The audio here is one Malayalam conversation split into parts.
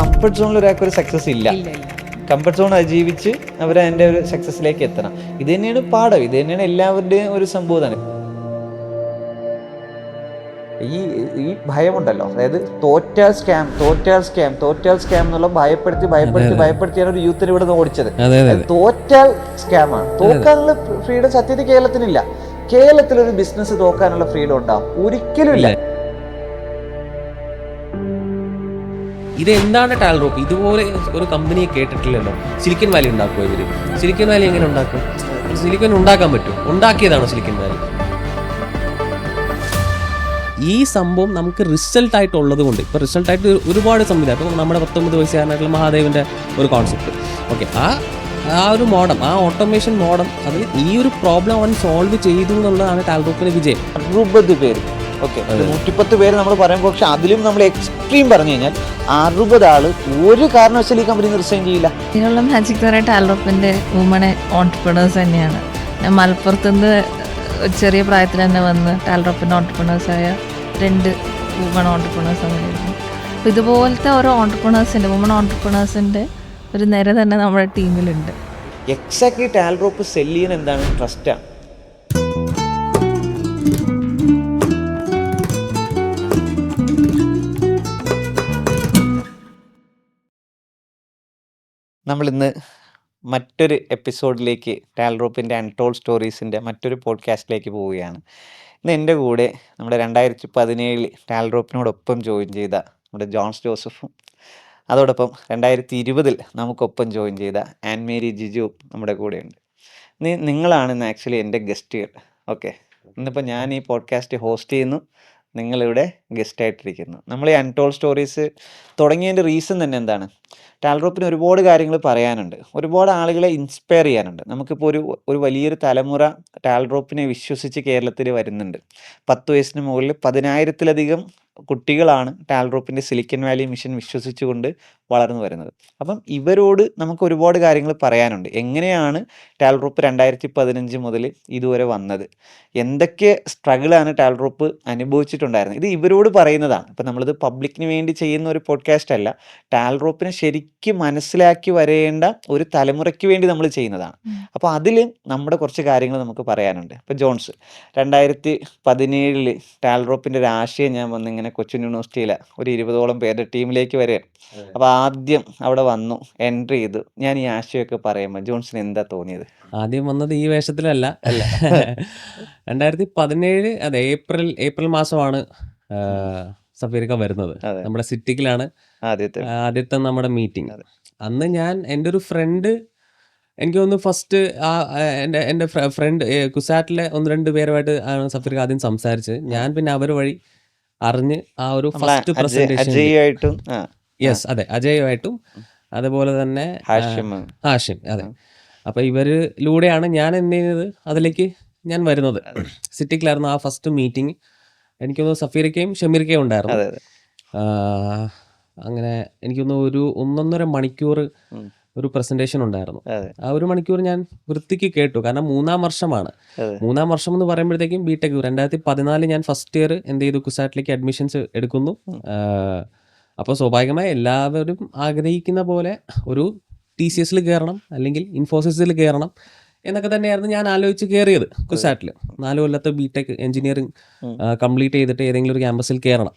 കംഫർട്ട് സോണിൽ ഒരാൾക്ക് ഒരു സക്സസ് ഇല്ല. കംഫർട്ട് സോൺ അതിജീവിച്ച് അവർ അതിൻ്റെ ഒരു സക്സസ്സിലേക്ക് എത്തണം. ഇത് തന്നെയാണ് പാഠം, ഇത് തന്നെയാണ് എല്ലാവരുടെയും ഒരു സംഭവമാണ്. ഈ ഭയമുണ്ടല്ലോ, അതായത് തോറ്റാൽ സ്കാം എന്നുള്ള ഭയപ്പെടുത്തിയാണ് ഒരു യൂത്തിന് ഇവിടെ നിന്ന് ഓടിച്ചത്. തോറ്റാൽ സ്കാമാണ്. തോക്കാനുള്ള ഫ്രീഡം സത്യത്തിൽ കേരളത്തിനില്ല. കേരളത്തിൽ ഒരു ബിസിനസ് തോക്കാനുള്ള ഫ്രീഡം ഉണ്ടാവും? ഒരിക്കലും ഇല്ല. ഇത് എന്താണ് ടാൽറോപ്പ്? ഇതുപോലെ ഒരു കമ്പനിയെ കേട്ടിട്ടില്ലല്ലോ. സിലിക്കൺ വാലി ഉണ്ടാക്കുമോ ഇവര്? സിലിക്കൺ വാലി എങ്ങനെ ഉണ്ടാക്കും? സിലിക്കൺ ഉണ്ടാക്കാൻ പറ്റും? ഉണ്ടാക്കിയതാണോ സിലിക്കൺ വാലി? ഈ സംഭവം നമുക്ക് റിസൾട്ടായിട്ടുള്ളത് കൊണ്ട്, ഇപ്പോൾ റിസൾട്ടായിട്ട് ഒരുപാട് സംവിധാനം, ഇപ്പോൾ നമ്മുടെ 19 വയസ്സുകാരനായിട്ടുള്ള മഹാദേവൻ്റെ ഒരു കോൺസെപ്റ്റ്, ഓക്കെ, ആ ഒരു മോഡം, ആ ഓട്ടോമേഷൻ മോഡം, അത് ഈ ഒരു പ്രോബ്ലം അവൻ സോൾവ് ചെയ്തു എന്നുള്ളതാണ് ടാൽറോപ്പിന്റെ വിജയം. 60 പേര്, ഓക്കെ, 110 പേര് നമ്മൾ പറയുമ്പോൾ, പക്ഷെ അതിലും നമ്മൾ എക്സ്ട്രീം പറഞ്ഞു കഴിഞ്ഞാൽ 60 ആള് ഒരു കാരണവശാലും ഈ കമ്പനി റിസൈൻ ചെയ്യില്ല. ഇതിനുള്ള മാജിക് എന്ന് പറയുന്നത് ടാൽറോപ്പിന്റെ വുമൺ ഓൺട്രപ്രണേഴ്സ് തന്നെയാണ്. മലപ്പുറത്തുനിന്ന് ചെറിയ പ്രായത്തിൽ തന്നെ വന്ന് ടാൽറോപ്പിന്റെ ഓൺട്രപ്രണേഴ്സായ 2 വുമൺ ഓൺട്രപ്രണേഴ്സ് അങ്ങനെയായിരുന്നു. അപ്പോൾ ഇതുപോലത്തെ ഓരോ ഓൺട്രപ്രണേഴ്സിൻ്റെ, വുമൺ ഓൺട്രപ്രണേഴ്സിൻ്റെ ഒരു നിര തന്നെ നമ്മുടെ ടീമിലുണ്ട്. എക്സാക്ട്ലി ടാൽറോപ്പ് സെല്ല് ചെയ്യുന്ന എന്താണ്? ട്രസ്റ്റാണ്. നമ്മളിന്ന് മറ്റൊരു എപ്പിസോഡിലേക്ക്, ടാൽറോപ്പിൻ്റെ അൺടോൾഡ് സ്റ്റോറീസിൻ്റെ മറ്റൊരു പോഡ്കാസ്റ്റിലേക്ക് പോവുകയാണ്. ഇന്ന് എൻ്റെ കൂടെ നമ്മുടെ 2017 ടാൽറോപ്പിനോടൊപ്പം ജോയിൻ ചെയ്ത നമ്മുടെ ജോൺസ് ജോസഫും, അതോടൊപ്പം 2020 നമുക്കൊപ്പം ജോയിൻ ചെയ്ത ആൻമേരി ജിജു നമ്മുടെ കൂടെയുണ്ട്. നിങ്ങളാണ് ഇന്ന് ആക്ച്വലി എൻ്റെ ഗസ്റ്റുകൾ. ഓക്കെ, ഇന്നിപ്പോൾ ഞാൻ ഈ പോഡ്കാസ്റ്റ് ഹോസ്റ്റ് ചെയ്യുന്നു, നിങ്ങളിവിടെ ഗസ്റ്റായിട്ടിരിക്കുന്നു. നമ്മൾ ഈ അൺടോൾഡ് സ്റ്റോറീസ് തുടങ്ങിയതിൻ്റെ റീസൺ തന്നെ എന്താണ്? ടാൽറോപ്പിന് ഒരുപാട് കാര്യങ്ങൾ പറയാനുണ്ട്, ഒരുപാട് ആളുകളെ ഇൻസ്പയർ ചെയ്യാനുണ്ട്. നമുക്കിപ്പോൾ ഒരു വലിയൊരു തലമുറ ടാൽറോപ്പിനെ വിശ്വസിച്ച് കേരളത്തിൽ വരുന്നുണ്ട്. 10 വയസ്സിന് മുകളിൽ 10,000-ലധികം കുട്ടികളാണ് ടാൽറോപ്പിൻ്റെ സിലിക്കൺ വാലി മിഷൻ വിശ്വസിച്ചുകൊണ്ട് വളർന്നു വരുന്നത്. അപ്പം ഇവരോട് നമുക്ക് ഒരുപാട് കാര്യങ്ങൾ പറയാനുണ്ട്. എങ്ങനെയാണ് ടാൽറോപ്പ് 2015 മുതൽ ഇതുവരെ വന്നത്, എന്തൊക്കെ സ്ട്രഗിളാണ് ടാൽറോപ്പ് അനുഭവിച്ചിട്ടുണ്ടായിരുന്നത്, ഇത് ഇവരോട് പറയുന്നതാണ്. ഇപ്പം നമ്മളിത് പബ്ലിക്കിന് വേണ്ടി ചെയ്യുന്ന ഒരു പോഡ്കാസ്റ്റ് അല്ല, ടാൽറോപ്പിനെ ശരിക്കും മനസ്സിലാക്കി വരേണ്ട ഒരു തലമുറയ്ക്ക് വേണ്ടി നമ്മൾ ചെയ്യുന്നതാണ്. അപ്പോൾ അതിൽ നമ്മുടെ കുറച്ച് കാര്യങ്ങൾ നമുക്ക് പറയാനുണ്ട്. ഇപ്പോൾ ജോൺസ് 2017 ടാൽറോപ്പിൻ്റെ ഒരു ആശയം ഞാൻ വന്നിങ്ങനെ കൊച്ചിൻ യൂണിവേഴ്സിറ്റിയിലെ ഒരു 20ഓളം പേരുടെ ടീമിലേക്ക് വരികയാണ്. അപ്പോൾ ആദ്യം അവിടെ വന്നു, എൻട്രി ചെയ്തു. ഞാൻ ഈ ആശയമൊക്കെ പറയുമ്പോൾ ജോൺസിന് എന്താ തോന്നിയത്? ആദ്യം വന്നത് ഈ വേഷത്തിലല്ല. 2017 അതെ, ഏപ്രിൽ മാസമാണ് സഫീർക്ക വരുന്നത്. നമ്മുടെ സിറ്റിക്കിലാണ് ആദ്യത്തെ നമ്മുടെ മീറ്റിംഗ്. അന്ന് ഞാൻ എൻ്റെ ഒരു ഫ്രണ്ട്, എനിക്ക് തോന്നുന്നു ഫസ്റ്റ് എൻ്റെ ഫ്രണ്ട് കുസാറ്റിലെ 1-2 പേരുമായിട്ട് ആണ് സഫീർക്ക ആദ്യം സംസാരിച്ച്. ഞാൻ പിന്നെ അവർ വഴി അറിഞ്ഞ് ആ ഒരു ഫസ്റ്റ് പ്രസന്റേഷൻ, യെസ് അതെ, അജയുമായിട്ടും അതുപോലെ തന്നെ ഹാഷിം, അതെ. അപ്പൊ ഇവരിലൂടെയാണ് ഞാൻ എന്ത് ചെയ്യുന്നത്, അതിലേക്ക് ഞാൻ വരുന്നത്. സിറ്റിക്കിലായിരുന്നു ആ ഫസ്റ്റ് മീറ്റിംഗ്. എനിക്കൊന്ന് സഫീർക്കയും ഷമീർക്കയും ഉണ്ടായിരുന്നു. അങ്ങനെ എനിക്കൊന്ന് ഒരു 1.5 മണിക്കൂർ ഒരു പ്രസന്റേഷൻ ഉണ്ടായിരുന്നു. ആ 1 മണിക്കൂർ ഞാൻ വൃത്തിക്ക് കേട്ടു. കാരണം 3-ാം വർഷമാണ്. 3-ാം വർഷം എന്ന് പറയുമ്പോഴത്തേക്കും ബിടെക് 2014 ഞാൻ ഫസ്റ്റ് ഇയർ എന്ത് ചെയ്തു, കുസാറ്റിലേക്ക് അഡ്മിഷൻസ് എടുക്കുന്നു. അപ്പോൾ സ്വാഭാവികമായി എല്ലാവരും ആഗ്രഹിക്കുന്ന പോലെ ഒരു TCSൽ കയറണം, അല്ലെങ്കിൽ ഇൻഫോസിസിൽ കയറണം എന്നൊക്കെ തന്നെയായിരുന്നു ഞാൻ ആലോചിച്ച് കയറിയത്. കുസാറ്റിൽ 4 കൊല്ലത്തെ ബിടെക് എഞ്ചിനീയറിംഗ് കംപ്ലീറ്റ് ചെയ്തിട്ട് ഏതെങ്കിലും ഒരു ക്യാമ്പസിൽ കയറണം,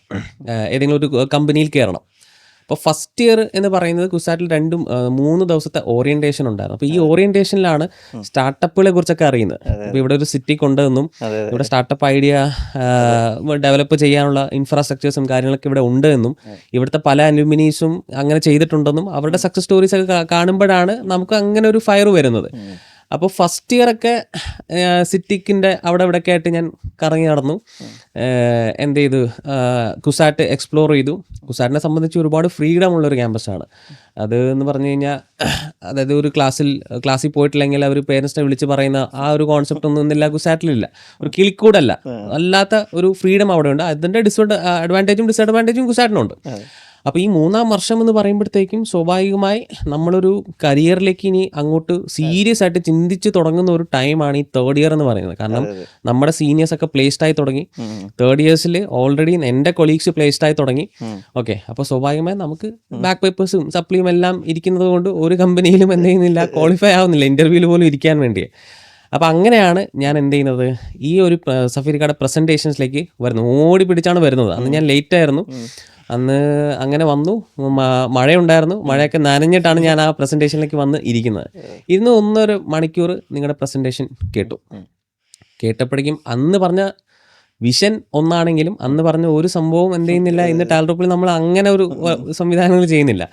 ഏതെങ്കിലും ഒരു കമ്പനിയിൽ കയറണം. അപ്പോൾ ഫസ്റ്റ് ഇയർ എന്ന് പറയുന്നത് കുസാറ്റിൽ 2-3 ദിവസത്തെ ഓറിയന്റേഷൻ ഉണ്ടായിരുന്നു. അപ്പോൾ ഈ ഓറിയന്റേഷനിലാണ് സ്റ്റാർട്ടപ്പുകളെ കുറിച്ചൊക്കെ അറിയുന്നത്. അപ്പോൾ ഇവിടെ ഒരു സിറ്റി കൊണ്ടുവന്നും ഇവിടെ സ്റ്റാർട്ടപ്പ് ഐഡിയ ഡെവലപ്പ് ചെയ്യാനുള്ള ഇൻഫ്രാസ്ട്രക്ചേഴ്സും കാര്യങ്ങളൊക്കെ ഇവിടെ ഉണ്ട് എന്നും, ഇവിടുത്തെ പല അലുമിനീസും അങ്ങനെ ചെയ്തിട്ടുണ്ടെന്നും അവരുടെ സക്സസ് സ്റ്റോറീസ് ഒക്കെ കാണുമ്പോഴാണ് നമുക്ക് അങ്ങനെ ഒരു ഫയർ വരുന്നത്. അപ്പോൾ ഫസ്റ്റ് ഇയർ ഒക്കെ സിറ്റിക്കിൻ്റെ അവിടെ ഇവിടെയൊക്കെ ആയിട്ട് ഞാൻ കറങ്ങി നടന്നു. എന്ത് ചെയ്തു, കുസാറ്റ് എക്സ്പ്ലോർ ചെയ്തു. കുസാറ്റിനെ സംബന്ധിച്ച് ഒരുപാട് ഫ്രീഡം ഉള്ളൊരു ക്യാമ്പസാണ് അത് എന്ന് പറഞ്ഞു കഴിഞ്ഞാൽ. അതായത് ഒരു ക്ലാസ്സിൽ പോയിട്ടില്ലെങ്കിൽ അവർ പേരൻസിനെ വിളിച്ച് പറയുന്ന ആ ഒരു കോൺസെപ്റ്റ് ഒന്നും ഇന്നില്ല, കുസാറ്റിലില്ല. ഒരു കിളിക്കൂടല്ല, അല്ലാത്ത ഒരു ഫ്രീഡം അവിടെ ഉണ്ട്. അതിൻ്റെ അഡ്വാൻറ്റേജും ഡിസഡ്വാൻറ്റേജും കുസാറ്റിനുണ്ട്. അപ്പോൾ ഈ 3-ാം വർഷം എന്ന് പറയുമ്പോഴത്തേക്കും സ്വാഭാവികമായി നമ്മളൊരു കരിയറിലേക്ക് ഇനി അങ്ങോട്ട് സീരിയസ് ആയിട്ട് ചിന്തിച്ച് തുടങ്ങുന്ന ഒരു ടൈമാണ് ഈ തേർഡ് ഇയർ എന്ന് പറയുന്നത്. കാരണം നമ്മുടെ സീനിയേഴ്സ് ഒക്കെ പ്ലേസ്ഡ് ആയി തുടങ്ങി, തേർഡ് ഇയേഴ്സിൽ ഓൾറെഡി എൻ്റെ കൊളീഗ്സ് പ്ലേസ്ഡ് ആയി തുടങ്ങി. ഓക്കെ, അപ്പോൾ സ്വാഭാവികമായി നമുക്ക് ബാക്ക് പേപ്പേഴ്സും സപ്ലിയും എല്ലാം ഇരിക്കുന്നത് കൊണ്ട് ഒരു കമ്പനിയിലും എന്ത് ചെയ്യുന്നില്ല, ക്വാളിഫൈ ആവുന്നില്ല ഇൻ്റർവ്യൂവിൽ പോലും ഇരിക്കാൻ വേണ്ടി. അപ്പോൾ അങ്ങനെയാണ് ഞാൻ എന്ത് ചെയ്യുന്നത്, ഈ ഒരു സഫീർക്കയുടെ പ്രസൻറ്റേഷൻസിലേക്ക് വരുന്നത്. ഓടി പിടിച്ചാണ് വരുന്നത്. അന്ന് ഞാൻ ലേറ്റ് ആയിരുന്നു. അന്ന് അങ്ങനെ വന്നു, മഴയുണ്ടായിരുന്നു. മഴയൊക്കെ നനഞ്ഞിട്ടാണ് ഞാൻ ആ പ്രസൻറ്റേഷനിലേക്ക് വന്ന് ഇരിക്കുന്നത്. ഇന്ന് 1.5 മണിക്കൂർ നിങ്ങളുടെ പ്രസൻറ്റേഷൻ കേട്ടപ്പോഴേക്കും അന്ന് പറഞ്ഞ വിഷൻ ഒന്നാണെങ്കിലും അന്ന് പറഞ്ഞ ഒരു സംഭവം എന്ത് ചെയ്യുന്നില്ല, ഇന്ന് ടാൽറോപ്പിൽ നമ്മൾ അങ്ങനെ ഒരു സംവിധാനങ്ങൾ ചെയ്യുന്നില്ല.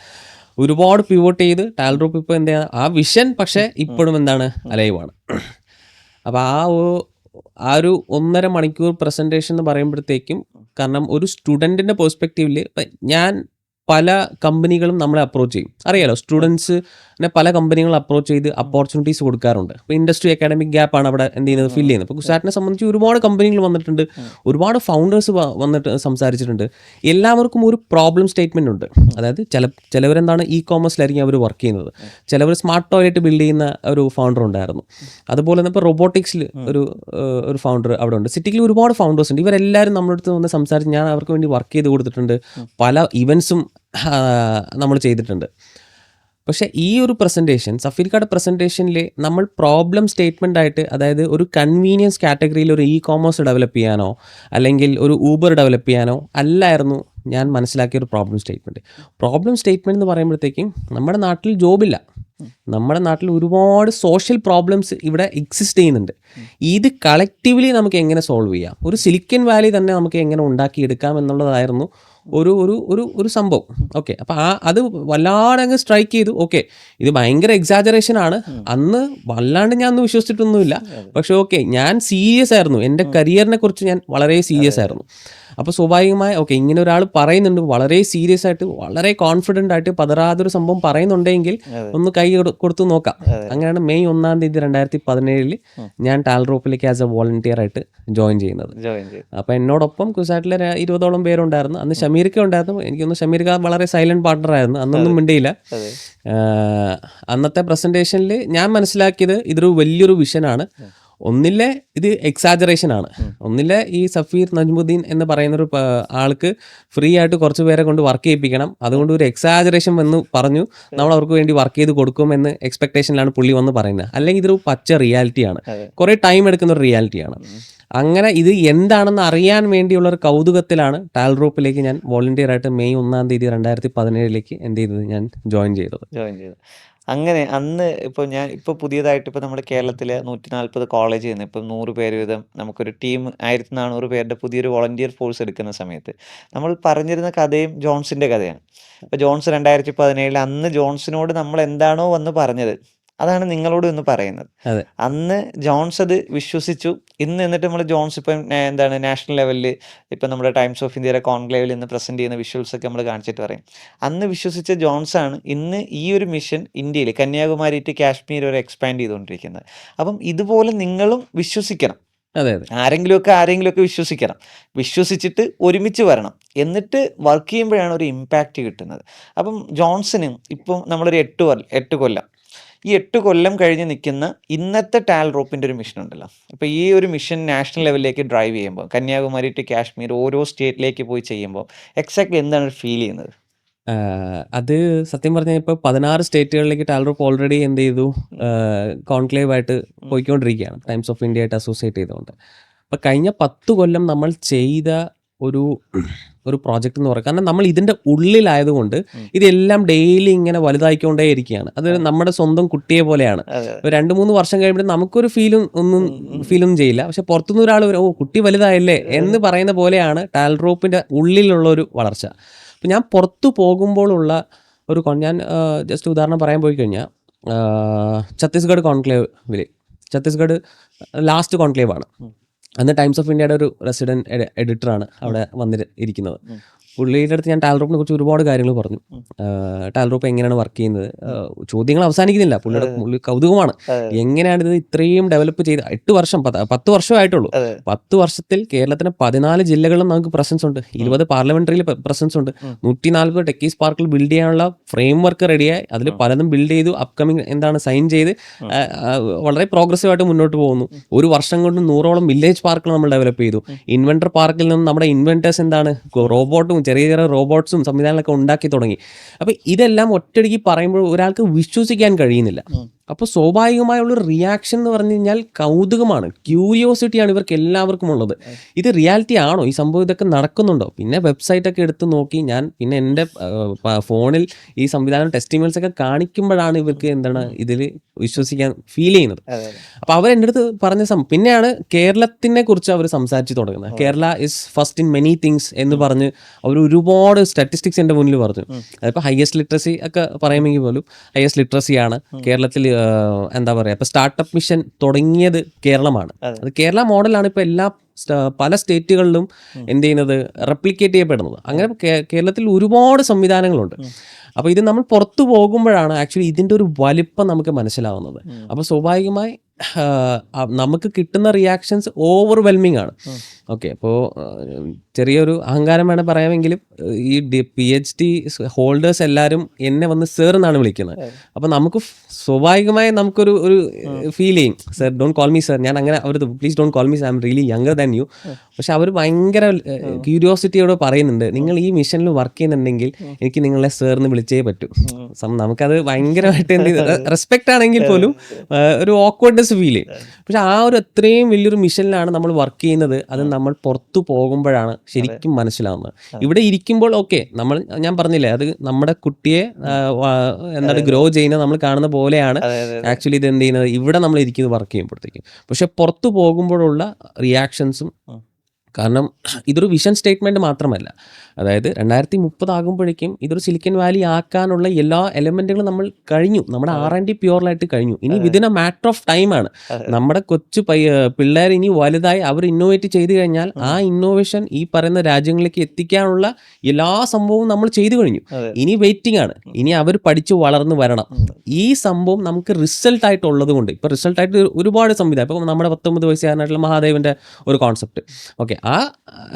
ഒരുപാട് പിവോട്ട് ചെയ്ത് ടാൽറോപ്പ് ഇപ്പോൾ എന്താ ആ വിഷൻ പക്ഷേ ഇപ്പോഴും എന്താണ് അലൈവാണ്. അപ്പോൾ ആ ഒരു 1.5 മണിക്കൂർ പ്രസൻറ്റേഷൻ എന്ന് പറയുമ്പോഴത്തേക്കും, കാരണം ഒരു സ്റ്റുഡൻറ്റിൻ്റെ പെർസ്പെക്റ്റീവിൽ ഞാൻ പല കമ്പനികളും നമ്മളെ അപ്രോച്ച് ചെയ്യും. അറിയാലോ, സ്റ്റുഡൻസിനെ പല കമ്പനികളും അപ്രോച്ച് ചെയ്ത് ഓപ്പർച്യൂണിറ്റീസ് കൊടുക്കാറുണ്ട്. ഇപ്പോൾ ഇൻഡസ്ട്രി അക്കാഡമിക് ഗ്യാപ്പാണ് അവിടെ എന്ത് ചെയ്യുന്നത്, ഫില്ല് ചെയ്യുന്നത്. ഇപ്പോൾ കുസാറ്റിനെ സംബന്ധിച്ച് ഒരുപാട് കമ്പനികൾ വന്നിട്ടുണ്ട്, ഒരുപാട് ഫൗണ്ടേഴ്സ് വന്നിട്ട് സംസാരിച്ചിട്ടുണ്ട്. എല്ലാവർക്കും ഒരു പ്രോബ്ലം സ്റ്റേറ്റ്മെൻ്റ് ഉണ്ട്. അതായത് ചിലവരെന്താണ് ഇ-കോമേഴ്സിലായിരിക്കും അവർ വർക്ക് ചെയ്യുന്നത്, ചിലവർ സ്മാർട്ട് ടോയ്ലറ്റ് ബിൽഡ് ചെയ്യുന്ന ഒരു ഫൗണ്ടർ ഉണ്ടായിരുന്നു. അതുപോലെ തന്നെ ഇപ്പോൾ റോബോട്ടിക്സിൽ ഒരു ഫൗണ്ടർ അവിടെ ഉണ്ട്. സിറ്റിയിൽ ഒരുപാട് ഫൗണ്ടേഴ്സ് ഉണ്ട്. ഇവരെല്ലാവരും നമ്മുടെ അടുത്ത് വന്ന് സംസാരിച്ച് ഞാൻ അവർക്ക് വേണ്ടി വർക്ക് ചെയ്ത് കൊടുത്തിട്ടുണ്ട്. പല ഇവൻസും നമ്മൾ ചെയ്തിട്ടുണ്ട്. പക്ഷേ ഈ ഒരു പ്രസൻറ്റേഷൻ, സഫീർക്കയുടെ പ്രസൻറ്റേഷനിൽ നമ്മൾ പ്രോബ്ലം സ്റ്റേറ്റ്മെൻ്റ് ആയിട്ട്, അതായത് ഒരു കൺവീനിയൻസ് കാറ്റഗറിയിൽ ഒരു ഇ-കോമേഴ്സ് ഡെവലപ്പ് ചെയ്യാനോ അല്ലെങ്കിൽ ഒരു ഊബർ ഡെവലപ്പ് ചെയ്യാനോ അല്ലായിരുന്നു ഞാൻ മനസ്സിലാക്കിയ ഒരു പ്രോബ്ലം സ്റ്റേറ്റ്മെൻറ്റ് എന്ന് പറയുമ്പോഴത്തേക്കും നമ്മുടെ നാട്ടിൽ ജോബില്ല, നമ്മുടെ നാട്ടിൽ ഒരുപാട് സോഷ്യൽ പ്രോബ്ലംസ് ഇവിടെ എക്സിസ്റ്റ് ചെയ്യുന്നുണ്ട്. ഇത് കളക്റ്റീവ്ലി നമുക്ക് എങ്ങനെ സോൾവ് ചെയ്യാം, ഒരു സിലിക്കൺ വാലി തന്നെ നമുക്ക് എങ്ങനെ ഉണ്ടാക്കിയെടുക്കാം എന്നുള്ളതായിരുന്നു ഒരു സംഭവം. ഓക്കെ, അപ്പോൾ അത് വല്ലാതെ അങ്ങ് സ്ട്രൈക്ക് ചെയ്തു. ഓക്കെ, ഇത് ഭയങ്കര എക്സാജറേഷൻ ആണ്, അന്ന് വല്ലാണ്ട് ഞാൻ ഒന്നും വിശ്വസിച്ചിട്ടൊന്നുമില്ല. പക്ഷെ ഓക്കെ, ഞാൻ സീരിയസ് ആയിരുന്നു, എൻ്റെ കരിയറിനെ കുറിച്ച് ഞാൻ വളരെ സീരിയസ് ആയിരുന്നു. അപ്പോൾ സ്വാഭാവികമായി ഓക്കെ, ഇങ്ങനെ ഒരാൾ പറയുന്നുണ്ട്, വളരെ സീരിയസ് ആയിട്ട് വളരെ കോൺഫിഡൻ്റ് ആയിട്ട് പതറാതൊരു സംഭവം പറയുന്നുണ്ടെങ്കിൽ ഒന്ന് കൈ കൊടുത്തു നോക്കാം. അങ്ങനെയാണ് മെയ് 1-ാം തീയതി 2017 ഞാൻ ടാൽറോപ്പിലേക്ക് ആസ് എ വോളണ്ടിയർ ആയിട്ട് ജോയിൻ ചെയ്യുന്നത്. അപ്പോൾ എന്നോടൊപ്പം കുസാറ്റിലെ 20ഓളം പേരുണ്ടായിരുന്നു. അന്ന് ഷമീർക്ക ഉണ്ടായിരുന്നു. എനിക്കൊന്ന് ഷമീർക്ക വളരെ സൈലന്റ് പാർട്ണർ ആയിരുന്നു, അന്നൊന്നും മിണ്ടിയില്ല. അന്നത്തെ പ്രസൻറ്റേഷനിൽ ഞാൻ മനസ്സിലാക്കിയത് ഇതൊരു വലിയൊരു വിഷനാണ്. ഒന്നിലെ ഇത് എക്സാജറേഷൻ ആണ്, ഒന്നിലെ ഈ സഫീർ നജ്മുദ്ദീൻ എന്ന് പറയുന്നൊരു ആൾക്ക് ഫ്രീ ആയിട്ട് കുറച്ച് പേരെ കൊണ്ട് വർക്ക് ചെയ്യിപ്പിക്കണം, അതുകൊണ്ട് ഒരു എക്സാജറേഷൻ എന്ന് പറഞ്ഞു നമ്മൾ അവർക്ക് വേണ്ടി വർക്ക് ചെയ്ത് കൊടുക്കുമെന്ന് എക്സ്പെക്ടേഷനിലാണ് പുള്ളി വന്ന് പറയുന്നത്. അല്ലെങ്കിൽ ഇതൊരു പച്ച റിയാലിറ്റിയാണ്, കുറേ ടൈം എടുക്കുന്ന ഒരു റിയാലിറ്റിയാണ്. അങ്ങനെ ഇത് എന്താണെന്ന് അറിയാൻ വേണ്ടിയുള്ളൊരു കൗതുകത്തിലാണ് ടാൽറോപ്പിലേക്ക് ഞാൻ വോളണ്ടിയർ ആയിട്ട് മെയ് 1-ാം തീയതി 2017 എന്ത് ചെയ്തത്, ഞാൻ ജോയിൻ ചെയ്തത്. അങ്ങനെ അന്ന് ഇപ്പോൾ പുതിയതായിട്ട് ഇപ്പോൾ നമ്മുടെ കേരളത്തിൽ 140 കോളേജിൽ നിന്ന് ഇപ്പം 100 പേര് വീതം നമുക്കൊരു ടീം 1400 പേരുടെ പുതിയൊരു വോളണ്ടിയർ ഫോഴ്സ് എടുക്കുന്ന സമയത്ത് നമ്മൾ പറഞ്ഞിരുന്ന കഥയും ജോൺസിൻ്റെ കഥയാണ്. അപ്പോൾ ജോൺസ് 2017 അന്ന് ജോൺസിനോട് നമ്മൾ എന്താണോ വന്ന് പറഞ്ഞത് അതാണ് നിങ്ങളോട് ഇന്ന് പറയുന്നത്. അന്ന് ജോൺസ് അത് വിശ്വസിച്ചു. എന്നിട്ട് നമ്മൾ ജോൺസ് ഇപ്പം എന്താണ് നാഷണൽ ലെവലിൽ ഇപ്പം നമ്മുടെ ടൈംസ് ഓഫ് ഇന്ത്യയുടെ കോൺക്ലേവിൽ ഇന്ന് പ്രസൻറ്റ് ചെയ്യുന്ന വിഷ്വൽസ് ഒക്കെ നമ്മൾ കാണിച്ചിട്ട് പറയും. അന്ന് വിശ്വസിച്ച ജോൺസാണ് ഇന്ന് ഈ ഒരു മിഷൻ ഇന്ത്യയിൽ കന്യാകുമാരി ടു കാശ്മീർ വരെ എക്സ്പാൻഡ് ചെയ്തുകൊണ്ടിരിക്കുന്നത്. അപ്പം ഇതുപോലെ നിങ്ങളും വിശ്വസിക്കണം. ആരെങ്കിലുമൊക്കെ വിശ്വസിക്കണം, വിശ്വസിച്ചിട്ട് ഒരുമിച്ച് വരണം, എന്നിട്ട് വർക്ക് ചെയ്യുമ്പോഴാണ് ഒരു ഇമ്പാക്റ്റ് കിട്ടുന്നത്. അപ്പം ജോൺസന് ഇപ്പം നമ്മളൊരു 8 കൊല്ലം ഈ 8 കൊല്ലം കഴിഞ്ഞ് നിൽക്കുന്ന ഇന്നത്തെ ടാൽറോപ്പിൻ്റെ ഒരു മിഷൻ ഉണ്ടല്ലോ. ഇപ്പോൾ ഈ ഒരു മിഷൻ നാഷണൽ ലെവലിലേക്ക് ഡ്രൈവ് ചെയ്യുമ്പോൾ, കന്യാകുമാരി ടു കാശ്മീർ ഓരോ സ്റ്റേറ്റിലേക്ക് പോയി ചെയ്യുമ്പോൾ എക്സാക്ട്ലി എന്താണ് ഫീൽ ചെയ്യുന്നത്? അത് സത്യം പറഞ്ഞാൽ ഇപ്പോൾ 16 സ്റ്റേറ്റുകളിലേക്ക് ടാൽറോപ്പ് ഓൾറെഡി എന്ത് ചെയ്തു, കോൺക്ലേവ് ആയിട്ട് പോയിക്കൊണ്ടിരിക്കുകയാണ്, ടൈംസ് ഓഫ് ഇന്ത്യ ആയിട്ട് അസോസിയേറ്റ് ചെയ്തുകൊണ്ട്. അപ്പോൾ കഴിഞ്ഞ 10 കൊല്ലം നമ്മൾ ചെയ്ത ഒരു പ്രോജക്റ്റ് എന്ന് പറയുക, കാരണം നമ്മൾ ഇതിൻ്റെ ഉള്ളിലായതുകൊണ്ട് ഇതെല്ലാം ഡെയിലി ഇങ്ങനെ വലുതായിക്കൊണ്ടേ ഇരിക്കുകയാണ്. അത് നമ്മുടെ സ്വന്തം കുട്ടിയെ പോലെയാണ്. 2-3 വർഷം കഴിയുമ്പോൾ നമുക്കൊരു ഫീലൊന്നും ചെയ്യില്ല, പക്ഷെ പുറത്തുനിന്ന് ഒരാൾ കുട്ടി വലുതായല്ലേ എന്ന് പറയുന്ന പോലെയാണ് ടാൽറോപ്പിൻ്റെ ഉള്ളിലുള്ള ഒരു വളർച്ച. അപ്പം ഞാൻ പുറത്തു പോകുമ്പോഴുള്ള ഞാൻ ജസ്റ്റ് ഉദാഹരണം പറയാൻ പോയി കഴിഞ്ഞാൽ, ഛത്തീസ്ഗഡ് കോൺക്ലേവിൽ, ഛത്തീസ്ഗഡ് ലാസ്റ്റ് കോൺക്ലേവ് ആണ്. അന്ന് ടൈംസ് ഓഫ് ഇന്ത്യയുടെ ഒരു റെസിഡൻറ്റ് എഡിറ്ററാണ് അവിടെ വന്നിരിക്കുന്നത്. പുള്ളിയുടെ അടുത്ത് ഞാൻ ടാൽറോപ്പിനെ കുറിച്ച് ഒരുപാട് കാര്യങ്ങൾ പറഞ്ഞു. ടാൽറോപ്പ് എങ്ങനെയാണ് വർക്ക് ചെയ്യുന്നത്, ചോദ്യങ്ങൾ അവസാനിക്കുന്നില്ല. പുള്ളി കൗതുകമാണ് എങ്ങനെയാണ് ഇത് ഇത്രയും ഡെവലപ്പ് ചെയ്ത് 8 വർഷം 10 വർഷമായിട്ടുള്ളൂ. 10 വർഷത്തിൽ കേരളത്തിന് 14 ജില്ലകളിലും നമുക്ക് പ്രസൻസ് ഉണ്ട്, 20 പാർലമെന്ററിയിൽ പ്രസൻസ് ഉണ്ട്, 140 ടെക്കീസ് പാർക്കിൽ ബിൽഡ് ചെയ്യാനുള്ള ഫ്രെയിം വർക്ക് റെഡിയായി, അതിൽ പലതും ബിൽഡ് ചെയ്തു, അപ്കമിങ് സൈൻ ചെയ്ത് വളരെ പ്രോഗ്രസീവ് ആയിട്ട് മുന്നോട്ട് പോകുന്നു. ഒരു വർഷം കൊണ്ട് 100ഓളം വില്ലേജ് പാർക്കുകൾ നമ്മൾ ഡെവലപ്പ് ചെയ്തു. ഇൻവെന്റർ പാർക്കിൽ നിന്ന് നമ്മുടെ ഇൻവെന്റേഴ്സ് റോബോട്ടും ചെറിയ റോബോട്ട്സും സംവിധാനങ്ങളൊക്കെ ഉണ്ടാക്കി തുടങ്ങി. അപ്പോൾ ഇതെല്ലാം ഒറ്റയടിക്ക് പറയുമ്പോൾ ഒരാൾക്ക് വിശ്വസിക്കാൻ കഴിയുന്നില്ല. അപ്പോൾ സ്വാഭാവികമായുള്ള റിയാക്ഷൻ എന്ന് പറഞ്ഞു കഴിഞ്ഞാൽ കൗതുകമാണ്, ക്യൂരിയോസിറ്റിയാണ് ഇവർക്ക് എല്ലാവർക്കും ഉള്ളത്. ഇത് റിയാലിറ്റി ആണോ, ഈ സംഭവം ഇതൊക്കെ നടക്കുന്നുണ്ടോ? പിന്നെ വെബ്സൈറ്റൊക്കെ എടുത്ത് നോക്കി ഞാൻ, പിന്നെ എൻ്റെ ഫോണിൽ ഈ സംവിധാനം ടെസ്റ്റിമൽസ് ഒക്കെ കാണിക്കുമ്പോഴാണ് ഇവർക്ക് ഇതിൽ വിശ്വസിക്കാൻ ഫീൽ ചെയ്യുന്നത്. അപ്പോൾ അവർ എൻ്റെ അടുത്ത് പറഞ്ഞ പിന്നെയാണ് കേരളത്തിനെ കുറിച്ച് അവർ സംസാരിച്ച് തുടങ്ങുന്നത്. Kerala is first in many things എന്ന് പറഞ്ഞ് അവർ ഒരുപാട് സ്റ്റാറ്റിസ്റ്റിക്സ് എൻ്റെ മുന്നിൽ പറഞ്ഞു. അതിപ്പോൾ ഹയസ്റ്റ് ലിറ്ററസി ഒക്കെ പറയുമെങ്കിൽ പോലും ഹയസ്റ്റ് ലിറ്ററസിയാണ് കേരളത്തിൽ. എന്താ പറയുക, ഇപ്പൊ സ്റ്റാർട്ടപ്പ് മിഷൻ തുടങ്ങിയത് കേരളമാണ്. അത് കേരള മോഡലാണ് ഇപ്പൊ പല സ്റ്റേറ്റുകളിലും എന്ത് ചെയ്യുന്നത്, റെപ്ലിക്കേറ്റ് ചെയ്യപ്പെടുന്നത്. അങ്ങനെ കേരളത്തിൽ ഒരുപാട് സംവിധാനങ്ങളുണ്ട്. അപ്പോൾ ഇത് നമ്മൾ പുറത്തു പോകുമ്പോഴാണ് ആക്ച്വലി ഇതിൻ്റെ ഒരു വലിപ്പം നമുക്ക് മനസ്സിലാവുന്നത്. അപ്പോൾ സ്വാഭാവികമായി നമുക്ക് കിട്ടുന്ന റിയാക്ഷൻസ് ഓവർവെൽമിംഗ് ആണ്. ഓക്കെ, അപ്പോൾ ചെറിയൊരു അഹങ്കാരം വേണം പറയാമെങ്കിലും ഈ PhD ഹോൾഡേഴ്സ് എല്ലാവരും എന്നെ വന്ന് സർ എന്നാണ് വിളിക്കുന്നത്. അപ്പോൾ നമുക്ക് സ്വാഭാവികമായി നമുക്കൊരു ഫീൽ ചെയ്യും, sir don't call me sir. ഞാൻ അങ്ങനെ അവർ please don't call me sir, I am really younger than you. പക്ഷെ അവർ ഭയങ്കര ക്യൂരിയോസിറ്റിയോട് പറയുന്നുണ്ട്, നിങ്ങൾ ഈ മിഷനിൽ വർക്ക് ചെയ്യുന്നുണ്ടെങ്കിൽ എനിക്ക് നിങ്ങളെ സർ എന്ന് വിളിച്ചേ പറ്റൂ. നമുക്കത് ഭയങ്കരമായിട്ട് റെസ്പെക്റ്റ് ആണെങ്കിൽ പോലും ഒരു ഓക്വേർഡ്നെസ് ഫീൽ ചെയ്യും. പക്ഷെ ആ ഒരു അത്രയും വലിയൊരു മിഷനിലാണ് നമ്മൾ വർക്ക് ചെയ്യുന്നത്. അത് നമ്മൾ പുറത്തു പോകുമ്പോഴാണ് ശരിക്കും മനസ്സിലാവുന്നത്. ഇവിടെ ഇരിക്കുമ്പോൾ ഓക്കെ, ഞാൻ പറഞ്ഞില്ലേ, അത് നമ്മുടെ കുട്ടിയെ ഗ്രോ ചെയ്യുന്നത് നമ്മൾ കാണുന്ന പോലെയാണ് ആക്ച്വലി ഇത് എന്ത് ചെയ്യുന്നത്, ഇവിടെ നമ്മൾ ഇരിക്കുന്നത് വർക്ക് ചെയ്യുമ്പോഴത്തേക്കും. പക്ഷെ പുറത്തു പോകുമ്പോഴുള്ള റിയാക്ഷൻസും, കാരണം ഇതൊരു വിഷൻ സ്റ്റേറ്റ്മെൻറ്റ് മാത്രമല്ല, അതായത് 2030 ആകുമ്പോഴേക്കും ഇതൊരു സിലിക്കൺ വാലി ആക്കാനുള്ള എല്ലാ എലമെൻറ്റുകളും നമ്മൾ കഴിഞ്ഞു. നമ്മുടെ R&D പ്യൂറിലായിട്ട് കഴിഞ്ഞു. ഇനി വിതിൻ എ മാറ്റർ ഓഫ് ടൈമാണ്. നമ്മുടെ കൊച്ചു പിള്ളേർ ഇനി വലുതായി അവർ ഇന്നോവേറ്റ് ചെയ്ത് കഴിഞ്ഞാൽ ആ ഇന്നോവേഷൻ ഈ പറയുന്ന രാജ്യങ്ങളിലേക്ക് എത്തിക്കാനുള്ള എല്ലാ സംഭവവും നമ്മൾ ചെയ്തു കഴിഞ്ഞു. ഇനി വെയിറ്റിംഗ് ആണ്. ഇനി അവർ പഠിച്ചു വളർന്നു വരണം. ഈ സംഭവം നമുക്ക് റിസൾട്ടായിട്ടുള്ളത് കൊണ്ട്, ഇപ്പോൾ റിസൾട്ടായിട്ട് ഒരുപാട് സംവിധാനം, ഇപ്പോൾ നമ്മുടെ 19 വയസ്സുകാരനായിട്ടുള്ള മഹാദേവൻ്റെ ഒരു കോൺസെപ്റ്റ്, ഓക്കെ,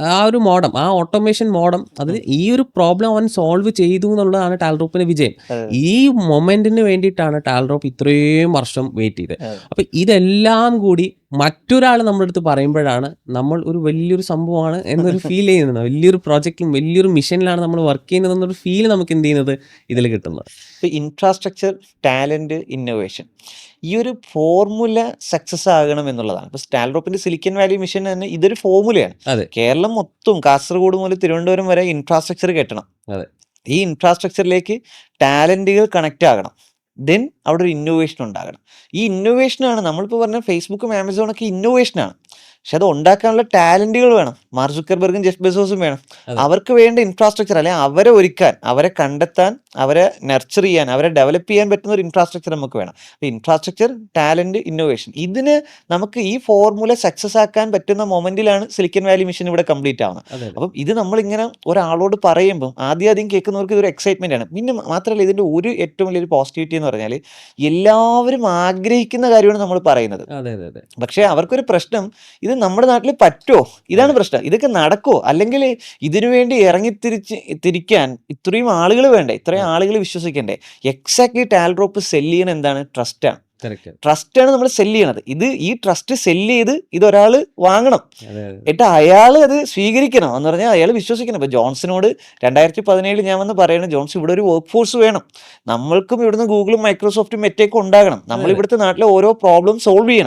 ആ ഒരു മോഡം, ആ ഓട്ടോമേഷൻ മോഡം, അതിൽ ഈ ഒരു പ്രോബ്ലം അവൻ സോൾവ് ചെയ്തു എന്നുള്ളതാണ് ടാൽറോപ്പിന്റെ വിജയം. ഈ മൊമെന്റിന് വേണ്ടിയിട്ടാണ് ടാൽറോപ്പ് ഇത്രയും വർഷം വെയിറ്റ് ചെയ്തത്. അപ്പൊ ഇതെല്ലാം കൂടി മറ്റൊരാൾ നമ്മുടെ അടുത്ത് പറയുമ്പോഴാണ് നമ്മൾ ഒരു വലിയൊരു സംഭവമാണ് എന്നൊരു ഫീൽ ചെയ്യുന്നത്. വലിയൊരു പ്രോജക്റ്റിലും വലിയൊരു മിഷനിലാണ് നമ്മൾ വർക്ക് ചെയ്യുന്നത് എന്നൊരു ഫീൽ നമുക്ക് എന്ത് ചെയ്യുന്നത് ഇതിൽ കിട്ടുന്നത്. ഇൻഫ്രാസ്ട്രക്ചർ, ടാലന്റ്, ഇന്നോവേഷൻ, ഈ ഒരു ഫോർമുല സക്സസ് ആകണം എന്നുള്ളതാണ്. ഇപ്പൊ ടാൽറോപ്പിന്റെ സിലിക്കൺ വാലി മിഷൻ തന്നെ ഇതൊരു ഫോർമുലയാണ്. കേരളം മൊത്തം കാസർഗോഡ് മുതൽ തിരുവനന്തപുരം വരെ ഇൻഫ്രാസ്ട്രക്ചർ കെട്ടണം. ഈ ഇൻഫ്രാസ്ട്രക്ചറിലേക്ക് ടാലന്റുകൾ കണക്ട് ആകണം. ദെൻ അവിടെ ഒരു ഇന്നോവേഷൻ ഉണ്ടാകണം. ഈ ഇന്നോവേഷനാണ് നമ്മളിപ്പോൾ പറഞ്ഞ ഫേസ്ബുക്കും ആമസോണൊക്കെ ഇന്നോവേഷനാണ്. പക്ഷെ അത് ഉണ്ടാക്കാനുള്ള ടാലന്റുകൾ വേണം. മാർക്ക് സുക്കർബർഗും ജെഫ് ബെസോസും വേണം. അവർക്ക് വേണ്ട ഇൻഫ്രാസ്ട്രക്ചർ, അല്ലെങ്കിൽ അവരെ ഒരുക്കാൻ, അവരെ കണ്ടെത്താൻ, അവരെ നർച്ചർ ചെയ്യാൻ, അവരെ ഡെവലപ്പ് ചെയ്യാൻ പറ്റുന്ന ഒരു ഇൻഫ്രാസ്ട്രക്ചർ നമുക്ക് വേണം. ഇൻഫ്രാസ്ട്രക്ചർ, ടാലന്റ്, ഇന്നോവേഷൻ, ഇതിന് നമുക്ക് ഈ ഫോർമുല സക്സസ് ആക്കാൻ പറ്റുന്ന മൊമെന്റിലാണ് സിലിക്കൺ വാലി മിഷൻ ഇവിടെ കംപ്ലീറ്റ് ആവുന്നത്. അപ്പം ഇത് നമ്മളിങ്ങനെ ഒരാളോട് പറയുമ്പോൾ ആദ്യം കേൾക്കുന്നവർക്ക് ഇതൊരു എക്സൈറ്റ്മെന്റ് ആണ്. പിന്നെ മാത്രമല്ല, ഇതിന്റെ ഒരു ഏറ്റവും വലിയൊരു പോസിറ്റിവിറ്റി എന്ന് പറഞ്ഞാൽ എല്ലാവരും ആഗ്രഹിക്കുന്ന കാര്യമാണ് നമ്മൾ പറയുന്നത്. പക്ഷെ അവർക്കൊരു പ്രശ്നം, ഇത് നമ്മുടെ നാട്ടിൽ പറ്റുമോ, ഇതാണ് പ്രശ്നം. ഇതൊക്കെ നടക്കുമോ, അല്ലെങ്കിൽ ഇതിനു വേണ്ടി തിരിക്കാൻ ഇത്രയും ആളുകൾ വേണ്ടേ, ഇത്രയും ആളുകൾ വിശ്വസിക്കണ്ടേ? എക്സാക്ട്ലി ടാൽറോപ്പ് സെല്ല് ചെയ്യുന്ന എന്താണ്? ട്രസ്റ്റാണ്. ട്രസ്റ്റാണ് നമ്മൾ സെല്ല് ചെയ്യണത്. ഈ ട്രസ്റ്റ് സെല്ല് ചെയ്ത് ഇതൊരാൾ വാങ്ങണം, എന്നിട്ട് അയാൾ അത് സ്വീകരിക്കണം എന്ന് പറഞ്ഞാൽ അയാൾ വിശ്വസിക്കണം. ഇപ്പൊ ജോൺസനോട് 2017 ഞാൻ വന്ന് പറയണം, ജോൺസ് ഇവിടെ ഒരു വർക്ക് ഫോഴ്സ് വേണം, നമ്മൾക്കും ഇവിടുന്ന് ഗൂഗിളും മൈക്രോസോഫ്റ്റും മെറ്റയൊക്കെ ഉണ്ടാകണം, നമ്മൾ ഇവിടുത്തെ നാട്ടിലെ ഓരോ പ്രോബ്ലം സോൾവ്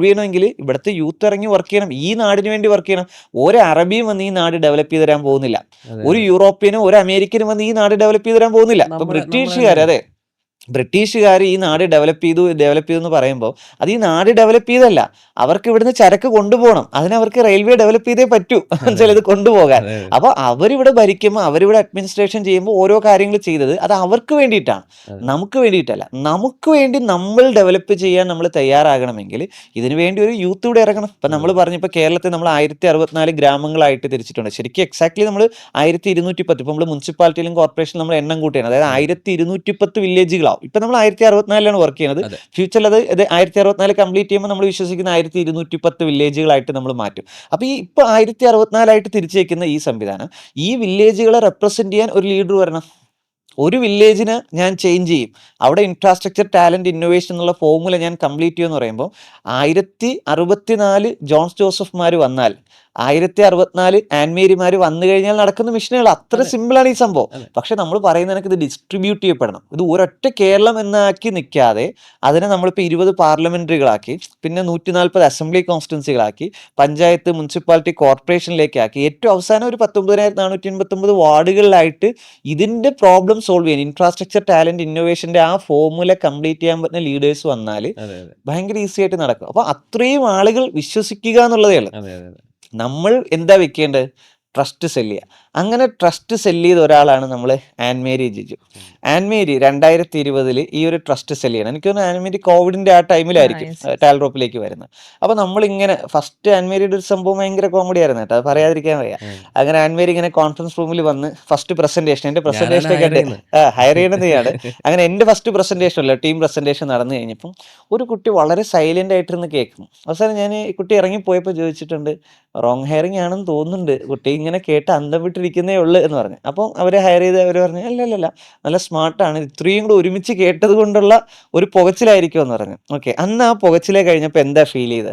ചെയ്യണമെങ്കിൽ ഇവിടുത്തെ യൂത്ത് ഇറങ്ങി വർക്ക് ചെയ്യണം, ഈ നാടിന് വേണ്ടി വർക്ക് ചെയ്യണം. ഒരു അറബിയും വന്ന് ഈ നാട് ഡെവലപ്പ് ചെയ്ത് തരാൻ പോകുന്നില്ല, ഒരു യൂറോപ്യനും ഒരു അമേരിക്കനും വന്ന് ഈ നാട് ഡെവലപ്പ് ചെയ്ത് തരാൻ പോകുന്നില്ല. ഇപ്പൊ ബ്രിട്ടീഷുകാർ, അതെ, ബ്രിട്ടീഷുകാർ ഈ നാട് ഡെവലപ്പ് ചെയ്തു എന്ന് പറയുമ്പോൾ അത് ഈ നാട് ഡെവലപ്പ് ചെയ്തല്ല, അവർക്ക് ഇവിടുന്ന് ചരക്ക് കൊണ്ടുപോകണം, അതിനവർക്ക് റെയിൽവേ ഡെവലപ്പ് ചെയ്തേ പറ്റൂ മനസ്സിലായത് കൊണ്ടുപോകാൻ. അപ്പോൾ അവരിവിടെ ഭരിക്കുമ്പോൾ, അവരിവിടെ അഡ്മിനിസ്ട്രേഷൻ ചെയ്യുമ്പോൾ ഓരോ കാര്യങ്ങൾ ചെയ്തത് അത് അവർക്ക് വേണ്ടിയിട്ടാണ്, നമുക്ക് വേണ്ടിയിട്ടല്ല. നമുക്ക് വേണ്ടി നമ്മൾ ഡെവലപ്പ് ചെയ്യാൻ നമ്മൾ തയ്യാറാകണമെങ്കിൽ ഇതിനു വേണ്ടി ഒരു യൂത്ത് ഇവിടെ ഇറങ്ങണം. ഇപ്പം നമ്മൾ പറഞ്ഞു, ഇപ്പോൾ കേരളത്തിൽ നമ്മൾ 1064 ഗ്രാമങ്ങളായിട്ട് തിരിച്ചിട്ടുണ്ട്. ശരിക്കും എക്സാക്ട്ലി നമ്മൾ 1210, ഇപ്പോൾ നമ്മൾ മുനിസിപ്പാലിറ്റിയിലും കോർപ്പറേഷനിലും നമ്മൾ എണ്ണം കൂട്ടിയാണ്, അതായത് 1210 വില്ലേജുകളാവും. ഇപ്പൊ നമ്മൾ 1064 വർക്ക് ചെയ്യുന്നത്. ഫ്യൂച്ചറിൽ അത് 1064 കംപ്ലീറ്റ് ചെയ്യുമ്പോൾ നമ്മൾ വിശ്വസിക്കുന്ന 1210 വില്ലേജുകളായിട്ട് നമ്മൾ മാറ്റും. അപ്പൊ ഈ ഇപ്പൊ 1064 തിരിച്ചേക്കുന്ന ഈ സംവിധാനം, ഈ വില്ലേജുകളെ റെപ്രസെന്റ് ചെയ്യാൻ ഒരു ലീഡർ വരണം. ഒരു വില്ലേജിന് ഞാൻ ചേഞ്ച് ചെയ്യും, അവിടെ ഇൻഫ്രാസ്ട്രക്ചർ, ടാലന്റ്, ഇന്നോവേഷൻ എന്നുള്ള ഫോർമുല ഞാൻ കംപ്ലീറ്റ് ചെയ്യുമെന്ന് പറയുമ്പോൾ 1064 ജോൺസ് ജോസഫ്മാർ വന്നാൽ, 1064 ആൻമേരിമാർ വന്നു കഴിഞ്ഞാൽ നടക്കുന്ന മിഷനുകൾ അത്ര സിമ്പിളാണ് ഈ സംഭവം. പക്ഷെ നമ്മൾ പറയുന്ന ഇത് ഡിസ്ട്രിബ്യൂട്ട് ചെയ്യപ്പെടണം. ഇത് ഒരൊറ്റ കേരളം എന്നാക്കി നിൽക്കാതെ അതിനെ നമ്മളിപ്പോൾ 20 പാർലമെന്ററികളാക്കി, പിന്നെ 140 അസംബ്ലി കോൺസ്റ്റിറ്റ്യൻസികളാക്കി, പഞ്ചായത്ത്, മുനിസിപ്പാലിറ്റി, കോർപ്പറേഷനിലേക്കാക്കി, ഏറ്റവും അവസാനം ഒരു 19,489 വാർഡുകളിലായിട്ട് ഇതിന്റെ പ്രോബ്ലം സോൾവ് ചെയ്യാൻ, ഇൻഫ്രാസ്ട്രക്ചർ, ടാലന്റ്, ഇന്നോവേഷന്റെ ആ ഫോർമുല കംപ്ലീറ്റ് ചെയ്യാൻ പറ്റുന്ന ലീഡേഴ്സ് വന്നാൽ ഭയങ്കര ഈസി ആയിട്ട് നടക്കും. അപ്പൊ അത്രയും ആളുകൾ വിശ്വസിക്കുക എന്നുള്ളതേ ഉള്ളൂ. നമ്മൾ എന്താ വെക്കേണ്ടത്? ട്രസ്റ്റ് സെല്ല് ചെയ്യുക. അങ്ങനെ ട്രസ്റ്റ് സെല്ല് ചെയ്ത ഒരാളാണ് നമ്മൾ ആൻമേരി ജിജു. ആൻമേരി 2020 ഈ ഒരു ട്രസ്റ്റ് സെല്ല് ചെയ്യണം. എനിക്ക് തോന്നുന്നു ആൻമേരി കോവിഡിന്റെ ആ ടൈമിലായിരിക്കും ടാൽറോപ്പിലേക്ക് വരുന്നത്. അപ്പോൾ നമ്മളിങ്ങനെ ഫസ്റ്റ് ആൻമേരിയുടെ ഒരു സംഭവം ഭയങ്കര കോമഡി ആയിരുന്നു കേട്ടോ, അത് പറയാതിരിക്കാൻ വയ്യ. അങ്ങനെ ആൻമേരി ഇങ്ങനെ കോൺഫറൻസ് റൂമിൽ വന്ന് ഫസ്റ്റ് പ്രസന്റേഷൻ, എൻ്റെ പ്രസന്റേഷൻ ഒക്കെ ഹയർ ചെയ്യണതാണ്. അങ്ങനെ എൻ്റെ ഫസ്റ്റ് പ്രസന്റേഷൻ അല്ല, ടീം പ്രസന്റേഷൻ നടന്നു കഴിഞ്ഞപ്പം ഒരു കുട്ടി വളരെ സൈലന്റ് ആയിട്ടിരുന്ന് കേൾക്കുന്നു. അവസാനം ഞാൻ ഈ കുട്ടി ഇറങ്ങിപ്പോയപ്പോൾ ചോദിച്ചിട്ടുണ്ട്, റോങ് ഹെയറിംഗ് ആണെന്ന് തോന്നുന്നുണ്ട്, കുട്ടി ഇങ്ങനെ കേട്ട് അന്തം വിട്ടിരിക്കുന്നേ ഉള്ളു എന്ന് പറഞ്ഞു. അപ്പം അവരെ ഹയർ ചെയ്ത് അവർ പറഞ്ഞു, അല്ലല്ല നല്ല സ്മാർട്ടാണ്, ഇത്രയും കൂടെ ഒരുമിച്ച് കേട്ടത് കൊണ്ടുള്ള ഒരു പുകച്ചിലായിരിക്കും എന്ന് പറഞ്ഞു. ഓക്കെ, അന്ന് ആ പുകച്ചിലെ കഴിഞ്ഞപ്പോൾ എന്താ ഫീൽ ചെയ്തത്?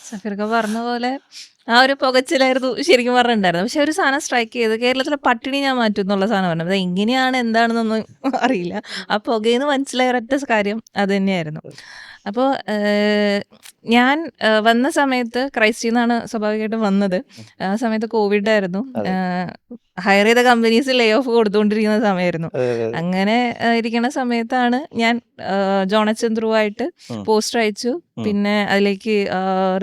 സഫീർക്ക പറഞ്ഞ പോലെ ആ ഒരു പുകച്ചിലായിരുന്നു ശരിക്കും പറഞ്ഞിട്ടുണ്ടായിരുന്നു. പക്ഷെ ഒരു സാധനം സ്ട്രൈക്ക് ചെയ്ത്, കേരളത്തിലെ പട്ടിണി ഞാൻ മാറ്റും എന്നുള്ള സാധനം പറഞ്ഞു. അത് എങ്ങനെയാണ് എന്താണെന്നൊന്നും അറിയില്ല. ആ പുകയെന്ന് മനസ്സിലായ ഒരൊറ്റ കാര്യം അത് തന്നെയായിരുന്നു. അപ്പോൾ ഞാൻ വന്ന സമയത്ത് ക്രൈസ്റ്റിൽ നിന്നാണ് സ്വാഭാവികമായിട്ടും വന്നത്. ആ സമയത്ത് കോവിഡ് ആയിരുന്നു. ഹയർ ചെയ്ത കമ്പനീസ് ലേ ഓഫ് കൊടുത്തുകൊണ്ടിരിക്കുന്ന സമയമായിരുന്നു. അങ്ങനെ ഇരിക്കുന്ന സമയത്താണ് ഞാൻ ജോണച്ചൻ ത്രൂ ആയിട്ട് പോസ്റ്റർ അയച്ചു, പിന്നെ അതിലേക്ക്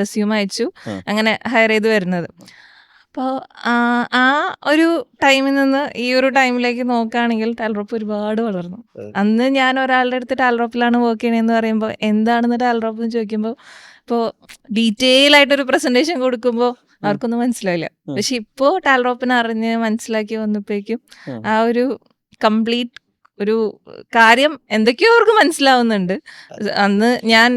റെസ്യൂം അയച്ചു, അങ്ങനെ ഹയർ ചെയ്ത് വരുന്നത്. അപ്പോൾ ആ ഒരു ടൈമിൽ നിന്ന് ഈ ഒരു ടൈമിലേക്ക് നോക്കുകയാണെങ്കിൽ ടാൽറോപ്പ് ഒരുപാട് വളർന്നു. അന്ന് ഞാൻ ഒരാളുടെ അടുത്ത് ടാൽറോപ്പിലാണ് വർക്ക് ചെയ്യണമെന്ന് പറയുമ്പോൾ എന്താണെന്ന് ടാൽറോപ്പ് എന്ന് ചോദിക്കുമ്പോൾ, ഇപ്പോൾ ഡീറ്റെയിൽ ആയിട്ടൊരു പ്രസന്റേഷൻ കൊടുക്കുമ്പോൾ അവർക്കൊന്നും മനസ്സിലായില്ല. പക്ഷെ ഇപ്പോൾ ടാൽറോപ്പിനെ അറിഞ്ഞ് മനസ്സിലാക്കി വന്നപ്പോഴേക്കും ആ ഒരു കംപ്ലീറ്റ് ഒരു കാര്യം എന്തൊക്കെയോ അവർക്ക് മനസ്സിലാവുന്നുണ്ട്. അന്ന് ഞാൻ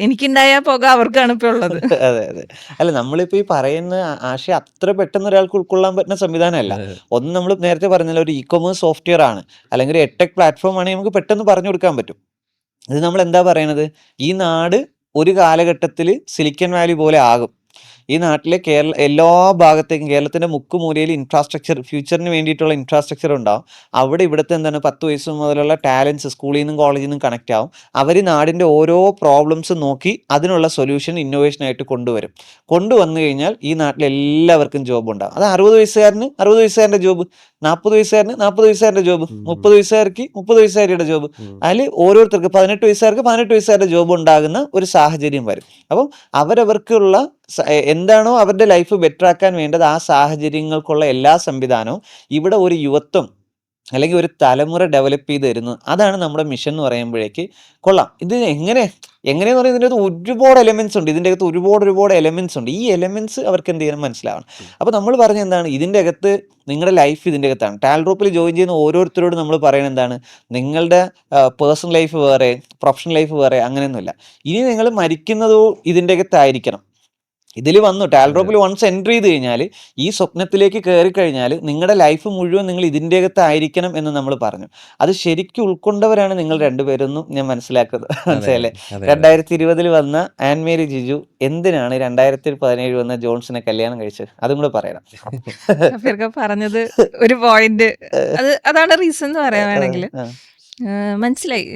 എനിക്കുണ്ടായ പുക അവർക്കാണ് ഇപ്പോൾ ഉള്ളത്. അതെ അതെ, അല്ല നമ്മളിപ്പോ ഈ പറയുന്ന ആശയം അത്ര പെട്ടെന്ന് ഒരാൾക്ക് ഉൾക്കൊള്ളാൻ പറ്റുന്ന സംവിധാനമല്ല. ഒന്ന് നമ്മൾ നേരത്തെ പറഞ്ഞല്ലോ, ഒരു ഇ-കൊമേഴ്സ് സോഫ്റ്റ്വെയർ ആണ്, അല്ലെങ്കിൽ ഒരു എഡ്ടെക് പ്ലാറ്റ്ഫോം ആണെങ്കിൽ നമുക്ക് പെട്ടെന്ന് പറഞ്ഞു കൊടുക്കാൻ പറ്റും. ഇത് നമ്മൾ എന്താ പറയണത്, ഈ നാട് ഒരു കാലഘട്ടത്തിൽ സിലിക്കൺ വാലി പോലെ ആകും. ഈ നാട്ടിലെ എല്ലാ ഭാഗത്തേക്കും, കേരളത്തിന്റെ മുക്കുമൂലയിൽ ഇൻഫ്രാസ്ട്രക്ചർ, ഫ്യൂച്ചറിന് വേണ്ടിയിട്ടുള്ള ഇൻഫ്രാസ്ട്രക്ചർ ഉണ്ടാവും. അവിടെ ഇവിടുത്തെ എന്താണ് 10 വയസ്സ് മുതലുള്ള ടാലൻസ് സ്കൂളിൽ നിന്നും കോളേജിൽ നിന്നും കണക്ട് ആവും. അവർ നാടിൻ്റെ ഓരോ പ്രോബ്ലംസ് നോക്കി അതിനുള്ള സൊല്യൂഷൻ ഇന്നോവേഷനായിട്ട് കൊണ്ടുവന്നു കഴിഞ്ഞാൽ ഈ നാട്ടിൽ എല്ലാവർക്കും ജോബ് ഉണ്ടാവും. അത് 60 വയസ്സുകാരന് 60 വയസ്സുകാരൻ്റെ ജോബ്, 40 വയസ്സുകാരന് 40 വയസ്സുകാരൻ്റെ ജോബ്, 30 വയസ്സുകാർക്ക് 30 വയസ്സുകാരുടെ ജോബ്, അതിൽ ഓരോരുത്തർക്ക് 18 വയസ്സുകാർക്ക് 18 വയസ്സുകാരുടെ ജോബ് ഉണ്ടാകുന്ന ഒരു സാഹചര്യം വരും. അപ്പം അവരവർക്കുള്ള എന്താണോ അവരുടെ ലൈഫ് ബെറ്റർ ആക്കാൻ വേണ്ടത്, ആ സാഹചര്യങ്ങൾക്കുള്ള എല്ലാ സംവിധാനവും ഇവിടെ ഒരു യുവത്വം അല്ലെങ്കിൽ ഒരു തലമുറ ഡെവലപ്പ് ചെയ്ത് തരുന്നത്. അതാണ് നമ്മുടെ മിഷൻ എന്ന് പറയുമ്പോഴേക്ക് കൊള്ളാം. ഇത് എങ്ങനെയെന്ന് പറയുന്നത്, ഇതിൻ്റെ അകത്ത് ഒരുപാട് എലമെൻറ്റ്സ് ഉണ്ട്. ഇതിൻ്റെ അകത്ത് ഒരുപാട് എലമെൻറ്റ്സ് ഉണ്ട്. ഈ എലമെൻറ്റ്സ് അവർക്ക് എന്ത് ചെയ്യണം, മനസ്സിലാവണം. അപ്പോൾ നമ്മൾ പറഞ്ഞ എന്താണ്, ഇതിൻ്റെ അകത്ത് നിങ്ങളുടെ ലൈഫ് ഇതിൻ്റെ അകത്താണ്. ടാൽറോപ്പിൽ ജോയിൻ ചെയ്യുന്ന ഓരോരുത്തരോടും നമ്മൾ പറയുന്നത് എന്താണ്, നിങ്ങളുടെ പേഴ്സണൽ ലൈഫ് വേറെ, പ്രൊഫഷണൽ ലൈഫ് വേറെ, അങ്ങനെയൊന്നുമില്ല. ഇനി നിങ്ങൾ മരിക്കുന്നതോ ഇതിൻ്റെ അകത്തായിരിക്കണം. ഇതിൽ വന്നു ടാൽറോപ്പിൽ വൺസ് എൻട്രി ചെയ്ത് കഴിഞ്ഞാൽ, ഈ സ്വപ്നത്തിലേക്ക് കയറി കഴിഞ്ഞാൽ നിങ്ങളുടെ ലൈഫ് മുഴുവൻ നിങ്ങൾ ഇതിൻ്റെ അകത്തായിരിക്കണം എന്ന് നമ്മൾ പറഞ്ഞു. അത് ശരിക്കും ഉൾക്കൊണ്ടവരാണ് നിങ്ങൾ രണ്ടുപേരൊന്നും ഞാൻ മനസ്സിലാക്കുന്നത്. മനസ്സിലല്ലേ? 2020 വന്ന ആൻമേരി ജിജു എന്തിനാണ് 2017 വന്ന ജോൺസിനെ കല്യാണം കഴിച്ചത്? അതും കൂടെ പറയണം. പറഞ്ഞത് ഒരു പോയിന്റ്, അതാണ് റീസൺ എന്ന് പറയാൻ വേണമെങ്കിൽ. മനസ്സിലായി.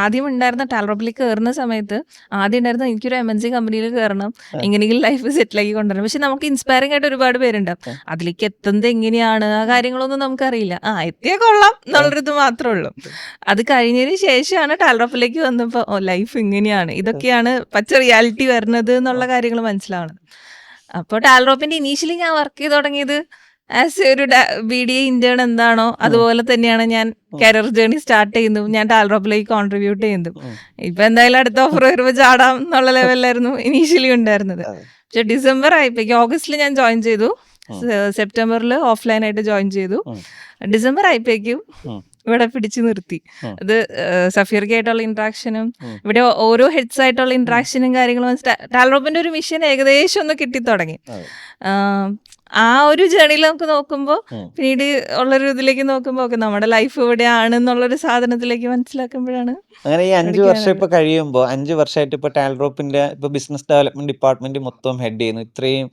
ആദ്യം ഉണ്ടായിരുന്ന ടാൽറോപ്പിലേക്ക് കയറുന്ന സമയത്ത് ആദ്യം ഉണ്ടായിരുന്ന എനിക്കൊരു MNC കമ്പനിയിൽ കയറണം, എങ്ങനെയെങ്കിലും ലൈഫ് സെറ്റിലാക്കി കൊണ്ടുവരണം. പക്ഷെ നമുക്ക് ഇൻസ്പയറിംഗ് ആയിട്ട് ഒരുപാട് പേരുണ്ടാവും. അതിലേക്ക് എത്തുന്നത് എങ്ങനെയാണ് ആ കാര്യങ്ങളൊന്നും നമുക്കറിയില്ല. എത്തിയാൽ കൊള്ളാം എന്നുള്ളൊരിത് മാത്രമേ ഉള്ളൂ. അത് കഴിഞ്ഞതിന് ശേഷമാണ് ടാൽറോപ്പിലേക്ക് വന്നപ്പോൾ ലൈഫ് ഇങ്ങനെയാണ്, ഇതൊക്കെയാണ് പച്ച റിയാലിറ്റി വരുന്നത് എന്നുള്ള കാര്യങ്ങൾ മനസ്സിലാവണം. അപ്പോൾ ടാൽറോപ്പിന്റെ ഇനീഷ്യലി ഞാൻ വർക്ക് ചെയ്ത് തുടങ്ങിയത് ആസ് ഒരു BDA ഇന്റേൺ എന്താണോ അതുപോലെ തന്നെയാണ് ഞാൻ കരിയർ ജേർണി സ്റ്റാർട്ട് ചെയ്യുന്നു. ഞാൻ ടാൽറോപ്പിലേക്ക് കോൺട്രിബ്യൂട്ട് ചെയ്യുന്നു. ഇപ്പൊ എന്തായാലും അടുത്ത ഓഫർ വരുമ്പോൾ ചാടാം എന്നുള്ള ലെവലിലായിരുന്നു ഇനീഷ്യലി ഉണ്ടായിരുന്നത്. പക്ഷെ ഡിസംബർ ആയപ്പോഴേക്കും, ഓഗസ്റ്റിൽ ഞാൻ ജോയിൻ ചെയ്തു, സെപ്റ്റംബറിൽ ഓഫ്ലൈൻ ആയിട്ട് ജോയിൻ ചെയ്തു. ഡിസംബർ ആയപ്പോഴേക്കും ഇവിടെ പിടിച്ചു നിർത്തി. അത് സഫീർക്കായിട്ടുള്ള ഇന്ററാക്ഷനും ഇവിടെ ഓരോ ഹെഡ്സ് ആയിട്ടുള്ള ഇന്ററാക്ഷനും കാര്യങ്ങളും ടാൽറോപ്പിന്റെ ഒരു മിഷൻ ഏകദേശം ഒന്ന് കിട്ടിത്തുടങ്ങി. ആ ഒരു ജേണിയിൽ നമുക്ക് നോക്കുമ്പോൾ പിന്നീട് ഉള്ളൊരു ഇതിലേക്ക് നോക്കുമ്പോൾ ഓക്കെ നമ്മുടെ ലൈഫ് ഇവിടെയാണ് എന്നുള്ളൊരു സാധനത്തിലേക്ക് മനസ്സിലാക്കുമ്പോഴാണ്. അങ്ങനെ ഈ 5 വർഷം ഇപ്പൊ കഴിയുമ്പോൾ 5 വർഷമായിട്ട് ഇപ്പൊ ടാൽറോപ്പിന്റെ ഇപ്പൊ ബിസിനസ് ഡെവലപ്മെന്റ് ഡിപ്പാർട്ട്മെന്റ് മൊത്തം ഹെഡ് ചെയ്യുന്നു. ഇത്രയും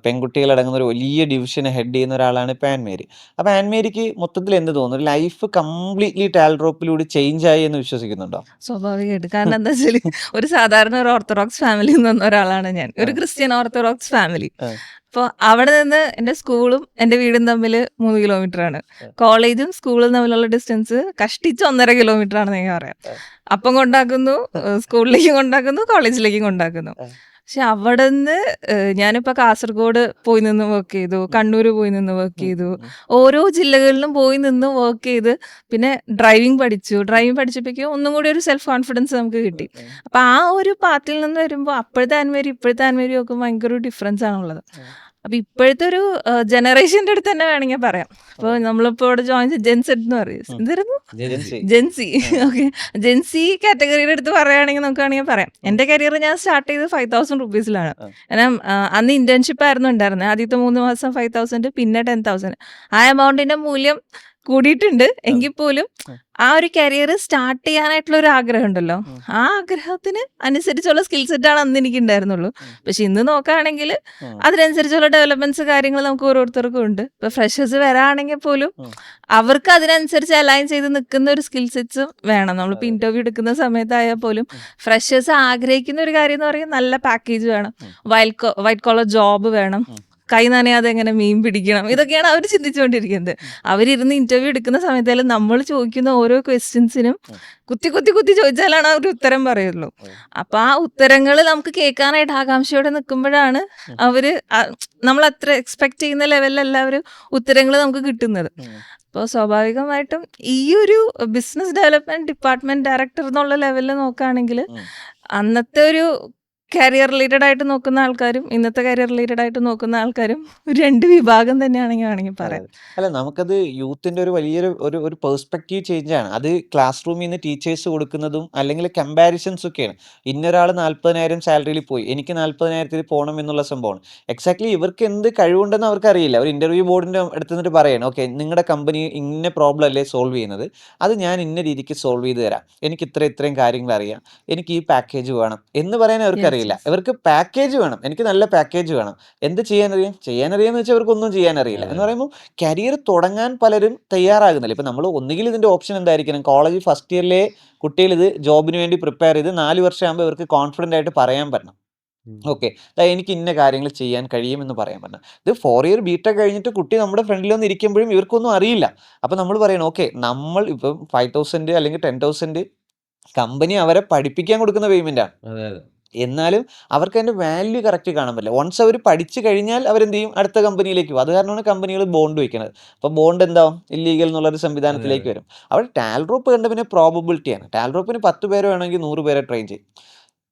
പെൺകുട്ടികൾ അടങ്ങുന്ന ഒരു വലിയ ഡിവിഷനെ ഹെഡ് ചെയ്യുന്ന ഒരാളാണ് ഇപ്പൊ ആൻമേരി. അപ്പൊ ആൻമേരിക്ക് മൊത്തത്തിൽ എന്ത് തോന്നുന്നു, ലൈഫ് കംപ്ലീറ്റ്ലി ടാൽറോപ്പിലൂടെ ചേഞ്ച് ആയി എന്ന് വിശ്വസിക്കുന്നുണ്ടോ? സ്വാഭാവികമായിട്ട്. കാരണം എന്താ വെച്ചാൽ ഒരു സാധാരണ ഒരു ഓർത്തഡോക്സ് ഫാമിലിയിൽ നിന്ന് ഒരാളാണ് ഞാൻ, ഒരു ക്രിസ്ത്യൻ ഓർത്തഡോക്സ് ഫാമിലി. അപ്പോൾ അവിടെ നിന്ന് എൻ്റെ സ്കൂളും എൻ്റെ വീടും തമ്മിൽ 3 കിലോമീറ്റർ ആണ്. കോളേജും സ്കൂളും തമ്മിലുള്ള ഡിസ്റ്റൻസ് കഷ്ടിച്ച് 1.5 കിലോമീറ്റർ ആണെന്ന് ഞാൻ പറയാം. അപ്പം കൊണ്ടാക്കുന്നു, സ്കൂളിലേക്കും കൊണ്ടാക്കുന്നു, കോളേജിലേക്കും കൊണ്ടാക്കുന്നു. പക്ഷെ അവിടെ നിന്ന് ഞാനിപ്പോൾ കാസർഗോഡ് പോയി നിന്ന് വർക്ക് ചെയ്തു, കണ്ണൂർ പോയി നിന്ന് വർക്ക് ചെയ്തു, ഓരോ ജില്ലകളിലും പോയി നിന്ന് വർക്ക് ചെയ്ത് പിന്നെ ഡ്രൈവിംഗ് പഠിച്ചപ്പോഴേക്കും ഒന്നും കൂടി ഒരു സെൽഫ് കോൺഫിഡൻസ് നമുക്ക് കിട്ടി. അപ്പം ആ ഒരു പാത്തിൽ നിന്ന് വരുമ്പോൾ അപ്പോഴത്തെ ആൻമേരി ഇപ്പോഴത്തെ ആൻമേരി ഒക്കെ ഭയങ്കര ഒരു ഡിഫറൻസ് ആണുള്ളത്. അപ്പം ഇപ്പോഴത്തെ ഒരു ജനറേഷൻ്റെ അടുത്ത് തന്നെ വേണമെങ്കിൽ പറയാം. അപ്പോൾ നമ്മളിപ്പോൾ ഇവിടെ ജോയിൻ ചെയ്ത് ജെൻസെറ്റ് എന്ന് പറയും, എന്തായിരുന്നു ജെൻസി. ഓക്കെ, ജെൻസി കാറ്റഗറിയുടെ അടുത്ത് പറയുകയാണെങ്കിൽ നമുക്ക് വേണമെങ്കിൽ പറയാം. എൻ്റെ കരിയർ ഞാൻ സ്റ്റാർട്ട് ചെയ്തത് 5,000 റുപ്പീസിലാണ്. കാരണം അന്ന് ഇന്റേൺഷിപ്പ് ആയിരുന്നു ഉണ്ടായിരുന്നത്. ആദ്യത്തെ 3 മാസം 5,000, പിന്നെ 10,000. ആ എമൗണ്ടിന്റെ മൂല്യം കൂടിയിട്ടുണ്ട്. എങ്കിൽ പോലും ആ ഒരു കരിയർ സ്റ്റാർട്ട് ചെയ്യാനായിട്ടുള്ള ഒരു ആഗ്രഹം ഉണ്ടല്ലോ, ആ ആഗ്രഹത്തിന് അനുസരിച്ചുള്ള സ്കിൽ സെറ്റാണ് അന്ന് എനിക്ക് ഉണ്ടായിരുന്നുള്ളൂ. പക്ഷെ ഇന്ന് നോക്കുകയാണെങ്കിൽ അതിനനുസരിച്ചുള്ള ഡെവലപ്മെന്റ്സ് കാര്യങ്ങൾ നമുക്ക് ഓരോരുത്തർക്കും ഉണ്ട്. ഇപ്പൊ ഫ്രഷേഴ്സ് വരാണെങ്കിൽ പോലും അവർക്ക് അതിനനുസരിച്ച് അലൈൻ ചെയ്ത് നിൽക്കുന്ന ഒരു സ്കിൽ സെറ്റ്സും വേണം. നമ്മളിപ്പോൾ ഇന്റർവ്യൂ എടുക്കുന്ന സമയത്തായാൽ പോലും ഫ്രഷേഴ്സ് ആഗ്രഹിക്കുന്ന ഒരു കാര്യം എന്ന് പറയുന്നത് നല്ല പാക്കേജ് വേണം, വൈറ്റ് കോളർ ജോബ് വേണം, കൈ നനയാതെ എങ്ങനെ മീൻ പിടിക്കണം, ഇതൊക്കെയാണ് അവർ ചിന്തിച്ചുകൊണ്ടിരിക്കുന്നത്. അവരിരുന്ന് ഇന്റർവ്യൂ എടുക്കുന്ന സമയത്തായാലും നമ്മൾ ചോദിക്കുന്ന ഓരോ ക്വസ്റ്റ്യൻസിനും കുത്തി ചോദിച്ചാലാണ് അവർ ഉത്തരം പറയുള്ളൂ. അപ്പൊ ആ ഉത്തരങ്ങൾ നമുക്ക് കേൾക്കാനായിട്ട് ആകാംക്ഷയോടെ നിൽക്കുമ്പോഴാണ് അവര് നമ്മൾ അത്ര എക്സ്പെക്ട് ചെയ്യുന്ന ലെവലിലല്ല ഒരു ഉത്തരങ്ങൾ നമുക്ക് കിട്ടുന്നത്. അപ്പോൾ സ്വാഭാവികമായിട്ടും ഈ ഒരു ബിസിനസ് ഡെവലപ്മെന്റ് ഡിപ്പാർട്ട്മെന്റ് ഡയറക്ടർ എന്നുള്ള ലെവലിൽ നോക്കുകയാണെങ്കിൽ അന്നത്തെ ഒരു കരിയർ റിലേറ്റഡ് ആയിട്ട് നോക്കുന്ന ആൾക്കാരും ഇന്നത്തെ കരിയർ റിലേറ്റഡ് ആയിട്ട് നോക്കുന്ന ആൾക്കാരും 2 വിഭാഗം തന്നെയാണെങ്കിൽ പറയാം. അല്ല, നമുക്കത് യൂത്തിന്റെ ഒരു വലിയൊരു ഒരു പെർസ്പെക്റ്റീവ് ചേഞ്ച് ആണ്. അത് ക്ലാസ് റൂമിൽ നിന്ന് ടീച്ചേഴ്സ് കൊടുക്കുന്നതും അല്ലെങ്കിൽ കമ്പാരിസൺസ് ഒക്കെയാണ്. ഇന്നൊരാൾ 40,000 സാലറിയിൽ പോയി, എനിക്ക് 40,000 പോകണം എന്നുള്ള സംഭവമാണ്. എക്സാക്ട്ലി ഇവർക്ക് എന്ത് കഴിവുണ്ടെന്ന് അവർക്ക് അറിയില്ല. ഒരു ഇന്റർവ്യൂ ബോർഡിന്റെ അടുത്ത് നിന്നിട്ട് പറയണം, ഓക്കെ നിങ്ങളുടെ കമ്പനി ഇന്ന പ്രോബ്ലം അല്ലേ സോൾവ് ചെയ്യുന്നത്, അത് ഞാൻ ഇന്ന രീതിക്ക് സോൾവ് ചെയ്ത് തരാം, എനിക്ക് ഇത്രയും കാര്യങ്ങൾ അറിയാം, എനിക്ക് ഈ പാക്കേജ് വേണം എന്ന് പറയാൻ അവർക്ക് അറിയില്ല. ഇവർക്ക് പാക്കേജ് വേണം, എനിക്ക് നല്ല പാക്കേജ് വേണം. എന്ത് ചെയ്യാനറിയാന്ന് വെച്ചാൽ അവർക്ക് ഒന്നും ചെയ്യാനറിയില്ല. എന്ന് പറയുമ്പോൾ കരിയർ തുടങ്ങാൻ പലരും തയ്യാറാകുന്നില്ല. ഇപ്പം നമ്മൾ ഒന്നുകിൽ ഇതിന്റെ ഓപ്ഷൻ എന്തായിരിക്കണം, കോളേജ് ഫസ്റ്റ് ഇയറിലെ കുട്ടികൾ ഇത് ജോബിന് വേണ്ടി പ്രിപ്പയർ ചെയ്ത് 4 വർഷമാകുമ്പോൾ ഇവർക്ക് കോൺഫിഡൻ്റ് ആയിട്ട് പറയാൻ പറ്റണം, ഓക്കെ എനിക്ക് ഇന്ന കാര്യങ്ങൾ ചെയ്യാൻ കഴിയുമെന്ന് പറയാൻ പറ്റണം. ഇത് 4 ഇയർ ബിടെക് കഴിഞ്ഞിട്ട് കുട്ടി നമ്മുടെ ഫ്രണ്ടിൽ വന്ന് ഇരിക്കുമ്പോഴും ഇവർക്കൊന്നും അറിയില്ല. അപ്പം നമ്മൾ പറയണം, ഓക്കെ നമ്മൾ ഇപ്പം 5,000 അല്ലെങ്കിൽ 10,000 കമ്പനി അവരെ പഠിപ്പിക്കാൻ കൊടുക്കുന്ന പേയ്മെന്റ് ആണ്. എന്നാലും അവർക്ക് അതിന്റെ വാല്യൂ കറക്റ്റ് കാണാൻ പറ്റില്ല. വൺസ് അവർ പഠിച്ചു കഴിഞ്ഞാൽ അവരെന്ത് ചെയ്യും, അടുത്ത കമ്പനിയിലേക്ക് പോകും. അത് കാരണമാണ് കമ്പനികൾ ബോണ്ട് വയ്ക്കുന്നത്. അപ്പോൾ ബോണ്ട് എന്താവും, ഇല്ലീഗൽ എന്നുള്ളൊരു സംവിധാനത്തിലേക്ക് വരും. അവിടെ ടാൽറോപ്പ് കണ്ട പിന്നെ പ്രോബബിലിറ്റിയാണ്. ടാൽറോപ്പിന് 10 പേര് വേണമെങ്കിൽ 100 പേരെ ട്രെയിൻ ചെയ്യും.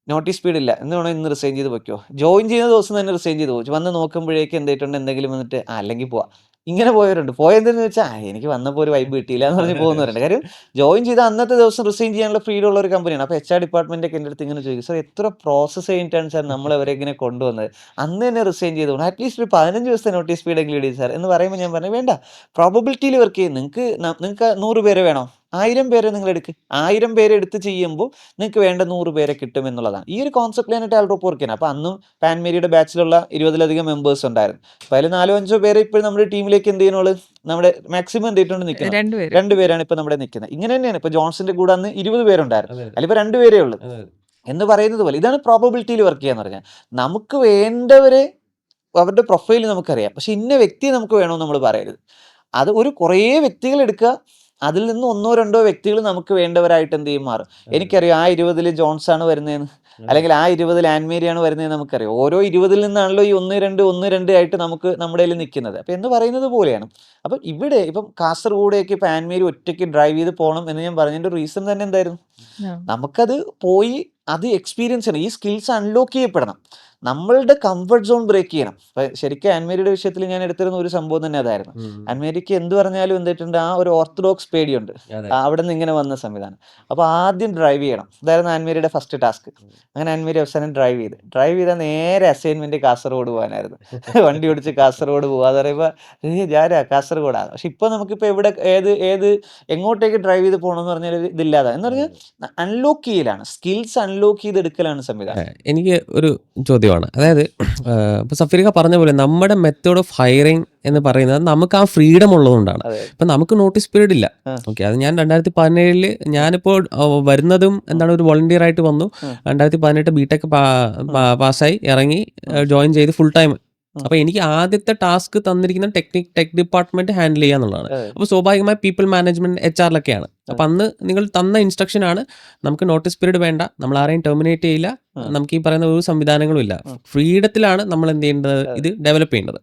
നോട്ടീസ് പീരീഡ് ഇല്ല എന്ന് വേണമെങ്കിൽ ഇന്ന് റിസൈൻ ചെയ്ത് വെക്കുമോ, ജോയിൻ ചെയ്യുന്ന ദിവസം തന്നെ റിസൈൻ ചെയ്ത് പോകും. വന്ന് നോക്കുമ്പോഴേക്ക് എന്തായിട്ടുണ്ട്, എന്തെങ്കിലും വന്നിട്ട് അല്ലെങ്കിൽ പോവാം, ഇങ്ങനെ പോയവരുണ്ട്. പോയതെന്ന് വെച്ചാൽ എനിക്ക് വന്നപ്പോൾ ഒരു വൈബ് കിട്ടിയില്ല എന്ന് പറഞ്ഞ് പോകുന്നവരുണ്ട്. കാര്യം ജോയിൻ ചെയ്ത അന്നത്തെ ദിവസം റിസൈൻ ചെയ്യാനുള്ള ഫ്രീഡം ഉള്ള ഒരു കമ്പനിയാണ്. അപ്പോൾ HR ഡിപ്പാർട്ട്മെന്റൊക്കെ എൻ്റെ അടുത്ത് ഇങ്ങനെ ചോദിക്കും, സാർ എത്ര പ്രോസസ്സ് കഴിഞ്ഞിട്ടാണ് സാർ നമ്മൾ അവരെ ഇങ്ങനെ കൊണ്ടുവന്നത്, അന്ന് തന്നെ റിസൈൻ ചെയ്തുകൊണ്ട് അറ്റ്ലീസ്റ്റ് ഒരു 15 ദിവസത്തെ നോട്ടീസ് പീരീഡ് എങ്കിലും ഇടും സാർ എന്ന് പറയുമ്പോൾ ഞാൻ പറഞ്ഞു, വേണ്ട, പ്രോബബിലിറ്റിയിൽ വർക്ക് ചെയ്യും. നിങ്ങൾക്ക് 100 പേരെ വേണോ, 1000 പേരെ നിങ്ങൾ എടുക്കുക. 1000 പേരെ എടുത്ത് ചെയ്യുമ്പോൾ നിങ്ങൾക്ക് വേണ്ട 100 പേരെ കിട്ടും എന്നുള്ളതാണ്. ഈ ഒരു കോൺസെപ്റ്റിലാണ് ടാൽറോപ്പ് വർക്ക് ചെയ്യുന്നത്. അപ്പോൾ അന്നും പാൻമേരിയുടെ ബാച്ചിലുള്ള 20ലധികം മെമ്പേഴ്സ് ഉണ്ടായിരുന്നു. അപ്പോൾ അതിൽ 4-5 പേരെ ഇപ്പോൾ നമ്മുടെ ടീമിലേക്ക് എന്ത് ചെയ്യുന്നുള്ളൂ, നമ്മുടെ മാക്സിമം എന്ത് ചെയ്തിട്ടുണ്ട് നിൽക്കുന്നത് 2 പേരാണ് ഇപ്പോൾ നമ്മുടെ നിൽക്കുന്നത്. ഇങ്ങനെ തന്നെയാണ് ഇപ്പോൾ ജോൺസിന്റെ കൂടെ അന്ന് 20 പേരുണ്ടായിരുന്നു, അതിലിപ്പോൾ 2 പേരേ ഉള്ളൂ എന്ന് പറയുന്നത് പോലെ. ഇതാണ് പ്രോബബിലിറ്റിയിൽ വർക്ക് ചെയ്യാന്ന് പറഞ്ഞാൽ. നമുക്ക് വേണ്ടവരെ അവരുടെ പ്രൊഫൈൽ നമുക്കറിയാം, പക്ഷെ ഇന്ന വ്യക്തിയെ നമുക്ക് വേണമെന്ന് നമ്മൾ പറയരുത്. അത് ഒരു കുറേ വ്യക്തികൾ എടുക്കുക, അതിൽ നിന്ന് 1-2 വ്യക്തികൾ നമുക്ക് വേണ്ടവരായിട്ട് എന്ത് ചെയ്യും മാറും. എനിക്കറിയാം ആ 20 ജോൺസ് ആണ് വരുന്നതെന്ന്, അല്ലെങ്കിൽ ആ 20 ആൻമേരിയാണ് വരുന്നതെന്ന് നമുക്കറിയാം. ഓരോ 20 നിന്നാണല്ലോ ഈ 1-2 ആയിട്ട് നമുക്ക് നമ്മുടെ കയ്യിൽ നിൽക്കുന്നത്. അപ്പം എന്ന് പറയുന്നത് പോലെയാണ്. അപ്പം ഇവിടെ ഇപ്പം കാസർഗോഡേക്ക് ഇപ്പം ആൻമേരി ഒറ്റയ്ക്ക് ഡ്രൈവ് ചെയ്ത് പോകണം എന്ന് ഞാൻ പറഞ്ഞതിൻ്റെ റീസൺ തന്നെ എന്തായിരുന്നു, നമുക്കത് പോയി അത് എക്സ്പീരിയൻസ് ചെയ്യണം, ഈ സ്കിൽസ് അൺലോക്ക് ചെയ്യപ്പെടണം, നമ്മളുടെ കംഫർട്ട് സോൺ ബ്രേക്ക് ചെയ്യണം. അപ്പം ശരിക്കും ആൻമേരിയുടെ വിഷയത്തിൽ ഞാൻ എടുത്തിരുന്ന ഒരു സംഭവം തന്നെ അതായിരുന്നു. ആൻമേരിക്ക് എന്ത് പറഞ്ഞാലും എന്തിട്ടുണ്ട്, ആ ഒരു ഓർത്തഡോക്സ് പേടിയുണ്ട് അവിടെ നിന്ന് ഇങ്ങനെ വന്ന സംവിധാനം. അപ്പോൾ ആദ്യം ഡ്രൈവ് ചെയ്യണം, ഇതായിരുന്നു ആൻമേരിയുടെ ഫസ്റ്റ് ടാസ്ക്. അങ്ങനെ ആൻമേരി അവസാനം ഡ്രൈവ് ചെയ്താൽ നേരെ അസൈൻമെന്റ് കാസർഗോഡ് പോകാനായിരുന്നു. വണ്ടി ഓടിച്ച് കാസർഗോഡ് പോകുക എന്ന് പറയുമ്പോൾ ഞാനാ കാസർഗോഡാണ്. പക്ഷെ ഇപ്പോൾ നമുക്കിപ്പോൾ എവിടെ എങ്ങോട്ടേക്ക് ഡ്രൈവ് ചെയ്ത് പോകണമെന്ന് പറഞ്ഞാൽ ഇതില്ലാതെ എന്ന് പറഞ്ഞാൽ അൺലോക്ക് ചെയ്യലാണ്, സ്കിൽസ് അൺലോക്ക് ചെയ്തെടുക്കലാണ് സംവിധാനം. എനിക്ക് ഒരു ചോദ്യമാണ്, അതായത് ഇപ്പൊ സഫീറിക്ക പറഞ്ഞ പോലെ നമ്മുടെ മെത്തേഡ് ഓഫ് ഹയറിംഗ് എന്ന് പറയുന്നത് നമുക്ക് ആ ഫ്രീഡം ഉള്ളതുകൊണ്ടാണ്. ഇപ്പൊ നമുക്ക് നോട്ടീസ് പീരീഡ് ഇല്ല. ഓക്കെ, അത് ഞാൻ 2017 ഞാനിപ്പോൾ വരുന്നതും എന്താണ് ഒരു വോളണ്ടിയർ ആയിട്ട് വന്നു. 2018 ബിടെക് പാസ്സായി ഇറങ്ങി ജോയിൻ ചെയ്ത് ഫുൾ ടൈം. അപ്പൊ എനിക്ക് ആദ്യത്തെ ടാസ്ക് തന്നിരിക്കുന്ന ടെക് ഡിപ്പാർട്ട്മെന്റ് ഹാൻഡിൽ ചെയ്യാന്നുള്ളതാണ്. അപ്പൊ സ്വാഭാവികമായി പീപ്പിൾ മാനേജ്മെന്റ് HR-ലൊക്കെയാണ്. അപ്പൊ അന്ന് നിങ്ങൾ തന്ന ഇൻസ്ട്രക്ഷൻ ആണ്, നമുക്ക് നോട്ടീസ് പീരീഡ് വേണ്ട, നമ്മൾ ആരെയും ടെർമിനേറ്റ് ചെയ്യില്ല, നമുക്ക് ഈ പറയുന്ന ഒരു സംവിധാനങ്ങളും ഇല്ല, ഫ്രീഡത്തിലാണ് നമ്മൾ എന്ത് ചെയ്യേണ്ടത്, ഇത് ഡെവലപ്പ് ചെയ്യേണ്ടത്.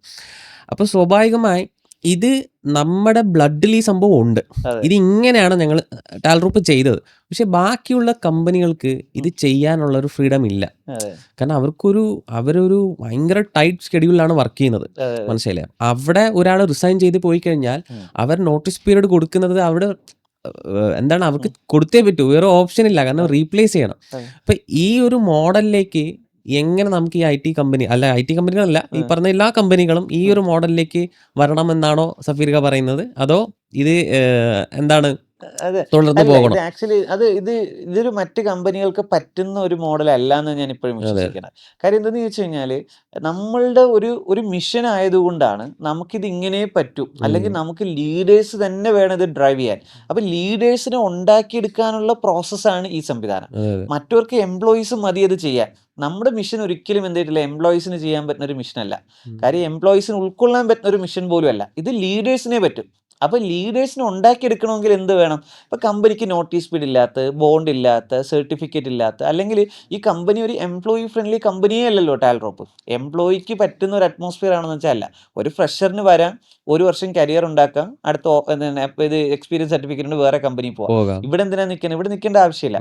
അപ്പൊ സ്വാഭാവികമായി ഇത് നമ്മുടെ ബ്ലഡിൽ ഈ സംഭവം ഉണ്ട്. ഇത് ഇങ്ങനെയാണ് ഞങ്ങൾ ടാൽറൂപ്പ് ചെയ്തത്. പക്ഷെ ബാക്കിയുള്ള കമ്പനികൾക്ക് ഇത് ചെയ്യാനുള്ള ഒരു ഫ്രീഡം ഇല്ല. കാരണം അവരൊരു ഭയങ്കര ടൈറ്റ് ഷെഡ്യൂളിലാണ് വർക്ക് ചെയ്യുന്നത്. മനസ്സിലായില്ലേ? അവിടെ ഒരാൾ റിസൈൻ ചെയ്ത് പോയി കഴിഞ്ഞാൽ അവർ നോട്ടീസ് പീരീഡ് കൊടുക്കുന്നത് അവിടെ എന്താണ്, അവർക്ക് കൊടുത്തേ പറ്റൂ, വേറെ ഓപ്ഷൻ ഇല്ല, കാരണം റീപ്ലേസ് ചെയ്യണം. അപ്പൊ ഈ ഒരു മോഡലിലേക്ക് എങ്ങനെ നമുക്ക് ഈ IT കമ്പനികളല്ല, ഈ പറഞ്ഞ എല്ലാ കമ്പനികളും ഈ ഒരു മോഡലിലേക്ക് വരണമെന്നാണോ സഫീറിക്ക പറയുന്നത്, അതോ ഇത് എന്താണ് തുടർന്ന് പോകണം? ആക്ച്വലി ഇതൊരു മറ്റ് കമ്പനികൾക്ക് പറ്റുന്ന ഒരു മോഡൽ അല്ല എന്ന് ഞാൻ ഇപ്പോഴും വിശ്വസിക്കുന്നത്. കാര്യം എന്താണെന്ന് ചോദിച്ചു കഴിഞ്ഞാല്, നമ്മളുടെ ഒരു മിഷൻ ആയതുകൊണ്ടാണ് നമുക്കിത് ഇങ്ങനെ പറ്റും, അല്ലെങ്കിൽ നമുക്ക് ലീഡേഴ്സ് തന്നെ വേണം ഇത് ഡ്രൈവ് ചെയ്യാൻ. അപ്പൊ ലീഡേഴ്സിനെ ഉണ്ടാക്കിയെടുക്കാനുള്ള പ്രോസസ്സാണ് ഈ സംവിധാനം. മറ്റവർക്ക് എംപ്ലോയീസ് മതി അത് ചെയ്യാൻ. നമ്മുടെ മിഷൻ ഒരിക്കലും എന്തായിട്ടില്ല എംപ്ലോയീസിന് ചെയ്യാൻ പറ്റുന്ന ഒരു മിഷൻ അല്ല. കാര്യം എംപ്ലോയീസിന് ഉൾക്കൊള്ളാൻ പറ്റുന്ന ഒരു മിഷൻ പോലും അല്ല, ഇത് ലീഡേഴ്സിനെ പറ്റും. അപ്പോൾ ലീഡേഴ്സിനെ ഉണ്ടാക്കിയെടുക്കണമെങ്കിൽ എന്ത് വേണം? ഇപ്പോൾ കമ്പനിക്ക് നോട്ടീസ് പീരീഡ് ഇല്ലാത്ത, ബോണ്ട് ഇല്ലാത്ത, സർട്ടിഫിക്കറ്റ് ഇല്ലാത്ത, അല്ലെങ്കിൽ ഈ കമ്പനി ഒരു എംപ്ലോയി ഫ്രണ്ട്ലി കമ്പനിയേ അല്ലല്ലോ ടാൽറോപ്പ്. എംപ്ലോയിക്ക് പറ്റുന്ന ഒരു അറ്റ്മോസ്ഫിയർ ആണെന്ന് വെച്ചാൽ അല്ല. ഒരു ഫ്രഷറിന് വരാൻ 1 വർഷം കരിയർ ഉണ്ടാക്കാം, അടുത്ത ഇത് എക്സ്പീരിയൻസ് സർട്ടിഫിക്കറ്റ് വേറെ കമ്പനി പോകാം. ഇവിടെ എന്തിനാ നിൽക്കുന്നത്? ഇവിടെ നിൽക്കേണ്ട ആവശ്യമില്ല.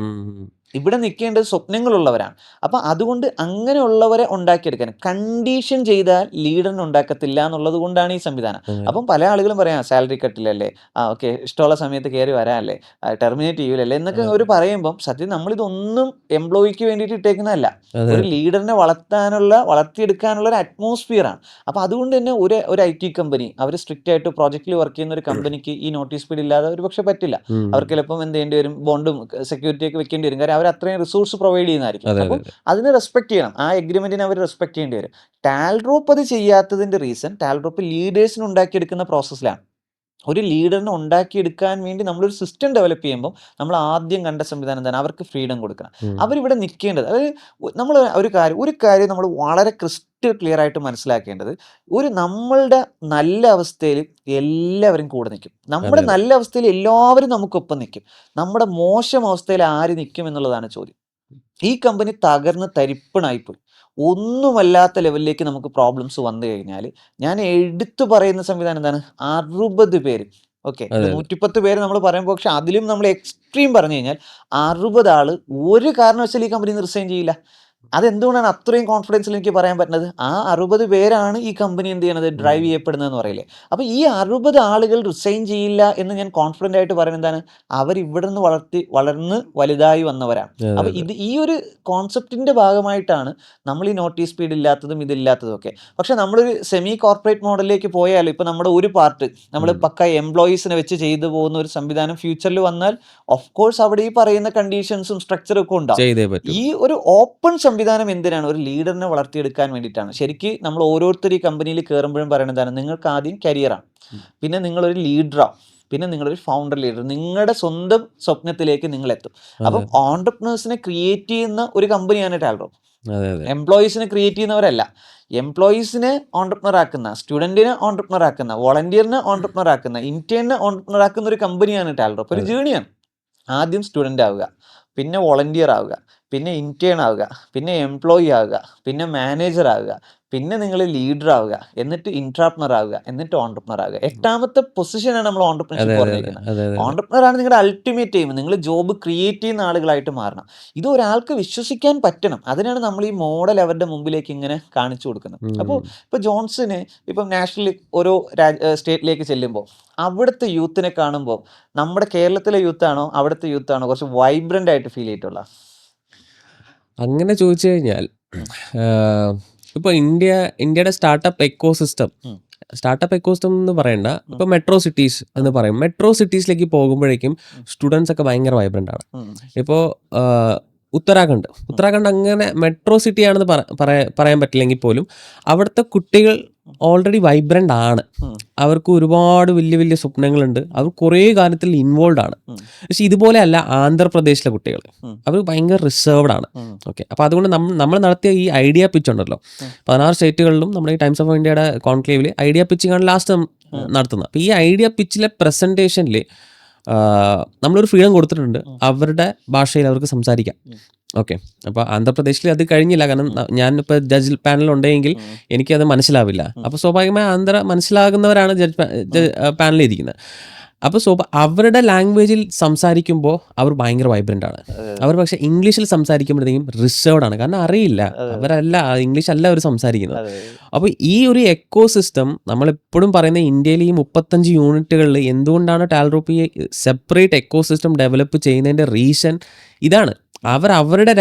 ഇവിടെ നിൽക്കേണ്ടത് സ്വപ്നങ്ങളുള്ളവരാണ്. അപ്പം അതുകൊണ്ട് അങ്ങനെയുള്ളവരെ ഉണ്ടാക്കിയെടുക്കാൻ കണ്ടീഷൻ ചെയ്താൽ ലീഡറിനെ ഉണ്ടാക്കത്തില്ല എന്നുള്ളത് കൊണ്ടാണ് ഈ സംവിധാനം. അപ്പം പല ആളുകളും പറയാം സാലറി കട്ടില്ലല്ലേ, ഓക്കെ ഇഷ്ടമുള്ള സമയത്ത് കയറി വരാനല്ലേ, ടെർമിനേറ്റ് ചെയ്യൂലല്ലേ എന്നൊക്കെ അവർ പറയുമ്പം സത്യം നമ്മളിതൊന്നും എംപ്ലോയിക്ക് വേണ്ടിയിട്ട് ഇട്ടേക്കുന്നതല്ല, ഒരു ലീഡറിനെ വളർത്തിയെടുക്കാനുള്ള ഒരു അറ്റ്മോസ്ഫിയറാണ്. അപ്പം അതുകൊണ്ട് തന്നെ ഒരു IT കമ്പനി അവർ സ്ട്രിക്റ്റ് ആയിട്ട് പ്രോജക്റ്റിൽ വർക്ക് ചെയ്യുന്ന ഒരു കമ്പനിക്ക് ഈ നോട്ടീസ് പീരീഡ് ഇല്ലാതെ ഒരു പക്ഷെ പറ്റില്ല. അവർക്ക് ചിലപ്പം എന്ത് ചെയ്യേണ്ടി വരും, ബോണ്ടും സെക്യൂരിറ്റി ഒക്കെ വെക്കേണ്ടി വരും. കാര്യം അവർ അത്രയും റിസോഴ്സ് പ്രൊവൈഡ് ചെയ്യുന്നതായിരിക്കും. അപ്പം അതിനെ റെസ്പെക്ട് ചെയ്യണം, ആ എഗ്രിമെന്റിനെ അവർ റെസ്പെക്ട് ചെയ്യേണ്ടി വരും. ടാൽറോപ്പ് അത് ചെയ്യാത്തതിന്റെ റീസൺ ടാൽറോപ്പ് ലീഡേഴ്സിന് ഉണ്ടാക്കിയെടുക്കുന്ന പ്രോസസ്സിലാണ്. ഒരു ലീഡറിനെ ഉണ്ടാക്കിയെടുക്കാൻ വേണ്ടി നമ്മളൊരു സിസ്റ്റം ഡെവലപ്പ് ചെയ്യുമ്പോൾ നമ്മൾ ആദ്യം കണ്ട സംവിധാനം എന്താണ്? അവർക്ക് ഫ്രീഡം കൊടുക്കണം. അവരിവിടെ നിൽക്കേണ്ടത്, അതായത് നമ്മൾ ഒരു കാര്യം നമ്മൾ വളരെ ക്രിസ്റ്റൽ ക്ലിയർ ആയിട്ട് മനസ്സിലാക്കേണ്ടത്, നമ്മളുടെ നല്ല അവസ്ഥയിൽ എല്ലാവരും കൂടെ നിൽക്കും. നമ്മുടെ നല്ല അവസ്ഥയിൽ എല്ലാവരും നമുക്കൊപ്പം നിൽക്കും. നമ്മുടെ മോശം അവസ്ഥയിൽ ആര് നിൽക്കും എന്നുള്ളതാണ് ചോദ്യം. ഈ കമ്പനി തകർന്ന് തരിപ്പണായിപ്പോയി, ഒന്നുമല്ലാത്ത ലെവലിലേക്ക് നമുക്ക് പ്രോബ്ലംസ് വന്നു കഴിഞ്ഞാൽ ഞാൻ എടുത്തു പറയുന്ന സംവിധാനം എന്താണ്? 60 പേര്, ഓക്കെ 110 പേര് നമ്മൾ പറയുമ്പോൾ, പക്ഷെ അതിലും നമ്മൾ എക്സ്ട്രീം പറഞ്ഞു കഴിഞ്ഞാൽ 60 ആള് ഒരു കാരണവശാലും ഈ കമ്പനിയിൽ നിന്ന് റിസൈൻ ചെയ്യില്ല. അതെന്തുകൊണ്ടാണ് അത്രയും കോൺഫിഡൻസിൽ എനിക്ക് പറയാൻ പറ്റുന്നത്? ആ 60 പേരാണ് ഈ കമ്പനി എന്ത് ചെയ്യണത്, ഡ്രൈവ് ചെയ്യപ്പെടുന്നതെന്ന് പറയില്ലേ. അപ്പോൾ ഈ 60 ആളുകൾ റിസൈൻ ചെയ്യില്ല എന്ന് ഞാൻ കോൺഫിഡൻ്റ് ആയിട്ട് പറയുന്നത് എന്താണ്, അവർ ഇവിടെ നിന്ന് വളർന്ന് വലുതായി വന്നവരാണ്. അപ്പോൾ ഈ ഒരു കോൺസെപ്റ്റിൻ്റെ ഭാഗമായിട്ടാണ് നമ്മൾ ഈ നോട്ടീസ് സ്പീഡ് ഇല്ലാത്തതും ഇതില്ലാത്തതും ഒക്കെ. പക്ഷേ നമ്മളൊരു സെമി കോർപ്പറേറ്റ് മോഡലിലേക്ക് പോയാലും ഇപ്പോൾ നമ്മുടെ ഒരു പാർട്ട് നമ്മൾ പക്ക എംപ്ലോയീസിനെ വെച്ച് ചെയ്തു പോകുന്ന ഒരു സംവിധാനം ഫ്യൂച്ചറിൽ വന്നാൽ ഓഫ് കോഴ്സ് അവിടെ ഈ പറയുന്ന കണ്ടീഷൻസും സ്ട്രക്ചറും ഒക്കെ ഉണ്ടാവും. ഈ ഒരു ഓപ്പൺ സംവിധാനം എന്തിനാണ്? ഒരു ലീഡറിനെ വളർത്തിയെടുക്കാൻ വേണ്ടിയിട്ടാണ്. ശരിക്കും നമ്മൾ ഓരോരുത്തർ ഈ കമ്പനിയിൽ കയറുമ്പോഴും പറയുന്നതാണ്, നിങ്ങൾക്ക് ആദ്യം കരിയറാണ്, പിന്നെ നിങ്ങളൊരു ലീഡറാണ്, പിന്നെ നിങ്ങളൊരു ഫൗണ്ടർ ലീഡർ, നിങ്ങളുടെ സ്വന്തം സ്വപ്നത്തിലേക്ക് നിങ്ങൾ എത്തും. അപ്പം ഓൺട്രപ്രണേഴ്സിനെ ക്രിയേറ്റ് ചെയ്യുന്ന ഒരു കമ്പനിയാണ് ടാൽറോപ്പ്. എംപ്ലോയീസിനെ ക്രിയേറ്റ് ചെയ്യുന്നവരല്ല. എംപ്ലോയീസിനെ ഓൺട്രപ്രണർ ആക്കുന്ന, സ്റ്റുഡൻറ്റിനെ ഓൺട്രപ്രണർ ആക്കുന്ന, വോളണ്ടിയറിനെ ഓൺട്രപ്രണർ ആക്കുന്ന, ഇന്റേണിനെ ഓൺട്രപ്രണർ ആക്കുന്ന ഒരു കമ്പനിയാണ് ടാൽറോപ്പ്. ഒരു ജേണിയാണ്. ആദ്യം സ്റ്റുഡൻ്റ് ആവുക, പിന്നെ വോളണ്ടിയർ ആവുക, പിന്നെ ഇന്റേൺ ആവുക, പിന്നെ എംപ്ലോയി ആവുക, പിന്നെ മാനേജർ ആവുക, പിന്നെ നിങ്ങൾ ലീഡർ ആവുക, എന്നിട്ട് ഇൻട്രാപ്രണർ ആവുക, എന്നിട്ട് ഓൺട്രപ്രണർ ആവുക. 8ാമത്തെ പൊസിഷനാണ് നമ്മൾ ഓൺട്രപ്രണർഷിപ്പ് പറഞ്ഞിരിക്കുന്നത്. ഓൺട്രപ്രണർ ആണ് നിങ്ങളുടെ അൾട്ടിമേറ്റ് എയിം. നിങ്ങൾ ജോബ് ക്രിയേറ്റ് ചെയ്യുന്ന ആളുകളായിട്ട് മാറണം. ഇത് ഒരാൾക്ക് വിശ്വസിക്കാൻ പറ്റണം. അതിനാണ് നമ്മൾ ഈ മോഡൽ അവരുടെ മുമ്പിലേക്ക് ഇങ്ങനെ കാണിച്ചു കൊടുക്കുന്നത്. അപ്പോൾ ഇപ്പോൾ ജോൺസന് ഇപ്പം നാഷണൽ ഓരോ സ്റ്റേറ്റിലേക്ക് ചെല്ലുമ്പോൾ അവിടുത്തെ യൂത്തിനെ കാണുമ്പോൾ നമ്മുടെ കേരളത്തിലെ യൂത്താണോ അവിടുത്തെ യൂത്താണോ കുറച്ച് വൈബ്രൻ്റ് ആയിട്ട് ഫീൽ ചെയ്തിട്ടുള്ള? അങ്ങനെ ചോദിച്ചു കഴിഞ്ഞാൽ ഇപ്പോൾ ഇന്ത്യയുടെ സ്റ്റാർട്ടപ്പ് എക്കോസിസ്റ്റം എന്ന് പറയണ്ട, ഇപ്പോൾ മെട്രോ സിറ്റീസ് എന്ന് പറയും. മെട്രോ സിറ്റീസിലേക്ക് പോകുമ്പോഴേക്കും സ്റ്റുഡൻസ് ഒക്കെ ഭയങ്കര വൈബ്രൻ്റ് ആണ്. ഇപ്പോൾ ഉത്തരാഖണ്ഡ് അങ്ങനെ മെട്രോ സിറ്റി ആണെന്ന് പറയാൻ പറ്റില്ലെങ്കിൽ പോലും അവിടുത്തെ കുട്ടികൾ ഓൾറെഡി വൈബ്രൻ്റ് ആണ്. അവർക്ക് ഒരുപാട് വലിയ വലിയ സ്വപ്നങ്ങളുണ്ട്. അവർ കുറേ കാര്യത്തിൽ ഇൻവോൾവ് ആണ്. പക്ഷെ ഇതുപോലെ അല്ല ആന്ധ്രാപ്രദേശിലെ കുട്ടികൾ. അവർ ഭയങ്കര റിസർവ്ഡ് ആണ്. ഓക്കെ, അപ്പോൾ അതുകൊണ്ട് നമ്മൾ നടത്തിയ ഈ ഐഡിയ പിച്ച് ഉണ്ടല്ലോ, 16 സ്റ്റേറ്റുകളിലും നമ്മുടെ ഈ ടൈംസ് ഓഫ് ഇന്ത്യയുടെ കോൺക്ലേവിൽ ഐഡിയ പിച്ചിങ്ങാണ് ലാസ്റ്റ് നടത്തുന്നത്. അപ്പോൾ ഈ ഐഡിയ പിച്ചിലെ പ്രസൻറ്റേഷനിൽ നമ്മളൊരു ഫ്രീഡം കൊടുത്തിട്ടുണ്ട്, അവരുടെ ഭാഷയിൽ അവർക്ക് സംസാരിക്കാം. ഓക്കെ, അപ്പോൾ ആന്ധ്രാപ്രദേശിൽ അത് കഴിഞ്ഞില്ല. കാരണം ഞാനിപ്പോൾ ജഡ്ജ് പാനലുണ്ടെങ്കിൽ എനിക്കത് മനസ്സിലാവില്ല. അപ്പോൾ സ്വാഭാവികമായി ആന്ധ്ര മനസ്സിലാകുന്നവരാണ് ജഡ്ജ് പാനലിൽ ഇരിക്കുന്നത്. അപ്പോൾ അവരുടെ ലാംഗ്വേജിൽ സംസാരിക്കുമ്പോൾ അവർ ഭയങ്കര വൈബ്രൻ്റ് ആണ്. അവർ പക്ഷേ ഇംഗ്ലീഷിൽ സംസാരിക്കുമ്പോഴത്തേക്കും റിസർവ്ഡ് ആണ്. കാരണം അറിയില്ല, അവരല്ല ഇംഗ്ലീഷ് അല്ല അവർ സംസാരിക്കുന്നത്. അപ്പോൾ ഈ ഒരു എക്കോസിസ്റ്റം നമ്മളെപ്പോഴും പറയുന്ന ഇന്ത്യയിൽ ഈ 35 യൂണിറ്റുകളിൽ എന്തുകൊണ്ടാണ് ടാൽറോപ്പ് സെപ്പറേറ്റ് എക്കോസിസ്റ്റം ഡെവലപ്പ് ചെയ്യുന്നതിൻ്റെ റീസൺ ഇതാണ്. അവരുടെ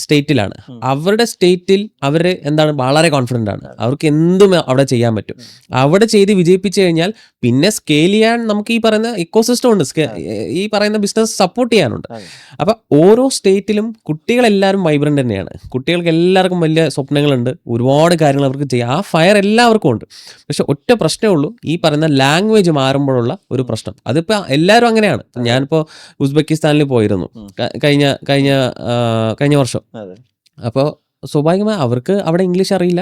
സ്റ്റേറ്റിലാണ്. അവരുടെ സ്റ്റേറ്റിൽ അവർ എന്താണ് വളരെ കോൺഫിഡൻ്റ് ആണ്. അവർക്ക് എന്തും അവിടെ ചെയ്യാൻ പറ്റും. അവിടെ ചെയ്ത് വിജയിപ്പിച്ചു കഴിഞ്ഞാൽ പിന്നെ സ്കെയിൽ ചെയ്യാൻ നമുക്ക് ഈ പറയുന്ന ഇക്കോസിസ്റ്റം ഉണ്ട്, ഈ പറയുന്ന ബിസിനസ് സപ്പോർട്ട് ചെയ്യാനുണ്ട്. അപ്പം ഓരോ സ്റ്റേറ്റിലും കുട്ടികളെല്ലാവരും വൈബ്രൻ്റ് തന്നെയാണ്. കുട്ടികൾക്ക് എല്ലാവർക്കും വലിയ സ്വപ്നങ്ങളുണ്ട്, ഒരുപാട് കാര്യങ്ങൾ അവർക്ക് ചെയ്യാം. ആ ഫയർ എല്ലാവർക്കും ഉണ്ട്. പക്ഷെ ഒറ്റ പ്രശ്നമേ ഉള്ളൂ, ഈ പറയുന്ന ലാംഗ്വേജ് മാറുമ്പോഴുള്ള ഒരു പ്രശ്നം. അതിപ്പോൾ എല്ലാവരും അങ്ങനെയാണ്. ഞാനിപ്പോൾ ഉസ്ബെക്കിസ്ഥാനിൽ പോയിരുന്നു കഴിഞ്ഞ വർഷം. അപ്പോൾ സ്വാഭാവികമായി അവർക്ക് അവിടെ ഇംഗ്ലീഷ് അറിയില്ല,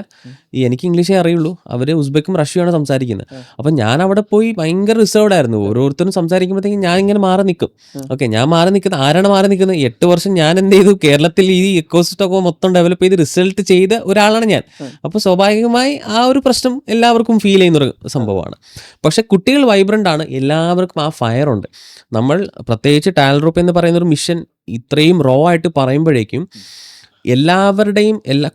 എനിക്ക് ഇംഗ്ലീഷേ അറിയുള്ളൂ. അവർ ഉസ്ബെക്കും റഷ്യയുമാണ് സംസാരിക്കുന്നത്. അപ്പം ഞാൻ അവിടെ പോയി ഭയങ്കര റിസർവ്ഡ് ആയിരുന്നു. ഓരോരുത്തരും സംസാരിക്കുമ്പോഴത്തേക്കും ഞാൻ ഇങ്ങനെ മാറി നിൽക്കും. ഓക്കെ, ഞാൻ മാറി നിൽക്കുന്നത് ആരാണ് മാറി നിൽക്കുന്നത്? 8 വർഷം ഞാൻ എന്ത് ചെയ്തു, കേരളത്തിൽ ഈ എക്കോസിസ്റ്റം ഒക്കെ മൊത്തം ഡെവലപ്പ് ചെയ്ത് റിസൾട്ട് ചെയ്ത ഒരാളാണ് ഞാൻ. അപ്പോൾ സ്വാഭാവികമായി ആ ഒരു പ്രശ്നം എല്ലാവർക്കും ഫീൽ ചെയ്യുന്നൊരു സംഭവമാണ്. പക്ഷേ കുട്ടികൾ വൈബ്രൻ്റ് ആണ്, എല്ലാവർക്കും ആ ഫയർ ഉണ്ട്. നമ്മൾ പ്രത്യേകിച്ച് ടാൽറോപ്പ് എന്ന് പറയുന്നൊരു മിഷൻ ഇത്രയും റോ ആയിട്ട് പറയുമ്പോഴേക്കും എല്ലാ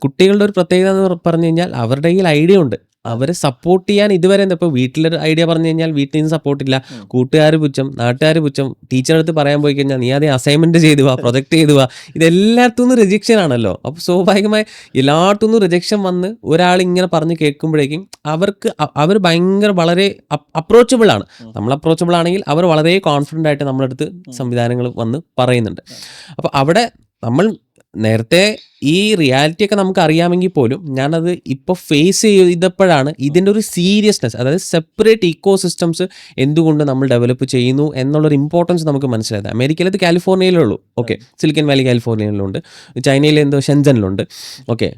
കുട്ടികളുടെ ഒരു പ്രത്യേകത എന്ന് പറഞ്ഞു കഴിഞ്ഞാൽ അവരുടെ കയ്യിൽ ഐഡിയ ഉണ്ട്. അവരെ സപ്പോർട്ട് ചെയ്യാൻ ഇതുവരെ ഇപ്പോൾ വീട്ടിലൊരു ഐഡിയ പറഞ്ഞു കഴിഞ്ഞാൽ വീട്ടിൽ നിന്ന് സപ്പോർട്ടില്ല, കൂട്ടുകാർ പുച്ഛം, നാട്ടുകാർ പുച്ഛം, ടീച്ചറെ അടുത്ത് പറയാൻ പോയി കഴിഞ്ഞാൽ നീ അതേ അസൈൻമെൻറ്റ് ചെയ്തു വാ, പ്രൊജക്റ്റ് ചെയ്തു വാ, ഇതെല്ലായിടത്തുനിന്നും റിജക്ഷൻ ആണല്ലോ. അപ്പോൾ സ്വാഭാവികമായി എല്ലായിടത്തുനിന്നും റിജക്ഷൻ വന്ന് ഒരാൾ ഇങ്ങനെ പറഞ്ഞ് കേൾക്കുമ്പോഴേക്കും അവർ ഭയങ്കര വളരെ അപ്രോച്ചബിൾ ആണ്. നമ്മൾ അപ്രോച്ചബിൾ ആണെങ്കിൽ അവർ വളരെ കോൺഫിഡൻ്റ് ആയിട്ട് നമ്മളടുത്ത് സംവിധാനങ്ങൾ വന്ന് പറയുന്നുണ്ട്. അപ്പോൾ അവിടെ നമ്മൾ നേരത്തെ ഈ റിയാലിറ്റി ഒക്കെ നമുക്ക് അറിയാമെങ്കിൽ പോലും ഞാനത് ഇപ്പോൾ ഫേസ് ചെയ്തപ്പോഴാണ് ഇതിൻ്റെ ഒരു സീരിയസ്നെസ്, അതായത് സെപ്പറേറ്റ് ഇക്കോ സിസ്റ്റംസ് എന്തുകൊണ്ട് നമ്മൾ ഡെവലപ്പ് ചെയ്യുന്നു എന്നുള്ളൊരു ഇമ്പോർട്ടൻസ് നമുക്ക് മനസ്സിലായത്. അമേരിക്കയിലത് കാലിഫോർണിയയിലുള്ളൂ. ഓക്കെ, സിലിക്കൺ വാലി കാലിഫോർണിയയിലുണ്ട്, ചൈനയിൽ എന്തോ ഷെൻസനിലുണ്ട്. ഓക്കെ,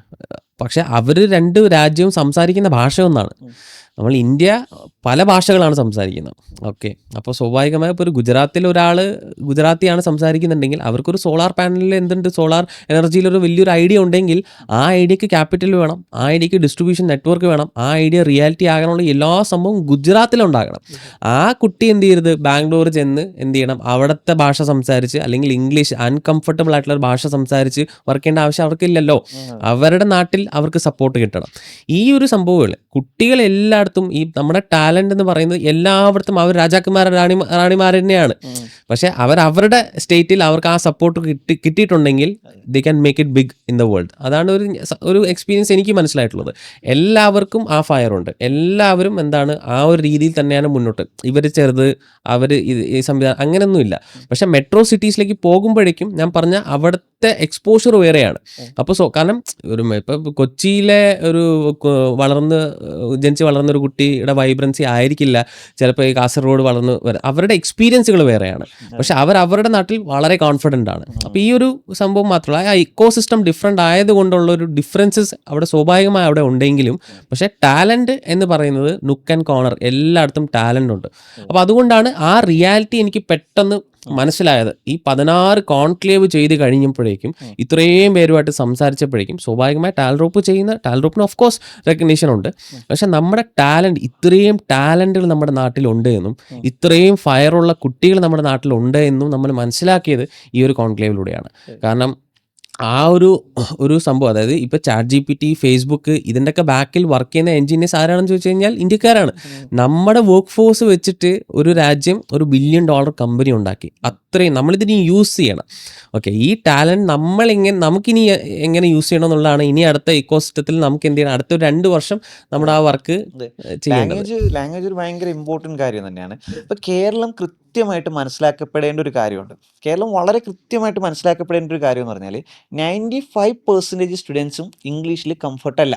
പക്ഷെ അവർ 2 രാജ്യവും സംസാരിക്കുന്ന ഭാഷ ഒന്നാണ്. നമ്മൾ ഇന്ത്യ പല ഭാഷകളാണ് സംസാരിക്കുന്നത്. ഓക്കെ, അപ്പോൾ സ്വാഭാവികമായി ഇപ്പോൾ ഒരു ഗുജറാത്തിൽ ഒരാൾ ഗുജറാത്തിയാണ് സംസാരിക്കുന്നുണ്ടെങ്കിൽ അവർക്കൊരു സോളാർ പാനലിൽ എന്തുണ്ട്, സോളാർ എനർജിയിലൊരു വലിയൊരു ഐഡിയ ഉണ്ടെങ്കിൽ ആ ഐഡിയക്ക് ക്യാപിറ്റൽ വേണം, ആ ഐഡിയക്ക് ഡിസ്ട്രിബ്യൂഷൻ നെറ്റ്വർക്ക് വേണം, ആ ഐഡിയ റിയാലിറ്റി ആകാനുള്ള എല്ലാ സംഭവവും ഗുജറാത്തിലുണ്ടാകണം. ആ കുട്ടി എന്ത് ചെയ്യരുത്, ബാംഗ്ലൂർ ചെന്ന് എന്ത് ചെയ്യണം, അവിടുത്തെ ഭാഷ സംസാരിച്ച് അല്ലെങ്കിൽ ഇംഗ്ലീഷ് അൺകംഫർട്ടബിൾ ആയിട്ടുള്ള ഭാഷ സംസാരിച്ച് വർക്ക് ചെയ്യേണ്ട ആവശ്യം അവർക്കില്ലല്ലോ. അവരുടെ നാട്ടിൽ അവർക്ക് സപ്പോർട്ട് കിട്ടണം. ഈ ഒരു സംഭവങ്ങൾ കുട്ടികൾ എല്ലായിടത്തും, ഈ നമ്മുടെ ടാലന്റ് എന്ന് പറയുന്നത് എല്ലായിടത്തും അവർ രാജാക്കന്മാർ റാണിമാർ തന്നെയാണ്. പക്ഷെ അവരുടെ സ്റ്റേറ്റിൽ അവർക്ക് ആ സപ്പോർട്ട് കിട്ടിയിട്ടുണ്ടെങ്കിൽ they can make it big in the world. അതാണ് ഒരു എക്സ്പീരിയൻസ് എനിക്ക് മനസ്സിലായിട്ടുള്ളത്. എല്ലാവർക്കും ആ ഫയറുണ്ട്, എല്ലാവരും എന്താണ് ആ ഒരു രീതിയിൽ തന്നെയാണ് മുന്നോട്ട്. ഇവർ ചെറുത്, അവർ ഈ സംവിധാനം അങ്ങനെയൊന്നുമില്ല. പക്ഷെ മെട്രോ സിറ്റീസിലേക്ക് പോകുമ്പോഴേക്കും ഞാൻ പറഞ്ഞ അവിടുത്തെ എക്സ്പോഷർ വേറെയാണ്. അപ്പോൾ കാരണം ഇപ്പം കൊച്ചിയിലെ ഒരു ജനിച്ച് വളർന്ന ഒരു കുട്ടിയുടെ വൈബ്രൻസി ആയിരിക്കില്ല ചിലപ്പോൾ ഈ കാസർഗോഡ് വളർന്ന് അവരുടെ എക്സ്പീരിയൻസുകൾ വേറെയാണ്. പക്ഷെ അവരുടെ നാട്ടിൽ വളരെ കോൺഫിഡൻ്റ് ആണ്. അപ്പോൾ ഈ ഒരു സംഭവം മാത്രമല്ല, ആ ഇക്കോ സിസ്റ്റം ഡിഫറെൻ്റ് ആയതുകൊണ്ടുള്ള ഒരു ഡിഫറൻസസ് അവിടെ സ്വാഭാവികമായി അവിടെ ഉണ്ടെങ്കിലും, പക്ഷേ ടാലൻറ്റ് എന്ന് പറയുന്നത് നുക്ക് ആൻഡ് കോർണർ എല്ലായിടത്തും ടാലൻ്റ് ഉണ്ട്. അപ്പോൾ അതുകൊണ്ടാണ് ആ റിയാലിറ്റി എനിക്ക് പെട്ടെന്ന് മനസ്സിലായത്. ഈ 16 കോൺക്ലേവ് ചെയ്ത് കഴിഞ്ഞപ്പോഴേക്കും ഇത്രയും പേരുമായിട്ട് സംസാരിച്ചപ്പോഴേക്കും സ്വാഭാവികമായി ടാൽറോപ്പിന് ഓഫ് കോഴ്സ് റെക്കഗ്നീഷൻ ഉണ്ട്. പക്ഷെ നമ്മുടെ ടാലൻറ്റ്, ഇത്രയും ടാലൻറ്റുകൾ നമ്മുടെ നാട്ടിലുണ്ട് എന്നും ഇത്രയും ഫയറുള്ള കുട്ടികൾ നമ്മുടെ നാട്ടിലുണ്ട് എന്നും നമ്മൾ മനസ്സിലാക്കിയത് ഈ ഒരു കോൺക്ലേവിലൂടെയാണ്. കാരണം ആ ഒരു സംഭവം, അതായത് ഇപ്പോൾ ChatGPT, ഫേസ്ബുക്ക്, ഇതിൻ്റെയൊക്കെ ബാക്കിൽ വർക്ക് ചെയ്യുന്ന എൻജിനീയേഴ്സ് ആരാണെന്ന് ചോദിച്ചു കഴിഞ്ഞാൽ ഇന്ത്യക്കാരാണ്. നമ്മുടെ വർക്ക് ഫോഴ്സ് വെച്ചിട്ട് ഒരു രാജ്യം ഒരു $1 ബില്യൺ കമ്പനി ഉണ്ടാക്കി. അത്രയും നമ്മളിതിന് യൂസ് ചെയ്യണം. ഓക്കെ, ഈ ടാലൻറ്റ് നമുക്കിനി എങ്ങനെ യൂസ് ചെയ്യണം എന്നുള്ളതാണ് ഇനി അടുത്ത ഇക്കോസിസ്റ്റത്തിൽ നമുക്ക് എന്ത് ചെയ്യണം, അടുത്ത 2 വർഷം നമ്മുടെ ആ വർക്ക് ചെയ്യേണ്ടത്. ലാംഗ്വേജ് ഒരു ഭയങ്കര ഇമ്പോർട്ടൻറ്റ് കാര്യം തന്നെയാണ്. ഇപ്പോൾ കേരളം കൃത്യമായിട്ട് മനസ്സിലാക്കപ്പെടേണ്ട ഒരു കാര്യമുണ്ട്. കേരളം വളരെ കൃത്യമായിട്ട് മനസ്സിലാക്കപ്പെടേണ്ട ഒരു കാര്യം എന്ന് പറഞ്ഞാൽ 95% സ്റ്റുഡൻസും ഇംഗ്ലീഷിൽ കംഫർട്ടല്ല.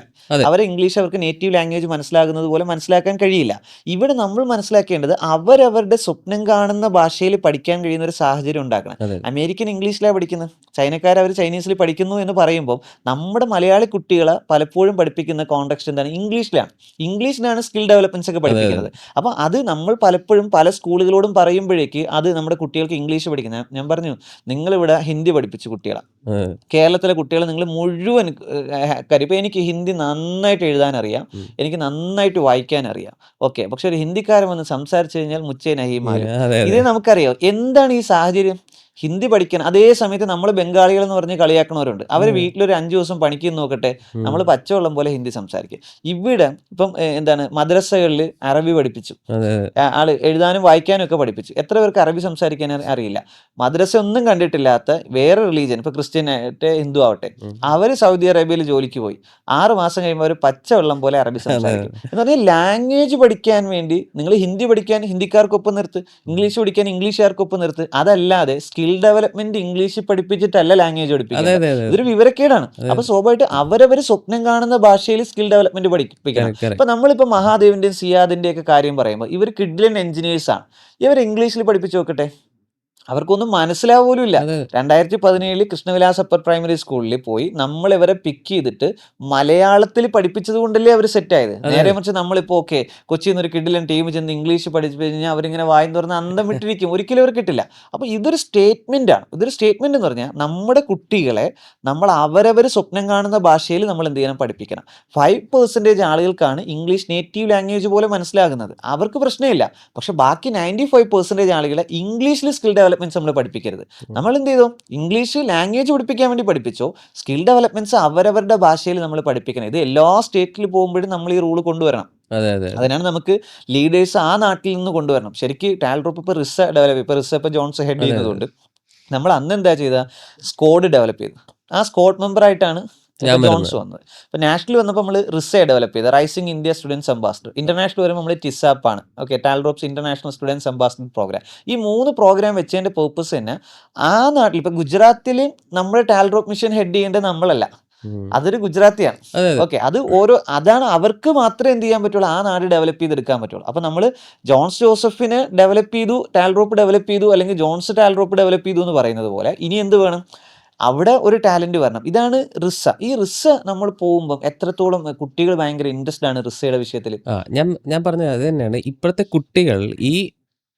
അവരെ ഇംഗ്ലീഷ് അവർക്ക് നേറ്റീവ് ലാംഗ്വേജ് മനസ്സിലാകുന്നത് പോലെ മനസ്സിലാക്കാൻ കഴിയില്ല. ഇവിടെ നമ്മൾ മനസ്സിലാക്കേണ്ടത് അവരവരുടെ സ്വപ്നം കാണുന്ന ഭാഷയിൽ പഠിക്കാൻ കഴിയുന്ന ഒരു സാഹചര്യം ഉണ്ടാക്കണം. അമേരിക്കൻ ഇംഗ്ലീഷിലാണ് പഠിക്കുന്നത്, ചൈനക്കാർ അവർ ചൈനീസിൽ പഠിക്കുന്നു എന്ന് പറയുമ്പോൾ നമ്മുടെ മലയാളി കുട്ടികളെ പലപ്പോഴും പഠിപ്പിക്കുന്ന കോണ്ടെക്സ്റ്റ് എന്താണ്, ഇംഗ്ലീഷിലാണ് സ്കിൽ ഡെവലപ്മെന്റ്സ് ഒക്കെ പഠിപ്പിക്കുന്നത്. അപ്പോൾ അത് നമ്മൾ പലപ്പോഴും പല സ്കൂളുകളോടും പറയുമ്പോഴേക്ക് അത് നമ്മുടെ കുട്ടികൾക്ക് ഇംഗ്ലീഷ് പഠിക്കുന്നത്. ഞാൻ പറഞ്ഞു, നിങ്ങളിവിടെ ഹിന്ദി പഠിപ്പിച്ചു കുട്ടികളെ, കേരളത്തിലെ കുട്ടികളെ നിങ്ങൾ മുഴുവൻ കാര്യം. ഇപ്പോൾ എനിക്ക് ഹിന്ദി നന്നായിട്ട് എഴുതാൻ അറിയാം, എനിക്ക് നന്നായിട്ട് വായിക്കാൻ അറിയാം. ഓക്കെ, പക്ഷെ ഒരു ഹിന്ദിക്കാരൻ വന്ന് സംസാരിച്ചു കഴിഞ്ഞാൽ മുച്ചേ നഹീമാലും. ഇത് നമുക്കറിയാം. എന്താണ് ഈ സാഹചര്യം? ഹിന്ദി പഠിക്കാൻ അതേ സമയത്ത് നമ്മൾ ബംഗാളികൾ എന്ന് പറഞ്ഞ് കളിയാക്കണവരുണ്ട്. അവർ വീട്ടിലൊരു 5 ദിവസം പണിക്ക് നോക്കട്ടെ, നമ്മൾ പച്ചവെള്ളം പോലെ ഹിന്ദി സംസാരിക്കും. ഇവിടെ ഇപ്പം എന്താണ്, മദ്രസകളിൽ അറബി പഠിപ്പിച്ചു, ആള് എഴുതാനും വായിക്കാനും ഒക്കെ പഠിപ്പിച്ചു. എത്ര പേർക്ക് അറബി സംസാരിക്കാൻ അറിയില്ല? മദ്രസ ഒന്നും കണ്ടിട്ടില്ലാത്ത വേറെ റിലീജിയൻ, ഇപ്പൊ ക്രിസ്ത്യൻ ആവട്ടെ ഹിന്ദു ആവട്ടെ, അവർ സൗദി അറേബ്യയിൽ ജോലിക്ക് പോയി 6 മാസം കഴിയുമ്പോൾ അവർ പച്ചവെള്ളം പോലെ അറബി സംസാരിക്കും. എന്ന് പറഞ്ഞാൽ ലാംഗ്വേജ് പഠിക്കാൻ വേണ്ടി നിങ്ങൾ ഹിന്ദി പഠിക്കാൻ ഹിന്ദിക്കാർക്കൊപ്പം നിർത്ത്, ഇംഗ്ലീഷ് പഠിക്കാൻ ഇംഗ്ലീഷുകാർക്കൊപ്പം നിർത്ത്. അതല്ലാതെ സ്കിൽ ഡെവലപ്മെന്റ് ഇംഗ്ലീഷ് പഠിപ്പിച്ചിട്ടല്ല ലാംഗ്വേജ് പഠിപ്പിക്കുന്നത്. ഇതൊരു വിവരക്കേടാണ്. അപ്പൊ സ്വാഭാവികമായിട്ട് അവരവര് സ്വപ്നം കാണുന്ന ഭാഷയിൽ സ്കിൽ ഡെവലപ്മെന്റ് പഠിപ്പിക്കണം. ഇപ്പൊ നമ്മളിപ്പോ മഹാദേവിന്റെയും സിയാദിന്റെ ഒക്കെ കാര്യം പറയുമ്പോൾ ഇവർ കിഡ്ലൻ എഞ്ചിനീയേഴ്സ് ആണ്. ഇവർ ഇംഗ്ലീഷിൽ പഠിപ്പിച്ചു നോക്കട്ടെ, അവർക്കൊന്നും മനസ്സിലാവോലും ഇല്ല. 2017 കൃഷ്ണവിലാസ് അപ്പർ പ്രൈമറി സ്കൂളിൽ പോയി നമ്മൾ ഇവരെ പിക്ക് ചെയ്തിട്ട് മലയാളത്തിൽ പഠിപ്പിച്ചത് കൊണ്ടല്ലേ അവർ സെറ്റായത്. നേരെ മറിച്ച് നമ്മളിപ്പോൾ ഓക്കെ കൊച്ചിയിൽ നിന്ന് ഒരു കിഡിലൻ ടീം ചെന്ന് ഇംഗ്ലീഷ് പഠിപ്പിച്ചു കഴിഞ്ഞാൽ അവരിങ്ങനെ വായും തുറന്ന് അന്തം വിട്ടിരിക്കും, ഒരിക്കലും അവർ കിട്ടില്ല. അപ്പോൾ ഇതൊരു സ്റ്റേറ്റ്മെന്റ് ആണ്. ഇതൊരു സ്റ്റേറ്റ്മെന്റ് എന്ന് പറഞ്ഞാൽ നമ്മുടെ കുട്ടികളെ നമ്മൾ അവരവർ സ്വപ്നം കാണുന്ന ഭാഷയിൽ നമ്മൾ എന്ത് ചെയ്യണം, പഠിപ്പിക്കണം. 5% ആളുകൾക്കാണ് ഇംഗ്ലീഷ് നേറ്റീവ് ലാംഗ്വേജ് പോലെ മനസ്സിലാകുന്നത്, അവർക്ക് പ്രശ്നമില്ല. പക്ഷെ ബാക്കി 95% ആളുകളെ ഇംഗ്ലീഷിൽ സ്കിൽ ഡെവലപ്മെന്റ്സ് നമ്മൾ പഠിപ്പിക്കരുത്. നമ്മൾ എന്ത് ചെയ്തു, ഇംഗ്ലീഷ് ലാംഗ്വേജ് പഠിപ്പിക്കാൻ വേണ്ടി പഠിപ്പിച്ചോ, സ്കിൽ ഡെവലപ്മെന്റ്സ് അവരവരുടെ ഭാഷയിൽ നമ്മൾ പഠിപ്പിക്കണം. ഇത് എല്ലാ സ്റ്റേറ്റിൽ പോകുമ്പോഴും നമ്മൾ ഈ റൂൾ കൊണ്ടുവരണം. അതിനാണ് നമുക്ക് ലീഡേഴ്സ് ആ നാട്ടിൽ നിന്ന് കൊണ്ടുവരണം. ശരിക്കും ടാൽറോപ്പ് ഇപ്പോൾ റിസ ജോൺസ് ഹെഡ് ചെയ്യുന്നതുകൊണ്ട് നമ്മൾ അന്ന് എന്താ ചെയ്ത, സ്ക്വാഡ് ഡെവലപ്പ് ചെയ്തു. ആ സ്ക്വാഡ് മെമ്പറായിട്ടാണ് ജോൺസ് വന്നത്. ഇപ്പൊ നാഷണൽ വന്നപ്പോൾ നമ്മൾ റിസ ഡെവലപ്പ് ചെയ്ത് rising India students ambassador. International വരുമ്പോൾ നമ്മൾ ടിസാപ്പ് ആണ്. Okay, Talrop international students ambassador programme. ഈ 3 പ്രോഗ്രാം വെച്ചതിന്റെ പേർപ്പസ് തന്നെ ആ നാട്ടിൽ ഇപ്പൊ ഗുജറാത്തിൽ നമ്മുടെ ടാൽറോപ്പ് മിഷൻ ഹെഡ് ചെയ്യേണ്ടത് നമ്മളല്ല, അതൊരു ഗുജറാത്തിയാണ്. ഓക്കെ, അതാണ് അവർക്ക് മാത്രമേ എന്ത് ചെയ്യാൻ പറ്റുള്ളൂ, ആ നാട് ഡെവലപ്പ് ചെയ്തെടുക്കാൻ പറ്റുള്ളൂ. അപ്പൊ നമ്മൾ ജോൺസ് ജോസഫിന് ഡെവലപ്പ് ചെയ്തു, ടാൽറോപ്പ് ഡെവലപ്പ് ചെയ്തു, അല്ലെങ്കിൽ ജോൺസ് ടാൽറോപ്പ് ഡെവലപ്പ് ചെയ്തു എന്ന് പറയുന്നത് പോലെ ഇനി എന്ത് വേണം, അവിടെ ഒരു ടാലന്റ് വരണം. ഇതാണ് റിസ. ഈ റിസ നമ്മൾ പോകുമ്പോൾ എത്രത്തോളം കുട്ടികൾ ഭയങ്കര ഇൻട്രസ്റ്റ് ആണ് റിസയുടെ വിഷയത്തിൽ? ഞാൻ പറഞ്ഞത് അത് തന്നെയാണ്. ഇപ്പോഴത്തെ കുട്ടികൾ ഈ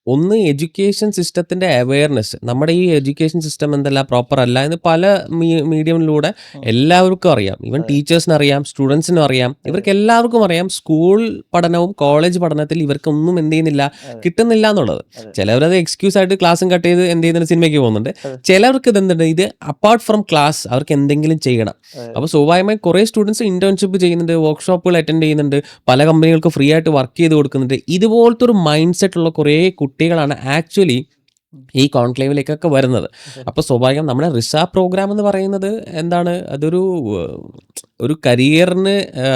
ഒന്ന് എഡ്യൂക്കേഷൻ സിസ്റ്റത്തിന്റെ അവയർനെസ്, നമ്മുടെ ഈ എഡ്യൂക്കേഷൻ സിസ്റ്റം എന്തല്ല പ്രോപ്പർ അല്ല എന്ന് പല മീഡിയമിലൂടെ എല്ലാവർക്കും അറിയാം. ഈവൻ ടീച്ചേഴ്സിന് അറിയാം, സ്റ്റുഡൻസിനും അറിയാം, ഇവർക്ക് എല്ലാവർക്കും അറിയാം. സ്കൂൾ പഠനവും കോളേജ് പഠനത്തിൽ ഇവർക്കൊന്നും എന്ത് ചെയ്യുന്നില്ല, കിട്ടുന്നില്ല എന്നുള്ളത്. ചിലവരത് എക്സ്ക്യൂസ് ആയിട്ട് ക്ലാസ്സും കട്ട് ചെയ്ത് എന്ത് ചെയ്യുന്നുണ്ട്, സിനിമയ്ക്ക് പോകുന്നുണ്ട്. ചിലവർക്ക് ഇതെന്തുണ്ട്, ഇത് അപ്പാർട്ട് ഫ്രം ക്ലാസ് അവർക്ക് എന്തെങ്കിലും ചെയ്യണം. അപ്പോൾ സ്വാഭാവികമായി കുറേ സ്റ്റുഡൻസ് ഇന്റേൺഷിപ്പ് ചെയ്യുന്നുണ്ട്, വർക്ക്ഷോപ്പുകൾ അറ്റൻഡ് ചെയ്യുന്നുണ്ട്, പല കമ്പനികൾക്ക് ഫ്രീ ആയിട്ട് വർക്ക് ചെയ്ത് കൊടുക്കുന്നുണ്ട്. ഇതുപോലത്തെ ഒരു മൈൻഡ് സെറ്റ് ഉള്ള കുറേ കുട്ടികളാണ് ആക്ച്വലി ഈ കോൺക്ലേവിലേക്കൊക്കെ വരുന്നത്. അപ്പോൾ സ്വാഭാവികം നമ്മുടെ റിസ പ്രോഗ്രാം എന്ന് പറയുന്നത് എന്താണ്, ഒരു കരിയറിന്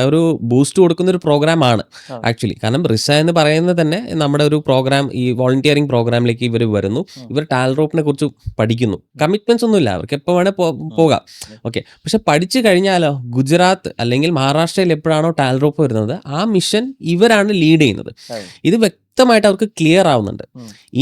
ഒരു ബൂസ്റ്റ് കൊടുക്കുന്ന ഒരു പ്രോഗ്രാമാണ് ആക്ച്വലി. കാരണം റിസ എന്ന് പറയുന്നത് തന്നെ നമ്മുടെ ഒരു പ്രോഗ്രാം, ഈ വോളണ്ടിയറിംഗ് പ്രോഗ്രാമിലേക്ക് ഇവർ വരുന്നു. ഇവർ ടാലറോപ്പിനെ കുറിച്ച് പഠിക്കുന്നു. കമ്മിറ്റ്മെന്റ്സ് ഒന്നുമില്ല, അവർക്ക് എപ്പോൾ വേണേൽ പോകാം. ഓക്കെ, പക്ഷെ പഠിച്ചു കഴിഞ്ഞാലോ ഗുജറാത്ത് അല്ലെങ്കിൽ മഹാരാഷ്ട്രയിൽ എപ്പോഴാണോ ടാലറോപ്പ് വരുന്നത്, ആ മിഷൻ ഇവരാണ് ലീഡ് ചെയ്യുന്നത്. ഇത് വ്യക്തമായിട്ട് അവർക്ക് ക്ലിയർ ആവുന്നുണ്ട്.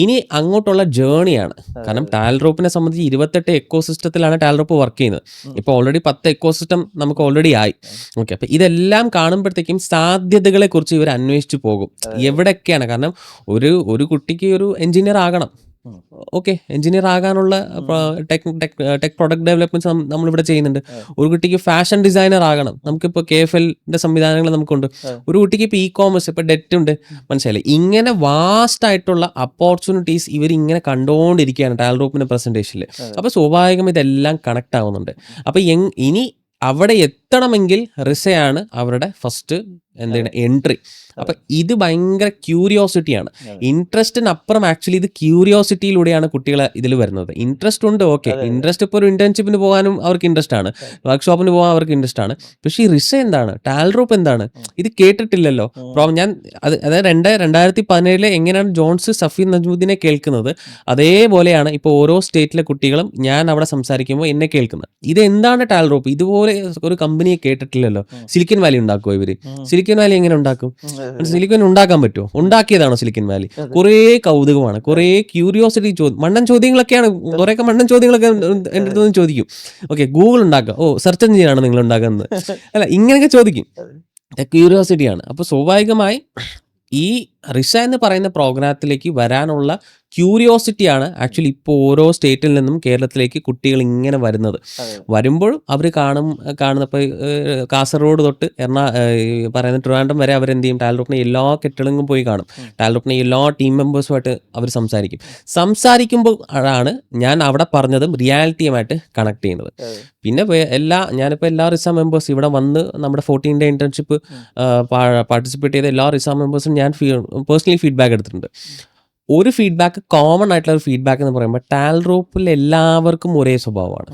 ഇനി അങ്ങോട്ടുള്ള ജേണിയാണ്. കാരണം ടാലറോപ്പിനെ സംബന്ധിച്ച് 28 എക്കോസിസ്റ്റത്തിലാണ് ടാലറോപ്പ് വർക്ക് ചെയ്യുന്നത്. ഇപ്പോൾ ഓൾറെഡി 10 എക്കോസിസ്റ്റം നമുക്ക് ഓൾറെഡി ആയി. ഓക്കെ, അപ്പം ഇതെല്ലാം കാണുമ്പോഴത്തേക്കും സാധ്യതകളെ കുറിച്ച് ഇവർ അന്വേഷിച്ച് പോകും. എവിടെയൊക്കെയാണ്, കാരണം ഒരു കുട്ടിക്ക് ഒരു എഞ്ചിനീയർ ആകണം. ഓക്കെ, എഞ്ചിനീയർ ആകാനുള്ള ടെക് പ്രൊഡക്റ്റ് ഡെവലപ്മെന്റ്സ് നമ്മളിവിടെ ചെയ്യുന്നുണ്ട്. ഒരു കുട്ടിക്ക് ഫാഷൻ ഡിസൈനർ ആകണം, നമുക്കിപ്പോൾ KFLന്റെ സംവിധാനങ്ങൾ നമുക്കുണ്ട്. ഒരു കുട്ടിക്ക് ഇപ്പോൾ ഇ-കോമേഴ്സ്, ഇപ്പോൾ ഡെറ്റ് ഉണ്ട്, മനസ്സിലായി. ഇങ്ങനെ വാസ്റ്റ് ആയിട്ടുള്ള ഓപ്പർച്യൂണിറ്റീസ് ഇവർ ഇങ്ങനെ കണ്ടുകൊണ്ടിരിക്കുകയാണ് ടാലറോപ്പിന്റെ പ്രസന്റേഷനിൽ. അപ്പോൾ സ്വാഭാവികം ഇതെല്ലാം കണക്ട് ആവുന്നുണ്ട്. അപ്പോൾ ഇനി അവിടെ എത്തണമെങ്കിൽ റിസയാണ് അവരുടെ ഫസ്റ്റ് എന്താണ് എൻട്രി. അപ്പൊ ഇത് ഭയങ്കര ക്യൂരിയോസിറ്റിയാണ്. ഇൻട്രസ്റ്റിനപ്പുറം ആക്ച്വലി ഇത് ക്യൂരിയോസിറ്റിയിലൂടെയാണ് കുട്ടികളെ ഇതിൽ വരുന്നത്. ഇൻട്രസ്റ്റ് ഉണ്ട്, ഓക്കെ, ഇൻട്രസ്റ്റ് ഇപ്പോൾ ഒരു ഇന്റേൺഷിപ്പിന് പോകാനും അവർക്ക് ഇൻട്രസ്റ്റ് ആണ്, വർക്ക്ഷോപ്പിന് പോകാൻ അവർക്ക് ഇൻട്രസ്റ്റ് ആണ്. പക്ഷേ ഈ റിസ എന്താണ്, ടാലറോപ്പ് എന്താണ്, ഇത് കേട്ടിട്ടില്ലല്ലോ. ഞാൻ അതായത് 2017 എങ്ങനെയാണ് ജോൺസ് സഫീർ നജ്മുദ്ദീനെ കേൾക്കുന്നത്, അതേപോലെയാണ് ഇപ്പോൾ ഓരോ സ്റ്റേറ്റിലെ കുട്ടികളും ഞാൻ അവിടെ സംസാരിക്കുമ്പോൾ എന്നെ കേൾക്കുന്നത്. ഇത് എന്താണ് ടാലറോപ്പ്, ഇതുപോലെ ഒരു കമ്പനിയെ കേട്ടിട്ടില്ലല്ലോ. സിലിക്കൻ വാലി ഉണ്ടാക്കുമോ ഇവര്? സിലിക്കൻ വാലി എങ്ങനെ ഉണ്ടാക്കും? സിലിക്കൻ ഉണ്ടാക്കാൻ പറ്റുമോ? ഉണ്ടാക്കിയതാണോ സിലിക്കൻ വാലി? കുറേ കൗതുകമാണ്, കുറേ ക്യൂരിയോസിറ്റി, മണ്ണൻ ചോദ്യങ്ങളൊക്കെയാണ്. കുറേയൊക്കെ മണ്ണൻ ചോദ്യങ്ങളൊക്കെ എൻ്റെ അടുത്ത് ചോദിക്കും. ഓക്കെ, ഗൂഗിൾ ഉണ്ടാക്കുക, സെർച്ച് എഞ്ചിനാണ് നിങ്ങൾ ഉണ്ടാക്കുന്നത്, അല്ല, ഇങ്ങനെയൊക്കെ ചോദിക്കും. ക്യൂരിയോസിറ്റിയാണ്. അപ്പോൾ സ്വാഭാവികമായി ഈ റിസ എന്ന് പറയുന്ന പ്രോഗ്രാമത്തിലേക്ക് വരാനുള്ള ക്യൂരിയോസിറ്റിയാണ് ആക്ച്വലി ഇപ്പോൾ ഓരോ സ്റ്റേറ്റിൽ നിന്നും കേരളത്തിലേക്ക് കുട്ടികൾ ഇങ്ങനെ വരുന്നത്. വരുമ്പോഴും അവർ കാണുന്നപ്പോൾ കാസർഗോഡ് തൊട്ട് പറയുന്ന ട്രിവാൻഡ്രം വരെ അവരെന്ത് ചെയ്യും, ടാലറോപ്പിനെ എല്ലാ കെട്ടിടങ്ങളും പോയി കാണും. ടാലറോപ്പിനെ എല്ലാ ടീം മെമ്പേഴ്സുമായിട്ട് അവർ സംസാരിക്കുമ്പോൾ ആണ് ഞാൻ അവിടെ പറഞ്ഞതും റിയാലിറ്റിയുമായിട്ട് കണക്ട് ചെയ്യുന്നത്. പിന്നെ ഞാനിപ്പോൾ എല്ലാ റിസ മെമ്പേഴ്സ് ഇവിടെ വന്ന് നമ്മുടെ 14 ഡേ ഇന്റേൺഷിപ്പ് പാർട്ടിസിപ്പേറ്റ് ചെയ്ത എല്ലാ റിസ മെമ്പേഴ്സും ഞാൻ പേഴ്സണലി ഫീഡ്ബാക്ക് എടുത്തിട്ടുണ്ട്. ഒരു ഫീഡ്ബാക്ക്, കോമൺ ആയിട്ടുള്ള ഒരു ഫീഡ്ബാക്ക് എന്ന് പറയുമ്പോൾ ടാലറോപ്പിൽ എല്ലാവർക്കും ഒരേ സ്വഭാവമാണ്.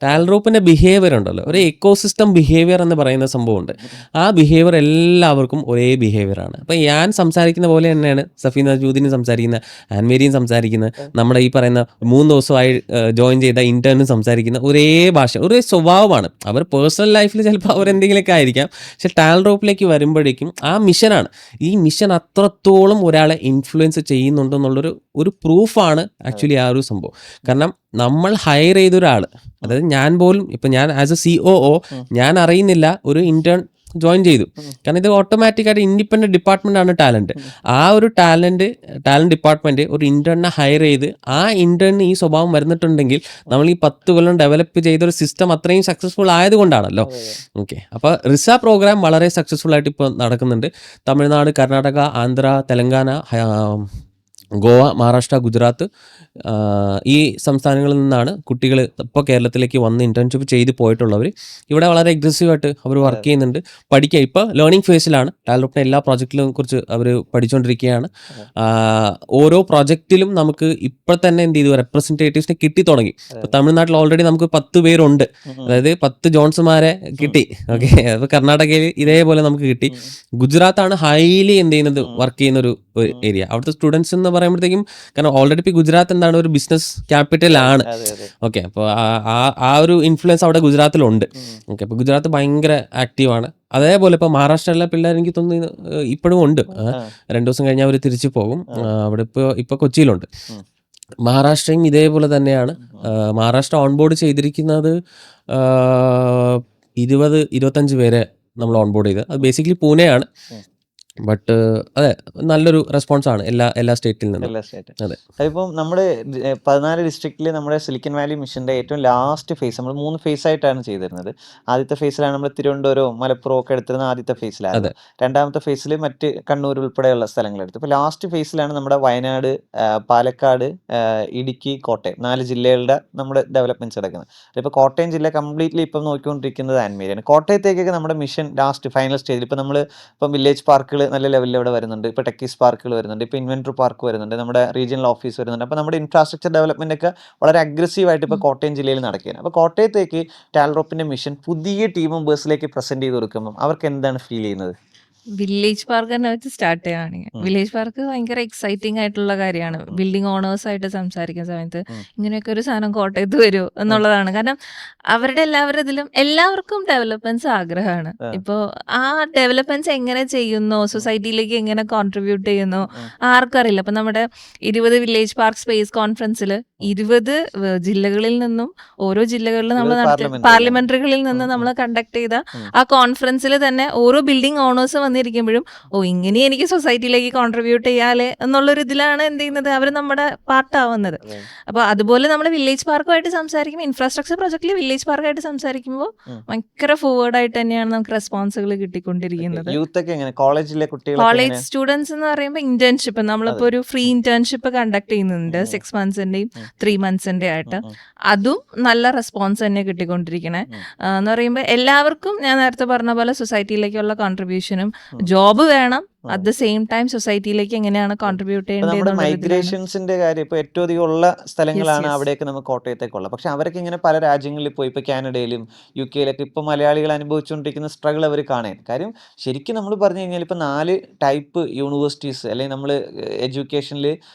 ടാലറോപ്പിന്റെ ബിഹേവിയർ ഉണ്ടല്ലോ, ഒരു എക്കോസിസ്റ്റം ബിഹേവിയർ എന്ന് പറയുന്ന സംഭവമുണ്ട്. ആ ബിഹേവിയർ എല്ലാവർക്കും ഒരേ ബിഹേവിയറാണ്. അപ്പം ഞാൻ സംസാരിക്കുന്ന പോലെ തന്നെയാണ് സഫീർ നജ്മുദ്ദീനും സംസാരിക്കുന്നത്, ആൻമേരിയും സംസാരിക്കുന്നത്, നമ്മുടെ ഈ പറയുന്ന 3 ദിവസമായി ജോയിൻ ചെയ്ത ഇന്റേണും സംസാരിക്കുന്ന ഒരേ ഭാഷ, ഒരേ സ്വഭാവമാണ്. അവർ പേഴ്സണൽ ലൈഫിൽ ചിലപ്പോൾ അവരെന്തെങ്കിലുമൊക്കെ ആയിരിക്കാം, പക്ഷെ ടാലറോപ്പിലേക്ക് വരുമ്പോഴേക്കും ആ മിഷനാണ്. ഈ മിഷൻ അത്രത്തോളം ഒരാളെ ഇൻഫ്ലുവൻസ് ചെയ്യുന്നുണ്ടെന്നുള്ളൊരു പ്രൂഫാണ് ആക്ച്വലി ആ ഒരു സംഭവം. കാരണം നമ്മൾ ഹയർ ചെയ്ത ഒരാൾ, അതായത് ഞാൻ പോലും ഇപ്പം ഞാൻ ആസ് എ COO ഞാൻ അറിയുന്നില്ല ഒരു ഇന്റേൺ ജോയിൻ ചെയ്തു. കാരണം ഇത് ഓട്ടോമാറ്റിക്കായിട്ട് ഇൻഡിപെൻഡന്റ് ഡിപ്പാർട്ട്മെന്റ് ആണ് ടാലന്റ്. ആ ഒരു ടാലന്റ് ഡിപ്പാർട്ട്മെന്റ് ഒരു ഇന്റേണിനെ ഹയർ ചെയ്ത് ആ ഇന്റേണിന് ഈ സ്വഭാവം വരുന്നിട്ടുണ്ടെങ്കിൽ നമ്മൾ ഈ 10 കൊല്ലം ഡെവലപ്പ് ചെയ്ത ഒരു സിസ്റ്റം അത്രയും സക്സസ്ഫുൾ ആയതുകൊണ്ടാണല്ലോ. ഓക്കെ, അപ്പോൾ റിസ പ്രോഗ്രാം വളരെ സക്സസ്ഫുൾ ആയിട്ട് ഇപ്പോൾ നടക്കുന്നുണ്ട്. തമിഴ്നാട്, കർണാടക, ആന്ധ്ര, തെലങ്കാന, ഗോവ, മഹാരാഷ്ട്ര, ഗുജറാത്ത്, ഈ സംസ്ഥാനങ്ങളിൽ നിന്നാണ് കുട്ടികൾ ഇപ്പോൾ കേരളത്തിലേക്ക് വന്ന് ഇന്റേൺഷിപ്പ് ചെയ്ത് പോയിട്ടുള്ളവർ. ഇവിടെ വളരെ അഗ്രസീവായിട്ട് അവർ വർക്ക് ചെയ്യുന്നുണ്ട്, പഠിക്കുക. ഇപ്പോൾ ലേണിംഗ് ഫേസിലാണ്. ടാലറോപ്പിന്റെ എല്ലാ പ്രോജക്റ്റിലും കുറിച്ച് അവർ പഠിച്ചുകൊണ്ടിരിക്കുകയാണ്. ഓരോ പ്രോജക്റ്റിലും നമുക്ക് ഇപ്പോൾ തന്നെ എന്ത് ചെയ്തു, റെപ്രസെൻറ്റേറ്റീവ്സിനെ കിട്ടി തുടങ്ങി. ഇപ്പോൾ തമിഴ്നാട്ടിൽ ഓൾറെഡി നമുക്ക് 10 പേരുണ്ട്, അതായത് 10 ജോൺസുമാരെ കിട്ടി. ഓക്കെ, അപ്പോൾ കർണാടകയിൽ ഇതേപോലെ നമുക്ക് കിട്ടി. ഗുജറാത്താണ് ഹൈലി എന്ത് ചെയ്യുന്നത്, വർക്ക് ചെയ്യുന്ന ഒരു ഏരിയ. അവിടുത്തെ സ്റ്റുഡൻസ് എന്ന് പറയുമ്പോഴത്തേക്കും, കാരണം ഓൾറെഡി ഇപ്പോൾ ഗുജറാത്ത് എന്താണ് ഒരു ബിസിനസ് ക്യാപിറ്റൽ ആണ്. ഓക്കെ, അപ്പോൾ ആ ഒരു ഇൻഫ്ലുവൻസ് അവിടെ ഗുജറാത്തിലുണ്ട്. ഓക്കെ, അപ്പോൾ ഗുജറാത്ത് ഭയങ്കര ആക്റ്റീവാണ്. അതേപോലെ ഇപ്പോൾ മഹാരാഷ്ട്രയിലെ പിള്ളേർ എനിക്ക് തോന്നുന്നു ഇപ്പോഴും ഉണ്ട്. 2 ദിവസം കഴിഞ്ഞാൽ അവർ തിരിച്ചു പോകും. അവിടെ ഇപ്പോൾ കൊച്ചിയിലുണ്ട്. മഹാരാഷ്ട്രയും ഇതേപോലെ തന്നെയാണ്. മഹാരാഷ്ട്ര ഓൺബോർഡ് ചെയ്തിരിക്കുന്നത് 25 പേരെ നമ്മൾ ഓൺബോർഡ് ചെയ്തത്. അത് ബേസിക്കലി പൂനെയാണ്. ബട്ട് അതെ, നല്ലൊരു റെസ്പോൺസാണ് എല്ലാ സ്റ്റേറ്റിൽ നിന്നും. എല്ലാ സ്റ്റേറ്റും. അതെ. അതിപ്പം നമ്മുടെ 14 ഡിസ്ട്രിക്റ്റിൽ നമ്മുടെ സിലിക്കൺ വാലി മിഷൻ്റെ ഏറ്റവും ലാസ്റ്റ് ഫേസ് നമ്മൾ 3 ഫേസ് ആയിട്ടാണ് ചെയ്തിരുന്നത്. ആദ്യത്തെ ഫേസിലാണ് നമ്മൾ തിരുവനന്തപുരവും മലപ്പുറവും ഒക്കെ എടുത്തിരുന്ന ആദ്യത്തെ ഫേസിലായിരുന്നു. രണ്ടാമത്തെ ഫേസിൽ മറ്റ് കണ്ണൂർ ഉൾപ്പെടെയുള്ള സ്ഥലങ്ങളെടുത്തു. ഇപ്പോൾ ലാസ്റ്റ് ഫേസിലാണ് നമ്മുടെ വയനാട്, പാലക്കാട്, ഇടുക്കി, കോട്ടയം 4 ജില്ലകളുടെ നമ്മുടെ ഡെവലപ്മെൻറ്റ്സ് നടക്കുന്നത്. ഇപ്പോൾ കോട്ടയം ജില്ല കംപ്ലീറ്റ്ലി ഇപ്പം നോക്കിക്കൊണ്ടിരിക്കുന്നത് ആൻമേരിയാണ്. കോട്ടയത്തേക്കൊക്കെ നമ്മുടെ മിഷൻ ലാസ്റ്റ് ഫൈനൽ സ്റ്റേജിൽ ഇപ്പോൾ നമ്മൾ ഇപ്പം വില്ലേജ് പാർക്കുകൾ നല്ല ലെവലിൽ ഇവിടെ വരുന്നുണ്ട്. ഇപ്പോൾ ടെക്കീസ് പാർക്കുകൾ വരുന്നുണ്ട്, ഇപ്പോൾ ഇൻവെൻറ്റർ പാർക്ക് വരുന്നുണ്ട്, നമ്മുടെ റീജിയണൽ ഓഫീസ് വരുന്നുണ്ട്. അപ്പോൾ നമ്മുടെ ഇൻഫ്രാസ്ട്രക്ചർ ഡെവലപ്മെൻ്റ് ഒക്കെ വളരെ അഗ്രസീവായിട്ട് ഇപ്പോൾ കോട്ടയം ജില്ലയിൽ നടക്കുകയാണ്. അപ്പോൾ കോട്ടയത്തേക്ക് ടാൽറോപ്പിൻ്റെ മിഷൻ പുതിയ ടീം മെമ്പേഴ്സിലേക്ക് പ്രസൻറ്റ് ചെയ്ത് കൊടുക്കുമ്പം അവർക്ക് എന്താണ് ഫീൽ ചെയ്യുന്നത്? വില്ലേജ് പാർക്ക് തന്നെ വെച്ച് സ്റ്റാർട്ട് ചെയ്യുകയാണെങ്കിൽ വില്ലേജ് പാർക്ക് ഭയങ്കര എക്സൈറ്റിംഗ് ആയിട്ടുള്ള കാര്യമാണ്. ബിൽഡിംഗ് ഓണേഴ്സ് ആയിട്ട് സംസാരിക്കുന്ന സമയത്ത് ഇങ്ങനെയൊക്കെ ഒരു സാധനം കോട്ടയത്ത് വരുമോ എന്നുള്ളതാണ്. കാരണം അവരുടെ ഇതിലും എല്ലാവർക്കും ഡെവലപ്മെന്റ്സ് ആഗ്രഹമാണ്. ഇപ്പോൾ ആ ഡെവലപ്മെന്റ്സ് എങ്ങനെ ചെയ്യുന്നോ, സൊസൈറ്റിയിലേക്ക് എങ്ങനെ കോൺട്രിബ്യൂട്ട് ചെയ്യുന്നോ ആർക്കും അറിയില്ല. അപ്പം നമ്മുടെ 20 വില്ലേജ് പാർക്ക് സ്പേസ് കോൺഫറൻസിൽ 20 ജില്ലകളിൽ നിന്നും ഓരോ ജില്ലകളിൽ നമ്മൾ പാർലമെന്ററികളിൽ നിന്ന് നമ്മൾ കണ്ടക്ട് ചെയ്ത ആ കോൺഫറൻസിൽ തന്നെ ഓരോ ബിൽഡിംഗ് ഓണേഴ്സ് വന്നിരിക്കുമ്പോഴും ഇങ്ങനെ എനിക്ക് സൊസൈറ്റിയിലേക്ക് കോൺട്രിബ്യൂട്ട് ചെയ്യാലേ എന്നുള്ളൊരു ഇതിലാണ് എന്ത് ചെയ്യുന്നത്, അവർ നമ്മുടെ പാർട്ടാവുന്നത്. അപ്പോൾ അതുപോലെ നമ്മൾ വില്ലേജ് പാർക്കുമായിട്ട് സംസാരിക്കുമ്പോൾ, ഇൻഫ്രാസ്ട്രക്ചർ പ്രൊജക്റ്റിൽ വില്ലേജ് പാർക്കായിട്ട് സംസാരിക്കുമ്പോൾ ഭയങ്കര ഫോർവേഡ് ആയിട്ട് തന്നെയാണ് നമുക്ക് റെസ്പോൺസുകൾ കിട്ടിക്കൊണ്ടിരിക്കുന്നത്. കോളേജ് സ്റ്റുഡൻസ് എന്ന് പറയുമ്പോൾ ഇന്റേൺഷിപ്പ് നമ്മളിപ്പോൾ ഒരു ഫ്രീ ഇന്റേൺഷിപ്പ് കണ്ടക്ട് ചെയ്യുന്നുണ്ട് 6 മന്ത്സിന്റെയും 3 മന്ത്സിന്റെ ആയിട്ട്. അതും നല്ല റെസ്പോൺസ് തന്നെ കിട്ടിക്കൊണ്ടിരിക്കണേ. എന്ന് പറയുമ്പോൾ എല്ലാവർക്കും ഞാൻ നേരത്തെ പറഞ്ഞ പോലെ സൊസൈറ്റിയിലേക്കുള്ള കോൺട്രിബ്യൂഷനും ജോബ് വേണം, അറ്റ് ദ സെയിം ടൈം സൊസൈറ്റിയിലേക്ക് എങ്ങനെയാണ് കോൺട്രിബ്യൂട്ട് ചെയ്യേണ്ടത്. മൈഗ്രേഷൻസിന്റെ കാര്യം ഇപ്പോൾ ഏറ്റവും അധികം ഉള്ള സ്ഥലങ്ങളാണ് അവിടേക്ക് നമുക്ക് കോട്ടയത്തേക്കുള്ള. പക്ഷെ അവരൊക്കെ ഇങ്ങനെ പല രാജ്യങ്ങളിൽ പോയി, ഇപ്പോൾ കാനഡയിലും UK-യിലൊക്കെ ഇപ്പോൾ മലയാളികൾ അനുഭവിച്ചുകൊണ്ടിരിക്കുന്ന സ്ട്രഗിൾ അവർ കാണാൻ കാര്യം ശരിക്കും നമ്മൾ പറഞ്ഞു കഴിഞ്ഞാൽ ഇപ്പോൾ 4 ടൈപ്പ് യൂണിവേഴ്സിറ്റീസ് അല്ലെങ്കിൽ നമ്മൾ എഡ്യൂക്കേഷനിൽ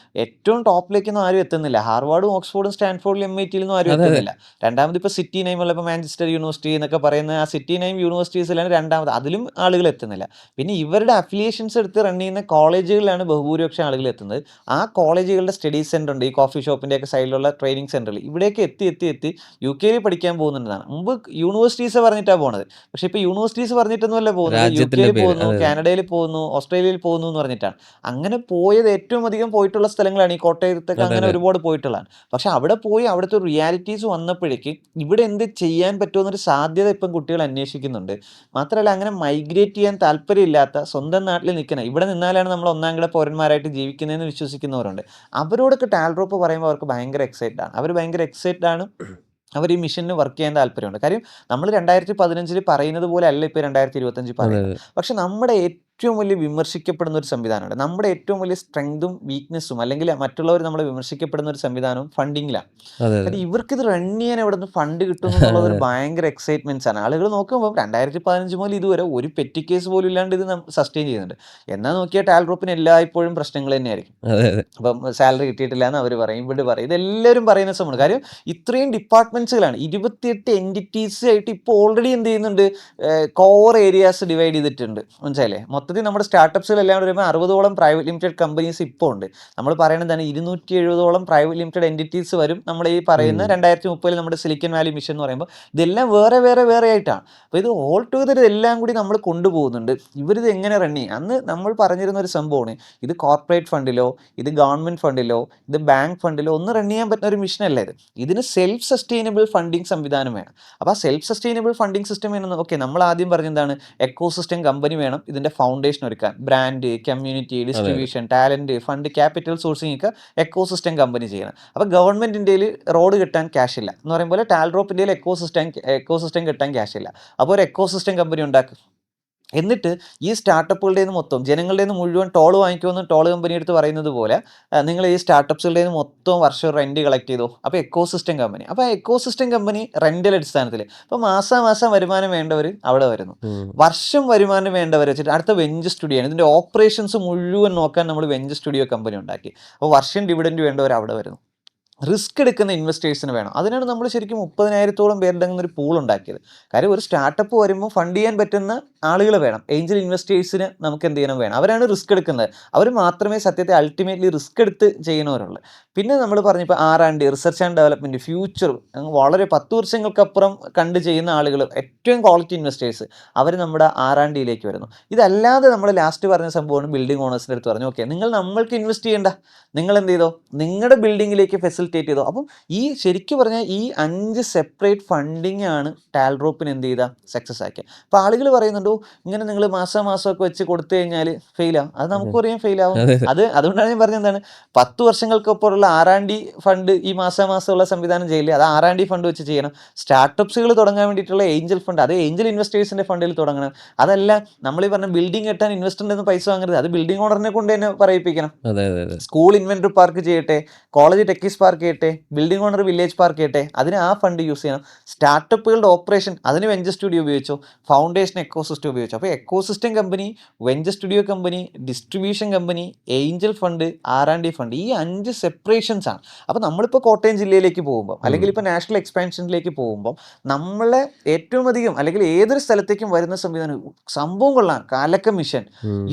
ഏറ്റവും ടോപ്പിലേക്കൊന്നും ആരും എത്തുന്നില്ല. ഹാർവാർഡും ഓക്സ്ഫോർഡും സ്റ്റാൻഫോർഡിലും MIT-യിലൊന്നും ആരും എത്തുന്നില്ല. രണ്ടാമത് ഇപ്പോൾ സിറ്റി നെയിമുള്ള ഇപ്പോൾ മാഞ്ചസ്റ്റർ യൂണിവേഴ്സിറ്റി എന്നൊക്കെ പറയുന്ന ആ സിറ്റി നെയിം യൂണിവേഴ്സിറ്റീസിലാണ് രണ്ടാമത്, അതിലും ആളുകൾ എത്തുന്നില്ല. പിന്നെ ഇവരുടെ അഫിലിയേഷൻസ് എടുത്ത് റൺ ചെയ്യുന്ന കോളേജുകളിലാണ് ബഹുഭൂരിപക്ഷം ആളുകൾ എത്തുന്നത്. ആ കോളേജുകളുടെ സ്റ്റഡി സെൻ്റർ ഉണ്ട്, ഈ കോഫി ഷോപ്പിൻ്റെ ഒക്കെ സൈഡിലുള്ള ട്രെയിനിങ് സെൻ്ററിൽ, ഇവിടേക്ക് എത്തി UK-യിൽ പഠിക്കാൻ പോകുന്നുണ്ടെന്നാണ്. മുമ്പ് യൂണിവേഴ്സിറ്റീസ് പറഞ്ഞിട്ടാണ് പോകുന്നത്. പക്ഷേ ഇപ്പോൾ യൂണിവേഴ്സിറ്റീസ് പറഞ്ഞിട്ടൊന്നുമല്ല പോകുന്നത്, UK-യിൽ പോകുന്നു, കാനഡയിൽ പോകുന്നു, ഓസ്ട്രേലിയയിൽ പോകുന്നു എന്ന് പറഞ്ഞിട്ടാണ്. അങ്ങനെ പോയത് ഏറ്റവും അധികം പോയിട്ടുള്ള സ്ഥലങ്ങളാണ് ഈ കോട്ടയത്തൊക്കെ, അങ്ങനെ ഒരുപാട് പോയിട്ടുള്ളതാണ്. പക്ഷെ അവിടെ പോയി അവിടുത്തെ ഒരു റിയാലിറ്റീസ് വന്നപ്പോഴേക്ക് ഇവിടെ എന്ത് ചെയ്യാൻ പറ്റുമെന്നൊരു സാധ്യത ഇപ്പം കുട്ടികൾ അന്വേഷിക്കുന്നുണ്ട്. മാത്രമല്ല അങ്ങനെ മൈഗ്രേറ്റ് ചെയ്യാൻ താല്പര്യമില്ലാത്ത, സ്വന്തം നാട്ടിൽ നിൽക്കുന്ന, ഇവിടെ നിന്നാലാണ് നമ്മൾ ഒന്നാം കിട പൗരന്മാരായിട്ട് ജീവിക്കുന്നതെന്ന് വിശ്വസിക്കുന്നവരുണ്ട്. അവരോടൊക്കെ ടാൽറോപ്പ് പറയുമ്പോൾ അവർക്ക് ഭയങ്കര എക്സൈറ്റഡ് ആണ്. അവർ ഭയങ്കര എക്സൈറ്റഡ് ആണ്. അവർ ഈ മിഷന് വർക്ക് ചെയ്യാൻ താല്പര്യമുണ്ട്. കാര്യം നമ്മൾ 2015 പറയുന്നത് പോലെ അല്ല ഇപ്പോൾ 2025 പറയുന്നത്. പക്ഷെ നമ്മുടെ ഏറ്റവും വലിയ വിമർശിക്കപ്പെടുന്ന ഒരു സംവിധാനമാണ്. നമ്മുടെ ഏറ്റവും വലിയ സ്ട്രെങ്തും വീക്ക്നെസ്സും അല്ലെങ്കിൽ മറ്റുള്ളവർ നമ്മളെ വിമർശിക്കപ്പെടുന്ന ഒരു സംവിധാനവും ഫണ്ടിങ്ങിലാണ്. കാര്യം ഇവർക്കിത് റൺ ചെയ്യാൻ എവിടെ നിന്ന് ഫണ്ട് കിട്ടും എന്നുള്ളത് ഒരു ഭയങ്കര എക്സൈറ്റ്മെന്റ്സ് ആണ്. ആളുകൾ നോക്കുമ്പോൾ 2015 മുതൽ ഇതുവരെ ഒരു പെറ്റി കേസ് പോലും ഇല്ലാണ്ട് ഇത് സസ്റ്റെയിൻ ചെയ്യുന്നുണ്ട്. എന്നാൽ നോക്കിയാൽ ടാൽറോപ്പിന് എല്ലായ്പ്പോഴും പ്രശ്നങ്ങൾ തന്നെയായിരിക്കും. അപ്പം സാലറി കിട്ടിയിട്ടില്ല എന്ന് അവർ പറയും, ഇവിടെ പറയും, ഇതെല്ലാവരും പറയുന്ന സംഭവമാണ്. കാര്യം ഇത്രയും ഡിപ്പാർട്ട്മെന്റ്സുകളാണ്, 28 എൻറ്റിറ്റീസ് ആയിട്ട് ഇപ്പോൾ ഓൾറെഡി എന്ത് ചെയ്യുന്നുണ്ട്, കോർ ഏരിയാസ് ഡിവൈഡ് ചെയ്തിട്ടുണ്ട്. മനസ്സിലായില്ലേ? മൊത്തത്തിൽ നമ്മുടെ സ്റ്റാർട്ടപ്സുകളെല്ലാം വരുമ്പോൾ 60ഓളം പ്രൈവറ്റ് ലിമിറ്റഡ് കമ്പനീസ് ഇപ്പോൾ ഉണ്ട്. നമ്മൾ പറയുന്നതാണ് 270ഓളം പ്രൈവറ്റ് ലിമിറ്റഡ് എൻറ്റിറ്റീസ് വരും നമ്മൾ ഈ പറയുന്ന 2030 നമ്മുടെ സിലിക്കൺ വാലി മിഷൻ എന്ന് പറയുമ്പോൾ. ഇതെല്ലാം വേറെ ആയിട്ടാണ്. അപ്പോൾ ഇത് ഓൾ ടുഗദർ ഇതെല്ലാം കൂടി നമ്മൾ കൊണ്ടുപോകുന്നുണ്ട്. ഇവരിത് എങ്ങനെ റൺ ചെയ്യും? അന്ന് നമ്മൾ പറഞ്ഞിരുന്ന ഒരു സംഭവമാണ്, ഇത് കോർപ്പറേറ്റ് ഫണ്ടിലോ ഇത് ഗവൺമെൻറ് ഫണ്ടിലോ ഇത് ബാങ്ക് ഫണ്ടിലോ ഒന്നും റൺ ചെയ്യാൻ പറ്റുന്ന ഒരു മിഷനല്ല ഇത്. ഇതിന് സെൽഫ് സസ്റ്റൈനബിൾ ഫണ്ടിങ് സംവിധാനം വേണം. അപ്പോൾ ആ സെൽഫ് സസ്റ്റൈനബിൾ ഫണ്ടിങ് സിസ്റ്റം വേണം. ഓക്കെ, നമ്മൾ ആദ്യം പറഞ്ഞെന്താണ്, എക്കോസിസ്റ്റം കമ്പനി വേണം ഇതിൻ്റെ ഫൗണ്ടേഷൻ ഒരുക്കാൻ. Brand, community, distribution, talent, fund, capital sourcing ഒക്കെ എക്കോസിസ്റ്റം കമ്പനി ചെയ്യണം. അപ്പോൾ ഗവൺമെൻറ് ഇന്ത്യയിൽ റോഡ് കിട്ടാൻ ക്യാഷ് ഇല്ല എന്ന് പറയുമ്പോൾ ടാൽറോപ്പ് ഇന്ത്യയിൽ എക്കോസിസ്റ്റം കിട്ടാൻ ക്യാഷ് ഇല്ല. അപ്പോൾ ഒരു എക്കോസിസ്റ്റം കമ്പനി ഉണ്ടാക്കും. എന്നിട്ട് ഈ സ്റ്റാർട്ടപ്പുകളുടെ നിന്ന് മൊത്തം ജനങ്ങളുടെ നിന്ന് മുഴുവൻ ടോൾ വാങ്ങിക്കുമെന്ന് ടോൾ കമ്പനി എടുത്ത് പറയുന്നത് പോലെ നിങ്ങൾ ഈ സ്റ്റാർട്ടപ്സുകളുടെ നിന്ന് മൊത്തം വർഷം റെൻറ്റ് കളക്ട് ചെയ്തോ. അപ്പോൾ എക്കോസിസ്റ്റം കമ്പനി, അപ്പോൾ ആ എക്കോസിസ്റ്റം കമ്പനി റെൻ്റൽ അടിസ്ഥാനത്തിൽ ഇപ്പോൾ മാസം വരുമാനം വേണ്ടവർ അവിടെ വരുന്നു, വർഷം വരുമാനം വേണ്ടവർ വെച്ചിട്ട് അടുത്ത വെഞ്ച് സ്റ്റുഡിയോ ആണ്. ഇതിൻ്റെ ഓപ്പറേഷൻസ് മുഴുവൻ നോക്കാൻ നമ്മൾ വെഞ്ച് സ്റ്റുഡിയോ കമ്പനി ഉണ്ടാക്കി. അപ്പോൾ വർഷം ഡിവിഡൻറ്റ് വേണ്ടവർ അവിടെ വരുന്നു. റിസ്ക് എടുക്കുന്ന ഇൻവെസ്റ്റേഴ്സിന് വേണം. അതിനാണ് നമ്മൾ ശരിക്കും 30,000-ഓളം പേരുണ്ടെങ്കിൽ ഒരു പൂൾ ഉണ്ടാക്കിയത്. കാര്യം ഒരു സ്റ്റാർട്ടപ്പ് വരുമ്പോൾ ഫണ്ട് ചെയ്യാൻ പറ്റുന്ന ആളുകൾ വേണം. ഏഞ്ചൽ ഇൻവെസ്റ്റേഴ്സിന് നമുക്ക് എന്ത് ചെയ്യണം വേണം. അവരാണ് റിസ്ക് എടുക്കുന്നത്. അവർ മാത്രമേ സത്യത്തെ അൾട്ടിമേറ്റ്ലി റിസ്ക് എടുത്ത് ചെയ്യുന്നവരുള്ളൂ. പിന്നെ നമ്മൾ പറഞ്ഞപ്പോൾ R&D, research and development, future, വളരെ 10 വർഷങ്ങൾക്കപ്പുറം കണ്ട് ചെയ്യുന്ന ആളുകൾ, ഏറ്റവും ക്വാളിറ്റി ഇൻവെസ്റ്റേഴ്സ്, അവർ നമ്മുടെ R&Dയിലേക്ക് വരുന്നു. ഇതല്ലാതെ നമ്മൾ ലാസ്റ്റ് പറഞ്ഞ സംഭവമാണ് ബിൽഡിംഗ് ഓണേഴ്സിൻ്റെ അടുത്ത് പറഞ്ഞു, ഓക്കെ നിങ്ങൾ നമ്മൾക്ക് ഇൻവെസ്റ്റ് ചെയ്യേണ്ട, നിങ്ങൾ എന്ത് ചെയ്തോ നിങ്ങളുടെ ബിൽഡിങ്ങിലേക്ക് ഫെസിലിറ്റേറ്റ് ചെയ്തോ. അപ്പം ഈ ശരിക്കും പറഞ്ഞാൽ ഈ 5 സെപ്പറേറ്റ് ഫണ്ടിങ് ആണ് ടാൽറോപ്പിന് എന്ത് ചെയ്താൽ സക്സസ് ആക്കിയത്. അപ്പോൾ ആളുകൾ പറയുന്നുണ്ടോ ഇങ്ങനെ നിങ്ങൾ മാസമൊക്കെ വെച്ച് കൊടുത്തു കഴിഞ്ഞാൽ ഫെയിലാവും. അത് നമുക്ക് പറയാൻ ഫെയിലാവും. അതുകൊണ്ടാണ് ഞാൻ പറഞ്ഞത് എന്താണ് 10 വർഷങ്ങൾക്കൊപ്പമുള്ള R&D ഫണ്ട് ഈ മാസമുള്ള സംവിധാനം ചെയ്യില്ല. അത് R&D ഫണ്ട് വെച്ച് ചെയ്യണം. സ്റ്റാർട്ടപ്സുകൾ തുടങ്ങാൻ വേണ്ടിയിട്ടുള്ള ഏഞ്ചൽ ഫണ്ട്, അത് ഏഞ്ചൽ ഇൻവെസ്റ്റേഴ്സിൻ്റെ ഫണ്ടിൽ തുടങ്ങണം. അതല്ല നമ്മൾ ഈ പറഞ്ഞ ബിൽഡിംഗ് കെട്ടാൻ ഇൻവെസ്റ്ററിൻ്റെ ഒന്നും പൈസ വാങ്ങരുത്, അത് ബിൽഡിംഗ് ഓണറിനെ കൊണ്ട് തന്നെ പറയിപ്പിക്കണം. സ്കൂൾ ഇൻവെന്ററി പാർക്ക് ചെയ്യട്ടെ, കോളേജ് ടെക്കീസ് പാർക്ക് ചെയ്യട്ടെ, ബിൽഡിംഗ് ഓണർ വില്ലേജ് പാർക്ക് ചെയ്യട്ടെ, അതിന് ആ ഫണ്ട് യൂസ് ചെയ്യണം. സ്റ്റാർട്ടപ്പുകളുടെ ഓപ്പറേഷൻ അതിന് വെഞ്ചർ സ്റ്റുഡിയോ ഉപയോഗിച്ചോ, ഫൗണ്ടേഷൻ എക്കോസിസ്റ്റം ഉപയോഗിച്ചോ. അപ്പോൾ ecosystem company, venture studio company, distribution company, Angel fund, R&D fund, ഈ 5 സെപ്പറേഷൻസ് ആണ്. അപ്പോൾ നമ്മളിപ്പോൾ കോട്ടയം ജില്ലയിലേക്ക് പോകുമ്പോൾ അല്ലെങ്കിൽ ഇപ്പോൾ നാഷണൽ എക്സ്പാൻഷനിലേക്ക് പോകുമ്പോൾ നമ്മളെ ഏറ്റവും അധികം അല്ലെങ്കിൽ ഏതൊരു സ്ഥലത്തേക്കും വരുന്ന സംഭവം കൊള്ളാം, കാലക്ക മിഷൻ,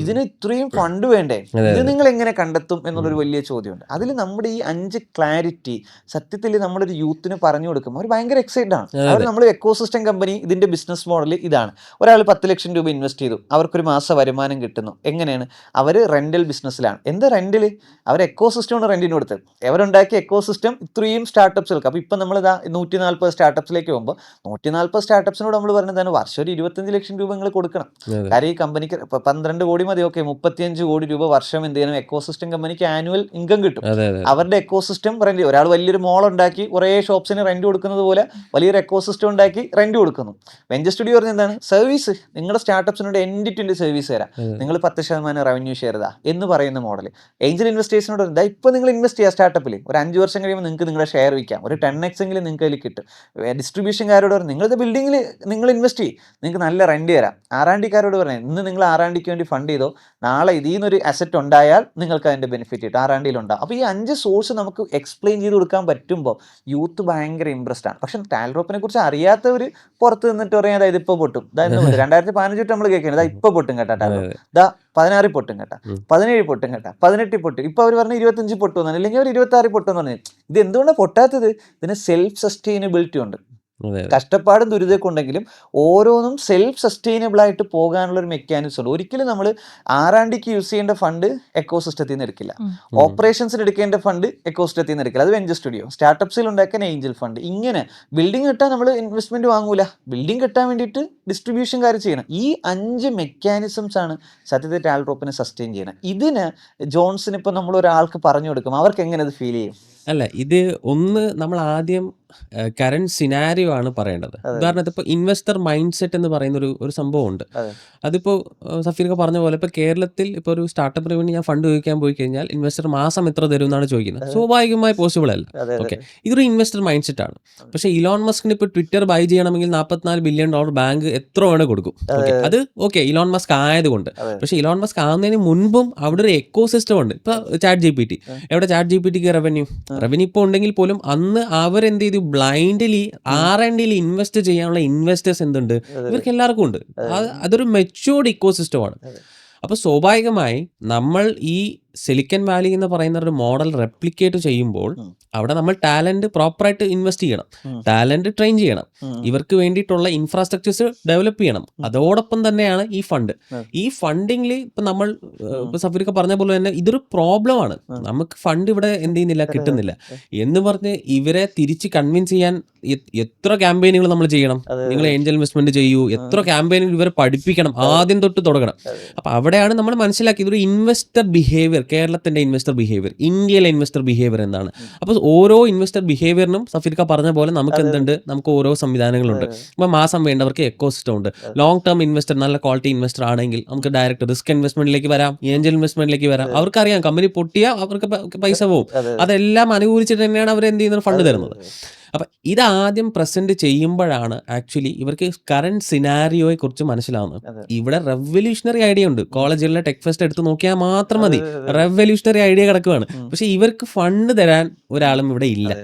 ഇതിന് ഇത്രയും ഫണ്ട് വേണ്ടേ, ഇത് നിങ്ങൾ എങ്ങനെ കണ്ടെത്തും എന്നുള്ളൊരു വലിയ ചോദ്യമുണ്ട്. അതിൽ നമ്മുടെ ഈ 5 ക്ലാരിറ്റി സത്യത്തിൽ നമ്മളൊരു യൂത്തിന് പറഞ്ഞു കൊടുക്കും, അവർ ഭയങ്കര എക്സൈറ്റഡ് ആണ്. അവർ നമ്മൾ എക്കോസിസ്റ്റം കമ്പനി, ഇതിന്റെ ബിസിനസ് മോഡൽ ഇതാണ്. ഒരാൾ 10 ലക്ഷം രൂപ ഇൻവെസ്റ്റ് ചെയ്തു, അവർക്കൊരു മാസ വരുമാനം കിട്ടുന്നു. എങ്ങനെയാണ്? അവർ റെന്റൽ ബിസിനസ്സിലാണ്. എന്താ റെന്റിൽ? അവർ എക്കോസിസ്റ്റമാണ് റെന്റിന് കൊടുത്തത്. അവരുണ്ടാക്കിയ എക്കോസിസ്റ്റം ഇത്രയും സ്റ്റാർട്ടപ്സുകൾക്ക്. അപ്പോൾ ഇപ്പം നമ്മൾ 140 സ്റ്റാർട്ടപ്സിലേക്ക് പോകുമ്പോൾ 140 സ്റ്റാർട്ടപ്സിനോട് നമ്മൾ പറഞ്ഞതാണ് വർഷം ഒരു 25 ലക്ഷം രൂപ നിങ്ങൾ കൊടുക്കണം. കാര്യം ഈ കമ്പനിക്ക് 12 കോടി മതി, ഓക്കെ 35 കോടി രൂപ വർഷം എന്ത് ചെയ്യണം, എക്കോസിസ്റ്റം കമ്പനിക്ക് ആനുവൽ ഇൻകം കിട്ടും. അവരുടെ എക്കോസിസ്റ്റം റെന്റ്, ഒരാൾ വലിയൊരു മോൾ ഉണ്ടാക്കി കുറേ ഷോപ്സിന് റെന്റ് കൊടുക്കുന്നത് പോലെ വലിയൊരു എക്കോസിസ്റ്റം ഉണ്ടാക്കി റെന്റ് കൊടുക്കുന്നു. വെഞ്ചർ സ്റ്റുഡിയോ പറഞ്ഞ എന്താണ്? സർവീസ്. നിങ്ങളുടെ സ്റ്റാർട്ടപ്സിനോട് എൻഡ് ടു എൻഡ് സർവീസ് തരാം, നിങ്ങൾ 10% റവന്യൂ ഷെയർ ഇതാ എന്ന് പറയുന്ന മോഡൽ. ഏഞ്ചൽ ഇൻവെസ്റ്റേഴ്സിനോട് ഇതാ ഇപ്പോൾ നിങ്ങൾ ഇൻവെസ്റ്റ് ചെയ്യുക സ്റ്റാർട്ടപ്പിൽ, ഒരു 5 വർഷം കഴിയുമ്പോൾ നിങ്ങൾക്ക് നിങ്ങളുടെ ഷെയർ വിൽക്കാം, ഒരു 10x എങ്കിലും നിങ്ങൾക്ക് അതിൽ കിട്ടും. ഡിസ്ട്രിബ്യൂഷൻകാരോട് പറഞ്ഞു നിങ്ങളുടെ ബിൽഡിങ്ങിൽ നിങ്ങൾ ഇൻവെസ്റ്റ് ചെയ്യും, നിങ്ങൾക്ക് നല്ല റെന്റ് തരാം. R&Dക്കാരോട് പറഞ്ഞു ഇന്ന് നിങ്ങൾ R&Dക്ക് വേണ്ടി ഫണ്ട് ചെയ്തോ, നാളെ ഇതിൽ നിന്നൊരു അസറ്റ് ഉണ്ടായാൽ നിങ്ങൾക്ക് അതിൻ്റെ ബെനിഫിറ്റ് കിട്ടും, R&Dയിലുണ്ടാകും. അപ്പോൾ ഈ 5 സോഴ്സ് നമുക്ക് എക്സ്പ്ലെയിൻ ചെയ്ത് കൊടുക്കാൻ പറ്റുമ്പോൾ യൂത്ത് ഭയങ്കര ഇൻട്രസ്റ്റ് ആണ്. പക്ഷെ ടാൽറോപ്പിനെ കുറിച്ച് അറിയാത്തവർ പുറത്ത് നിന്നിട്ട് പറയാം അതായത് ഇപ്പോൾ പൊട്ടും, 2015 നമ്മൾ കേൾക്കുന്നത് ഇപ്പോൾ പൊട്ടും കേട്ടാ ടാൽറോപ്പ്, 16 പൊട്ടും കേട്ടാ, 17 പൊട്ടും കേട്ടാ, 18 പൊട്ടും, ഇപ്പോൾ അവർ പറഞ്ഞ 25 പൊട്ടുമെന്നാണ്, അല്ലെങ്കിൽ അവർ 26 പൊട്ടുമെന്ന് പറഞ്ഞു. ഇത് എന്തുകൊണ്ടാണ് പൊട്ടാത്തത്? ഇതിന് സെൽഫ് സസ്റ്റൈനബിലിറ്റി ഉണ്ട്. കഷ്ടപ്പാടും ദുരിതമൊക്കെ ഉണ്ടെങ്കിലും ഓരോന്നും സെൽഫ് സസ്റ്റൈനബിൾ ആയിട്ട് പോകാനുള്ള ഒരു മെക്കാനിസം ഉണ്ട്. ഒരിക്കലും നമ്മൾ R&Dക്ക് യൂസ് ചെയ്യേണ്ട ഫണ്ട് എക്കോസിസ്റ്റത്തിൽ നിന്ന് എടുക്കില്ല, ഓപ്പറേഷൻസിന് എടുക്കേണ്ട ഫണ്ട് എക്കോസിസ്റ്റത്തിൽ നിന്ന് എടുക്കില്ല, അത് വെഞ്ചർ സ്റ്റുഡിയോ. സ്റ്റാർട്ടപ്സിൽ ഉണ്ടാക്കാൻ ഏഞ്ചൽ ഫണ്ട്. ഇങ്ങനെ ബിൽഡിംഗ് കെട്ടാൻ നമ്മൾ ഇൻവെസ്റ്റ്മെന്റ് വാങ്ങൂല, ബിൽഡിംഗ് കെട്ടാൻ വേണ്ടിയിട്ട് ഡിസ്ട്രിബ്യൂഷൻകാർ ചെയ്യണം. ഈ 5 മെക്കാനിസംസ് ആണ് സത്യത്തിൽ ടാൽറോപ്പിനെ സസ്റ്റെയിൻ ചെയ്യണം. ഇതിന് ജോൺസിന് ഇപ്പം നമ്മൾ ഒരാൾക്ക് പറഞ്ഞു കൊടുക്കും, അവർക്ക് എങ്ങനെ അത് ഫീൽ ചെയ്യും? അല്ല, ഇത് ഒന്ന് നമ്മൾ ആദ്യം കറന്റ് സിനാരിയോ ആണ് പറയേണ്ടത്. ഉദാഹരണത്തിന് ഇപ്പോൾ ഇൻവെസ്റ്റർ മൈൻഡ് സെറ്റ് എന്ന് പറയുന്ന ഒരു സംഭവം ഉണ്ട്. അതിപ്പോൾ സഫീർക്ക് പറഞ്ഞ പോലെ ഇപ്പോൾ കേരളത്തിൽ ഇപ്പോൾ ഒരു സ്റ്റാർട്ടപ്പിന് വേണ്ടി ഞാൻ ഫണ്ട് ചോദിക്കാൻ പോയി കഴിഞ്ഞാൽ ഇൻവെസ്റ്റർ മാസം എത്ര തരും എന്നാണ് ചോദിക്കുന്നത്. സ്വാഭാവികമായി പോസിബിൾ അല്ല. ഓക്കെ, ഇതൊരു ഇൻവെസ്റ്റർ മൈൻഡ് സെറ്റ് ആണ്. പക്ഷേ ഇലോൺ മസ്കിന് ഇപ്പോൾ ട്വിറ്റർ ബൈ ചെയ്യണമെങ്കിൽ $44 ബില്യൺ ബാങ്ക് എത്ര വേണേ കൊടുക്കും. അത് ഓക്കെ ഇലോൺ മസ്ക് ആയതുകൊണ്ട്. പക്ഷേ ഇലോൺ മസ്ക് ആകുന്നതിന് മുൻപും അവിടെ ഒരു എക്കോ സിസ്റ്റം ഉണ്ട്. ഇപ്പോൾ ചാറ്റ് GPT, എവിടെ ചാറ്റ് GPTക്ക് റവന്യൂ ഇപ്പോൾ ഉണ്ടെങ്കിൽ പോലും അന്ന് അവരെന്ത് ചെയ്തു, ബ്ലൈൻഡ്ലി R&Dയിൽ ഇൻവെസ്റ്റ് ചെയ്യാനുള്ള ഇൻവെസ്റ്റേഴ്സ് എന്തുണ്ട്, ഇവർക്ക് എല്ലാവർക്കും ഉണ്ട്. അതൊരു മെച്യൂർഡ് ഇക്കോസിസ്റ്റമാണ്. അപ്പോൾ സ്വാഭാവികമായി നമ്മൾ ഈ സിലിക്കൺ വാലി എന്ന് പറയുന്ന ഒരു മോഡൽ റെപ്ലിക്കേറ്റ് ചെയ്യുമ്പോൾ അവിടെ നമ്മൾ ടാലന്റ് പ്രോപ്പറായിട്ട് ഇൻവെസ്റ്റ് ചെയ്യണം, ടാലന്റ് ട്രെയിൻ ചെയ്യണം, ഇവർക്ക് വേണ്ടിയിട്ടുള്ള ഇൻഫ്രാസ്ട്രക്ചേഴ്സ് ഡെവലപ്പ് ചെയ്യണം. അതോടൊപ്പം തന്നെയാണ് ഈ ഫണ്ട്. ഈ ഫണ്ടിങ്ങിൽ ഇപ്പം നമ്മൾ ഇപ്പം സഫീർക്ക് പറഞ്ഞ പോലെ തന്നെ ഇതൊരു പ്രോബ്ലമാണ്. നമുക്ക് ഫണ്ട് ഇവിടെ എന്ത് ചെയ്യുന്നില്ല, കിട്ടുന്നില്ല എന്ന് പറഞ്ഞ് ഇവരെ തിരിച്ച് കൺവിൻസ് ചെയ്യാൻ എത്ര ക്യാമ്പയിനുകൾ നമ്മൾ ചെയ്യണം. നിങ്ങൾ ഏഞ്ചൽ ഇൻവെസ്റ്റ്മെന്റ് ചെയ്യൂ, എത്ര ക്യാമ്പയിനുകൾ ഇവരെ പഠിപ്പിക്കണം, ആദ്യം തൊട്ട് തുടങ്ങണം. അപ്പം അവിടെയാണ് നമ്മൾ മനസ്സിലാക്കി ഇതൊരു ഇൻവെസ്റ്റർ ബിഹേവിയർ, കേരളത്തിന്റെ ഇൻവെസ്റ്റർ ബിഹേവിയർ, ഇന്ത്യയിലെ ഇൻവെസ്റ്റർ ബിഹേവിയർ എന്താണ്. അപ്പോൾ ഓരോ ഇൻവെസ്റ്റർ ബിഹേവിയറിനും സഫീർക്ക പറഞ്ഞ പോലെ നമുക്ക് എന്തുണ്ട്, നമുക്ക് ഓരോ സംവിധാനങ്ങളുണ്ട്. ഇപ്പം മാസം വേണ്ടവർക്ക് എക്കോസിസ്റ്റം ഉണ്ട്. ലോങ് ടേം ഇൻവെസ്റ്റർ, നല്ല ക്വാളിറ്റി ഇൻവെസ്റ്റർ ആണെങ്കിൽ നമുക്ക് ഡയറക്റ്റ് റിസ്ക് ഇൻവെസ്റ്റ്മെന്റിലേക്ക് വരാം, ഏഞ്ചൽ ഇൻവെസ്റ്റ്മെന്റിലേക്ക് വരാം. അവർക്കറിയാം കമ്പനി പൊട്ടിയാൽ അവർക്ക് പൈസ പോകും. അതെല്ലാം അനുകൂലിച്ചിട്ട് തന്നെയാണ് അവർ എന്ത് ചെയ്യുന്നത്, ഫണ്ട് തരുന്നത്. അപ്പം ഇതാദ്യം പ്രസന്റ് ചെയ്യുമ്പോഴാണ് ആക്ച്വലി ഇവർക്ക് കറണ്ട് സിനാരിയോയെ കുറിച്ച് മനസ്സിലാവുന്നത്. ഇവിടെ റെവല്യൂഷണറി ഐഡിയ ഉണ്ട്, കോളേജുകളിലെ ടെക് ഫെസ്റ്റ് എടുത്ത് നോക്കിയാൽ മാത്രം മതി, റെവല്യൂഷണറി ഐഡിയ കിടക്കുവാണ്. പക്ഷെ ഇവർക്ക് ഫണ്ട് തരാൻ ഒരാളും ഇവിടെ ഇല്ല,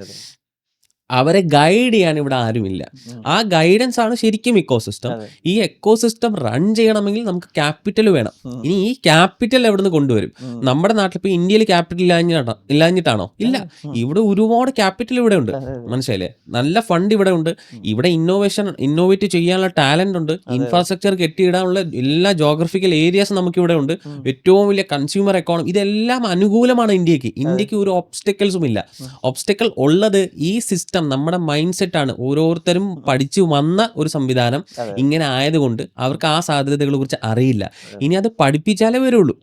അവരെ ഗൈഡ് ചെയ്യാൻ ഇവിടെ ആരുമില്ല. ആ ഗൈഡൻസ് ആണ് ശരിക്കും ഇക്കോസിസ്റ്റം. ഈ എക്കോസിസ്റ്റം റൺ ചെയ്യണമെങ്കിൽ നമുക്ക് ക്യാപിറ്റൽ വേണം. ഇനി ഈ ക്യാപിറ്റൽ എവിടെ നിന്ന് കൊണ്ടുവരും? നമ്മുടെ നാട്ടിൽ ഇപ്പൊ ഇന്ത്യയിൽ ക്യാപിറ്റൽ ഇല്ലാഞ്ഞിട്ടാണോ? ഇല്ല, ഇവിടെ ഒരുപാട് ക്യാപിറ്റൽ ഇവിടെ ഉണ്ട്, മനസ്സിലായില്ലേ? നല്ല ഫണ്ട് ഇവിടെ ഉണ്ട്, ഇവിടെ ഇന്നോവേറ്റ് ചെയ്യാനുള്ള ടാലന്റ് ഉണ്ട്, ഇൻഫ്രാസ്ട്രക്ചർ കെട്ടിയിടാനുള്ള എല്ലാ ജോഗ്രഫിക്കൽ ഏരിയാസ് നമുക്ക് ഇവിടെ ഉണ്ട്, ഏറ്റവും വലിയ കൺസ്യൂമർ എക്കോണമി, ഇതെല്ലാം അനുകൂലമാണ് ഇന്ത്യക്ക് ഒരു ഒബ്സ്റ്റക്കിൾസും ഇല്ല. ഒബ്സ്റ്റക്കിൾ ഉള്ളത് ഈ സിസ്റ്റം, നമ്മുടെ മൈൻഡ് സെറ്റ് ആണ്. ഓരോരുത്തരും പഠിച്ചു വന്ന ഒരു സംവിധാനം ഇങ്ങനെ ആയതുകൊണ്ട് അവർക്ക് ആ സാധ്യതകളെ കുറിച്ച് അറിയില്ല. ഇനി അത് പഠിപ്പിച്ചാലേ വരുള്ളൂ.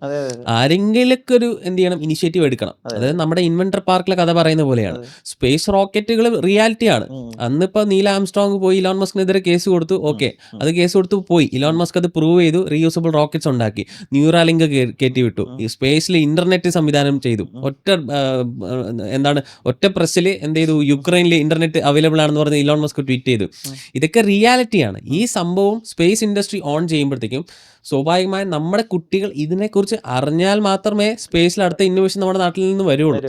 ആരെങ്കിലൊക്കെ ഒരു എന്ത് ചെയ്യണം, ഇനിഷ്യേറ്റീവ് എടുക്കണം. അതായത് നമ്മുടെ ഇൻവെന്റർ പാർക്കിലെ കഥ പറയുന്ന പോലെയാണ്, സ്പേസ് റോക്കറ്റുകൾ റിയാലിറ്റിയാണ്. അന്നിപ്പോ നീൽ ആംസ്ട്രോങ് പോയി ഇലോൺ മസ്കിനെതിരെ കേസ് കൊടുത്തു, ഓക്കെ, അത് കേസ് കൊടുത്തു പോയി, ഇലോൺ മസ്ക് അത് പ്രൂവ് ചെയ്തു, റീയൂസബിൾ റോക്കറ്റ്സ് ഉണ്ടാക്കി, ന്യൂറാലിങ്ക് കയറ്റി വിട്ടു, ഈ സ്പേസിൽ ഇന്റർനെറ്റ് സംവിധാനം ചെയ്തു, ഒറ്റ പ്രസ്സിൽ എന്ത് ചെയ്തു, യുക്രൈനിൽ ഇന്റർനെറ്റ് അവൈലബിൾ ആണെന്ന് പറഞ്ഞ് ഇലോൺ മസ്ക് ട്വീറ്റ് ചെയ്തു. ഇതൊക്കെ റിയാലിറ്റിയാണ്. ഈ സംഭവം സ്പേസ് ഇൻഡസ്ട്രി ഓൺ ചെയ്യുമ്പോഴത്തേക്കും സ്വാഭാവികമായും നമ്മുടെ കുട്ടികൾ ഇതിനെക്കുറിച്ച് അറിഞ്ഞാൽ മാത്രമേ സ്പേസിൽ അടുത്ത ഇന്നോവേഷൻ നമ്മുടെ നാട്ടിൽ നിന്ന് വരുള്ളൂ.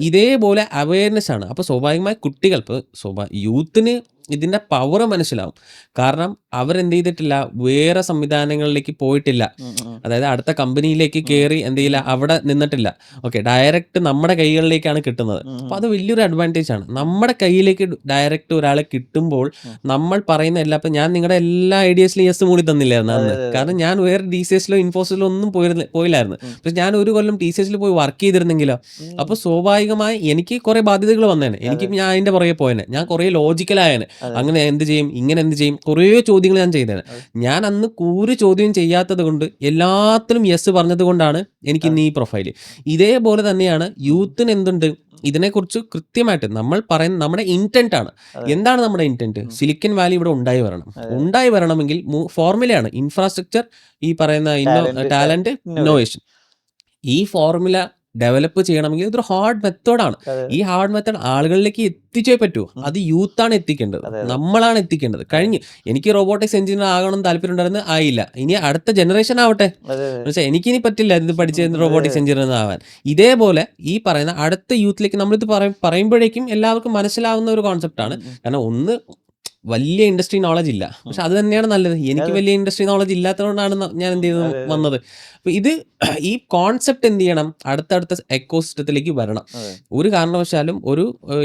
ഇതേപോലെ അവയർനെസ് ആണ്. അപ്പോൾ സ്വാഭാവികമായി കുട്ടികൾ, ഇപ്പോൾ യൂത്തിന് ഇതിന്റെ പവർ മനസ്സിലാവും. കാരണം അവരെന്ത് ചെയ്തിട്ടില്ല, വേറെ സംവിധാനങ്ങളിലേക്ക് പോയിട്ടില്ല. അതായത് അടുത്ത കമ്പനിയിലേക്ക് കയറി എന്ത് ചെയ്യില്ല, അവിടെ നിന്നിട്ടില്ല. ഓക്കെ, ഡയറക്റ്റ് നമ്മുടെ കൈകളിലേക്കാണ് കിട്ടുന്നത്. അപ്പോൾ അത് വലിയൊരു അഡ്വാൻറ്റേജ് ആണ്. നമ്മുടെ കയ്യിലേക്ക് ഡയറക്റ്റ് ഒരാളെ കിട്ടുമ്പോൾ നമ്മൾ പറയുന്ന എല്ലാ, ഇപ്പം ഞാൻ നിങ്ങളുടെ എല്ലാ ഐഡിയാസിലും യെസ് മൂടി തന്നില്ലായിരുന്നു അന്ന്. കാരണം ഞാൻ വേറെ DCSലോ ഇൻഫോസിലോ ഒന്നും പോയില്ലായിരുന്നു. പക്ഷെ ഞാൻ ഒരു കൊല്ലം TCSൽ പോയി വർക്ക് ചെയ്തിരുന്നെങ്കിലോ, അപ്പോൾ സ്വാഭാവികമായി എനിക്ക് കുറെ ബാധ്യതകൾ വന്നേനെ. ഞാൻ അതിന്റെ പുറകെ പോയേനെ, ഞാൻ കുറെ ലോജിക്കലായേനെ. അങ്ങനെ എന്ത് ചെയ്യും, ഇങ്ങനെ എന്ത് ചെയ്യും, കുറേ ചോദ്യങ്ങൾ ഞാൻ ചെയ്തേനെ. ഞാൻ അന്ന് ഒരു ചോദ്യം ചെയ്യാത്തത് കൊണ്ട്, എല്ലാത്തിലും യെസ് പറഞ്ഞത് കൊണ്ടാണ് എനിക്ക് ഇന്ന് ഈ പ്രൊഫൈല്. ഇതേപോലെ തന്നെയാണ് യൂത്തിന് എന്തുണ്ട്, ഇതിനെക്കുറിച്ച് കൃത്യമായിട്ട് നമ്മൾ പറയുന്ന നമ്മുടെ ഇന്റന്റ് ആണ്. എന്താണ് നമ്മുടെ ഇന്റന്റ്? സിലിക്കൺ വാലി ഇവിടെ ഉണ്ടായി വരണമെങ്കിൽ ഫോർമുലയാണ് ഇൻഫ്രാസ്ട്രക്ചർ, ഈ പറയുന്ന ടാലന്റ്, ഇന്നോവേഷൻ. ഈ ഫോർമുല ഡെവലപ്പ് ചെയ്യണമെങ്കിൽ ഇതൊരു ഹാർഡ് മെത്തേഡാണ്. ഈ ഹാർഡ് മെത്തേഡ് ആളുകളിലേക്ക് എത്തിച്ചേ പറ്റൂ. അത് യൂത്താണ് എത്തിക്കേണ്ടത്, നമ്മളാണ് എത്തിക്കേണ്ടത്. എനിക്ക് റോബോട്ടിക്സ് എഞ്ചിനീയർ ആകണം താല്പര്യം ഉണ്ടായിരുന്നു, ആയില്ല. ഇനി അടുത്ത ജനറേഷൻ ആവട്ടെ. എനിക്കിനി പറ്റില്ല ഇത് പഠിച്ച് റോബോട്ടിക്സ് എഞ്ചിനീയർ ആവാൻ. ഇതേപോലെ ഈ പറയുന്ന അടുത്ത യൂത്തിലേക്ക് നമ്മളിത് പറയുമ്പോഴേക്കും എല്ലാവർക്കും മനസ്സിലാവുന്ന ഒരു കോൺസെപ്റ്റാണ്. കാരണം ഒന്ന്, വലിയ ഇൻഡസ്ട്രി നോളജ് ഇല്ല, പക്ഷെ അത് തന്നെയാണ് നല്ലത്. എനിക്ക് വലിയ ഇൻഡസ്ട്രി നോളജ് ഇല്ലാത്തതുകൊണ്ടാണ് ഞാൻ എന്ത് ചെയ്ത് വന്നത്. അപ്പൊ ഈ കോൺസെപ്റ്റ് എന്ത് ചെയ്യണം, അടുത്തടുത്ത എക്കോസിസ്റ്റത്തിലേക്ക് വരണം. ഒരു കാരണവശാലും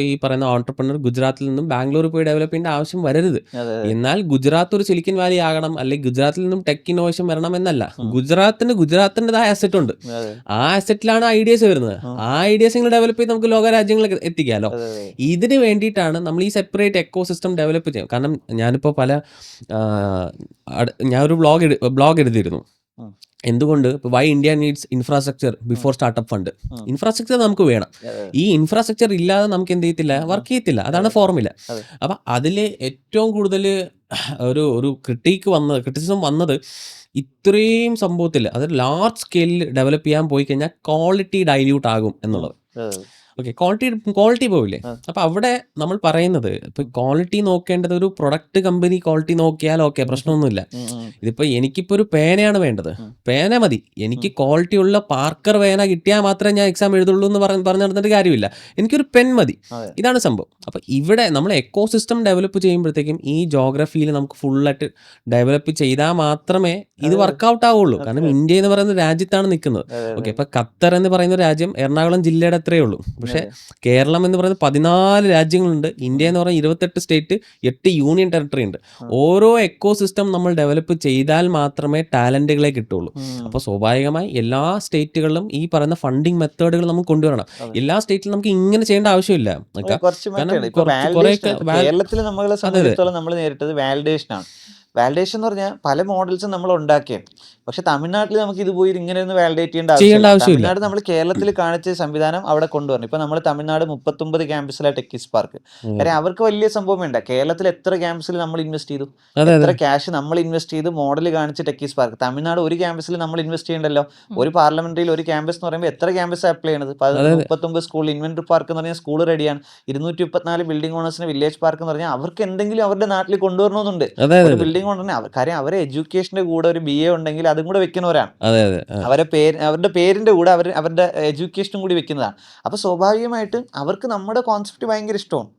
ഈ പറയുന്ന ഓൺട്രപ്രണർ ഗുജറാത്തിൽ നിന്നും ബാംഗ്ലൂർ പോയി ഡെവലപ്പ് ചെയ്യേണ്ട ആവശ്യം വരരുത്. എന്നാൽ ഗുജറാത്ത് ഒരു സിലിക്കൻ വാലി ആകണം, അല്ലെങ്കിൽ ഗുജറാത്തിൽ നിന്നും ടെക് ഇന്നോവേഷൻ വരണം എന്നല്ല. ഗുജറാത്തിൻ്റെതായ അസറ്റ് ഉണ്ട്, ആ അസറ്റിലാണ് ഐഡിയാസ് വരുന്നത്. ആ ഐഡിയാസ് നിങ്ങൾ ഡെവലപ്പ് ചെയ്ത് നമുക്ക് ലോക രാജ്യങ്ങളിൽ എത്തിക്കാമല്ലോ. ഇതിന് വേണ്ടിയിട്ടാണ് നമ്മൾ ഈ സെപ്പറേറ്റ് എക്കോസിസ്റ്റം ഡെവലപ്പ് ചെയ്യുന്നത്. കാരണം ഞാനിപ്പോൾ ഞാനൊരു ബ്ലോഗ് എഴുതിയിരുന്നു. എന്തുകൊണ്ട് why India needs infrastructure before startup fund. Infrastructure നമുക്ക് വേണം. ഈ ഇൻഫ്രാസ്ട്രക്ചർ ഇല്ലാതെ നമുക്ക് എന്ത് ചെയ്യത്തില്ല, വർക്ക് ചെയ്യത്തില്ല. അതാണ് ഫോർമുല. അപ്പം അതിൽ ഏറ്റവും കൂടുതൽ ഒരു ക്രിറ്റിസിസം വന്നത് ഇത്രയും സംഭവത്തിൽ, അതായത് ലാർജ് സ്കെയിലിൽ ഡെവലപ്പ് ചെയ്യാൻ പോയി കഴിഞ്ഞാൽ ക്വാളിറ്റി ഡൈല്യൂട്ട് ആകും എന്നുള്ളത്. ഓക്കെ, ക്വാളിറ്റി പോവില്ലേ? അപ്പൊ അവിടെ നമ്മൾ പറയുന്നത്, ഇപ്പൊ ക്വാളിറ്റി നോക്കേണ്ടത് ഒരു പ്രൊഡക്റ്റ് കമ്പനി ക്വാളിറ്റി നോക്കിയാൽ ഓക്കെ, പ്രശ്നമൊന്നുമില്ല. ഇതിപ്പോ എനിക്കിപ്പോ ഒരു പേനയാണ് വേണ്ടത്, പേന മതി. എനിക്ക് ക്വാളിറ്റി ഉള്ള പാർക്കർ പേന കിട്ടിയാൽ മാത്രമേ ഞാൻ എക്സാം എഴുതുള്ളൂ എന്ന് പറഞ്ഞു നടന്നിട്ട് കാര്യമില്ല. എനിക്കൊരു പെൻ മതി. ഇതാണ് സംഭവം. അപ്പൊ ഇവിടെ നമ്മൾ എക്കോസിസ്റ്റം ഡെവലപ്പ് ചെയ്യുമ്പോഴത്തേക്കും ഈ ജോഗ്രഫിയിൽ നമുക്ക് ഫുള്ളായിട്ട് ഡെവലപ്പ് ചെയ്താൽ മാത്രമേ ഇത് വർക്കൗട്ട് ആവുള്ളൂ. കാരണം ഇന്ത്യ എന്ന് പറയുന്ന രാജ്യത്താണ് നിൽക്കുന്നത്. ഓക്കെ, ഇപ്പൊ ഖത്തർ എന്ന് പറയുന്ന രാജ്യം എറണാകുളം ജില്ലയുടെ അത്രയേ ഉള്ളൂ. പക്ഷെ കേരളം എന്ന് പറയുന്നത് 14 രാജ്യങ്ങളുണ്ട്. ഇന്ത്യ എന്ന് പറയുന്നത് 28 സ്റ്റേറ്റ്, 8 യൂണിയൻ ടെറിട്ടറി ഉണ്ട്. ഓരോ എക്കോസിസ്റ്റം നമ്മൾ ഡെവലപ്പ് ചെയ്താൽ മാത്രമേ ടാലന്റുകളെ കിട്ടുള്ളൂ. അപ്പോൾ സ്വാഭാവികമായി എല്ലാ സ്റ്റേറ്റുകളിലും ഈ പറയുന്ന ഫണ്ടിങ് മെത്തേഡുകൾ നമുക്ക് കൊണ്ടുവരണം. എല്ലാ സ്റ്റേറ്റിലും നമുക്ക് ഇങ്ങനെ ചെയ്യേണ്ട ആവശ്യമില്ല. കേരളത്തിൽ നമ്മളെ സംബന്ധിച്ചിടത്തോളം നമ്മൾ നേരിട്ടത് വാലിഡേഷൻ ആണ്. വാലിഡേഷൻ എന്ന് പറഞ്ഞാൽ പല മോഡൽസും നമ്മൾ ഉണ്ടാക്കിയത്. പക്ഷെ തമിഴ്നാട്ടിൽ നമുക്ക് ഇത് പോയി ഇങ്ങനെ ഒന്ന് വാലിഡേറ്റ് ചെയ്യേണ്ട ആവശ്യമില്ല. തമിഴ്നാട് നമ്മൾ കേരളത്തിൽ കാണിച്ച സംവിധാനം അവിടെ കൊണ്ടുവരണം. ഇപ്പൊ നമ്മൾ തമിഴ്നാട് 39 ക്യാമ്പസിലെ ടെക്കിസ് പാർക്ക്. കാര്യം അവർക്ക് വലിയ സംഭവം വേണ്ട. കേരളത്തിൽ എത്ര ക്യാമ്പസിൽ നമ്മൾ ഇൻവെസ്റ്റ് ചെയ്തു, എത്ര ക്യാഷ് നമ്മൾ ഇൻവെസ്റ്റ് ചെയ്ത് മോഡൽ കാണിച്ച് ടെക്കിസ് പാർക്ക്. തമിഴ്നാട് ഒരു ക്യാമ്പസിൽ നമ്മൾ ഇൻവെസ്റ്റ് ചെയ്യണ്ടല്ലോ. ഒരു പാർലമെന്ററിയിൽ ഒരു ക്യാമ്പസ് എന്ന് പറയുമ്പോൾ എത്ര ക്യാമ്പസ് അപ്ലൈ ചെയ്യണത്? 39 സ്കൂൾ ഇൻവെന്ററി പാർക്ക് എന്ന് പറഞ്ഞാൽ സ്കൂൾ റെഡിയാണ്. 234 ബിൽഡിംഗ് ഓണേഴ്സിന് വില്ലേജ് പാർക്ക് എന്ന് പറഞ്ഞാൽ അവർക്ക് എന്തെങ്കിലും അവരുടെ നാട്ടിൽ കൊണ്ടുവരണമെന്നുണ്ട്. ഒരു ബിൽഡിംഗ് ഓണറിന് കാര്യം അവരെ എഡ്യൂക്കേഷന്റെ കൂടെ ഒരു BA ഉണ്ടെങ്കിൽ അതും കൂടെ വെക്കുന്നവരാണ്. അവരുടെ പേരിന്റെ കൂടെ അവരുടെ എഡ്യൂക്കേഷനും കൂടി വെക്കുന്നതാണ്. അപ്പൊ സ്വാഭാവികമായിട്ട് അവർക്ക് നമ്മുടെ കോൺസെപ്റ്റ് ഭയങ്കര ഇഷ്ടമാണ്.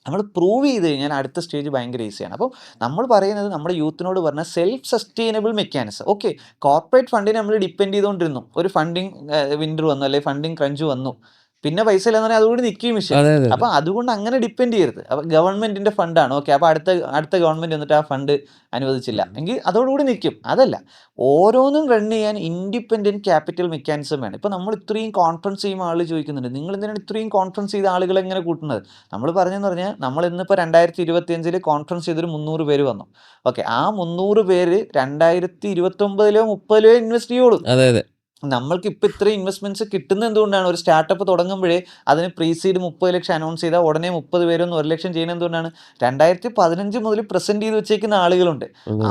നമ്മൾ പ്രൂവ് ചെയ്ത് കഴിഞ്ഞാൽ അടുത്ത സ്റ്റേജ് ഭയങ്കര ഈസിയാണ്. അപ്പോൾ നമ്മൾ പറയുന്നത് നമ്മുടെ യൂത്തിനോട് പറഞ്ഞ self sustainable mechanism. Okay, corporate ഫണ്ടിനെ നമ്മൾ ഡിപ്പെൻഡ് ചെയ്തുകൊണ്ടിരുന്നു. ഒരു ഫണ്ടിങ് വിൻഡർ വന്നു, അല്ലെങ്കിൽ ഫണ്ടിങ് ക്രഞ്ച് വന്നു, പിന്നെ പൈസ ഇല്ലെന്ന് പറഞ്ഞാൽ അതുകൂടി നിൽക്കുകയും വിഷയം. അപ്പൊ അതുകൊണ്ട് അങ്ങനെ ഡിപ്പെൻഡ് ചെയ്യരുത്. അപ്പൊ ഗവൺമെന്റിന്റെ ഫണ്ടാണ്, ഓക്കെ, അപ്പൊ അടുത്ത ഗവൺമെന്റ് എന്നിട്ട് ആ ഫണ്ട് അനുവദിച്ചില്ല എങ്കിൽ അതോടുകൂടി നിൽക്കും. അതല്ല, ഓരോന്നും റൺ ചെയ്യാൻ ഇൻഡിപെൻഡന്റ് ക്യാപിറ്റൽ മെക്കാനിസം വേണം. ഇപ്പൊ നമ്മൾ ഇത്രയും കോൺഫറൻസ് ചെയ്യുമ്പോൾ ആൾ ചോദിക്കുന്നുണ്ട്, നിങ്ങൾ എന്തിനാണ് ഇത്രയും കോൺഫറൻസ് ചെയ്ത ആളുകൾ എങ്ങനെ കൂട്ടുന്നത്? നമ്മൾ പറഞ്ഞെന്ന് പറഞ്ഞാൽ നമ്മൾ ഇന്നിപ്പോൾ 2025 കോൺഫറൻസ് ചെയ്തൊരു 300 പേര് വന്നു. ഓക്കെ, ആ 300 പേര് 2029 30 ഇൻവെസ്റ്റ് ചെയ്യുള്ളൂ. നമ്മൾക്ക് ഇപ്പം ഇത്രയും ഇൻവെസ്റ്റ്മെന്റ്സ് കിട്ടുന്നത് എന്തുകൊണ്ടാണ്? ഒരു സ്റ്റാർട്ടപ്പ് തുടങ്ങുമ്പോഴേ അതിന് പ്രീസീഡ് 30 ലക്ഷം അനൗൺസ് ചെയ്താൽ ഉടനെ 30 പേരൊന്ന് 1 ലക്ഷം ചെയ്യുന്നത് എന്തുകൊണ്ടാണ്? 2015 മുതൽ പ്രസന്റ് ചെയ്ത് വെച്ചേക്കുന്ന ആളുകളുണ്ട്.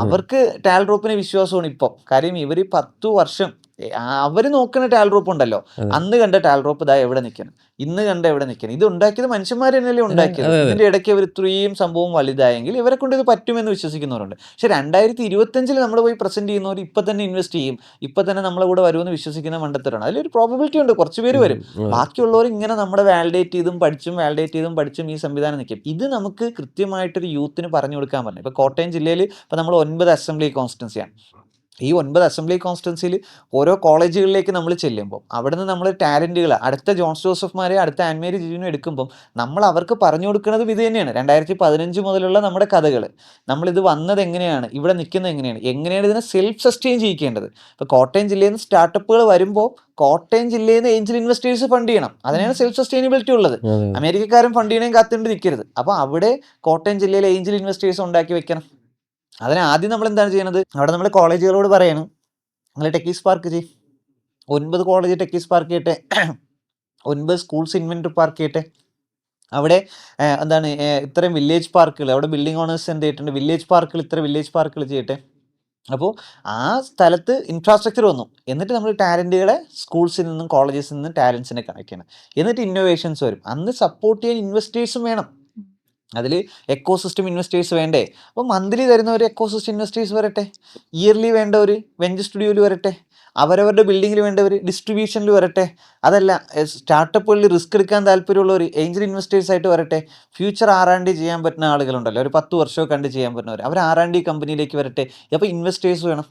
അവർക്ക് ടാൽറോപ്പിന് വിശ്വാസമാണ് ഇപ്പം. കാര്യം ഇവർ 10 വർഷം അവർ നോക്കുന്ന ടാൽറോപ്പ് ഉണ്ടല്ലോ. അന്ന് കണ്ട ടാൽറോപ്പ് ഇതാ എവിടെ നിൽക്കണം, ഇന്ന് കണ്ട എവിടെ നിൽക്കണം. ഇത് ഉണ്ടാക്കിയത് മനുഷ്യന്മാർ തന്നെയല്ലേ ഉണ്ടാക്കിയത്. ഇതിന്റെ ഇടയ്ക്ക് അവർ ഇത്രയും സംഭവം വലുതായെങ്കിൽ ഇവരെ കൊണ്ട് ഇത് പറ്റുമെന്ന് വിശ്വസിക്കുന്നവരുണ്ട്. പക്ഷെ 2025 നമ്മൾ പോയി പ്രസന്റ് ചെയ്യുന്നവർ ഇപ്പൊ തന്നെ ഇൻവെസ്റ്റ് ചെയ്യും, ഇപ്പൊ തന്നെ നമ്മളെ കൂടെ വരുമെന്ന് വിശ്വസിക്കുന്ന മണ്ടത്തരാണ്. അതിലൊരു പ്രോബബിലിറ്റി ഉണ്ട്, കുറച്ച് പേര് വരും. ബാക്കിയുള്ളവർ ഇങ്ങനെ നമ്മുടെ വാലിഡേറ്റ് ചെയ്തും പഠിച്ചും ഈ സംവിധാനം നിൽക്കും. ഇത് നമുക്ക് കൃത്യമായിട്ടൊരു യൂത്തിന് പറഞ്ഞു കൊടുക്കാൻ പറഞ്ഞു. ഇപ്പൊ കോട്ടയം ജില്ലയിൽ ഇപ്പൊ നമ്മൾ 9 അസംബ്ലി കോൺസ്റ്റിറ്റ്യുവൻസിയാണ്. ഈ 9 അസംബ്ലി കോൺസ്റ്റിറ്റ്യുവൻസിയിൽ ഓരോ കോളേജുകളിലേക്ക് നമ്മൾ ചെല്ലുമ്പോൾ അവിടുന്ന് നമ്മൾ ടാലൻറ്റുകൾ അടുത്ത ജോൺസ് ജോസഫ്മാരെ അടുത്ത ആൻമേരി ജിജുവിനെ എടുക്കുമ്പം നമ്മൾ അവർക്ക് പറഞ്ഞു കൊടുക്കുന്നതും ഇത് തന്നെയാണ്. 2015 മുതലുള്ള നമ്മുടെ കഥകൾ, നമ്മളിത് വന്നത് എങ്ങനെയാണ്, ഇവിടെ നിൽക്കുന്നത് എങ്ങനെയാണ് ഇതിനെ സെൽഫ് സസ്റ്റെയിൻ ചെയ്യിക്കേണ്ടത്. ഇപ്പോൾ കോട്ടയം ജില്ലയിൽ നിന്ന് സ്റ്റാർട്ടപ്പുകൾ വരുമ്പോൾ കോട്ടയം ജില്ലയിൽ നിന്ന് ഏഞ്ചൽ ഇൻവെസ്റ്റേഴ്സ് ഫണ്ട് ചെയ്യണം. അതിനാണ് സെൽഫ് സസ്റ്റൈനബിലിറ്റി ഉള്ളത്. അമേരിക്കക്കാരും ഫണ്ട് ചെയ്യണേയും കാത്തുകൊണ്ട് നിൽക്കരുത്. അപ്പോൾ അവിടെ കോട്ടയം ജില്ലയിൽ ഏഞ്ചൽ ഇൻവെസ്റ്റേഴ്സ് ഉണ്ടാക്കി വെക്കണം. അതിന് ആദ്യം നമ്മൾ എന്താണ് ചെയ്യുന്നത്? അവിടെ നമ്മൾ കോളേജുകളോട് പറയണം, നിങ്ങൾ ടെക്കീസ് പാർക്ക് ചെയ്യും. 9 കോളേജ് ടെക്കീസ് പാർക്ക് ചെയ്യട്ടെ, 9 സ്കൂൾസ് ഇൻവെന്ററി പാർക്ക് ചെയ്യട്ടെ. അവിടെ എന്താണ് ഇത്രയും വില്ലേജ് പാർക്കുകൾ, അവിടെ ബിൽഡിംഗ് ഓണേഴ്സ് എന്ത് ചെയ്തിട്ടുണ്ട്, വില്ലേജ് പാർക്കുകൾ ഇത്ര വില്ലേജ് പാർക്കുകൾ ചെയ്യട്ടെ. അപ്പോൾ ആ സ്ഥലത്ത് ഇൻഫ്രാസ്ട്രക്ചർ വന്നു. എന്നിട്ട് നമ്മൾ ടാലൻറ്റുകളെ സ്കൂൾസിൽ നിന്നും കോളേജസിൽ നിന്നും ടാലൻസിനെ കണക്ട് ചെയ്യണം. എന്നിട്ട് ഇന്നോവേഷൻസ് വരും. അന്ന് സപ്പോർട്ട് ചെയ്യാൻ ഇൻവെസ്റ്റേഴ്സും വേണം. അതിൽ എക്കോസിസ്റ്റം ഇൻവെസ്റ്റേഴ്സ് വേണ്ടേ? അപ്പോൾ മന്ത്ലി തരുന്ന ഒരു എക്കോസിസ്റ്റം ഇൻവെസ്റ്റേഴ്സ് വരട്ടെ, ഇയർലി വേണ്ട ഒരു വെഞ്ചർ സ്റ്റുഡിയോയിൽ വരട്ടെ, അവരവരുടെ ബിൽഡിങ്ങിൽ വേണ്ടവർ ഡിസ്ട്രിബ്യൂഷനിൽ വരട്ടെ. അതല്ല, സ്റ്റാർട്ടപ്പുകളിൽ റിസ്ക് എടുക്കാൻ താല്പര്യമുള്ളവർ ഏഞ്ചൽ ഇൻവെസ്റ്റേഴ്സ് ആയിട്ട് വരട്ടെ. ഫ്യൂച്ചർ R&D ചെയ്യാൻ പറ്റുന്ന ആളുകളുണ്ടല്ലോ, ഒരു 10 വർഷമൊക്കെ കണ്ട് ചെയ്യാൻ പറ്റുന്നവർ, അവർ R&D കമ്പനിയിലേക്ക് വരട്ടെ. അപ്പോൾ ഇൻവെസ്റ്റേഴ്സ് വേണം.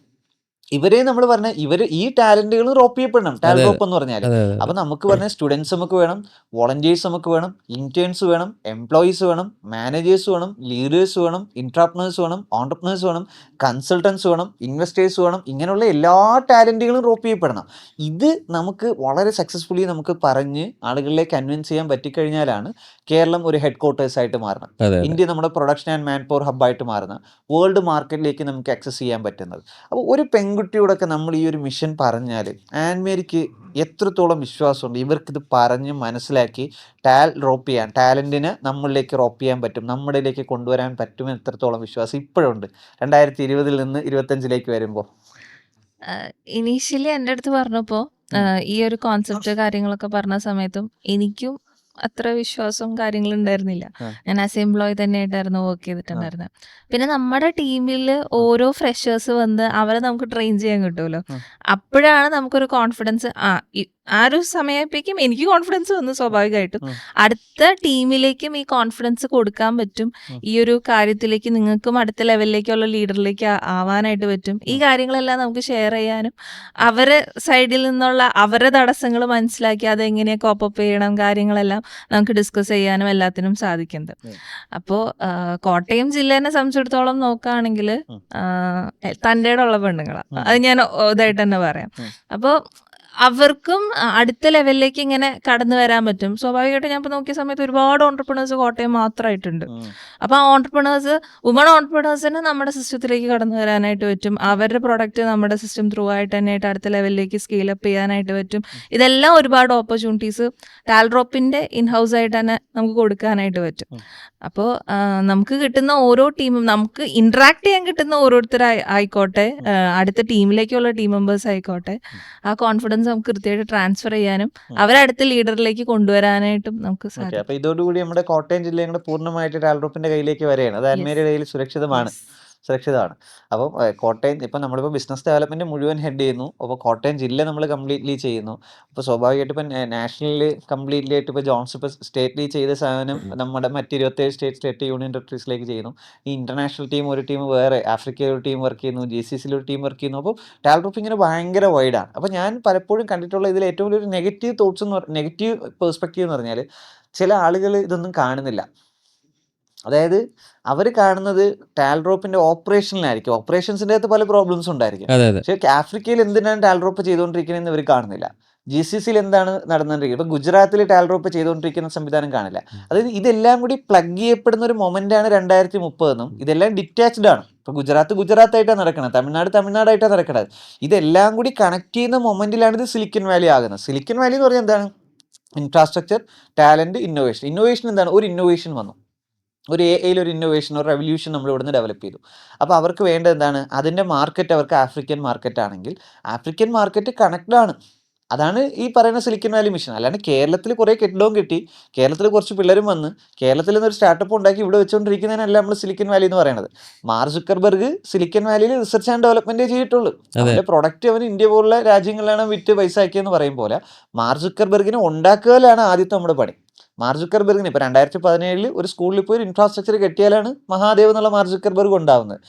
ഇവരെ നമ്മൾ പറഞ്ഞ ഈ ടാലന്റുകൾ റോപ്പ് ചെയ്യപ്പെടണം, ടാൽറോപ്പ് എന്ന് പറഞ്ഞാൽ. അപ്പൊ നമുക്ക് പറഞ്ഞ സ്റ്റുഡൻസ് നമുക്ക് വേണം, വോളണ്ടിയേഴ്സ് നമുക്ക് വേണം, ഇന്റേൺസ് വേണം, എംപ്ലോയീസ് വേണം, മാനേജേഴ്സ് വേണം, ലീഡേഴ്സ് വേണം, ഇൻട്രാപ്രനേഴ്സ് വേണം, ഓൺടർപ്രനേഴ്സ് വേണം, കൺസൾട്ടൻസ് വേണം, ഇൻവെസ്റ്റേഴ്സ് വേണം. ഇങ്ങനെയുള്ള എല്ലാ ടാലന്റുകളും റോപ്പ് ചെയ്യപ്പെടണം. ഇത് നമുക്ക് വളരെ സക്സസ്ഫുള്ളി നമുക്ക് പറഞ്ഞ് ആളുകളിലേക്ക് കൺവിൻസ് ചെയ്യാൻ പറ്റിക്കഴിഞ്ഞാലാണ് കേരളം ഒരു ഹെഡ് ക്വാർട്ടേഴ്സ് ആയിട്ട് മാറണം, ഇന്ത്യ നമ്മുടെ പ്രൊഡക്ഷൻ ആൻഡ് മാൻ പവർ ഹബ്ബായിട്ട് മാറുന്നത്, വേൾഡ് മാർക്കറ്റിലേക്ക് നമുക്ക് ആക്സസ് ചെയ്യാൻ പറ്റുന്നത്. അപ്പോൾ ഒരു പെൺകുട്ടിയോടൊക്കെ നമ്മൾ ഈ ഒരു മിഷൻ പറഞ്ഞാൽ ആൻമേരിക്ക് എത്രത്തോളം വിശ്വാസമുണ്ട് ഇവർക്കിത് പറഞ്ഞ് മനസ്സിലാക്കി ടാലൻറ്റിനെ നമ്മളിലേക്ക് റോപ്പ് ചെയ്യാൻ പറ്റും, നമ്മളിലേക്ക് കൊണ്ടുവരാൻ പറ്റും എത്രത്തോളം വിശ്വാസം ഇപ്പോഴുണ്ട് 2020 നിന്ന് 2025 വരുമ്പോൾ? ഇനീഷ്യലി എൻ്റെ അടുത്ത് പറഞ്ഞപ്പോൾ ഈ ഒരു കോൺസെപ്റ്റ് കാര്യങ്ങളൊക്കെ പറഞ്ഞ സമയത്തും എനിക്കും അത്ര വിശ്വാസവും കാര്യങ്ങളും ഉണ്ടായിരുന്നില്ല. ഞാൻ ആസ് എംപ്ലോയി തന്നെയായിട്ടായിരുന്നു വർക്ക് ചെയ്തിട്ടുണ്ടായിരുന്നത്. പിന്നെ നമ്മുടെ ടീമിൽ ഓരോ ഫ്രഷേഴ്സ് വന്ന് അവരെ നമുക്ക് ട്രെയിൻ ചെയ്യാൻ കിട്ടുമല്ലോ. അപ്പോഴാണ് നമുക്കൊരു കോൺഫിഡൻസ്, ആ ഒരു സമയത്തേക്കും എനിക്ക് കോൺഫിഡൻസ് വന്നു. സ്വാഭാവികമായിട്ടും അടുത്ത ടീമിലേക്കും ഈ കോൺഫിഡൻസ് കൊടുക്കാൻ പറ്റും. ഈ ഒരു കാര്യത്തിലേക്ക് നിങ്ങൾക്കും അടുത്ത ലെവലിലേക്കുള്ള ലീഡറിലേക്ക് ആവാനായിട്ട് പറ്റും. ഈ കാര്യങ്ങളെല്ലാം നമുക്ക് ഷെയർ ചെയ്യാനും അവരെ സൈഡിൽ നിന്നുള്ള അവരുടെ തടസ്സങ്ങൾ മനസ്സിലാക്കി അതെങ്ങനെയാണ് കോപ്പപ്പ് ചെയ്യണം കാര്യങ്ങളെല്ലാം നമുക്ക് ഡിസ്കസ് ചെയ്യാനും എല്ലാത്തിനും സാധിക്കുന്നത്. അപ്പോൾ കോട്ടയം ജില്ലേനെ സംബന്ധിച്ചിടത്തോളം നോക്കുകയാണെങ്കിൽ തൻ്റെ ഉള്ള പെണ്ണുങ്ങളാണ്, അത് ഞാൻ ഇതായിട്ട് തന്നെ പറയാം. അപ്പോൾ അവർക്കും അടുത്ത ലെവലിലേക്ക് ഇങ്ങനെ കടന്നു വരാൻ പറ്റും. സ്വാഭാവികമായിട്ട് ഞാൻ ഇപ്പോൾ നോക്കിയ സമയത്ത് ഒരുപാട് ഓൺടർപ്രണേഴ്സ് കോട്ടയം മാത്രമായിട്ടുണ്ട്. അപ്പോൾ ആ വുമൺ ഓൺടർപ്രണേഴ്സിന് നമ്മുടെ സിസ്റ്റത്തിലേക്ക് കടന്നു വരാനായിട്ട് പറ്റും. അവരുടെ പ്രൊഡക്റ്റ് നമ്മുടെ സിസ്റ്റം ത്രൂ ആയിട്ട് തന്നെയായിട്ട് അടുത്ത ലെവലിലേക്ക് സ്കെയിൽ അപ്പ് ചെയ്യാനായിട്ട് പറ്റും. ഇതെല്ലാം ഒരുപാട് ഓപ്പർച്യൂണിറ്റീസ് ടാൽഡ്രോപ്പിന്റെ ഇൻഹൗസ് ആയിട്ട് തന്നെ നമുക്ക് കൊടുക്കാനായിട്ട് പറ്റും. അപ്പോൾ നമുക്ക് കിട്ടുന്ന ഓരോ ടീമും, നമുക്ക് ഇന്ററാക്ട് ചെയ്യാൻ കിട്ടുന്ന ഓരോരുത്തരായിക്കോട്ടെ, അടുത്ത ടീമിലേക്കുള്ള ടീം മെമ്പേഴ്സ് ആയിക്കോട്ടെ, ആ കോൺഫിഡൻസ് നമുക്ക് കൃത്യമായിട്ട് ട്രാൻസ്ഫർ ചെയ്യാനും അവരെ അടുത്ത ലീഡറിലേക്ക് കൊണ്ടുവരാനായിട്ടും നമുക്ക് സാധിക്കും. അപ്പൊ ഇതോടുകൂടി നമ്മുടെ കോട്ടയം ജില്ലയും കൂടെ പൂർണ്ണമായിട്ട് ടാൽഡ്രോപ്പിന്റെ കയ്യിലേക്ക് വരികയാണ്. അത് ആൻമേരിയുടെ കയ്യിൽ സുരക്ഷിതമാണ്. അപ്പം കോട്ടയം ഇപ്പം നമ്മളിപ്പോൾ ബിസിനസ് ഡെവലപ്മെന്റ് മുഴുവൻ ഹെഡ് ചെയ്യുന്നു. അപ്പോൾ കോട്ടയം ജില്ല നമ്മൾ കംപ്ലീറ്റ്ലി ചെയ്യുന്നു. അപ്പോൾ സ്വാഭാവികമായിട്ട് ഇപ്പം നാഷണലിൽ കംപ്ലീറ്റ്ലി ആയിട്ട് ഇപ്പോൾ ജോൺസ് ഇപ്പോൾ സ്റ്റേറ്റിൽ ചെയ്ത സാധനം നമ്മുടെ മറ്റ് 27 സ്റ്റേറ്റ് യൂണിയൻ ടെറിട്ടറീസിലേക്ക് ചെയ്യുന്നു. ഈ ഇന്റർനാഷണൽ ടീം ഒരു ടീം വേറെ, ആഫ്രിക്കയിൽ ഒരു ടീം വർക്ക് ചെയ്യുന്നു, GCCയിൽ ഒരു ടീം വർക്ക് ചെയ്യുന്നു. അപ്പോൾ ടാൽഡ്രോപ്പ് ഇങ്ങനെ ഭയങ്കര വൈഡാണ്. അപ്പോൾ ഞാൻ പലപ്പോഴും കണ്ടിട്ടുള്ള ഇതിൽ ഏറ്റവും വലിയൊരു നെഗറ്റീവ് തോട്ട്സ് നെഗറ്റീവ് പെർസ്പെക്റ്റീവ് എന്ന് പറഞ്ഞാൽ, ചില ആളുകൾ ഇതൊന്നും കാണുന്നില്ല. അതായത് അവർ കാണുന്നത് ടാൽഡ്രോപ്പിന്റെ ഓപ്പറേഷനിലായിരിക്കും. ഓപ്പറേഷൻസിന്റെ അകത്ത് പല പ്രോബ്ലംസ് ഉണ്ടായിരിക്കും. പക്ഷേ ആഫ്രിക്കയിൽ എന്തിനാണ് ടാൽഡ്രോപ്പ് ചെയ്തുകൊണ്ടിരിക്കുന്നതെന്ന് ഇവർ കാണുന്നില്ല. GCCയിൽ എന്താണ് നടന്നുകൊണ്ടിരിക്കുന്നത്, ഇപ്പം ഗുജറാത്തിൽ ടാൽഡ്രോപ്പ് ചെയ്തുകൊണ്ടിരിക്കുന്ന സംവിധാനം കാണില്ല. അതായത് ഇതെല്ലാം കൂടി പ്ലഗ് ചെയ്യപ്പെടുന്ന ഒരു മൊമെന്റാണ് 2030 ഇതെല്ലാം ഡിറ്റാച്ച്ഡ് ആണ്. ഇപ്പം ഗുജറാത്തായിട്ടാണ് നടക്കുന്നത്, തമിഴ്നാടായിട്ടാണ് നടക്കുന്നത്. ഇതെല്ലാം കൂടി കണക്ട് ചെയ്യുന്ന മൊമെന്റിലാണ് ഇത് സിലിക്കൺ വാലി ആകുന്നത്. സിലിക്കൺ വാലി എന്ന് പറഞ്ഞാൽ എന്താണ്? ഇൻഫ്രാസ്ട്രക്ചർ, ടാലന്റ്, ഇന്നോവേഷൻ എന്താണ്? ഒരു ഇന്നോവേഷൻ വന്നു, ഒരു AI ഒരു ഇന്നോവേഷൻ, ഒരു റെവല്യൂഷൻ നമ്മൾ ഇവിടുന്ന് ഡെവലപ്പ് ചെയ്തു. അപ്പോൾ അവർക്ക് വേണ്ടത് എന്താണ്? അതിൻ്റെ മാർക്കറ്റ് അവർക്ക് ആഫ്രിക്കൻ മാർക്കറ്റ് ആണെങ്കിൽ ആഫ്രിക്കൻ മാർക്കറ്റ് കണക്റ്റഡ് ആണ്. അതാണ് ഈ പറയുന്ന സിലിക്കൺ വാലി മിഷൻ. അല്ലാണ്ട് കേരളത്തിൽ കുറേ കെട്ടിടവും കിട്ടി, കേരളത്തിൽ കുറച്ച് പിള്ളേരും വന്ന് കേരളത്തിൽ നിന്നൊരു സ്റ്റാർട്ടപ്പ് ഉണ്ടാക്കി ഇവിടെ വെച്ചുകൊണ്ടിരിക്കുന്നതിനല്ല നമ്മൾ സിലിക്കൺ വാലി എന്ന് പറയുന്നത്. മാർക്ക് സുക്കർബർഗ് സിലിക്കൺ വാലിയിൽ റിസർച്ച് ആൻഡ് ഡെവലപ്മെന്റേ ചെയ്തിട്ടുള്ളൂ. അവൻ്റെ പ്രൊഡക്റ്റ് അവന് ഇന്ത്യ പോലുള്ള രാജ്യങ്ങളിലാണ് വിറ്റ് പൈസ ആക്കിയെന്ന് പറയും പോലെ മാർക്ക് സുക്കർബർഗിനെ ഉണ്ടാക്കുകയാണ് ആദ്യത്തെ നമ്മുടെ പണി. മാർക്ക് സുക്കർബർഗിന് ഇപ്പോൾ 2017 ഒരു സ്കൂളിൽ പോയി ഒരു ഇൻഫ്രാസ്ട്രക്ചർ കെട്ടിയാലാണ് മഹാദേവ് എന്നുള്ള മാർക്ക് സുക്കർബർഗ് ഉണ്ടാവുന്നത്.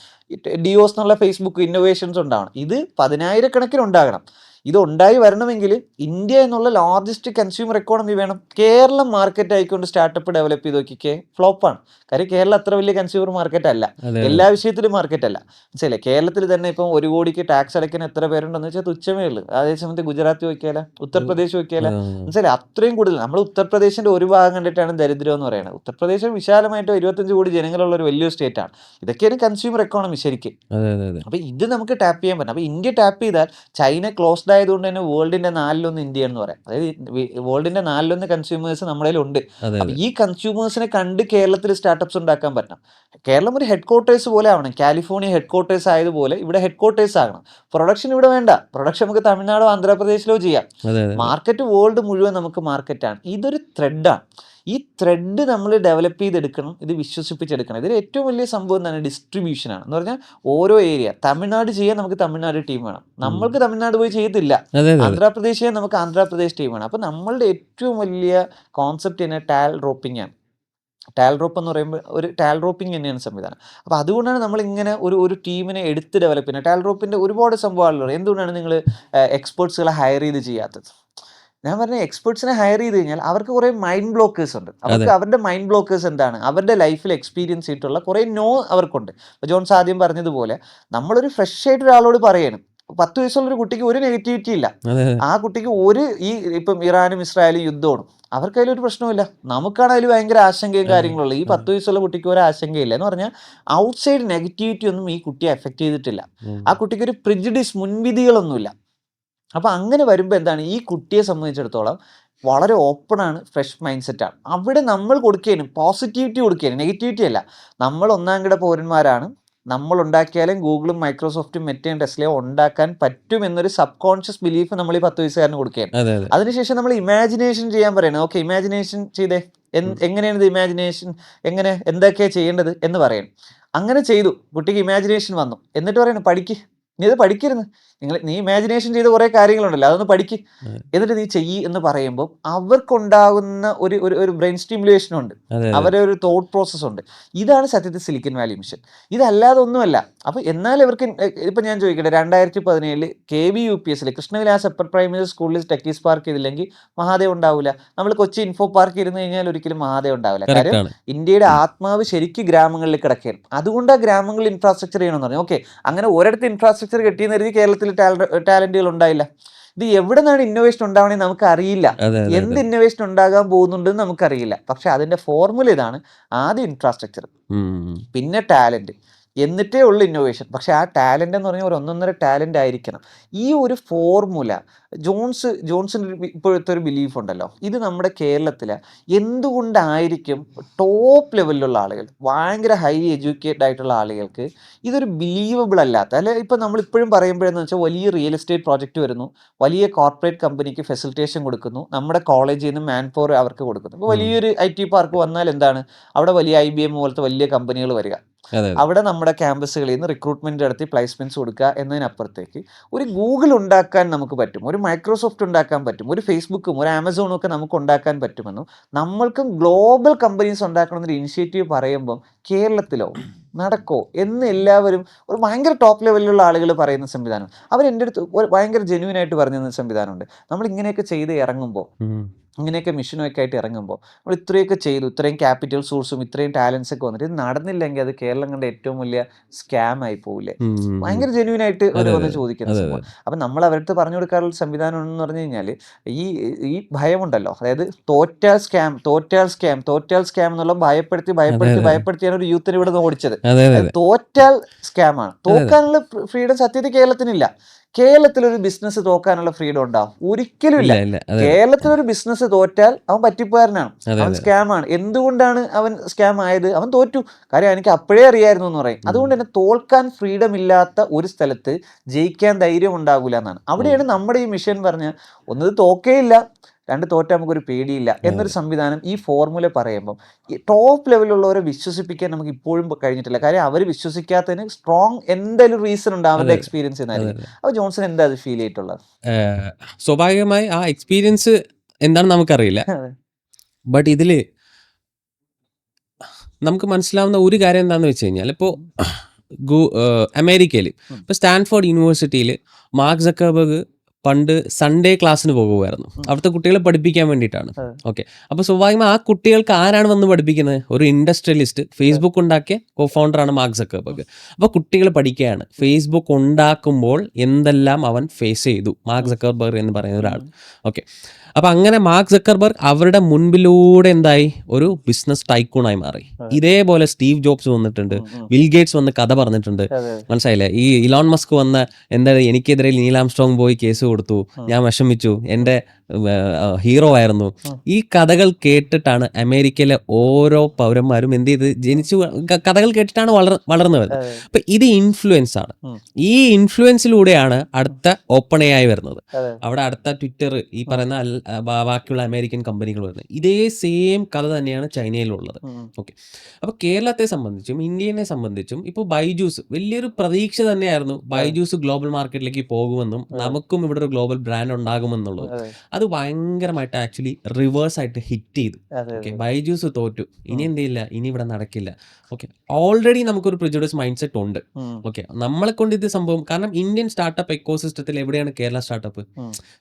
ഡിയോസ് എന്നുള്ള ഫേസ്ബുക്ക് ഇന്നോവേഷൻസ് ഉണ്ടാവണം. ഇത് 10,000 ഉണ്ടാകണം. ഇതുണ്ടായി വരണമെങ്കിൽ ഇന്ത്യ എന്നുള്ള ലാർജസ്റ്റ് കൺസ്യൂമർ എക്കോണമി വേണം. കേരളം മാർക്കറ്റ് ആയിക്കൊണ്ട് സ്റ്റാർട്ടപ്പ് ഡെവലപ്പ് ചെയ്ത് നോക്കിക്കേ, ഫ്ലോപ്പാണ്. കാര്യം കേരളം അത്ര വലിയ കൺസ്യൂമർ മാർക്കറ്റ് അല്ല, എല്ലാ വിഷയത്തിലും മാർക്കറ്റ് അല്ല. മനസ്സിലെ കേരളത്തിൽ തന്നെ ഇപ്പം 1 കോടിക്ക് ടാക്സ് അടയ്ക്കാൻ എത്ര പേരുണ്ടെന്ന് വെച്ചാൽ തുച്ഛമേ ഉള്ളൂ. അതേസമയത്ത് ഗുജറാത്ത് നോക്കിയാലോ, ഉത്തർപ്രദേശ് നോക്കിയാലോ, മനസ്സിലെ അത്രയും കൂടുതൽ. നമ്മൾ ഉത്തർപ്രദേശിന്റെ ഒരു ഭാഗം കണ്ടിട്ടാണ് ദരിദ്രം എന്ന് പറയുന്നത്. ഉത്തർപ്രദേശ് വിശാലമായിട്ട് 25 കോടി ജനങ്ങളുള്ള ഒരു വലിയൊരു സ്റ്റേറ്റ് ആണ്. ഇതൊക്കെയാണ് കൺസ്യൂമർ എക്കോണമി ശരിക്കും. അപ്പൊ ഇത് നമുക്ക് ടാപ്പ് ചെയ്യാൻ പറ്റും. അപ്പൊ ഇന്ത്യ ടാപ്പ് ചെയ്താൽ ചൈന ക്ലോസ്ഡ് ആയതുകൊണ്ട് തന്നെ വേൾഡിന്റെ 4/1 ഇന്ത്യ എന്ന് പറയാം. അതായത് വേൾഡിന്റെ 4/1 കൺസ്യൂമേഴ്സ് നമ്മുടെ ഉണ്ട്. അപ്പൊ ഈ കൺസ്യൂമേഴ്സിനെ കണ്ട് കേരളത്തിൽ സ്റ്റാർട്ടപ്സ് ഉണ്ടാക്കാൻ പറ്റണം. കേരളം ഒരു ഹെഡ് ക്വാർട്ടേഴ്സ് പോലെ ആവണം. കാലിഫോർണിയ ഹെഡ് ക്വാർട്ടേഴ്സ് ആയതുപോലെ ഇവിടെ ഹെഡ് ക്വാർട്ടേഴ്സ് ആകണം. പ്രൊഡക്ഷൻ ഇവിടെ വേണ്ട, പ്രൊഡക്ഷൻ നമുക്ക് തമിഴ്നാടോ ആന്ധ്രാപ്രദേശിലോ ചെയ്യാം. മാർക്കറ്റ് വേൾഡ് മുഴുവൻ നമുക്ക് മാർക്കറ്റാണ്. ഇതൊരു ത്രെഡാണ്. ഈ ത്രെഡ് നമ്മൾ ഡെവലപ്പ് ചെയ്തെടുക്കണം, ഇത് വിശ്വസിപ്പിച്ചെടുക്കണം. ഇതിൽ ഏറ്റവും വലിയ സംഭവം എന്താണ്? ഡിസ്ട്രിബ്യൂഷനാണ്. എന്ന് പറഞ്ഞാൽ ഓരോ ഏരിയ, തമിഴ്നാട് ചെയ്യാൻ നമുക്ക് തമിഴ്നാട് ടീം വേണം, നമ്മൾക്ക് തമിഴ്നാട് പോയി ചെയ്തില്ല. ആന്ധ്രാപ്രദേശ് ചെയ്യാൻ നമുക്ക് ആന്ധ്രാപ്രദേശ് ടീം വേണം. അപ്പം നമ്മളുടെ ഏറ്റവും വലിയ കോൺസെപ്റ്റ് തന്നെ ടാൽ റോപ്പിംഗ് ആണ്. ടാൽ റോപ്പ് എന്ന് പറയുമ്പോൾ ഒരു ടാൽ റോപ്പിംഗ് തന്നെയാണ് സംവിധാനം. അപ്പോൾ അതുകൊണ്ടാണ് നമ്മളിങ്ങനെ ഒരു ടീമിനെ എടുത്ത് ഡെവലപ്പ് ചെയ്യുന്നത്. ടാൽ റോപ്പിൻ്റെ ഒരുപാട് സംഭവമാണല്ലോ. എന്തുകൊണ്ടാണ് നിങ്ങൾ എക്സ്പേർട്സുകളെ ഹയർ ചെയ്ത് ചെയ്യാത്തത്? ഞാൻ പറഞ്ഞ എക്സ്പേർട്സിനെ ഹയർ ചെയ്ത് കഴിഞ്ഞാൽ അവർക്ക് കുറേ മൈൻഡ് ബ്ലോക്കേഴ്സ് ഉണ്ട്. അവർക്ക് അവരുടെ മൈൻഡ് ബ്ലോക്കേഴ്സ് എന്താണ്? അവരുടെ ലൈഫിൽ എക്സ്പീരിയൻസ് ചെയ്തിട്ടുള്ള കുറേ അവർക്കുണ്ട്. ഇപ്പോൾ ജോൺസ് ആദ്യം പറഞ്ഞതുപോലെ നമ്മളൊരു ഫ്രഷ് ആയിട്ട് ഒരാളോട് പറയണം. 10 വയസ്സുള്ളൊരു കുട്ടിക്ക് ഒരു നെഗറ്റിവിറ്റി ഇല്ല. ആ കുട്ടിക്ക് ഇപ്പം ഇറാനും ഇസ്രായേലും യുദ്ധമാണ്, അവർക്ക് അതിലൊരു പ്രശ്നമില്ല. നമുക്കാണ് അതിൽ ഭയങ്കര ആശങ്കയും കാര്യങ്ങളുള്ളത്. ഈ 10 വയസ്സുള്ള കുട്ടിക്ക് ഒരു ആശങ്കയില്ല. എന്ന് പറഞ്ഞാൽ ഔട്ട്സൈഡ് നെഗറ്റിവിറ്റി ഒന്നും ഈ കുട്ടിയെ എഫക്റ്റ് ചെയ്തിട്ടില്ല. ആ കുട്ടിക്ക് ഒരു പ്രിജുഡിസ്, മുൻവിധികളൊന്നുമില്ല. അപ്പോൾ അങ്ങനെ വരുമ്പോൾ എന്താണ്? ഈ കുട്ടിയെ സംബന്ധിച്ചിടത്തോളം വളരെ ഓപ്പണാണ്, ഫ്രഷ് മൈൻഡ് സെറ്റാണ്. അവിടെ നമ്മൾ കൊടുക്കുകയും പോസിറ്റിവിറ്റി കൊടുക്കുകയാണ്, നെഗറ്റിവിറ്റി അല്ല. നമ്മൾ ഒന്നാംകിട പൗരന്മാരാണ്. നമ്മൾ ഉണ്ടാക്കിയാലും ഗൂഗിളും മൈക്രോസോഫ്റ്റും മെറ്റയും ടെസ്ലയും ഉണ്ടാക്കാൻ പറ്റുമെന്നൊരു സബ് കോൺഷ്യസ് ബിലീഫ് നമ്മൾ ഈ 10 വയസ്സുകാരന് കൊടുക്കുകയാണ്. അതിനുശേഷം നമ്മൾ ഇമാജിനേഷൻ ചെയ്യാൻ പറയണം. ഓക്കെ, ഇമാജിനേഷൻ ചെയ്തേ, എങ്ങനെയാണ് ഇത് ഇമാജിനേഷൻ, എന്തൊക്കെയാണ് ചെയ്യേണ്ടത് എന്ന് പറയണം. അങ്ങനെ ചെയ്തു, കുട്ടിക്ക് ഇമാജിനേഷൻ വന്നു. എന്നിട്ട് പറയണം, നീ ഇത് പഠിക്കരുത്, നീ ഇമാജിനേഷൻ ചെയ്ത കുറേ കാര്യങ്ങളുണ്ടല്ലോ, അതൊന്ന് പഠിക്ക്, എന്നിട്ട് നീ ചെയ്യ് എന്ന് പറയുമ്പോൾ അവർക്കുണ്ടാകുന്ന ഒരു ബ്രെയിൻ സ്റ്റിമുലേഷൻ ഉണ്ട്, അവരുടെ ഒരു തോട്ട് പ്രോസസ് ഉണ്ട്. ഇതാണ് സത്യത്തിൽ സിലിക്കൺ വാലി മിഷൻ. ഇതല്ലാതെ ഒന്നുമല്ല. അപ്പോൾ എന്നാൽ ഇവർക്ക് ഇപ്പം ഞാൻ ചോദിക്കട്ടെ, 2017 KVUPS കൃഷ്ണവിലാസ് അപ്പർ പ്രൈമറി സ്കൂളിൽ ടെക്കീസ് പാർക്ക് ചെയ്തില്ലെങ്കിൽ മഹാദേവ് ഉണ്ടാവില്ല. നമ്മൾ കൊച്ചി ഇൻഫോ പാർക്ക് ഇരുന്ന് കഴിഞ്ഞാൽ ഒരിക്കലും മഹാദേവ് ഉണ്ടാവില്ല. കാര്യം ഇന്ത്യയുടെ ആത്മാവ് ശരിക്കും ഗ്രാമങ്ങളിൽ കിടക്കുകയാണ്. അതുകൊണ്ടാണ് ഗ്രാമങ്ങളിൽ ഇൻഫ്രാസ്ട്രക്ചർ ചെയ്യണമെന്ന് പറഞ്ഞു. ഓക്കെ, അങ്ങനെ ഒരിടത്ത് ഇൻഫ്രാസ്ട്രക്ചർ കെട്ടിയെന്ന് കരുതി കേരളത്തിൽ ടാലന്റുകൾ ഉണ്ടായില്ല. ഇത് എവിടെ നിന്നാണ് ഇന്നോവേഷൻ ഉണ്ടാവണമെന്ന് നമുക്ക് അറിയില്ല. അതെ, അതെ, എന്ത് അതെ. ഇന്നോവേഷൻ ഉണ്ടാകാൻ പോകുന്നുണ്ടെന്ന് നമുക്കറിയില്ല. പക്ഷെ അതിന്റെ ഫോർമുല ഇതാണ്: ആദ്യം ഇൻഫ്രാസ്ട്രക്ചർ, പിന്നെ ടാലന്റ്, എന്നിട്ടേ ഉള്ളൂ ഇന്നോവേഷൻ. പക്ഷെ ആ ടാലന്റ് എന്ന് പറഞ്ഞാൽ ഒരു 1.5 ടാലന്റ് ആയിരിക്കണം. ഈ ഒരു ഫോർമുല ജോൺസൺ ഇപ്പോഴത്തെ ഒരു ബിലീഫ് ഉണ്ടല്ലോ, ഇത് നമ്മുടെ കേരളത്തിൽ എന്തുകൊണ്ടായിരിക്കും ടോപ്പ് ലെവലിലുള്ള ആളുകൾ, ഭയങ്കര ഹൈ എഡ്യൂക്കേറ്റഡ് ആയിട്ടുള്ള ആളുകൾക്ക് ഇതൊരു ബിലീവബിൾ അല്ലാത്ത, അല്ലെ ഇപ്പം നമ്മളിപ്പോഴും പറയുമ്പോഴെന്ന് വെച്ചാൽ വലിയ റിയൽ എസ്റ്റേറ്റ് പ്രോജക്റ്റ് വരുന്നു, വലിയ കോർപ്പറേറ്റ് കമ്പനിക്ക് ഫെസിലിറ്റേഷൻ കൊടുക്കുന്നു, നമ്മുടെ കോളേജിൽ നിന്ന് മാൻ പവർ അവർക്ക് കൊടുക്കുന്നു. ഇപ്പോൾ വലിയൊരു IT പാർക്ക് വന്നാൽ എന്താണ്, അവിടെ വലിയ IBM പോലത്തെ വലിയ കമ്പനികൾ വരിക, അവിടെ നമ്മുടെ ക്യാമ്പസുകളിൽ നിന്ന് റിക്രൂട്ട്മെന്റ് നടത്തി പ്ലേസ്മെന്റ്സ് കൊടുക്കുക എന്നതിനപ്പുറത്തേക്ക് ഒരു ഗൂഗിൾ ഉണ്ടാക്കാൻ നമുക്ക് പറ്റും, ഒരു മൈക്രോസോഫ്റ്റ് ഉണ്ടാക്കാൻ പറ്റും, ഒരു ഫേസ്ബുക്കും ഒരു ആമസോണും ഒക്കെ നമുക്ക് ഉണ്ടാക്കാൻ പറ്റുമെന്നും നമ്മൾക്കും ഗ്ലോബൽ കമ്പനീസ് ഉണ്ടാക്കണമെന്നൊരു ഇനിഷ്യേറ്റീവ് പറയുമ്പം കേരളത്തിലോ നടക്കോ എന്ന് എല്ലാവരും ഒരു ഭയങ്കര ടോപ്പ് ലെവലിലുള്ള ആളുകൾ പറയുന്ന സംവിധാനം, എൻ്റെ അടുത്ത് ഭയങ്കര ജെന്യൂൻ ആയിട്ട് പറഞ്ഞ സംവിധാനമുണ്ട്. നമ്മൾ ഇങ്ങനെയൊക്കെ ചെയ്ത് ഇറങ്ങുമ്പോൾ, ഇങ്ങനെയൊക്കെ മിഷനൊക്കെ ആയിട്ട് ഇറങ്ങുമ്പോൾ, നമ്മൾ ഇത്രയൊക്കെ ചെയ്തു, ഇത്രയും ക്യാപിറ്റൽ സോഴ്സും ഇത്രയും ടാലൻസ് ഒക്കെ വന്നിട്ട് ഇത് നടന്നില്ലെങ്കിൽ അത് കേരളം കണ്ട ഏറ്റവും വലിയ സ്കാം ആയി പോവില്ലേ? ഭയങ്കര ജെന്യൂൻ ആയിട്ട് അവർ വന്ന് ചോദിക്കുന്ന സംഭവം. അപ്പം നമ്മൾ അവർക്ക് പറഞ്ഞു കൊടുക്കാനുള്ള സംവിധാനം എന്ന് പറഞ്ഞു കഴിഞ്ഞാൽ ഈ ഭയമുണ്ടല്ലോ, അതായത് തോറ്റാൽ സ്കാം എന്നുള്ള ഭയപ്പെടുത്തിയാണ് ഒരു യൂത്തിന് ഇവിടെ നിന്ന് ഓടിച്ചത്. തോറ്റാൽ സ്കാമാണ്. തോക്കാനുള്ള ഫ്രീഡം സത്യത്തിൽ കേരളത്തിനില്ല. കേരളത്തിലൊരു ബിസിനസ് തോക്കാനുള്ള ഫ്രീഡം ഉണ്ടാവും? ഒരിക്കലും ഇല്ല. കേരളത്തിലൊരു ബിസിനസ് തോറ്റാൽ അവൻ പറ്റിപ്പുകാരനാണ്, അവൻ സ്കാമാണ്. എന്തുകൊണ്ടാണ് അവൻ സ്കാം ആയത്? അവൻ തോറ്റു. കാര്യം എനിക്ക് അപ്പോഴേ അറിയായിരുന്നു എന്ന് പറയും. അതുകൊണ്ട് തന്നെ തോൽക്കാൻ ഫ്രീഡം ഇല്ലാത്ത ഒരു സ്ഥലത്ത് ജയിക്കാൻ ധൈര്യം ഉണ്ടാകില്ല എന്നാണ്. അവിടെയാണ് നമ്മുടെ ഈ മിഷൻ പറഞ്ഞ ഒന്നത് തോക്കേയില്ല, 2 തോറ്റാൽ നമുക്കൊരു പേടിയില്ല എന്നൊരു സംവിധാനം. ഈ ഫോർമുല പറയുമ്പം ടോപ്പ് ലെവലിലുള്ളവരെ വിശ്വസിപ്പിക്കാൻ നമുക്ക് ഇപ്പോഴും കഴിഞ്ഞിട്ടില്ല. കാര്യം അവർ വിശ്വസിക്കാത്തതിന് സ്ട്രോങ് എന്തായാലും റീസൺ ഉണ്ട്, അവരുടെ എക്സ്പീരിയൻസ് എന്നായിരിക്കും. അപ്പോൾ ജോൺസൺ എന്താ അത് ഫീൽ ചെയ്തിട്ടുള്ളത്? സ്വാഭാവികമായി ആ എക്സ്പീരിയൻസ് എന്താണെന്ന് നമുക്കറിയില്ല. ബട്ട് ഇതില് നമുക്ക് മനസ്സിലാവുന്ന ഒരു കാര്യം എന്താണെന്ന് വെച്ച് കഴിഞ്ഞാൽ, ഇപ്പോൾ അമേരിക്കയിൽ ഇപ്പോൾ സ്റ്റാൻഫോർഡ് യൂണിവേഴ്സിറ്റിയിൽ മാർക്ക് സക്കർബർഗ് പണ്ട് സൺഡേ ക്ലാസ്സിന് പോകുമായിരുന്നു, അവിടുത്തെ കുട്ടികളെ പഠിപ്പിക്കാൻ വേണ്ടിയിട്ടാണ്. ഓക്കെ, അപ്പോൾ സ്വാഭാവികമായി ആ കുട്ടികൾക്ക് ആരാണ് വന്ന് പഠിപ്പിക്കുന്നത്? ഒരു ഇൻഡസ്ട്രിയലിസ്റ്റ്, ഫേസ്ബുക്ക് ഉണ്ടാക്കിയ co-founder-ആണ് മാർക്ക് സക്കർബർഗ്. അപ്പോൾ കുട്ടികൾ പഠിക്കുകയാണ് ഫേസ്ബുക്ക് ഉണ്ടാക്കുമ്പോൾ എന്തെല്ലാം അവൻ ഫേസ് ചെയ്തു, മാർക്ക് സക്കർബർഗ് എന്ന് പറയുന്ന ഒരാൾ. ഓക്കെ, അപ്പോൾ അങ്ങനെ മാർക്ക് സക്കർബർഗ് അവരുടെ മുൻപിലൂടെ എന്തായി, ഒരു ബിസിനസ് ടൈക്കൂണായി മാറി. ഇതേപോലെ സ്റ്റീവ് ജോബ്സ് വന്നിട്ടുണ്ട്, ബിൽ ഗേറ്റ്സ് വന്ന് കഥ പറഞ്ഞിട്ടുണ്ട്. മനസ്സിലായില്ലേ? ഈ ഇലോൺ മസ്ക് വന്ന എന്താ, എനിക്കെതിരെ നീൽ ആംസ്ട്രോങ് പോയി കേസ് കൊടുത്തു, ഞാൻ വിഷമിച്ചു, എൻ്റെ ഹീറോ ആയിരുന്നു. ഈ കഥകൾ കേട്ടിട്ടാണ് അമേരിക്കയിലെ ഓരോ പൗരന്മാരും എന്ത് ചെയ്ത് കഥകൾ കേട്ടിട്ടാണ് വളർന്നു വരുന്നത്. അപ്പൊ ഇത് ഇൻഫ്ലുവൻസ് ആണ്. ഈ ഇൻഫ്ലുവൻസിലൂടെയാണ് അടുത്ത ഓപ്പൺ AI വരുന്നത്, അവിടെ അടുത്ത ട്വിറ്റർ, ഈ പറയുന്ന ബാക്കിയുള്ള അമേരിക്കൻ കമ്പനികൾ വരുന്നത്. ഇതേ സെയിം കഥ തന്നെയാണ് ചൈനയിലുള്ളത്. ഓക്കെ, അപ്പൊ കേരളത്തെ സംബന്ധിച്ചും ഇന്ത്യനെ സംബന്ധിച്ചും ഇപ്പോൾ ബൈജൂസ് വലിയൊരു പ്രതീക്ഷ തന്നെയായിരുന്നു. ബൈജൂസ് ഗ്ലോബൽ മാർക്കറ്റിലേക്ക് പോകുമെന്നും നമുക്കും ഇവിടെ ഒരു ഗ്ലോബൽ ബ്രാൻഡ് ഉണ്ടാകുമെന്നുള്ളത്. അത് ഭയങ്കരമായിട്ട് ആക്ച്വലി റിവേഴ്സ് ആയിട്ട് ഹിറ്റ് ചെയ്തു. ഓക്കെ, ബൈജൂസ് തോറ്റു, ഇനി എന്ത് ചെയ്യില്ല, ഇനി ഇവിടെ നടക്കില്ല. ഓക്കെ, ഓൾറെഡി നമുക്കൊരു പ്രിജുഡൈസ് മൈൻഡ് സെറ്റ് ഉണ്ട്. ഓക്കെ, നമ്മളെ കൊണ്ട് ഇത് സംഭവം, കാരണം ഇന്ത്യൻ സ്റ്റാർട്ടപ്പ് എക്കോസിസ്റ്റത്തിൽ എവിടെയാണ് കേരള സ്റ്റാർട്ടപ്പ്?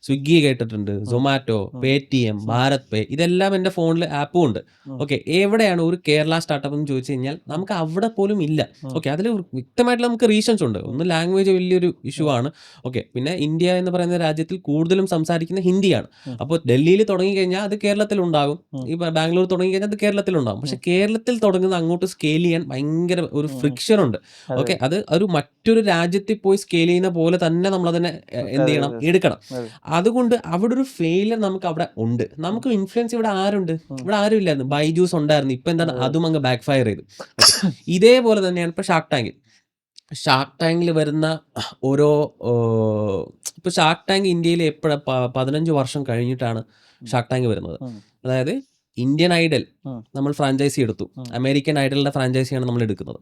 സ്വിഗ്ഗി കേട്ടിട്ടുണ്ട്, സൊമാറ്റോ, പേടിഎം, ഭാരത് പേ, ഇതെല്ലാം എൻ്റെ ഫോണിൽ ആപ്പും ഉണ്ട്. ഓക്കെ, എവിടെയാണ് ഒരു കേരള സ്റ്റാർട്ടപ്പ് എന്ന് ചോദിച്ചു കഴിഞ്ഞാൽ നമുക്ക് അവിടെ പോലും ഇല്ല. ഓക്കെ, അതിൽ വ്യക്തമായിട്ടുള്ള നമുക്ക് റീസൺസ് ഉണ്ട്. ഒന്ന് ലാംഗ്വേജ് വലിയൊരു ഇഷ്യൂ ആണ്. ഓക്കെ, പിന്നെ ഇന്ത്യ എന്ന് പറയുന്ന രാജ്യത്തിൽ കൂടുതലും സംസാരിക്കുന്ന ഹിന്ദിയാണ്. അപ്പോൾ ഡൽഹിയിൽ തുടങ്ങി കഴിഞ്ഞാൽ അത് കേരളത്തിലുണ്ടാകും, ഈ ബാംഗ്ലൂർ തുടങ്ങി കഴിഞ്ഞാൽ അത് കേരളത്തിലുണ്ടാകും. പക്ഷെ കേരളത്തിൽ തുടങ്ങുന്ന അങ്ങോട്ട് സ്കെയിൽ ചെയ്യാൻ ഭയങ്കര ഒരു ഫ്രിക്ഷൻ ഉണ്ട്. ഓക്കെ, അത് ഒരു മറ്റൊരു രാജ്യത്തിൽ പോയി സ്കെയിൽ ചെയ്യുന്ന പോലെ തന്നെ നമ്മളതിനെ എന്ത് ചെയ്യണം, എടുക്കണം. അതുകൊണ്ട് അവിടെ ഒരു ഫെയിലിയർ നമുക്ക് അവിടെ ഉണ്ട്. നമുക്ക് ഇൻഫ്ലുവൻസ് ഇവിടെ ആരുണ്ട്? ഇവിടെ ആരും ഇല്ലായിരുന്നു. ബൈജൂസ് ഉണ്ടായിരുന്നു, ഇപ്പൊ എന്താണ്, അതും അങ്ങ് ബാക്ക് ഫയർ ചെയ്തു. ഇതേപോലെ തന്നെയാണ് ഇപ്പൊ ഷാർക്ക് ടാങ്കിൽ വരുന്ന ഓരോ, ഇപ്പോൾ ഷാർക്ക് ടാങ്ക് ഇന്ത്യയിൽ എപ്പോഴാണ് 15 വർഷം കഴിഞ്ഞിട്ടാണ് ഷാർക്ക് ടാങ്ക് വരുന്നത്. അതായത് ഇന്ത്യൻ ഐഡൽ നമ്മൾ ഫ്രാഞ്ചൈസി എടുത്തു, അമേരിക്കൻ ഐഡലിന്റെ ഫ്രാഞ്ചൈസിയാണ് നമ്മൾ എടുക്കുന്നത്.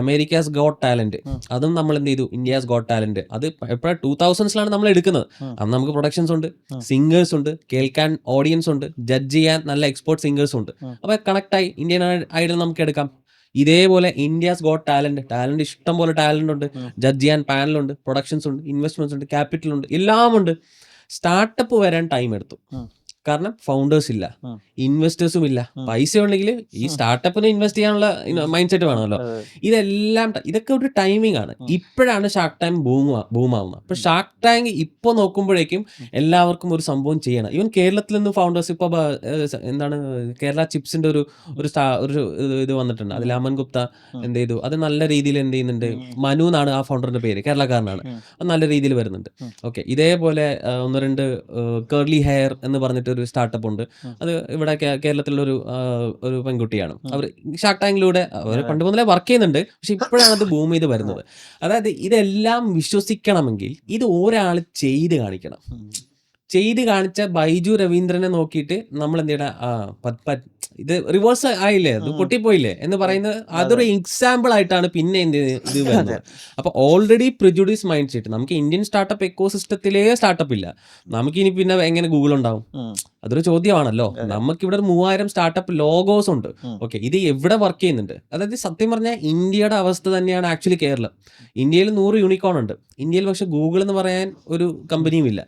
അമേരിക്കാസ് ഗോട്ട് ടാലന്റ്, അതും നമ്മൾ എന്ത് ചെയ്തു, ഇന്ത്യാസ് ഗോട്ട് ടാലന്റ്. അത് എപ്പോഴാണ് 2000s നമ്മൾ എടുക്കുന്നത്. അന്ന് നമുക്ക് പ്രൊഡക്ഷൻസ് ഉണ്ട്, സിംഗേഴ്സ് ഉണ്ട്, കേൾക്കാൻ ഓഡിയൻസ് ഉണ്ട്, ജഡ്ജ് ചെയ്യാൻ നല്ല എക്സ്പേർട്ട് സിംഗേഴ്സ് ഉണ്ട്. അപ്പോൾ കണക്റ്റായി ഇന്ത്യൻ ഐഡൽ നമുക്ക് എടുക്കാം. ഇതേപോലെ ഇന്ത്യാസ് ഗോട്ട് ടാലന്റ് ഇഷ്ടം പോലെ ടാലന്റ് ഉണ്ട്, ജഡ്ജ് ചെയ്യാൻ പാനലുണ്ട്, പ്രൊഡക്ഷൻസ് ഉണ്ട്, ഇൻവെസ്റ്റ്മെന്റ്സ് ഉണ്ട്, ക്യാപിറ്റൽ ഉണ്ട്, എല്ലാം ഉണ്ട്. സ്റ്റാർട്ടപ്പ് വരാൻ ടൈം എടുത്തു. കാരണം ഫൗണ്ടേഴ്സ് ഇല്ല, ഇൻവെസ്റ്റേഴ്സും ഇല്ല. പൈസ ഉണ്ടെങ്കിൽ ഈ സ്റ്റാർട്ടപ്പിന് ഇൻവെസ്റ്റ് ചെയ്യാനുള്ള മൈൻഡ് സെറ്റ് വേണമല്ലോ. ഇതെല്ലാം ഇതൊക്കെ ഒരു ടൈമിംഗ് ആണ്. ഇപ്പോഴാണ് ഷാർക്ക് ടാങ്ക് ബൂമാവുന്നത്. അപ്പൊ ഷാർക്ക് ടാങ്ക് ഇപ്പൊ നോക്കുമ്പോഴേക്കും എല്ലാവർക്കും ഒരു സംഭവം ചെയ്യണം. ഈവൻ കേരളത്തിൽ നിന്ന് ഫൗണ്ടേഴ്സ് ഇപ്പൊ എന്താണ് കേരള ചിപ്സിന്റെ ഒരു ഇത് വന്നിട്ടുണ്ട്. അതിൽ അമൻ ഗുപ്ത എന്ത് ചെയ്തു, അത് നല്ല രീതിയിൽ എന്ത് ചെയ്യുന്നുണ്ട്. മനു എന്നാണ് ആ ഫൗണ്ടറിന്റെ പേര്, കേരളക്കാരനാണ്. അത് നല്ല രീതിയിൽ വരുന്നുണ്ട്. ഓക്കെ, ഇതേപോലെ 1-2 കേർലി ഹെയർ എന്ന് പറഞ്ഞിട്ട് ഒരു സ്റ്റാർട്ടപ്പ് ഉണ്ട്. അത് ഇവിടെ കേരളത്തിലുള്ള ഒരു പെൺകുട്ടിയാണ്. അവർ ഷാർക്ക് ടാങ്കിലൂടെ അവർ പണ്ട് മുതലേ വർക്ക് ചെയ്യുന്നുണ്ട്. പക്ഷെ ഇപ്പോഴാണ് അത് ബൂം ചെയ്ത് വരുന്നത്. അതായത് ഇതെല്ലാം വിശ്വസിക്കണമെങ്കിൽ ഇത് ഒരാൾ ചെയ്ത് കാണിക്കണം. ചെയ്ത് കാണിച്ച ബൈജു രവീന്ദ്രനെ നോക്കിയിട്ട് നമ്മൾ എന്ത് ചെയ്യണം, ഇത് റിവേഴ്സ് ആയില്ലേ, അത് പൊട്ടിപ്പോയില്ലേ എന്ന് പറയുന്നത് അതൊരു എക്സാമ്പിൾ ആയിട്ടാണ് പിന്നെ ഇത് വരുന്നത്. അപ്പൊ ഓൾറെഡി പ്രിജുഡീസ് മൈൻഡ് സെറ്റ്. നമുക്ക് ഇന്ത്യൻ സ്റ്റാർട്ടപ്പ് എക്കോസിസ്റ്റത്തിലേ സ്റ്റാർട്ടപ്പ് ഇല്ല. നമുക്കിനി പിന്നെ എങ്ങനെ ഗൂഗിൾ ഉണ്ടാവും? അതൊരു ചോദ്യമാണല്ലോ. നമുക്കിവിടെ 3000 സ്റ്റാർട്ടപ്പ് ലോഗോസ് ഉണ്ട്. ഓക്കെ, ഇത് എവിടെ വർക്ക് ചെയ്യുന്നുണ്ട്? അതായത് സത്യം പറഞ്ഞാൽ ഇന്ത്യയുടെ അവസ്ഥ തന്നെയാണ് ആക്ച്വലി കേരളം. ഇന്ത്യയിൽ 100 യൂണിക്കോൺ ഉണ്ട്. ഇന്ത്യയിൽ പക്ഷെ ഗൂഗിൾ എന്ന് പറയാൻ ഒരു കമ്പനിയും ഇല്ല.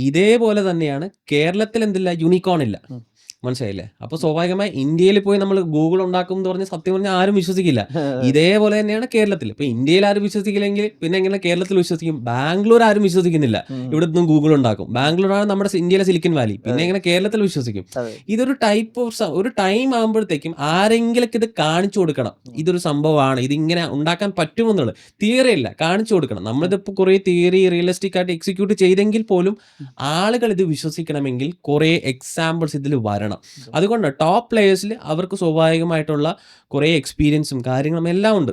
ഇതേപോലെ തന്നെയാണ് കേരളത്തിൽ എന്തില്ല, യൂണിക്കോൺ ഇല്ല. മനസ്സിലായില്ലേ? അപ്പൊ സ്വാഭാവികമായി ഇന്ത്യയിൽ പോയി നമ്മൾ ഗൂഗിൾ ഉണ്ടാക്കും എന്ന് പറഞ്ഞാൽ സത്യം പറഞ്ഞാൽ ആരും വിശ്വസിക്കില്ല. ഇതേപോലെ തന്നെയാണ് കേരളത്തിൽ. ഇപ്പൊ ഇന്ത്യയിൽ ആരും വിശ്വസിക്കില്ലെങ്കിൽ പിന്നെ എങ്ങനെ കേരളത്തിൽ വിശ്വസിക്കും? ബാംഗ്ലൂർ ആരും വിശ്വസിക്കുന്നില്ല ഇവിടെ നിന്നും ഗൂഗിൾ ഉണ്ടാക്കും. ബാംഗ്ലൂരാണ് നമ്മുടെ ഇന്ത്യയിലെ സിലിക്കൻ വാലി. പിന്നെ എങ്ങനെ കേരളത്തിൽ വിശ്വസിക്കും? ഇതൊരു ടൈപ്പ് ഓഫ് ഒരു ടൈം ആകുമ്പോഴത്തേക്കും ആരെങ്കിലും ഇത് കാണിച്ചു കൊടുക്കണം. ഇതൊരു സംഭവമാണ്, ഇതിങ്ങനെ ഉണ്ടാക്കാൻ പറ്റുമെന്നുള്ളത്. തിയറി അല്ല, കാണിച്ചു കൊടുക്കണം. നമ്മളിതിപ്പോൾ കുറെ തിയറി റിയലിസ്റ്റിക് ആയിട്ട് എക്സിക്യൂട്ട് ചെയ്തെങ്കിൽ പോലും ആളുകൾ ഇത് വിശ്വസിക്കണമെങ്കിൽ കുറെ എക്സാമ്പിൾസ് ഇതിൽ വരണം. അതുകൊണ്ട് ടോപ്പ് പ്ലേയേഴ്സിൽ അവർക്ക് സ്വാഭാവികമായിട്ടുള്ള കുറെ എക്സ്പീരിയൻസും കാര്യങ്ങളും എല്ലാം ഉണ്ട്.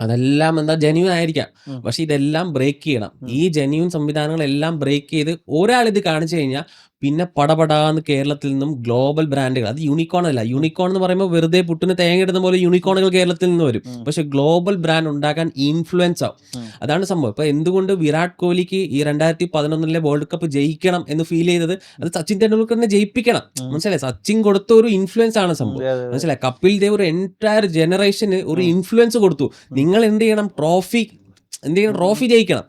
അതെല്ലാം എന്താ ജെന്യൂൻ ആയിരിക്കാം. പക്ഷെ ഇതെല്ലാം ബ്രേക്ക് ചെയ്യണം. ഈ ജെന്യൂൻ സംവിധാനങ്ങളെല്ലാം ബ്രേക്ക് ചെയ്ത് ഒരാൾ ഇത് കാണിച്ചു കഴിഞ്ഞാൽ പിന്നെ പടപടാന്ന് കേരളത്തിൽ നിന്നും ഗ്ലോബൽ ബ്രാൻഡുകൾ, അത് യൂണിക്കോൺ അല്ല. യൂണിക്കോൺ എന്ന് പറയുമ്പോൾ വെറുതെ പുട്ടിന് തേങ്ങ ഇടുന്ന പോലെ യൂണിക്കോണുകൾ കേരളത്തിൽ നിന്ന് വരും. പക്ഷെ ഗ്ലോബൽ ബ്രാൻഡ് ഉണ്ടാക്കാൻ ഇൻഫ്ലുവൻസ് ആവും. അതാണ് സംഭവം. ഇപ്പൊ എന്തുകൊണ്ട് വിരാട് കോഹ്ലിക്ക് ഈ 2011 വേൾഡ് കപ്പ് ജയിക്കണം എന്ന് ഫീൽ ചെയ്തത്, അത് സച്ചിൻ തെണ്ടുൽക്കറിനെ ജയിപ്പിക്കണം. മനസ്സിലായി? സച്ചിൻ കൊടുത്ത ഒരു ഇൻഫ്ലുവൻസ് ആണ് സംഭവം. മനസ്സിലായി? കപിൽ ദേവ് ഒരു എൻറ്റയർ ജനറേഷന് ഒരു ഇൻഫ്ലുവൻസ് കൊടുത്തു. നിങ്ങൾ എന്ത് ചെയ്യണം? ട്രോഫി ജയിക്കണം.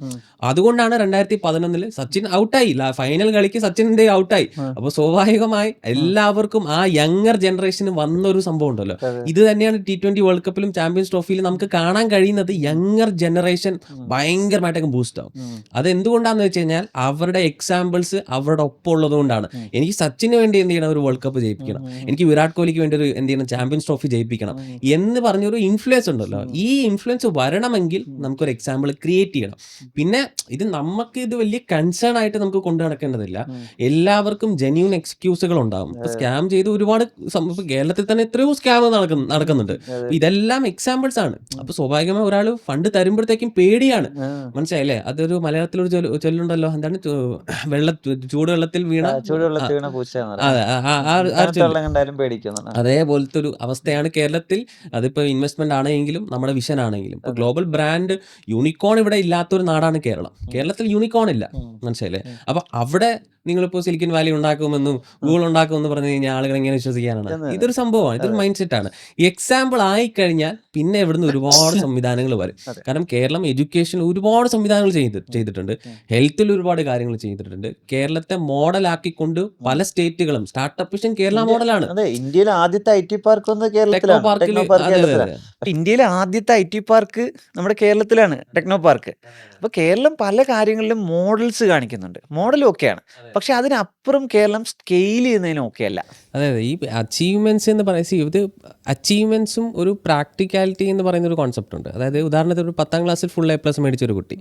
അതുകൊണ്ടാണ് 2011 സച്ചിൻ ഔട്ടായി. ഫൈനൽ കളിക്ക് സച്ചിൻ ഔട്ടായി. അപ്പൊ സ്വാഭാവികമായി എല്ലാവർക്കും ആ യങ്ങർ ജനറേഷന് വന്നൊരു സംഭവം ഉണ്ടല്ലോ. ഇത് തന്നെയാണ് T20 വേൾഡ് കപ്പിലും ചാമ്പ്യൻസ് ട്രോഫിയിലും നമുക്ക് കാണാൻ കഴിയുന്നത്. യങ്ങർ ജനറേഷൻ ഭയങ്കരമായിട്ടൊക്കെ ബൂസ്റ്റ് ആവും. അത് എന്തുകൊണ്ടാന്ന് വെച്ച് കഴിഞ്ഞാൽ അവരുടെ എക്സാമ്പിൾസ് അവരുടെ ഒപ്പം ഉള്ളത് കൊണ്ടാണ്. എനിക്ക് സച്ചിന് വേണ്ടി എന്ത് ചെയ്യണം? ഒരു വേൾഡ് കപ്പ് ജയിപ്പിക്കണം. എനിക്ക് വിരാട് കോഹ്ലിക്ക് വേണ്ടി ഒരു എന്ത് ചെയ്യണം? ചാമ്പ്യൻസ് ട്രോഫി ജയിപ്പിക്കണം എന്ന് പറഞ്ഞൊരു ഇൻഫ്ലുവൻസ് ഉണ്ടല്ലോ. ഈ ഇൻഫ്ലുവൻസ് വരണമെങ്കിൽ നമുക്കൊരു എക്സാമ്പിൾ ക്രിയേറ്റ് ചെയ്യണം. പിന്നെ ഇത് നമുക്ക് ഇത് വലിയ കൺസേൺ ആയിട്ട് നമുക്ക് കൊണ്ടു നടക്കേണ്ടതില്ല. എല്ലാവർക്കും ജെന്യൂൻ എക്സ്ക്യൂസുകൾ ഉണ്ടാവും. ഇപ്പൊ സ്കാം ചെയ്ത് ഒരുപാട് കേരളത്തിൽ തന്നെ എത്രയോ സ്കാം നടക്കുന്നുണ്ട്. ഇതെല്ലാം എക്സാമ്പിൾസ് ആണ്. അപ്പൊ സ്വാഭാവികമായി ഒരാൾ ഫണ്ട് തരുമ്പോഴത്തേക്കും പേടിയാണ്. മനസ്സിലായില്ലേ? അതൊരു മലയാളത്തിലൊരു ചൊല്ലുണ്ടല്ലോ, എന്താണ്, ചൂടുവെള്ളത്തിൽ വീണ അതേപോലത്തെ ഒരു അവസ്ഥയാണ് കേരളത്തിൽ. അതിപ്പോ ഇൻവെസ്റ്റ്മെന്റ് ആണെങ്കിലും നമ്മുടെ വിഷൻ ആണെങ്കിലും. ഇപ്പൊ ഗ്ലോബൽ ബ്രാൻഡ് യൂണിക്കോൺ ഇവിടെ ഇല്ലാത്തൊരു നാടാണ് കേരളം. കേരളത്തിൽ യൂണിക്കോൺ ഇല്ല. മനസ്സിലായില്ലേ? അപ്പൊ അവിടെ നിങ്ങളിപ്പോൾ സിലിക്കൻ വാലി ഉണ്ടാക്കുമെന്നും ഗൂഗിൾ ഉണ്ടാക്കുമെന്ന് പറഞ്ഞു കഴിഞ്ഞാൽ ആളുകൾ എങ്ങനെ വിശ്വസിക്കാനാണ്? ഇതൊരു സംഭവമാണ്, ഇതൊരു മൈൻഡ് സെറ്റാണ്. എക്സാമ്പിൾ ആയി കഴിഞ്ഞാൽ പിന്നെ ഇവിടുന്ന് ഒരുപാട് സംവിധാനങ്ങൾ വരും. കാരണം കേരളം എഡ്യൂക്കേഷനിൽ ഒരുപാട് സംവിധാനങ്ങൾ ചെയ്തിട്ടുണ്ട്, ഹെൽത്തിൽ ഒരുപാട് കാര്യങ്ങൾ ചെയ്തിട്ടുണ്ട്. കേരളത്തെ മോഡലാക്കിക്കൊണ്ട് പല സ്റ്റേറ്റുകളും സ്റ്റാർട്ടപ്പ് മിഷൻ കേരള മോഡലാണ്. ഇന്ത്യയിലെ ആദ്യത്തെ IT പാർക്ക് ഇന്ത്യയിലെ ആദ്യത്തെ IT പാർക്ക് നമ്മുടെ കേരളത്തിലാണ്, ടെക്നോ പാർക്ക്. അപ്പൊ കേരളം പല കാര്യങ്ങളിലും മോഡൽസ് കാണിക്കുന്നുണ്ട്. മോഡലും ഒക്കെയാണ്, പക്ഷെ അതിനപ്പുറം കേരളം സ്കെയിൽ ചെയ്യുന്നതിനും ഒക്കെ അല്ല. അതെ, ഈ അച്ചീവ്മെന്റ്സ് എന്ന് പറയുന്നത്, ഇത് അച്ചീവ്മെന്റ്സും ഒരു പ്രാക്ടിക്കാലിറ്റി എന്ന് പറയുന്ന ഒരു കോൺസെപ്റ്റ് ഉണ്ട്. അതായത് ഉദാഹരണത്തിന് ഒരു 10ാം ക്ലാസ്സിൽ ഫുൾ A+ മേടിച്ചൊരു കുട്ടി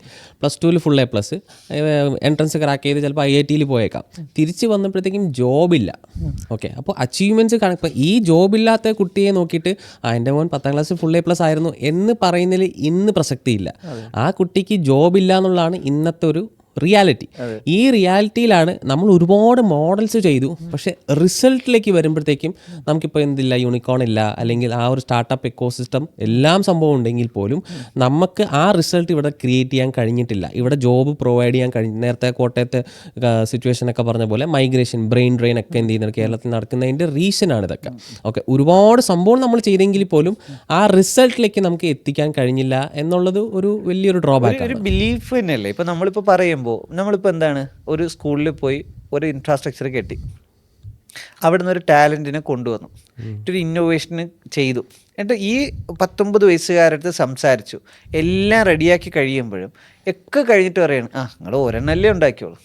+2 ഫുൾ A+, എൻട്രൻസ് ക്രാക്ക് ചെയ്ത് ചിലപ്പോൾ IIT പോയേക്കാം. തിരിച്ച് വന്നപ്പോഴത്തേക്കും ജോബില്ല. ഓക്കെ, അപ്പോൾ അച്ചീവ്മെന്റ്സ് ഇപ്പം ഈ ജോബില്ലാത്ത കുട്ടിയെ നോക്കിയിട്ട് എൻ്റെ മോൻ 10ാം ക്ലാസ്സിൽ ഫുൾ A+ ആയിരുന്നു എന്ന് പറയുന്നതിൽ ഇന്ന് പ്രസക്തിയില്ല. ആ കുട്ടിക്ക് ജോബില്ല എന്നുള്ളതാണ് ഇന്നത്തെ ഒരു റിയാലിറ്റി. ഈ റിയാലിറ്റിയിലാണ് നമ്മൾ ഒരുപാട് മോഡൽസ് ചെയ്തു. പക്ഷെ റിസൾട്ടിലേക്ക് വരുമ്പോഴത്തേക്കും നമുക്കിപ്പോൾ എന്തില്ല, യൂണിക്കോൺ ഇല്ല, അല്ലെങ്കിൽ ആ ഒരു സ്റ്റാർട്ടപ്പ് എക്കോസിസ്റ്റം എല്ലാം സംഭവം ഉണ്ടെങ്കിൽ പോലും നമുക്ക് ആ റിസൾട്ട് ഇവിടെ ക്രിയേറ്റ് ചെയ്യാൻ കഴിഞ്ഞിട്ടില്ല. ഇവിടെ ജോബ് പ്രൊവൈഡ് ചെയ്യാൻ നേരത്തെ കോട്ടയത്തെ സിറ്റുവേഷനൊക്കെ പറഞ്ഞ പോലെ മൈഗ്രേഷൻ, ബ്രെയിൻ ഡ്രെയിൻ ഒക്കെ എന്ത് ചെയ്യുന്നത് കേരളത്തിൽ നടക്കുന്നതിൻ്റെ റീസണാണ് ഇതൊക്കെ. ഓക്കെ, ഒരുപാട് സംഭവം നമ്മൾ ചെയ്തെങ്കിൽ പോലും ആ റിസൾട്ടിലേക്ക് നമുക്ക് എത്തിക്കാൻ കഴിഞ്ഞില്ല എന്നുള്ളത് ഒരു വലിയൊരു ഡ്രോബാക്ക്. ഒരു ബിലീഫ് തന്നെയല്ലേ. ഇപ്പം നമ്മളിപ്പോൾ പറയുമ്പോൾ നമ്മളിപ്പോൾ എന്താണ്, ഒരു സ്കൂളിൽ പോയി ഒരു ഇൻഫ്രാസ്ട്രക്ചർ കെട്ടി, അവിടുന്ന് ഒരു ടാലൻറ്റിനെ കൊണ്ടുവന്നു, ഒരു ഇന്നോവേഷന് ചെയ്തു. എന്നിട്ട് ഈ 19 വയസ്സുകാരടുത്ത് സംസാരിച്ചു, എല്ലാം റെഡിയാക്കി കഴിയുമ്പോഴും ഒക്കെ കഴിഞ്ഞിട്ട് പറയാണ്, നിങ്ങൾ ഒരെണ്ണല്ലേ ഉണ്ടാക്കിയോളൂ.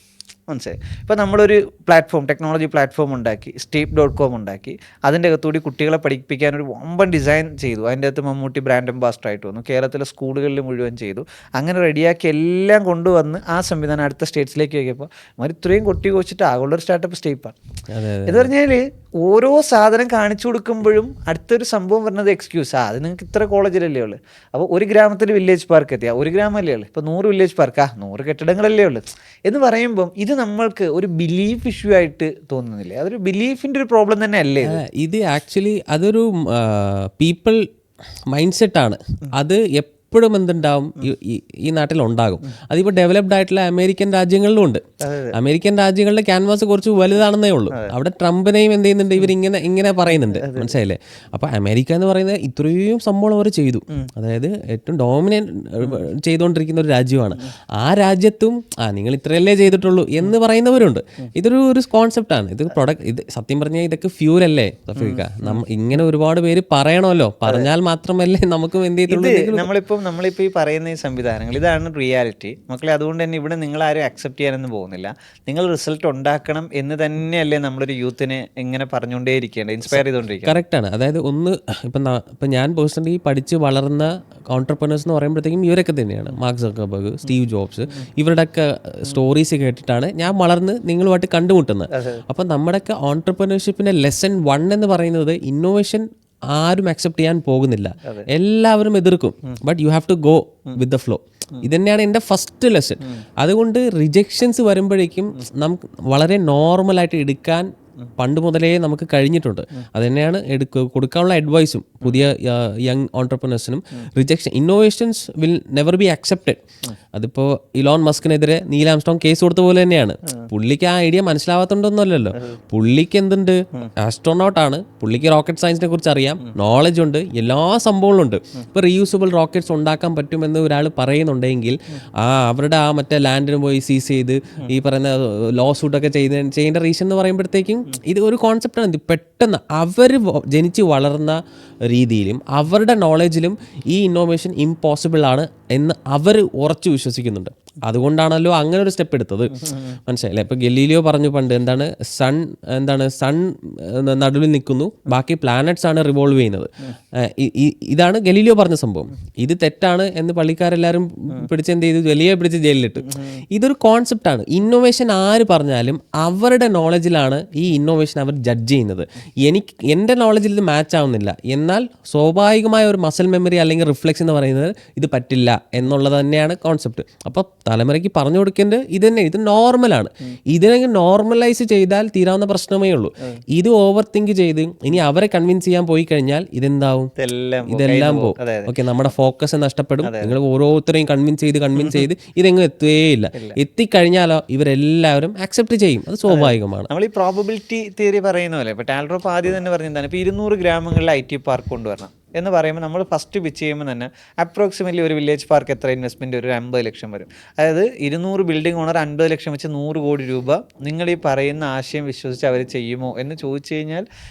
മനസ്സിലായി. ഇപ്പോൾ നമ്മളൊരു പ്ലാറ്റ്ഫോം, ടെക്നോളജി പ്ലാറ്റ്ഫോം ഉണ്ടാക്കി, steep.com ഉണ്ടാക്കി, അതിൻ്റെ അകത്തുകൂടി കുട്ടികളെ പഠിപ്പിക്കാനൊരു വമ്പൻ ഡിസൈൻ ചെയ്തു. അതിൻ്റെ അകത്ത് മമ്മൂട്ടി ബ്രാൻഡ് അംബാസിഡർ ആയിട്ട് വന്നു, കേരളത്തിലെ സ്കൂളുകളിൽ മുഴുവൻ ചെയ്തു. അങ്ങനെ റെഡിയാക്കി എല്ലാം കൊണ്ടുവന്ന് ആ സംവിധാനം അടുത്ത സ്റ്റേറ്റ്സിലേക്ക് വയ്ക്കുമ്പോൾ അവർ ഇത്രയും കൊട്ടി കോച്ചിട്ട് ആകുള്ളൊരു സ്റ്റാർട്ടപ്പ് സ്റ്റേപ്പാണ്. എന്ന് പറഞ്ഞാൽ ഓരോ സാധനം കാണിച്ചു കൊടുക്കുമ്പോഴും അടുത്തൊരു സംഭവം പറഞ്ഞത് എക്സ്ക്യൂസ്, അത് നിങ്ങൾക്ക് ഇത്ര കോളേജിലല്ലേ ഉള്ളൂ. അപ്പോൾ ഒരു ഗ്രാമത്തിൽ വില്ലേജ് പാർക്ക് എത്തിയാൽ ഒരു ഗ്രാമമല്ലേ ഉള്ളൂ, ഇപ്പോൾ 100 വില്ലേജ് പാർക്ക് 100 കെട്ടിടങ്ങളല്ലേ ഉള്ളൂ എന്ന് പറയുമ്പം ഇത് നമ്മൾക്ക് ഒരു ബിലീഫ് ഇഷ്യൂ ആയിട്ട് തോന്നുന്നില്ലേ? അതൊരു ബിലീഫിൻ്റെ ഒരു പ്രോബ്ലം തന്നെ അല്ലേ ഇത്? ആക്ച്വലി അതൊരു പീപ്പിൾ മൈൻഡ് സെറ്റാണ്. അത് എപ്പോഴും എന്തുണ്ടാവും, ഈ നാട്ടിൽ ഉണ്ടാകും. അതിപ്പോൾ ഡെവലപ്ഡ് ആയിട്ടുള്ള അമേരിക്കൻ രാജ്യങ്ങളിലും ഉണ്ട്. അമേരിക്കൻ രാജ്യങ്ങളുടെ ക്യാൻവാസ് കുറച്ച് വലുതാണെന്നേ ഉള്ളൂ. അവിടെ ട്രംപിനെയും എന്ത് ചെയ്യുന്നുണ്ട്, ഇങ്ങനെ പറയുന്നുണ്ട്. മനസ്സിലായില്ലേ? അപ്പോൾ അമേരിക്ക എന്ന് പറയുന്നത് ഇത്രയും സംഭവം അവർ ചെയ്തു. അതായത് ഏറ്റവും ഡോമിനേറ്റ് ചെയ്തുകൊണ്ടിരിക്കുന്ന ഒരു രാജ്യമാണ്. ആ രാജ്യത്തും നിങ്ങൾ ഇത്രയല്ലേ ചെയ്തിട്ടുള്ളൂ എന്ന് പറയുന്നവരുണ്ട്. ഇതൊരു കോൺസെപ്റ്റാണ്. ഇത് ഇത് സത്യം പറഞ്ഞാൽ ഇതൊക്കെ ഫ്യൂലല്ലേ സഫീക? ഇങ്ങനെ ഒരുപാട് പേര് പറയണമല്ലോ, പറഞ്ഞാൽ മാത്രമല്ലേ നമുക്കും എന്ത് ചെയ്തിട്ടുള്ളൂ. നമ്മളിപ്പോൾ ഈ പറയുന്ന ഈ സംവിധാനങ്ങൾ, ഇതാണ് റിയാലിറ്റി മക്കളെ. അതുകൊണ്ട് തന്നെ ഇവിടെ നിങ്ങളാരും അക്സെപ്റ്റ് ചെയ്യാനൊന്നും പോകുന്നില്ല. നിങ്ങൾ റിസൾട്ട് ഉണ്ടാക്കണം എന്ന് തന്നെയല്ലേ നമ്മളൊരു യൂത്തിനെ ഇങ്ങനെ പറഞ്ഞുകൊണ്ടേയിരിക്കേണ്ടത്, ഇൻസ്പയർ ചെയ്തുകൊണ്ടിരിക്കുക. കറക്റ്റാണ്. അതായത് ഇപ്പം ഞാൻ പേഴ്സണലി പഠിച്ച് വളർന്ന ഓൺട്രപ്രനേഴ്സ് എന്ന് പറയുമ്പോഴത്തേക്കും ഇവരൊക്കെ തന്നെയാണ്. മാർക്ക് സക്കർബർഗ്, സ്റ്റീവ് ജോബ്സ്, ഇവരുടെയൊക്കെ സ്റ്റോറീസ് കേട്ടിട്ടാണ് ഞാൻ വളർന്ന് നിങ്ങളുമായിട്ട് കണ്ടുമുട്ടുന്നത്. അപ്പം നമ്മുടെയൊക്കെ ഓൺട്രപ്രനർഷിപ്പിൻ്റെ ലെസൺ 1 എന്ന് പറയുന്നത് ഇന്നോവേഷൻ ആരും അക്സെപ്റ്റ് ചെയ്യാൻ പോകുന്നില്ല, എല്ലാവരും എതിർക്കും. But you have to go with the flow. ഇത് തന്നെയാണ് എൻ്റെ ഫസ്റ്റ് ലെസൺ. അതുകൊണ്ട് റിജക്ഷൻസ് വരുമ്പോഴേക്കും നമുക്ക് വളരെ നോർമലായിട്ട് എടുക്കാൻ പണ്ട് മുതലേ നമുക്ക് കഴിഞ്ഞിട്ടുണ്ട്. അത് തന്നെയാണ് കൊടുക്കാനുള്ള അഡ്വൈസും പുതിയ യങ് ഓൺട്രപ്രനേഴ്സിനും. Rejection, innovations will never be accepted. അതിപ്പോൾ ഇലോൺ മസ്കിനെതിരെ നീൽ ആംസ്ട്രോങ് കേസ് കൊടുത്ത പോലെ തന്നെയാണ്. പുള്ളിക്ക് ആ ഐഡിയ മനസ്സിലാവാത്തോണ്ടൊന്നുമല്ലല്ലോ. പുള്ളിക്ക് എന്തുണ്ട്, ആസ്ട്രോനോട്ടാണ്, പുള്ളിക്ക് റോക്കറ്റ് സയൻസിനെ കുറിച്ച് അറിയാം, നോളജ് ഉണ്ട്, എല്ലാ സംഭവങ്ങളും ഉണ്ട്. ഇപ്പോൾ റീയൂസബിൾ റോക്കറ്റ്സ് ഉണ്ടാക്കാൻ പറ്റുമെന്ന് ഒരാൾ പറയുന്നുണ്ടെങ്കിൽ അവരുടെ മറ്റേ ലാൻഡിന് പോയി സീസ് ചെയ്ത് ഈ പറയുന്ന ലോ സൂട്ടൊക്കെ ചെയ്യേണ്ട റീസൺ എന്ന് പറയുമ്പോഴത്തേക്കും ഇത് ഒരു കോൺസെപ്റ്റാണ്. ഇത് പെട്ടെന്ന് അവർ ജനിച്ച് വളർന്ന രീതിയിലും അവരുടെ നോളജിലും ഈ ഇന്നോവേഷൻ ഇമ്പോസിബിൾ ആണ് എന്ന് അവർ ഉറച്ചു വിശ്വസിക്കുന്നുണ്ട്. അതുകൊണ്ടാണല്ലോ അങ്ങനെ ഒരു സ്റ്റെപ്പ് എടുത്തത്. മനസ്സിലായില്ലേ? ഇപ്പോൾ ഗലീലിയോ പറഞ്ഞു പണ്ട് സൺ നടുവിൽ നിൽക്കുന്നു, ബാക്കി പ്ലാനറ്റ്സ് ആണ് റിവോൾവ് ചെയ്യുന്നത്. ഇതാണ് ഗലീലിയോ പറഞ്ഞ സംഭവം. ഇത് തെറ്റാണ് എന്ന് പള്ളിക്കാരെല്ലാവരും പിടിച്ച് എന്ത് ചെയ്തു, ഗലീലിയോ പിടിച്ച് ജയിലിലിട്ടു. ഇതൊരു കോൺസെപ്റ്റാണ്. ഇന്നോവേഷൻ ആര് പറഞ്ഞാലും അവരുടെ നോളജിലാണ് ഈ ഇന്നോവേഷൻ അവർ ജഡ്ജ് ചെയ്യുന്നത്. എൻ്റെ നോളജിൽ ഇത് മാച്ച് ആവുന്നില്ല, എന്നാൽ സ്വാഭാവികമായ ഒരു മസിൽ മെമ്മറി അല്ലെങ്കിൽ റിഫ്ലെക്സ് എന്ന് പറയുന്നത് ഇത് പറ്റില്ല എന്നുള്ളത് തന്നെയാണ് കോൺസെപ്റ്റ്. അപ്പോൾ തലമുറയ്ക്ക് പറഞ്ഞു കൊടുക്കേണ്ടത് ഇത് തന്നെ. ഇത് നോർമലാണ്. ഇതിനെ നോർമലൈസ് ചെയ്താൽ തീരാവുന്ന പ്രശ്നമേ ഉള്ളൂ. ഇത് ഓവർ തിങ്ക് ചെയ്ത് ഇനി അവരെ കൺവിൻസ് ചെയ്യാൻ പോയി കഴിഞ്ഞാൽ ഇതെന്താവും, ഇതെല്ലാം പോകും. ഓക്കെ, നമ്മുടെ ഫോക്കസ് നഷ്ടപ്പെടും. നിങ്ങൾ ഓരോരുത്തരെയും കൺവിൻസ് ചെയ്ത് ഇതെങ്ങും എത്തുകയില്ല. എത്തിക്കഴിഞ്ഞാലോ ഇവരെല്ലാവരും അക്സെപ്റ്റ് ചെയ്യും. അത് സ്വാഭാവികമാണ്. നമ്മൾ ഈ പ്രോബബിലിറ്റി തിയറി പറയുന്ന പോലെ ഇപ്പോൾ ടാൽറോപ്പ് ആദ്യം തന്നെ പറഞ്ഞതാണ്, ഇപ്പോൾ 200 ഗ്രാമങ്ങളിൽ IT പാർക്ക് കൊണ്ടുവരണം എന്ന് പറയുമ്പോൾ നമ്മൾ ഫസ്റ്റ് പിച്ച് ചെയ്യുമ്പോൾ തന്നെ അപ്രോക്സിമറ്റ്ലി ഒരു വില്ലേജ് പാർക്ക് എത്ര ഇൻവെസ്റ്റ്മെൻറ്റ്, ഒരു 50 ലക്ഷം വരും. അതായത് 200 ബിൽഡിംഗ് ഓണർ 50 ലക്ഷം വെച്ച് 100 കോടി രൂപ നിങ്ങൾ ഈ പറയുന്ന ആശയം വിശ്വസിച്ച് അവർ ചെയ്യുമോ എന്ന് ചോദിച്ചു കഴിഞ്ഞാൽ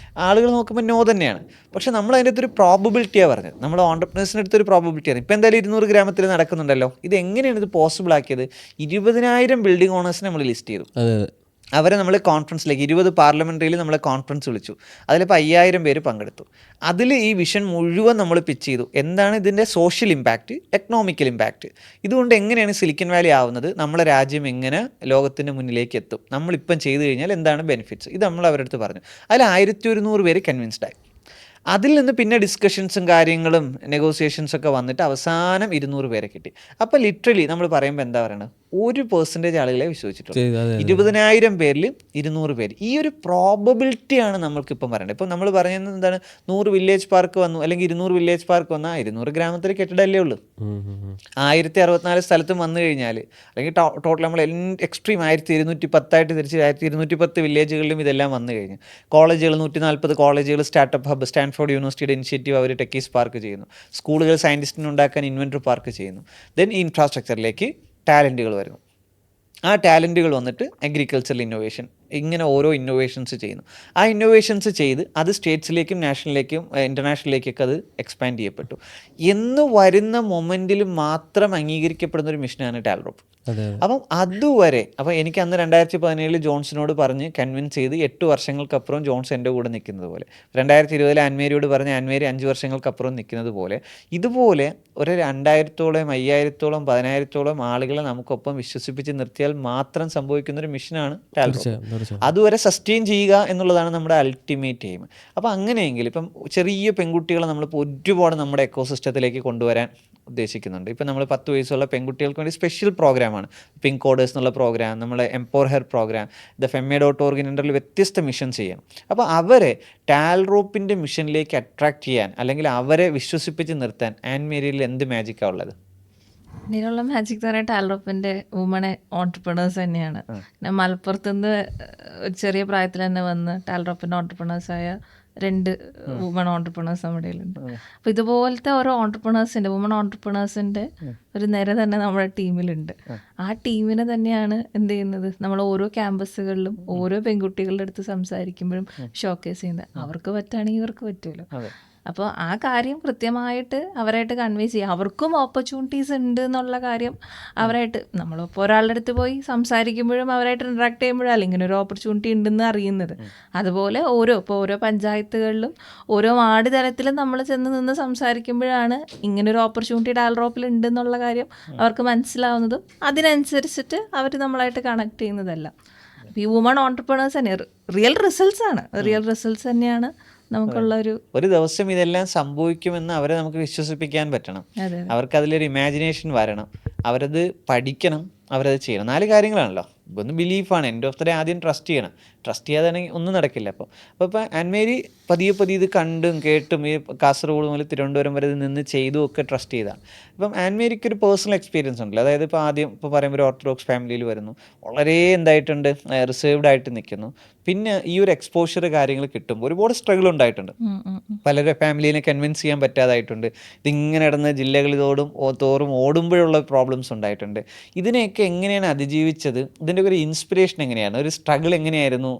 ആളുകൾ നോക്കുമ്പോൾ നോ തന്നെയാണ്. പക്ഷേ നമ്മൾ അതിൻ്റെ അടുത്തൊരു പ്രോബബിലിറ്റിയാണ് പറഞ്ഞത്. നമ്മൾ ഓൺട്രപ്രനേഴ്സിൻ്റെ അടുത്തൊരു പ്രോബബിലിറ്റിയാണ്. ഇപ്പോൾ എന്തായാലും 200 ഗ്രാമത്തിൽ നടക്കുന്നുണ്ടല്ലോ. ഇത് എങ്ങനെയാണ് ഇത് പോസിബിൾ ആക്കിയത്? 20,000 ബിൽഡിംഗ് ഓണേഴ്സിനെ നമ്മൾ ലിസ്റ്റ് ചെയ്തു. അവരെ നമ്മൾ കോൺഫറൻസിലേക്ക് 20 പാർലമെൻറ്ററിയിൽ നമ്മളെ കോൺഫറൻസ് വിളിച്ചു. അതിലിപ്പോൾ 5000 പേര് പങ്കെടുത്തു. അതിൽ ഈ വിഷൻ മുഴുവൻ നമ്മൾ പിച്ച് ചെയ്തു. എന്താണ് ഇതിൻ്റെ സോഷ്യൽ ഇമ്പാക്റ്റ്, എക്കണോമിക്കൽ ഇമ്പാക്റ്റ്, ഇതുകൊണ്ട് എങ്ങനെയാണ് സിലിക്കൺ വാലി ആവുന്നത്, നമ്മളെ രാജ്യം എങ്ങനെ ലോകത്തിൻ്റെ മുന്നിലേക്ക് എത്തും, നമ്മളിപ്പം ചെയ്തു കഴിഞ്ഞാൽ എന്താണ് ബെനിഫിറ്റ്സ്, ഇത് നമ്മൾ അവരുടെ അടുത്ത് പറഞ്ഞു. അതിൽ 1100 പേര് കൺവിൻസ്ഡായി. അതിൽ നിന്ന് പിന്നെ ഡിസ്കഷൻസും കാര്യങ്ങളും നെഗോസിയേഷൻസൊക്കെ വന്നിട്ട് അവസാനം 200 പേരെ കിട്ടി. അപ്പോൾ ലിറ്ററലി നമ്മൾ പറയുമ്പോൾ എന്താ പറയുന്നത്, 1% ആളുകളെ വിശ്വസിച്ചിട്ടുള്ളൂ. 20,000 പേരിൽ 200 പേര്. ഈ ഒരു പ്രോബബിലിറ്റിയാണ് നമ്മൾക്കിപ്പം പറയേണ്ടത്. ഇപ്പം നമ്മൾ പറയുന്നത് എന്താണ്, 100 വില്ലേജ് പാർക്ക് വന്നു, അല്ലെങ്കിൽ 200 വില്ലേജ് പാർക്ക് വന്നാൽ 200 ഗ്രാമത്തിൽ കെട്ടിടമല്ലേ ഉള്ളൂ. 1064 സ്ഥലത്തും വന്നു കഴിഞ്ഞാൽ, അല്ലെങ്കിൽ ടോട്ടൽ നമ്മൾ എക്സ്ട്രീം 1210 തിരിച്ച് 1210 വില്ലേജുകളിലും ഇതെല്ലാം വന്നു കഴിഞ്ഞു. കോളേജുകൾ 140 കോളേജുകൾ, സ്റ്റാർട്ടപ്പ് ഹബ്ബ്, സ്റ്റാൻഫോർഡ് യൂണിവേഴ്സിറ്റിയുടെ ഇനിഷ്യേറ്റീവ് അവർ ടെക്കീസ് പാർക്ക് ചെയ്യുന്നു. സ്കൂളുകൾ സയൻറ്റിസ്റ്റിനെ ഉണ്ടാക്കാൻ ഇൻവെൻറ്റർ പാർക്ക് ചെയ്യുന്നു. ദെൻ ഇൻഫ്രാസ്ട്രക്ചറിലേക്ക് ടാലൻറ്റുകൾ വരുന്നു. ആ ടാലൻറ്റുകൾ വന്നിട്ട് അഗ്രികൾച്ചറൽ ഇന്നോവേഷൻ ഇങ്ങനെ ഓരോ ഇന്നോവേഷൻസ് ചെയ്യുന്നു. ആ ഇന്നോവേഷൻസ് ചെയ്ത് അത് സ്റ്റേറ്റ്സിലേക്കും നാഷണലിലേക്കും ഇൻ്റർനാഷണലിലേക്കൊക്കെ അത് എക്സ്പാൻഡ് ചെയ്യപ്പെട്ടു. എന്ന് വരുന്ന മൊമെൻറ്റിൽ മാത്രം അംഗീകരിക്കപ്പെടുന്ന ഒരു മിഷനാണ് ടാൽറോപ്പ്. അപ്പം അതുവരെ അപ്പം എനിക്ക് അന്ന് 2017 ജോൺസിനോട് പറഞ്ഞ് കൺവിൻസ് ചെയ്ത് 8 വർഷങ്ങൾക്കപ്പുറം ജോൺസ് എൻ്റെ കൂടെ നിൽക്കുന്നത് പോലെ, 2020 ആൻമേരിയോട് പറഞ്ഞ് ആൻമേരി 5 വർഷങ്ങൾക്കപ്പുറം നിൽക്കുന്നത് പോലെ, ഇതുപോലെ ഒരു 2000-ഓളം 5000-ഓളം 10,000-ഓളം ആളുകളെ നമുക്കൊപ്പം വിശ്വസിപ്പിച്ച് നിർത്തിയാൽ മാത്രം സംഭവിക്കുന്നൊരു മിഷനാണ് ടാൽറോപ്പ്. അതുവരെ സസ്റ്റെയിൻ ചെയ്യുക എന്നുള്ളതാണ് നമ്മുടെ അൾട്ടിമേറ്റ് എയിം. അപ്പോൾ അങ്ങനെയെങ്കിൽ ഇപ്പം ചെറിയ പെൺകുട്ടികളെ നമ്മളിപ്പോൾ ഒരുപാട് നമ്മുടെ എക്കോസിസ്റ്റത്തിലേക്ക് കൊണ്ടുവരാൻ ഉദ്ദേശിക്കുന്നുണ്ട്. ഇപ്പം നമ്മൾ 10 വയസ്സുള്ള പെൺകുട്ടികൾക്ക് വേണ്ടി സ്പെഷ്യൽ പ്രോഗ്രാമാണ് പിങ്ക് കോഡേഴ്സ് എന്നുള്ള പ്രോഗ്രാം, നമ്മളെ എംപവർ ഹെർ പ്രോഗ്രാം, FEMA.org അണ്ടറിൽ വ്യത്യസ്ത മിഷൻ ചെയ്യണം. അപ്പോൾ അവരെ ടാൽറോപ്പിൻ്റെ മിഷനിലേക്ക് അട്രാക്ട് ചെയ്യാൻ അല്ലെങ്കിൽ അവരെ വിശ്വസിപ്പിച്ച് നിർത്താൻ ആൻമേരിയിൽ എന്ത് മാജിക്കാണ് ഉള്ളത്? ഇതിനുള്ള മാജിക് എന്ന് പറയുന്നത് ടാൽറോപ്പിൻ്റെ വുമൺ ഓൺടർപ്രണേഴ്സ് തന്നെയാണ്. പിന്നെ മലപ്പുറത്തുനിന്ന് ഒരു ചെറിയ പ്രായത്തിൽ തന്നെ വന്ന് ടാൽറോപ്പിൻ്റെ ഓൺടർപ്രണേഴ്സായ 2 വുമൺ ഓൺടർപ്രണേഴ്സ് നമ്മുടെ കയ്യിലുണ്ട്. അപ്പോൾ ഇതുപോലത്തെ ഓരോ ഓൺടർപ്രണേഴ്സിൻ്റെ വുമൺ ഓൺടർപ്രണേഴ്സിൻ്റെ ഒരു നിര തന്നെ നമ്മുടെ ടീമിലുണ്ട്. ആ ടീമിനെ തന്നെയാണ് എന്ത് ചെയ്യുന്നത്, നമ്മൾ ഓരോ ക്യാമ്പസുകളിലും ഓരോ പെൺകുട്ടികളുടെ അടുത്ത് സംസാരിക്കുമ്പോഴും ഷോക്കേസ് ചെയ്യുന്നത്. അവർക്ക് പറ്റുകയാണെങ്കിൽ ഇവർക്ക് പറ്റുമല്ലോ. അപ്പോൾ ആ കാര്യം കൃത്യമായിട്ട് അവരായിട്ട് കൺവേ ചെയ്യുക, അവർക്കും ഓപ്പർച്യൂണിറ്റീസ് ഉണ്ട് എന്നുള്ള കാര്യം അവരായിട്ട്, നമ്മളിപ്പോൾ ഒരാളുടെ അടുത്ത് പോയി സംസാരിക്കുമ്പോഴും അവരായിട്ട് ഇൻട്രാക്ട് ചെയ്യുമ്പോഴും അല്ലെങ്കിൽ ഇങ്ങനെ ഒരു ഓപ്പർച്യൂണിറ്റി ഉണ്ടെന്ന് അറിയുന്നത്. അതുപോലെ ഓരോ പഞ്ചായത്തുകളിലും ഓരോ വാർഡ് തലത്തിലും നമ്മൾ ചെന്ന് നിന്ന് സംസാരിക്കുമ്പോഴാണ് ഇങ്ങനൊരു ഓപ്പർച്യൂണിറ്റി ടാൽറോപ്പിൽ ഉണ്ടെന്നുള്ള കാര്യം അവർക്ക് മനസ്സിലാവുന്നതും അതിനനുസരിച്ചിട്ട് അവർ നമ്മളായിട്ട് കണക്ട് ചെയ്യുന്നതല്ല. ഈ വുമൺ ഓൺടർപ്രണേഴ്സ് തന്നെ റിയൽ റിസൾട്ട്സ് തന്നെയാണ് നമുക്കുള്ള ഒരു ദിവസം ഇതെല്ലാം സംഭവിക്കുമെന്ന് അവരെ നമുക്ക് വിശ്വസിപ്പിക്കാൻ പറ്റണം. അവർക്ക് അതിലൊരു ഇമാജിനേഷൻ വരണം, അവരത് പഠിക്കണം, അവരത് ചെയ്യണം. 4 കാര്യങ്ങളാണല്ലോ. ഒന്ന് ബിലീഫാണ്, എൻഡ് ഓഫ് ദ ഡേ ആദ്യം ട്രസ്റ്റ് ചെയ്യണം. ട്രസ്റ്റ് ചെയ്യാതാണെങ്കിൽ ഒന്നും നടക്കില്ല. അപ്പോൾ ആൻമേരി പതിയെ ഇത് കണ്ടും കേട്ടും ഈ കാസർഗോഡ് മുതൽ തിരുവനന്തപുരം വരെ നിന്ന് ചെയ്തും ഒക്കെ ട്രസ്റ്റ് ചെയ്താണ്. ഇപ്പം ആൻമേരിക്ക് ഒരു പേഴ്സണൽ എക്സ്പീരിയൻസ് ഉണ്ടല്ലോ. അതായത് ഇപ്പോൾ ആദ്യം പറയുമ്പോൾ ഒരു ഓർത്തഡോക്സ് ഫാമിലിയിൽ വരുന്നു, വളരെ എന്തായിട്ടുണ്ട്, റിസേർവ്ഡ് ആയിട്ട് നിൽക്കുന്നു. പിന്നെ ഈ ഒരു എക്സ്പോഷർ കാര്യങ്ങൾ കിട്ടുമ്പോൾ ഒരുപാട് സ്ട്രഗിൾ ഉണ്ടായിട്ടുണ്ട്. പലരുടെ ഫാമിലീനെ കൺവിൻസ് ചെയ്യാൻ പറ്റാതായിട്ടുണ്ട്. ഇതിങ്ങനെ ഇടന്ന് ജില്ലകളിൽ തോറും ഓടുമ്പോഴുള്ള പ്രോബ്ലംസ് ഉണ്ടായിട്ടുണ്ട്. ഇതിനെയൊക്കെ എങ്ങനെയാണ് അതിജീവിച്ചത്? ഇതിൻ്റെ ഒരു ഇൻസ്പിറേഷൻ എങ്ങനെയാണ്, ഒരു സ്ട്രഗിൾ എങ്ങനെയായിരുന്നു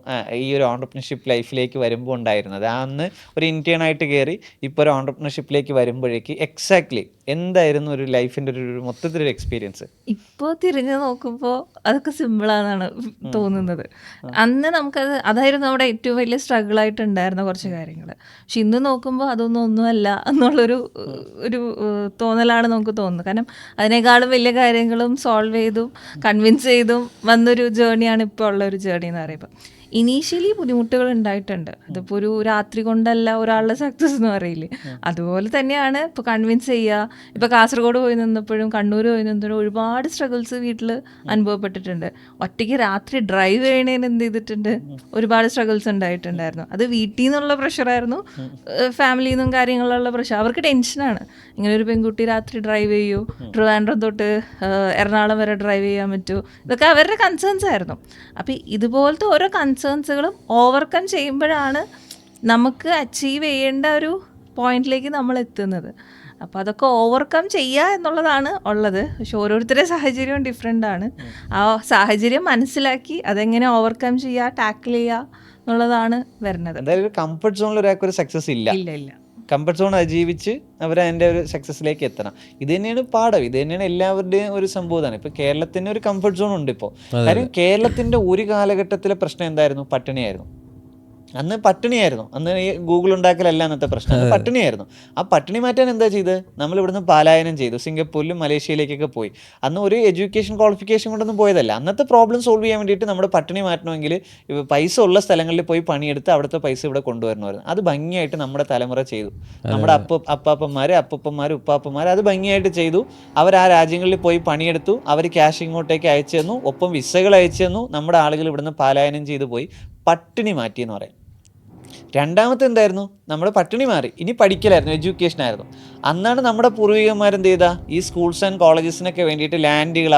ഈ ഒരു ഓൺടർപ്രണർഷിപ്പ് ലൈഫിലേക്ക് വരുമ്പോൾ ഉണ്ടായിരുന്നത്? അന്ന് ഒരു ഇന്റേൺ ആയിട്ട് കയറി ഇപ്പോൾ ഒരു ഓൺടർപ്രണർഷിപ്പിലേക്ക് വരുമ്പോഴേക്ക് എക്സാക്ട്ലി എന്തായിരുന്നു ഒരു ലൈഫിൻ്റെ ഒരു മൊത്തത്തിലൊരു എക്സ്പീരിയൻസ്? ഇപ്പോൾ തിരിഞ്ഞു നോക്കുമ്പോൾ അതൊക്കെ സിമ്പിളാണെന്നാണ് തോന്നുന്നത്. അന്ന് അതായിരുന്നു നമ്മുടെ ഏറ്റവും വലിയ സ്ട്രഗിൾ ആയിട്ടുണ്ടായിരുന്ന കുറച്ച് കാര്യങ്ങൾ. പക്ഷെ ഇന്ന് നോക്കുമ്പോൾ ഒന്നുമല്ല എന്നുള്ളൊരു തോന്നലാണ് നമുക്ക് തോന്നുന്നത്. കാരണം അതിനേക്കാളും വലിയ കാര്യങ്ങളും സോൾവ് ചെയ്തും കൺവിൻസ് ചെയ്തും വന്നൊരു ജേർണിയാണ് ഇപ്പോൾ ഉള്ള ഒരു ജേർണി എന്ന് പറയുമ്പോൾ. ഇനീഷ്യലി ബുദ്ധിമുട്ടുകൾ ഉണ്ടായിട്ടുണ്ട്. അതിപ്പോൾ ഒരു രാത്രി കൊണ്ടല്ല ഒരാളുടെ സക്സസ് എന്ന് പറയില്ലേ, അതുപോലെ തന്നെയാണ് ഇപ്പോൾ കൺവിൻസ് ചെയ്യുക. ഇപ്പോൾ കാസർഗോഡ് പോയി നിന്നപ്പോഴും കണ്ണൂർ പോയി നിന്നപ്പോഴും ഒരുപാട് സ്ട്രഗിൾസ് വീട്ടിൽ അനുഭവപ്പെട്ടിട്ടുണ്ട്. ഒറ്റയ്ക്ക് രാത്രി ഡ്രൈവ് ചെയ്യണേന് എന്ത് ചെയ്തിട്ടുണ്ട്, ഒരുപാട് സ്ട്രഗിൾസ് ഉണ്ടായിട്ടുണ്ടായിരുന്നു. അത് വീട്ടിൽ നിന്നുള്ള പ്രഷറായിരുന്നു, ഫാമിലിയിൽ നിന്നും കാര്യങ്ങളിലുള്ള പ്രഷർ. അവർക്ക് ടെൻഷനാണ്, ഇങ്ങനെ ഒരു പെൺകുട്ടി രാത്രി ഡ്രൈവ് ചെയ്യൂ, ട്രിവാൻഡ്രം തൊട്ട് എറണാകുളം വരെ ഡ്രൈവ് ചെയ്യാൻ പറ്റുമോ, ഇതൊക്കെ അവരുടെ കൺസേൺസ് ആയിരുന്നു. അപ്പോൾ ഇതുപോലത്തെ ഓരോ കൺസേൺസുകളും ഓവർകം ചെയ്യുമ്പോഴാണ് നമുക്ക് അച്ചീവ് ചെയ്യേണ്ട ഒരു പോയിന്റിലേക്ക് നമ്മൾ എത്തുന്നത്. അപ്പോൾ അതൊക്കെ ഓവർകം ചെയ്യുക എന്നുള്ളതാണ് ഉള്ളത്. പക്ഷെ ഓരോരുത്തരുടെ സാഹചര്യവും ഡിഫറെൻ്റ് ആണ്. ആ സാഹചര്യം മനസ്സിലാക്കി അതെങ്ങനെ ഓവർകം ചെയ്യുക, ടാക്കിൾ ചെയ്യുക എന്നുള്ളതാണ് വരുന്നത്. എന്തായാലും കംഫർട്ട് സോണിൽ ഒരാൾക്കൊരു സക്സസ് ഇല്ല. കംഫർട്ട് സോൺ അതിജീവിച്ച് അവർ അതിൻ്റെ ഒരു സക്സസ്സിലേക്ക് എത്തണം. ഇത് തന്നെയാണ് പാഠം, ഇത് തന്നെയാണ് എല്ലാവരുടെയും ഒരു സംഭവമാണ്. ഇപ്പോൾ കേരളത്തിന് ഒരു കംഫർട്ട് സോൺ ഉണ്ട് ഇപ്പോൾ. കാര്യം കേരളത്തിൻ്റെ ഒരു കാലഘട്ടത്തിലെ പ്രശ്നം എന്തായിരുന്നു? പട്ടിണിയായിരുന്നു. അന്ന് പട്ടിണിയായിരുന്നു. അന്ന് ഈ ഗൂഗിൾ ഉണ്ടാക്കലല്ല അന്നത്തെ പ്രശ്നം, പട്ടിണിയായിരുന്നു. ആ പട്ടിണി മാറ്റാൻ എന്താ ചെയ്തത്? നമ്മൾ ഇവിടുന്ന് പലായനം ചെയ്തു, സിംഗപ്പൂരിലും മലേഷ്യയിലേക്കൊക്കെ പോയി. അന്ന് ഒരു എഡ്യൂക്കേഷൻ ക്വാളിഫിക്കേഷൻ കൊണ്ടൊന്നും പോയതല്ല. അന്നത്തെ പ്രോബ്ലം സോൾവ് ചെയ്യാൻ വേണ്ടിയിട്ട് നമ്മുടെ പട്ടിണി മാറ്റണമെങ്കിൽ പൈസ ഉള്ള സ്ഥലങ്ങളിൽ പോയി പണിയെടുത്ത് അവിടുത്തെ പൈസ ഇവിടെ കൊണ്ടുവരണമായിരുന്നു. അത് ഭംഗിയായിട്ട് നമ്മുടെ തലമുറ ചെയ്തു. നമ്മുടെ അപ്പാപ്പന്മാർ, ഉപ്പാപ്പന്മാർ അത് ഭംഗിയായിട്ട് ചെയ്തു. അവർ ആ രാജ്യങ്ങളിൽ പോയി പണിയെടുത്തു, അവർ ക്യാഷ് ഇങ്ങോട്ടേക്ക് അയച്ചു തന്നു, ഒപ്പം വിസകൾ അയച്ചു തന്നു. നമ്മുടെ ആളുകൾ ഇവിടുന്ന് പലായനം ചെയ്തു പോയി. പട്ടിണി മാറ്റി എന്ന് പറയും. രണ്ടാമത്തെ എന്തായിരുന്നു? നമ്മുടെ പട്ടിണി മാറി, ഇനി പഠിക്കലായിരുന്നു, എഡ്യൂക്കേഷൻ ആയിരുന്നു. അന്നാണ് നമ്മുടെ പൂർവികന്മാരെന്ത് ചെയ്താൽ ഈ സ്കൂൾസ് ആൻഡ് കോളേജസിനൊക്കെ വേണ്ടിയിട്ട്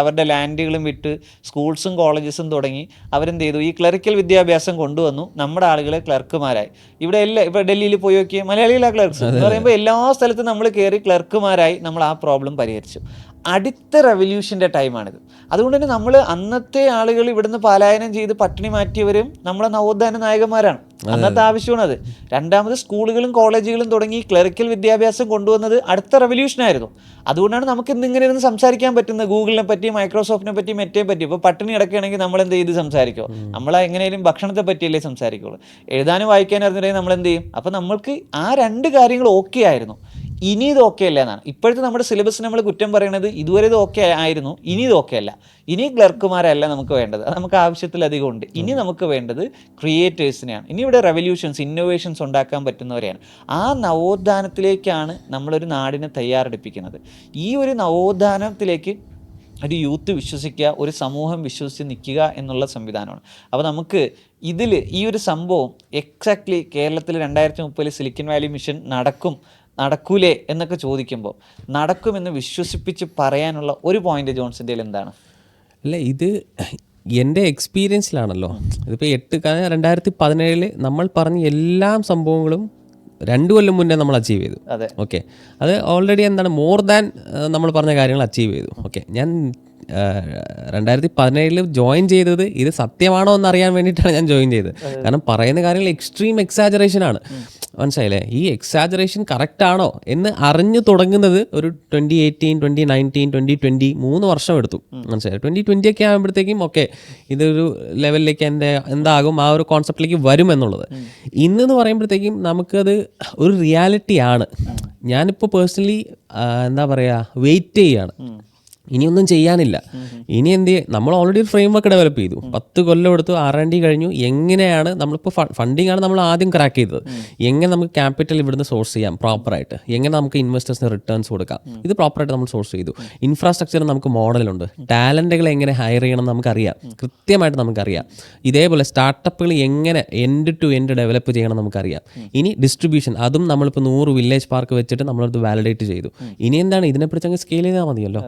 അവരുടെ ലാൻഡുകളും വിട്ട് സ്കൂൾസും കോളേജസും തുടങ്ങി. അവരെന്ത് ചെയ്തു? ഈ ക്ലറിക്കൽ വിദ്യാഭ്യാസം കൊണ്ടുവന്നു. നമ്മുടെ ആളുകളെ ക്ലർക്കുമാരായി. ഇപ്പോൾ ഡൽഹിയിൽ പോയി നോക്കിയാൽ മലയാളികളാണ് ക്ലർക്സ് എന്ന് പറയുമ്പോൾ എല്ലാ സ്ഥലത്തും നമ്മൾ കയറി ക്ലർക്കുമാരായി നമ്മൾ ആ പ്രോബ്ലം പരിഹരിച്ചു. അടുത്ത റെവല്യൂഷൻ്റെ ടൈമാണിത്. അതുകൊണ്ട് തന്നെ നമ്മൾ അന്നത്തെ ആളുകൾ ഇവിടുന്ന് പലായനം ചെയ്ത് പട്ടിണി മാറ്റിയവരും നമ്മളെ നവോത്ഥാന നായകന്മാരാണ്. അന്നത്തെ ആവശ്യമാണത്. രണ്ടാമത് സ്കൂളുകളും കോളേജുകളും തുടങ്ങി ക്ലറിക്കൽ വിദ്യാഭ്യാസം കൊണ്ടുവന്നത് അടുത്ത റെവല്യൂഷനായിരുന്നു. അതുകൊണ്ടാണ് നമുക്ക് ഇന്നിങ്ങനെ ഇരുന്ന് സംസാരിക്കാൻ പറ്റുന്നത്. ഗൂഗിളിനെ പറ്റി, മൈക്രോസോഫ്റ്റിനെ പറ്റി, മെറ്റയെ പറ്റി. ഇപ്പോൾ പട്ടിണി കിടക്കുകയാണെങ്കിൽ നമ്മൾ എന്ത് ചെയ്ത് സംസാരിക്കുമോ? നമ്മൾ എങ്ങനെയും ഭക്ഷണത്തെ പറ്റിയല്ലേ സംസാരിക്കുള്ളൂ. എഴുതാനും വായിക്കാനും അറിഞ്ഞിട്ടുണ്ടെങ്കിൽ നമ്മൾ എന്ത് ചെയ്യും? അപ്പോൾ നമ്മൾക്ക് ആ രണ്ട് കാര്യങ്ങൾ ഓക്കെ ആയിരുന്നു. ഇനി ഇത് ഓക്കെ അല്ല എന്നാണ് ഇപ്പോഴത്തെ നമ്മുടെ സിലബസ്. നമ്മൾ കുറ്റം പറയണത് ഇതുവരെ ഇത് ഓക്കെ ആയിരുന്നു, ഇനി ഇത് ഓക്കെ അല്ല. ഇനി ക്ലർക്കുമാരല്ല നമുക്ക് വേണ്ടത്, അത് നമുക്ക് ആവശ്യത്തിലധികം ഉണ്ട്. ഇനി നമുക്ക് വേണ്ടത് ക്രിയേറ്റേഴ്സിനെയാണ്. ഇനി ഇവിടെ റെവല്യൂഷൻസ്, ഇന്നോവേഷൻസ് ഉണ്ടാക്കാൻ പറ്റുന്നവരെയാണ്. ആ നവോത്ഥാനത്തിലേക്കാണ് നമ്മളൊരു നാടിനെ തയ്യാറെടുപ്പിക്കുന്നത്. ഈ ഒരു നവോത്ഥാനത്തിലേക്ക് ഒരു യൂത്ത് വിശ്വസിക്കുക, ഒരു സമൂഹം വിശ്വസിച്ച് നിൽക്കുക എന്നുള്ള സംവിധാനമാണ്. അപ്പോൾ നമുക്ക് ഇതിൽ ഈ ഒരു സംഭവം എക്സാക്ട്ലി കേരളത്തിൽ 2030 സിലിക്കൺ വാലി മിഷൻ നടക്കൂലേ എന്നൊക്കെ ചോദിക്കുമ്പോൾ നടക്കുമെന്ന് വിശ്വസിപ്പിച്ച് പറയാനുള്ള ഒരു പോയിന്റ് ജോൺസിൻ്റെ എന്താണ്? അല്ല, ഇത് എൻ്റെ എക്സ്പീരിയൻസിലാണല്ലോ. ഇതിപ്പോൾ 2017 നമ്മൾ പറഞ്ഞ എല്ലാ സംഭവങ്ങളും 2 കൊല്ലം മുന്നേ നമ്മൾ അച്ചീവ് ചെയ്തു. ഓക്കെ, അത് ഓൾറെഡി എന്താണ് മോർ ദാൻ നമ്മൾ പറഞ്ഞ കാര്യങ്ങൾ അച്ചീവ് ചെയ്തു. ഓക്കെ, ഞാൻ 2017 ജോയിൻ ചെയ്തത് ഇത് സത്യമാണോ എന്നറിയാൻ വേണ്ടിയിട്ടാണ് ഞാൻ ജോയിൻ ചെയ്തത്. കാരണം പറയുന്ന കാര്യങ്ങൾ എക്സ്ട്രീം എക്സാജറേഷൻ ആണ്. മനസ്സിലായില്ലേ? ഈ എക്സാജറേഷൻ കറക്റ്റ് ആണോ എന്ന് അറിഞ്ഞു തുടങ്ങുന്നത് ഒരു 2018, 2019, 2020 3 വർഷം എടുത്തു. മനസ്സിലായി? 2020 ഒക്കെ ആകുമ്പോഴത്തേക്കും ഓക്കെ ഇതൊരു ലെവലിലേക്ക് എന്താകും, ആ ഒരു കോൺസെപ്റ്റിലേക്ക് വരും എന്നുള്ളത്. ഇന്നെന്ന് പറയുമ്പോഴത്തേക്കും നമുക്കത് ഒരു റിയാലിറ്റി ആണ്. ഞാനിപ്പോൾ പേഴ്സണലി എന്താ പറയുക, വെയിറ്റ് ചെയ്യാണ്. ഇനിയൊന്നും ചെയ്യാനില്ല. ഇനി എന്ത് ചെയ്യും? നമ്മൾ ഓൾറെഡി ഒരു ഫ്രെയിം വർക്ക് ഡെവലപ്പ് ചെയ്തു. 10 കൊല്ലം എടുത്തു, R&D കഴിഞ്ഞു. എങ്ങനെയാണ് നമ്മളിപ്പോൾ ഫണ്ടിങ് ആണ് നമ്മൾ ആദ്യം ക്രാക്ക് ചെയ്തത്. എങ്ങനെ നമുക്ക് ക്യാപിറ്റൽ ഇവിടുന്ന് സോഴ്സ് ചെയ്യാം പ്രോപ്പറായിട്ട്, എങ്ങനെ നമുക്ക് ഇൻവെസ്റ്റേഴ്സിന് റിട്ടേൺസ് കൊടുക്കാം, ഇത് പ്രോപ്പറായിട്ട് നമ്മൾ സോഴ്സ് ചെയ്തു. ഇൻഫ്രാസ്ട്രക്ചർ നമുക്ക് മോഡലുണ്ട്. ടാലൻറ്റുകൾ എങ്ങനെ ഹയർ ചെയ്യണം നമുക്കറിയാം, കൃത്യമായിട്ട് നമുക്കറിയാം. ഇതേപോലെ സ്റ്റാർട്ടപ്പുകൾ എങ്ങനെ എൻഡ് ടു എൻഡ് ഡെവലപ്പ് ചെയ്യണം നമുക്കറിയാം. ഇനി ഡിസ്ട്രിബ്യൂഷൻ, അതും നമ്മളിപ്പോൾ 100 വില്ലേജ് പാർക്ക് വെച്ചിട്ട് നമ്മളത് വാലിഡേറ്റ് ചെയ്തു. ഇനി എന്താണ്, ഇതിനെക്കുറിച്ച് അങ്ങ് സ്കെയിൽ ചെയ്താൽ മതിയല്ലോ.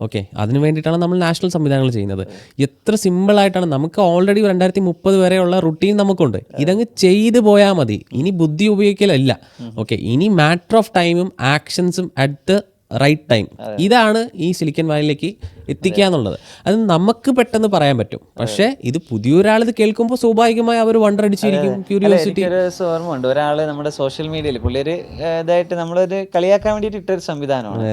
ഓക്കെ, അതിന് വേണ്ടിയിട്ടാണ് നമ്മൾ നാഷണൽ സംവിധാനങ്ങൾ ചെയ്യുന്നത്. എത്ര സിമ്പിളായിട്ടാണ്. നമുക്ക് ഓൾറെഡി 2030 വരെയുള്ള റുട്ടീൻ നമുക്കുണ്ട്. ഇതങ്ങ് ചെയ്തു പോയാൽ മതി. ഇനി ബുദ്ധി ഉപയോഗിക്കലല്ല. ഓക്കെ, ഇനി മാറ്റർ ഓഫ് ടൈമും ആക്ഷൻസും അറ്റ് ദ റൈറ്റ് ടൈം. ഇതാണ് ഈ സിലിക്കൺ വാലിയിലേക്ക് എത്തിക്കുക എന്നുള്ളത്. അത് നമുക്ക് പെട്ടെന്ന് പറയാൻ പറ്റും. പക്ഷേ ഇത് പുതിയൊരാൾ ഇത് കേൾക്കുമ്പോൾ സ്വാഭാവികമായി അവർ വണ്ടർ അടിച്ചിരിക്കും, ക്യൂരിയോസിറ്റി. ഓർമ്മയുണ്ട്, ഒരാൾ നമ്മുടെ സോഷ്യൽ മീഡിയയിൽ പുള്ളിയൊരു ഇതായിട്ട് നമ്മളൊരു കളിയാക്കാൻ വേണ്ടിയിട്ട് ഇട്ടൊരു സംവിധാനമാണ്.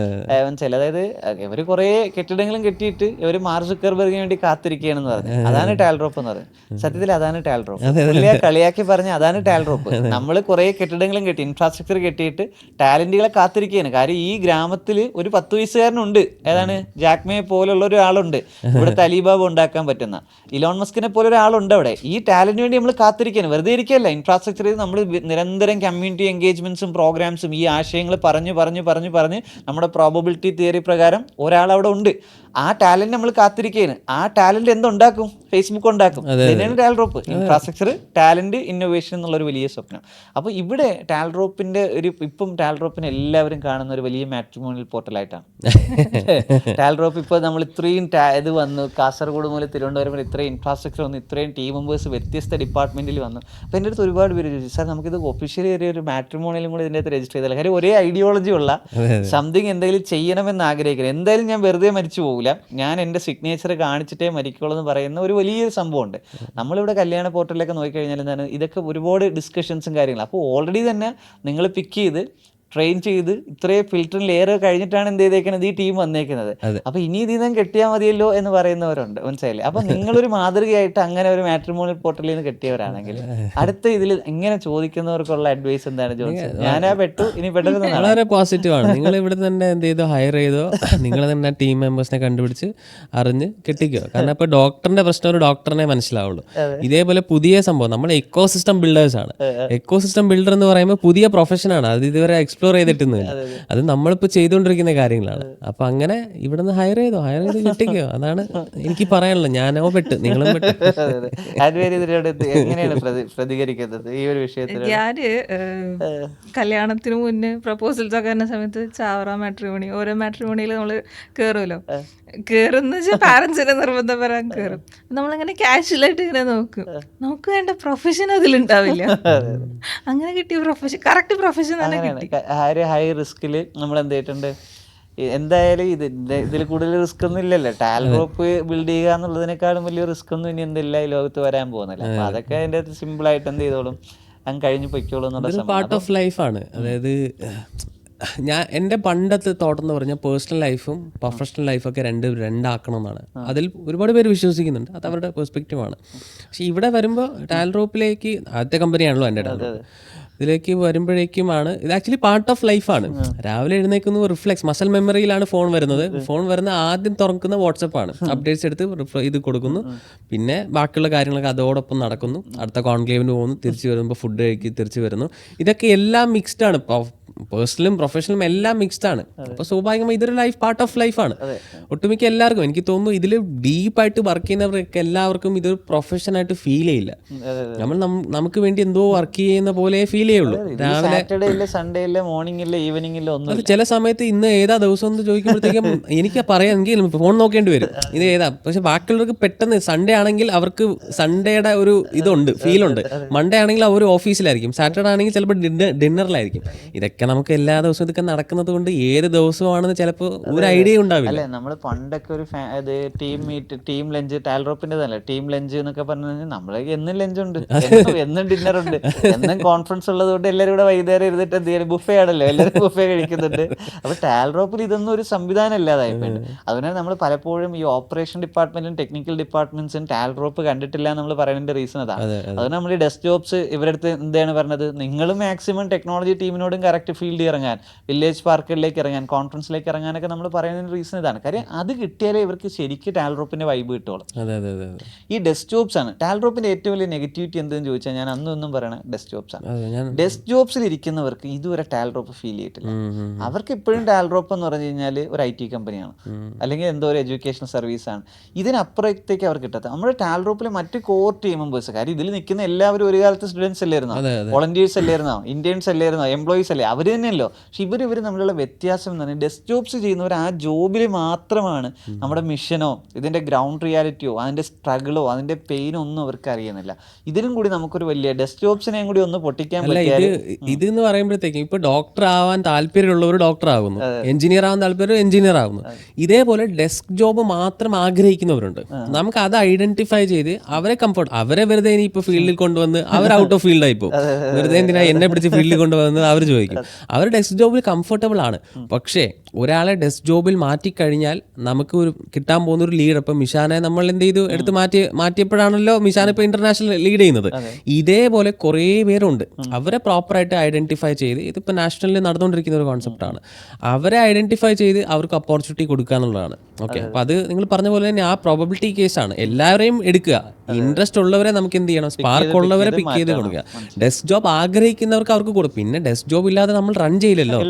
മനസ്സിലായി? അതായത് ഇവർ കുറേ കെട്ടിടങ്ങളും കെട്ടിയിട്ട് ഇവർ മാർക്ക് സുക്കർബർഗിന് വേണ്ടി കാത്തിരിക്കുകയാണെന്ന് പറഞ്ഞു. അതാണ് ടാൽഡ്രോപ്പ് എന്ന് പറയുന്നത്. സത്യത്തിൽ അതാണ് ടാൽഡ്രോപ്പ്. പുള്ളിയെ കളിയാക്കി പറഞ്ഞ അതാണ് ടാൽഡ്രോപ്പ്. നമ്മൾ കുറേ കെട്ടിടങ്ങളും കെട്ടി, ഇൻഫ്രാസ്ട്രക്ചർ കെട്ടിയിട്ട് ടാലന്റുകളെ കാത്തിരിക്കുകയാണ്. കാര്യം ഈ ഗ്രാമത്തിൽ ഒരു 10 വയസ്സുകാരനുണ്ട്. ഏതാണ്? ജാക്മയെ പോലുള്ള ഒരാളുണ്ട്. ഇവിടുത്തെ അലിബാബ ഉണ്ടാക്കാൻ പറ്റുന്ന ഇലോൺ മസ്കിനെ പോലെ ഒരാളുണ്ട് അവിടെ. ഈ ടാലന്റിന് വേണ്ടി നമ്മൾ കാത്തിരിക്കുകയാണ്. വെറുതെ ഇരിക്കുകയല്ല. ഇൻഫ്രാസ്ട്രക്ചർ ചെയ്ത് നമ്മൾ നിരന്തരം കമ്മ്യൂണിറ്റി എൻഗേജ്മെന്റ്സും പ്രോഗ്രാംസും ഈ ആശയങ്ങൾ പറഞ്ഞ് നമ്മുടെ പ്രോബബിലിറ്റി തിയറി പ്രകാരം ഒരാളവിടെ ഉണ്ട്. ആ ടാലന്റ് നമ്മൾ കാത്തിരിക്കുകയാണ്. ആ ടാലന്റ് എന്തുണ്ടാക്കും? ഫേസ്ബുക്ക് ഉണ്ടാക്കും. ഇതിനാണ് ടാൽഡ്രോപ്പ്. ഇൻഫ്രാസ്ട്രക്ചർ, ടാലന്റ്, ഇന്നോവേഷൻ എന്നുള്ളൊരു വലിയ സ്വപ്നം. അപ്പോൾ ഇവിടെ ടാൽഡ്രോപ്പിന്റെ ഇപ്പം ടാൽഡ്രോപ്പിനെ എല്ലാവരും കാണുന്ന ഒരു വലിയ മാട്രിമോണിയൽ പോർട്ടലായിട്ടാണ് ടാൽഡ്രോപ്പ്. ഇപ്പോൾ നമ്മൾ ഇത്രയും ഇത് വന്നു, കാസർഗോഡ് മുതൽ തിരുവനന്തപുരം വരെ ഇത്രയും ഇൻഫ്രാസ്ട്രക്ചർ വന്നു, ഇത്രയും ടീം മെമ്പേഴ്സ് വ്യത്യസ്ത ഡിപ്പാർട്ട്മെന്റിൽ വന്നു. അപ്പോൾ എൻ്റെ അടുത്ത് ഒരുപാട് പേര് ചോദിച്ചു, സാർ നമുക്കിത് ഒഫീഷ്യലി ഒരു മാട്രിമോണിയലും കൂടി ഇതിൻ്റെ അകത്ത് രജിസ്റ്റർ ചെയ്താൽ. കാര്യം ഒരേ ഐഡിയോളജി ഉള്ള സംതിങ് എന്തെങ്കിലും ചെയ്യണമെന്ന് ആഗ്രഹിക്കുന്നത്. എന്തായാലും ഞാൻ വെറുതെ മരിച്ചു പോകില്ല, ഞാൻ എൻ്റെ സിഗ്നേച്ചർ കാണിച്ചിട്ടേ മരിക്കുള്ളൂ എന്ന് പറയുന്ന ഒരു വലിയൊരു സംഭവമുണ്ട്. നമ്മളിവിടെ കല്യാണ പോർട്ടലിലൊക്കെ നോക്കിക്കഴിഞ്ഞാൽ എന്താണ്, ഇതൊക്കെ ഒരുപാട് ഡിസ്കഷൻസും കാര്യങ്ങളും. അപ്പോൾ ഓൾറെഡി തന്നെ നിങ്ങൾ പിക്ക് ചെയ്ത് ട്രെയിൻ ചെയ്ത് ഇത്രയും ഫിൽറ്ററിൽ ലെയർ കഴിഞ്ഞിട്ടാണ് എന്ത് ചെയ്തേക്കുന്നത്, ഈ ടീം വന്നേക്കുന്നത്. അപ്പോൾ ഇനി ഇതിൽ നിന്ന് കെട്ടിയാൽ മതിയല്ലോ എന്ന് പറയുന്നവരുണ്ട്. മനസ്സിലായില്ലേ? അപ്പോൾ നിങ്ങളൊരു മാതൃകയായിട്ട് അങ്ങനെ ഒരു മാട്രിമോണിയൽ പോർട്ടലിൽ നിന്ന് കെട്ടിയവരാണെങ്കിൽ അടുത്ത ഇതിൽ ഇങ്ങനെ ചോദിക്കുന്നവർക്കുള്ള അഡ്വൈസ് എന്താണ് ജോൺസൺ? ഞാനാ പെട്ടു, ഇനി പെട്ടെന്ന്. വളരെ പോസിറ്റീവാണ്. നിങ്ങൾ ഇവിടെ തന്നെ എന്ത് ചെയ്തോ, ഹയർ ചെയ്തോ, നിങ്ങൾ തന്നെ ടീം മെമ്പേഴ്സിനെ കണ്ടുപിടിച്ച് അറിഞ്ഞ് കെട്ടിക്കോ. കാരണം ഇപ്പോൾ ഡോക്ടറിന്റെ പ്രശ്നം ഒരു ഡോക്ടറിനെ മനസ്സിലാവുള്ളൂ. ഇതേപോലെ പുതിയ സംഭവം നമ്മൾ എക്കോസിസ്റ്റം ബിൽഡേഴ്സ് ആണ്. എക്കോസിസ്റ്റം ബിൽഡർ എന്ന് പറയുമ്പോൾ പുതിയ പ്രൊഫഷനാണ്. അത് ഇതുവരെ എക്സ്പ്ലോർ ചെയ്തിട്ടുന്നില്ല. അത് നമ്മളിപ്പോൾ ചെയ്തുകൊണ്ടിരിക്കുന്ന കാര്യങ്ങളാണ്. അപ്പൊ അങ്ങനെ ഇവിടെ നിന്ന് ഹയർ ചെയ്ത് കിട്ടിക്കോ. അതാണ് എനിക്ക് പറയാനുള്ളത്. ഞാനോ പെട്ട്, നിങ്ങളും പെട്ട്. എങ്ങനെയാണ് പ്രതികരിക്കുന്നത് ഈ ഒരു വിഷയത്തിൽ? ഞാന് കല്യാണത്തിന് മുന്നേ പ്രപ്പോസൽസ് ഒക്കെ വരുന്ന സമയത്ത് ചാവറ മാട്രിമോണി, ഓരോ മാട്രിമോണിയിൽ നമ്മള് കേറുമല്ലോ. കേറുന്ന വെച്ചാൽ പാരന്റ്സിന്റെ നിർബന്ധം വരാൻ കേറും. നമ്മളിങ്ങനെ കാഷ്വലായിട്ട് ഇങ്ങനെ നോക്കും. നമുക്ക് വേണ്ട പ്രൊഫഷൻ അതിലുണ്ടാവില്ല. അങ്ങനെ കിട്ടിയ പ്രൊഫഷൻ, കറക്റ്റ് പ്രൊഫഷൻ തന്നെ കിട്ടി. ഹൈ റിസ്കിൽ നമ്മൾ എന്ത് ചെയ്തിട്ടുണ്ട്, എന്തായാലും ഇതിൽ കൂടുതൽ റിസ്ക് ഒന്നും ഇല്ലല്ലോ. ടാൽറോപ്പ് ബിൽഡ് ചെയ്യുക എന്നുള്ളതിനേക്കാളും വലിയ റിസ്ക് ഒന്നും ഇനി എന്തില്ല ഈ ലോകത്ത് വരാൻ പോകുന്നില്ല. അപ്പൊ അതൊക്കെ അതിൻ്റെ അകത്ത് സിമ്പിൾ ആയിട്ട് എന്ത് ചെയ്തോളും, അങ്ങ് കഴിഞ്ഞ് പൊയ്ക്കോളും എന്നുള്ള പാർട്ട് ഓഫ് ലൈഫാണ്. അതായത് എൻ്റെ പണ്ടത്തെ തോട്ടം എന്ന് പറഞ്ഞാൽ പേഴ്സണൽ ലൈഫും പ്രൊഫഷണൽ ലൈഫൊക്കെ രണ്ടാക്കണം എന്നാണ്. അതിൽ ഒരുപാട് പേര് വിശ്വസിക്കുന്നുണ്ട്, അത് അവരുടെ പെർസ്പെക്റ്റീവാണ്. പക്ഷെ ഇവിടെ വരുമ്പോൾ ടാൽറോപ്പിലേക്ക്, ആദ്യത്തെ കമ്പനിയാണല്ലോ എൻ്റെ ടാൽറോപ്പ്, ഇതിലേക്ക് വരുമ്പോഴേക്കുമാണ് ഇത് ആക്ച്വലി പാർട്ട് ഓഫ് ലൈഫാണ്. രാവിലെ എഴുന്നേക്കുന്നു, റിഫ്ലെക്സ് മസൽ മെമ്മറിയിലാണ് ഫോൺ വരുന്നത്. ഫോൺ വരുന്ന ആദ്യം തുറക്കുന്ന വാട്സപ്പാണ്, അപ്ഡേറ്റ്സ് എടുത്ത് ഇത് കൊടുക്കുന്നു, പിന്നെ ബാക്കിയുള്ള കാര്യങ്ങളൊക്കെ അതോടൊപ്പം നടക്കുന്നു. അടുത്ത കോൺക്ലേവിന് പോകുന്നു, തിരിച്ചു വരുമ്പോൾ ഫുഡ് കഴിക്കി തിരിച്ചു വരുന്നു. ഇതൊക്കെ എല്ലാം മിക്സ്ഡ് ആണ്, പേഴ്സണലും പ്രൊഫഷണലും എല്ലാം മിക്സ്ഡ് ആണ്. അപ്പോൾ സ്വാഭാവികമായി ഇതൊരു ലൈഫ്, പാർട്ട് ഓഫ് ലൈഫാണ് ഒട്ടുമിക്ക എല്ലാവർക്കും. എനിക്ക് തോന്നുന്നു ഇതിൽ ഡീപ്പായിട്ട് വർക്ക് ചെയ്യുന്നവർക്ക് എല്ലാവർക്കും ഇതൊരു പ്രൊഫഷനായിട്ട് ഫീൽ ചെയ്യില്ല. നമുക്ക് വേണ്ടി എന്തോ വർക്ക് ചെയ്യുന്ന പോലെ ഫീൽ ചെയ്യുള്ളൂ. രാവിലെ സൺഡേ മോർണിംഗ് ഈവനിംഗ് ഒന്നും. അത് ചില സമയത്ത് ഇന്ന് ഏതാ ദിവസം എന്ന് ചോദിക്കുമ്പോഴത്തേക്കും എനിക്ക് പറയാം, എനിക്ക് ഫോൺ നോക്കേണ്ടി വരും ഇത് ഏതാ. പക്ഷെ ബാക്കിയുള്ളവർക്ക് പെട്ടെന്ന് സൺഡേ ആണെങ്കിൽ അവർക്ക് സൺഡേയുടെ ഒരു ഇതുണ്ട്, ഫീലുണ്ട്. മൺഡേ ആണെങ്കിൽ അവർ ഓഫീസിലായിരിക്കും, സാറ്റർഡേ ആണെങ്കിൽ ചിലപ്പോൾ ഡിന്നറിലായിരിക്കും. ഇതൊക്കെ നമുക്ക് എല്ലാ ദിവസവും ഇതൊക്കെ നടക്കുന്നത് കൊണ്ട് ഏത് ദിവസമാണെന്ന് ചിലപ്പോൾ ഒരു ഐഡിയ ഉണ്ടാവില്ല. അല്ലെ, നമ്മൾ പണ്ടൊക്കെ ഒരു ടീം മീറ്റ്, ടീം ലഞ്ച്, ടാൽറോപ്പിന്റെ തന്നെ ടീം ലഞ്ച് എന്നൊക്കെ പറഞ്ഞു കഴിഞ്ഞാൽ നമ്മളൊക്കെ എന്നും ലഞ്ചുണ്ട്, എന്നും ഡിന്നറുണ്ട്, എന്നും കോൺഫറൻസ് ഉള്ളത് കൊണ്ട് എല്ലാവരും കൂടെ വൈകുന്നേരം ഇരുന്നിട്ട് എന്ത് ചെയ്യും, ബുഫേ ആണല്ലോ, എല്ലാവരും ബുഫേ കഴിക്കുന്നുണ്ട്. അപ്പൊ ടാൽറോപ്പിൽ ഇതൊന്നും ഒരു സംവിധാനം ഇല്ലാതായിപ്പോണ്ട്. അതുകൊണ്ട് നമ്മൾ പലപ്പോഴും ഈ ഓപ്പറേഷൻ ഡിപ്പാർട്ട്മെന്റിലും ടെക്നിക്കൽ ഡിപ്പാർട്ട്മെന്റ്സും ടാൽറോപ്പ് കണ്ടിട്ടില്ല നമ്മൾ പറയുന്നതിന്റെ റീസൺ അതാണ്. അതുകൊണ്ട് നമ്മൾ ഈ ഡെസ്ക് ജോബ്സ് ഇവരടുത്ത് എന്താണ് പറഞ്ഞത്, നിങ്ങൾ മാക്സിമം ടെക്നോളജി ടീമിനോടും കറക്റ്റ് ഫീൽഡ് ഇറങ്ങാൻ, വില്ലേജ് പാർക്കുകളിലേക്ക് ഇറങ്ങാൻ, കോൺഫറൻസിലേക്ക് ഇറങ്ങാനൊക്കെ നമ്മൾ പറയുന്നതിന് റീസൺ ഇതാണ്. കാര്യം അത് കിട്ടിയാലേ ഇവർക്ക് ശരിക്കും ടാൽറോപ്പിന്റെ വൈബ് കിട്ടുള്ളൂ. ഈ ഡെസ്ക് ജോബ്സ് ആണ് ടാൽറോപ്പിന്റെ ഏറ്റവും വലിയ നെഗറ്റിവിറ്റി എന്തെന്ന് ചോദിച്ചാൽ ഞാൻ അന്നും പറയണ ഡെസ്ക് ജോബ്സ് ആണ്. ഡെസ്ക് ജോബ്സിൽ ഇരിക്കുന്നവർക്ക് ഇതുവരെ ടാൽറോപ്പ് ഫീൽ ചെയ്തിട്ടില്ല. അവർക്ക് ഇപ്പോഴും ടാൽറോപ്പ് എന്ന് പറഞ്ഞു കഴിഞ്ഞാൽ ഒരു IT കമ്പനിയാണ്, അല്ലെങ്കിൽ എന്തോ ഒരു എഡ്യൂക്കേഷണൽ സർവീസ് ആണ്. ഇതിനപ്പുറത്തേക്ക് അവർക്ക് കിട്ടാത്ത നമ്മുടെ ടാൽറോപ്പിലെ മറ്റ് കോർ ടീം മെമ്പേഴ്സ്, കാര്യം ഇതിൽ നിൽക്കുന്ന എല്ലാവരും ഒരു കാലത്ത് സ്റ്റുഡൻസ് അല്ലായിരുന്നോ, വോളണ്ടിയേഴ്സ് അല്ലായിരുന്നോ, ഇന്റേൺസ് അല്ലായിരുന്നോ, എംപ്ലോയീസ് അല്ലേ, അവർ തന്നെയല്ലോ. പക്ഷെ ഇവർ തമ്മിലുള്ള വ്യത്യാസം എന്ന് പറഞ്ഞാൽ ഡെസ്ക് ജോബ്സ് ചെയ്യുന്നവർ ആ ജോബിൽ മാത്രമാണ് നമ്മുടെ മിഷനോ ഇതിന്റെ ഗ്രൗണ്ട് റിയാലിറ്റിയോ അതിന്റെ സ്ട്രഗിളോ അതിന്റെ പെയിനോ ഒന്നും അവർക്ക് അറിയുന്നില്ല. ഇതിലും കൂടി നമുക്കൊരു വലിയ ഡെസ്ക് ജോബ്സിനെയും കൂടി ഒന്ന് പൊട്ടിക്കാൻ പറ്റിയാൽ, ഇത് എന്ന് പറയുമ്പോഴത്തേക്കും ഇപ്പൊ ഡോക്ടർ ആവാൻ താല്പര്യമുള്ളവർ ഡോക്ടർ ആകുന്നു, എഞ്ചിനീയർ ആവാൻ താല്പര്യം എഞ്ചിനീയർ ആകുന്നു. ഇതേപോലെ ഡെസ്ക് ജോബ് മാത്രം ആഗ്രഹിക്കുന്നവരുണ്ട്. നമുക്ക് അത് ഐഡന്റിഫൈ ചെയ്ത് അവരെ കംഫർട്ട്, അവരെ വെറുതെ ഇനി ഇപ്പൊ ഫീൽഡിൽ കൊണ്ടുവന്ന് അവർ ഔട്ട് ഓഫ് ഫീൽഡ് ആയിപ്പോ, വെറുതെ എന്തിനാ എന്നെ പിടിച്ച് ഫീൽഡിൽ കൊണ്ടുവന്നത് അവർ ചോദിക്കും. അവർ ഡെസ്ക് ജോബിൽ കംഫർട്ടബിൾ ആണ്. പക്ഷേ ഒരാളെ ഡെസ്ക് ജോബിൽ മാറ്റിക്കഴിഞ്ഞാൽ നമുക്ക് ഒരു കിട്ടാൻ പോകുന്ന ഒരു ലീഡർ, ഇപ്പം മിഷാനെ നമ്മൾ എന്ത് ചെയ്തു, എടുത്ത് മാറ്റിയപ്പോഴാണല്ലോ മിഷാൻ ഇപ്പോൾ ഇന്റർനാഷണൽ ലീഡ് ചെയ്യുന്നത്. ഇതേപോലെ കുറേ പേരുണ്ട്. അവരെ പ്രോപ്പറായിട്ട് ഐഡന്റിഫൈ ചെയ്ത്, ഇതിപ്പോൾ നാഷണലിൽ നടന്നുകൊണ്ടിരിക്കുന്ന ഒരു കോൺസെപ്റ്റാണ്, അവരെ ഐഡന്റിഫൈ ചെയ്ത് അവർക്ക് ഓപ്പർച്യൂണിറ്റി കൊടുക്കുക എന്നുള്ളതാണ്. ഓക്കെ, അപ്പോൾ അത് നിങ്ങൾ പറഞ്ഞ പോലെ തന്നെ ആ പ്രോബബിലിറ്റി കേസാണ്. എല്ലാവരെയും എടുക്കുക, ഇൻട്രസ്റ്റ് ഉള്ളവരെ നമുക്ക് എന്ത് ചെയ്യണം, സ്പാർക്ക് ഉള്ളവരെ പിക്ക് ചെയ്ത് കൊടുക്കുക. ഡെസ്ക് ജോബ് ആഗ്രഹിക്കുന്നവർക്ക് അവർക്ക് കൊടുക്കും. പിന്നെ ഡെസ്ക് ജോബ് ഇല്ലാതെ നമ്മൾ റൺ ചെയ്യില്ലല്ലോ.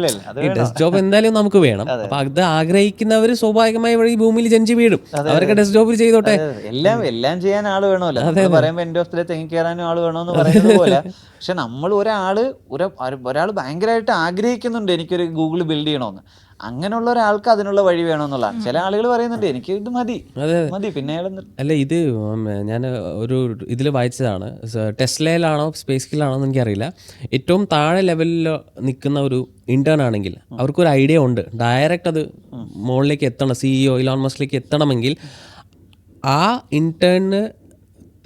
ഈ ഡെസ്ക് ജോബ് എന്തായാലും നമുക്ക് വേണം. അപ്പൊ അത് ആഗ്രഹിക്കുന്നവർ സ്വാഭാവികമായി ഈ ഭൂമിയിൽ ജനിച്ച് വീഴും. അവരൊക്കെ ഡെസ്ക് ജോബിൽ ചെയ്തോട്ടെ. എല്ലാം ചെയ്യാൻ ആള് വേണമല്ലോ. പറയുമ്പോൾ എൻഡ് ഓഫ് ദി ഡേ തെങ്ങി കയറാനും ആള് വേണമെന്ന് പറയുന്നത് പോലെ. പക്ഷെ നമ്മൾ ഒരാൾ ഭയങ്കരമായിട്ട് ആഗ്രഹിക്കുന്നുണ്ട് എനിക്കൊരു ഗൂഗിൾ ബിൽഡ് ചെയ്യണമെന്ന്, അങ്ങനെയുള്ള ഒരാൾക്ക് അതിനുള്ള വഴി വേണമെന്നുള്ളതാണ്. ചില ആളുകൾ പറയുന്നുണ്ട് എനിക്ക് ഇത് മതി, പിന്നെ അല്ല, ഇത് ഞാൻ ഒരു ഇതിൽ വായിച്ചതാണ്, ടെസ്ലയിലാണോ സ്പേസിലാണോ എന്ന് എനിക്കറിയില്ല. ഏറ്റവും താഴെ ലെവലിൽ നിൽക്കുന്ന ഒരു ഇന്റേൺ ആണെങ്കിൽ അവർക്കൊരു ഐഡിയ ഉണ്ട്, ഡയറക്റ്റ് അത് മുകളിലേക്ക് എത്തണം, CEO ഇലോൺ മസ്കിലേക്ക് എത്തണമെങ്കിൽ ആ ഇന്റേണിന്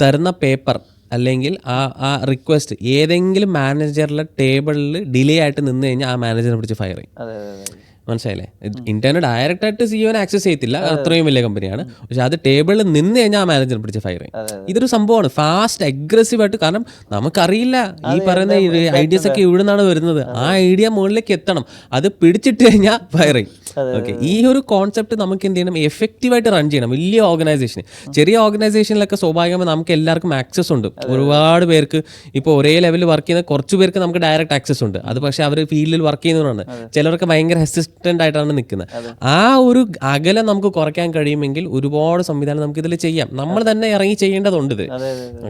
തരുന്ന പേപ്പർ അല്ലെങ്കിൽ ആ റിക്വസ്റ്റ് ഏതെങ്കിലും മാനേജറിലെ ടേബിളിൽ ഡിലേ ആയിട്ട് നിന്ന് കഴിഞ്ഞാൽ ആ മാനേജറിനെ പിടിച്ച് ഫയർ ചെയ്യും. മനസ്സിലായില്ലേ? ഇന്റർനെറ്റ് ഡയറക്റ്റ് ആയിട്ട് സിഇഒനെ ആക്സസ് ചെയ്യത്തില്ല, അത്രയും വലിയ കമ്പനിയാണ്. പക്ഷെ അത് ടേബിളിൽ നിന്ന് കഴിഞ്ഞാൽ ആ മാനേജറിനെ പിടിച്ച് ഫയർ ചെയ്യും. ഇതൊരു സംഭവമാണ്, ഫാസ്റ്റ് അഗ്രസീവ് ആയിട്ട്. കാരണം നമുക്കറിയില്ല ഈ പറയുന്ന ഐഡിയസ് ഒക്കെ ഇവിടെ നിന്നാണ് വരുന്നത്. ആ ഐഡിയ മുകളിലേക്ക് എത്തണം, അത് പിടിച്ചിട്ട് കഴിഞ്ഞാൽ ഫയർ ചെയ്യും. ഓക്കെ, ഈ ഒരു കോൺസെപ്റ്റ് നമുക്ക് എന്ത് ചെയ്യണം, എഫക്റ്റീവായിട്ട് റൺ ചെയ്യണം. വലിയ ഓർഗനൈസേഷൻ, ചെറിയ ഓർഗനൈസേഷനിലൊക്കെ സ്വാഭാവികമായി നമുക്ക് എല്ലാവർക്കും ആക്സസ് ഉണ്ട്. ഒരുപാട് പേർക്ക് ഇപ്പോൾ ഒരേ ലെവലിൽ വർക്ക് ചെയ്യുന്ന കുറച്ച് പേർക്ക് നമുക്ക് ഡയറക്റ്റ് ആക്സസ് ഉണ്ട്. അത് പക്ഷേ അവർ ഫീൽഡിൽ വർക്ക് ചെയ്യുന്നവരാണ്. ചിലർക്ക് ഭയങ്കര ഹെസിസ്റ്റന്റ് ആയിട്ടാണ് നിൽക്കുന്നത്. ആ ഒരു അകലം നമുക്ക് കുറയ്ക്കാൻ കഴിയുമെങ്കിൽ ഒരുപാട് സംവിധാനം നമുക്ക് ഇതിൽ ചെയ്യാം. നമ്മൾ തന്നെ ഇറങ്ങി ചെയ്യേണ്ടതുണ്ട് ഇത്.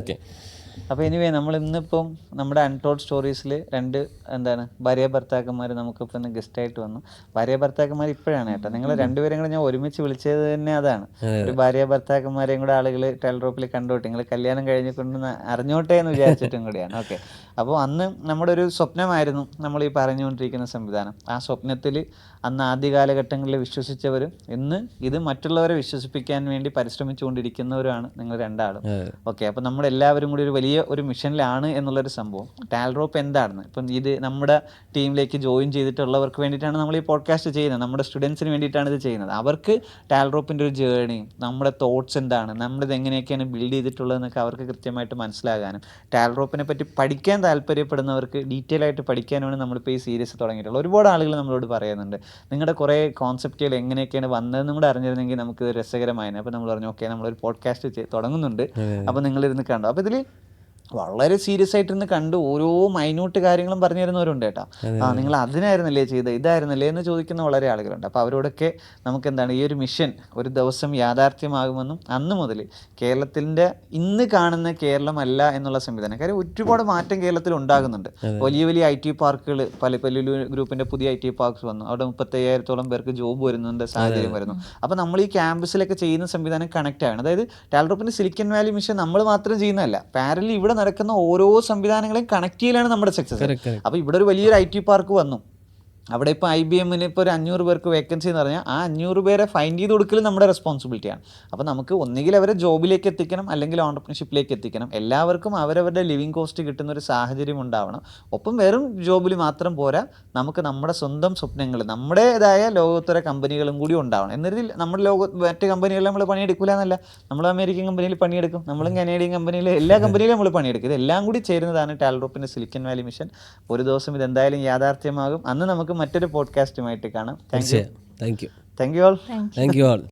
ഓക്കെ, അപ്പോൾ എനിവേ നമ്മൾ ഇന്നിപ്പം നമ്മുടെ അൺടോൾഡ് സ്റ്റോറീസിൽ ഭാര്യ ഭർത്താക്കന്മാർ നമുക്കിപ്പോൾ ഇന്ന് ഗസ്റ്റായിട്ട് വന്നു. ഭാര്യ ഭർത്താക്കന്മാർ ഇപ്പോഴാണ് കേട്ടോ, നിങ്ങൾ രണ്ടുപേരും കൂടെ ഞാൻ ഒരുമിച്ച് വിളിച്ചത് തന്നെ അതാണ്. ഒരു ഭാര്യ ഭർത്താക്കന്മാരെയും കൂടെ ആളുകൾ ടാൽറോപ്പിൽ കണ്ടോട്ടെ, നിങ്ങൾ കല്യാണം കഴിഞ്ഞിക്കൊണ്ട് അറിഞ്ഞോട്ടെ എന്ന് വിചാരിച്ചിട്ടും കൂടിയാണ്. ഓക്കെ, അപ്പോൾ അന്ന് നമ്മുടെ ഒരു സ്വപ്നമായിരുന്നു നമ്മൾ ഈ പറഞ്ഞുകൊണ്ടിരിക്കുന്ന സംവിധാനം. ആ സ്വപ്നത്തിൽ അന്ന് ആദ്യ കാലഘട്ടങ്ങളിൽ വിശ്വസിച്ചവരും ഇന്ന് ഇത് മറ്റുള്ളവരെ വിശ്വസിപ്പിക്കാൻ വേണ്ടി പരിശ്രമിച്ചുകൊണ്ടിരിക്കുന്നവരുമാണ് നിങ്ങൾ രണ്ടാളും. ഓക്കെ, അപ്പോൾ നമ്മളെല്ലാവരും കൂടി ഒരു വലിയ ഒരു മിഷനിലാണ് എന്നുള്ളൊരു സംഭവം. ടാൽറോപ്പ് എന്താണെന്ന് ഇപ്പം ഇത് നമ്മുടെ ടീമിലേക്ക് ജോയിൻ ചെയ്തിട്ടുള്ളവർക്ക് വേണ്ടിയിട്ടാണ് നമ്മൾ ഈ പോഡ്കാസ്റ്റ് ചെയ്യുന്നത്. നമ്മുടെ സ്റ്റുഡൻസിന് വേണ്ടിയിട്ടാണ് ഇത് ചെയ്യുന്നത്. അവർക്ക് ടാൽറോപ്പിൻ്റെ ഒരു ജേണിയും നമ്മുടെ തോട്ട്സ് എന്താണ്, നമ്മളിത് എങ്ങനെയൊക്കെയാണ് ബിൽഡ് ചെയ്തിട്ടുള്ളതെന്നൊക്കെ അവർക്ക് കൃത്യമായിട്ട് മനസ്സിലാകാനും ടാൽറോപ്പിനെ പറ്റി പഠിക്കാൻ താല്പര്യപ്പെടുന്നവർക്ക് ഡീറ്റെയിൽ ആയിട്ട് പഠിക്കാനാണ് നമ്മളിപ്പോൾ ഈ സീരീസ് തുടങ്ങിയിട്ടുള്ളത്. ഒരുപാട് ആളുകൾ നമ്മളോട് പറയുന്നുണ്ട് നിങ്ങളുടെ കുറേ കോൺസെപ്റ്റുകൾ എങ്ങനെയൊക്കെയാണ് വന്നതെന്നും കൂടെ അറിഞ്ഞിരുന്നെങ്കിൽ നമുക്ക് രസകരമായിരുന്നു. അപ്പോൾ നമ്മൾ പറഞ്ഞു ഓക്കെ നമ്മളൊരു പോഡ്കാസ്റ്റ് തുടങ്ങുന്നുണ്ട്, അപ്പോൾ നിങ്ങളിരുന്ന് കണ്ടു. അപ്പോൾ ഇതിൽ വളരെ സീരിയസ് ആയിട്ടിരുന്ന് കണ്ട് ഓരോ മൈന്യൂട്ട് കാര്യങ്ങളും പറഞ്ഞു തരുന്നവരുണ്ട് കേട്ടോ. നിങ്ങൾ അതിനായിരുന്നല്ലേ ചെയ്തത്, ഇതായിരുന്നല്ലേ എന്ന് ചോദിക്കുന്ന വളരെ ആളുകളുണ്ട്. അപ്പോൾ അവരോടൊക്കെ നമുക്ക് എന്താണ് ഈ ഒരു മിഷൻ ഒരു ദിവസം യാഥാർത്ഥ്യമാകുമെന്നും അന്ന് മുതൽ കേരളത്തിൻ്റെ ഇന്ന് കാണുന്ന കേരളമല്ല എന്നുള്ള സംവിധാനം, കാര്യം ഒരുപാട് മാറ്റം കേരളത്തിൽ ഉണ്ടാകുന്നുണ്ട്. വലിയ വലിയ IT പാർക്കുകൾ, പല്ലുലു ഗ്രൂപ്പിൻ്റെ പുതിയ IT പാർക്ക്സ് വന്നു, അവിടെ 35,000-ഓളം പേർക്ക് ജോബ് വരുന്നുണ്ട്, സാഹചര്യം വരുന്നു. അപ്പോൾ നമ്മൾ ഈ ക്യാമ്പസിലൊക്കെ ചെയ്യുന്ന സംവിധാനം കണക്റ്റ് ആണ്. അതായത് ടാൽറോപ്പിൻ്റെ സിലിക്കൺ വാലി മിഷൻ നമ്മൾ മാത്രം ചെയ്യുന്നതല്ല, പാരലി ഇവിടെ നടക്കുന്ന ഓരോ സംവിധാനങ്ങളെയും കണക്ട് ചെയ്യലാണ് നമ്മുടെ സക്സസ്. അപ്പോൾ ഇവിടെ ഒരു വലിയൊരു IT പാർക്ക് വന്നു, അവിടെ ഇപ്പോൾ IBMന് ഇപ്പോൾ ഒരു 500 പേർക്ക് വേക്കൻസി എന്ന് പറഞ്ഞാൽ ആ 500 പേരെ ഫൈൻഡ് ചെയ്ത് കൊടുക്കൽ നമ്മുടെ റെസ്പോൺസിബിലിറ്റിയാണ്. അപ്പോൾ നമുക്ക് ഒന്നുകിൽ അവരെ ജോബിലേക്ക് എത്തിക്കണം, അല്ലെങ്കിൽ ഓൺടർപ്രണർഷിപ്പിലേക്ക് എത്തിക്കണം. എല്ലാവർക്കും അവരവരുടെ ലിവിങ് കോസ്റ്റ് കിട്ടുന്ന ഒരു സാഹചര്യം ഉണ്ടാവണം. ഒപ്പം വെറും ജോബിൽ മാത്രം പോരാ, നമുക്ക് നമ്മുടെ സ്വന്തം സ്വപ്നങ്ങൾ, നമ്മുടേതായ ലോകോത്തര കമ്പനികളും കൂടി ഉണ്ടാവണം. എന്നിട്ട് നമ്മുടെ മറ്റ് കമ്പനികളിൽ നമ്മൾ പണിയെടുക്കില്ല എന്നല്ല, നമ്മൾ അമേരിക്കൻ കമ്പനിയിൽ പണിയെടുക്കും, നമ്മളും കനേഡിയൻ കമ്പനിയിൽ, എല്ലാ കമ്പനിയിലും നമ്മൾ പണിയെടുക്കും. ഇതെല്ലാം കൂടി ചേരുന്നതാണ് ടാൽറോപ്പിൻ്റെ സിലിക്കൺ വാലി മിഷൻ. ഒരു ദിവസം ഇതെന്തായാലും യാഥാർത്ഥ്യമാകും. അന്ന് നമുക്ക് മറ്റൊരു പോഡ്കാസ്റ്റുമായിട്ട് കാണാം. Thank you. Thank you. Thank you all. Thank you all.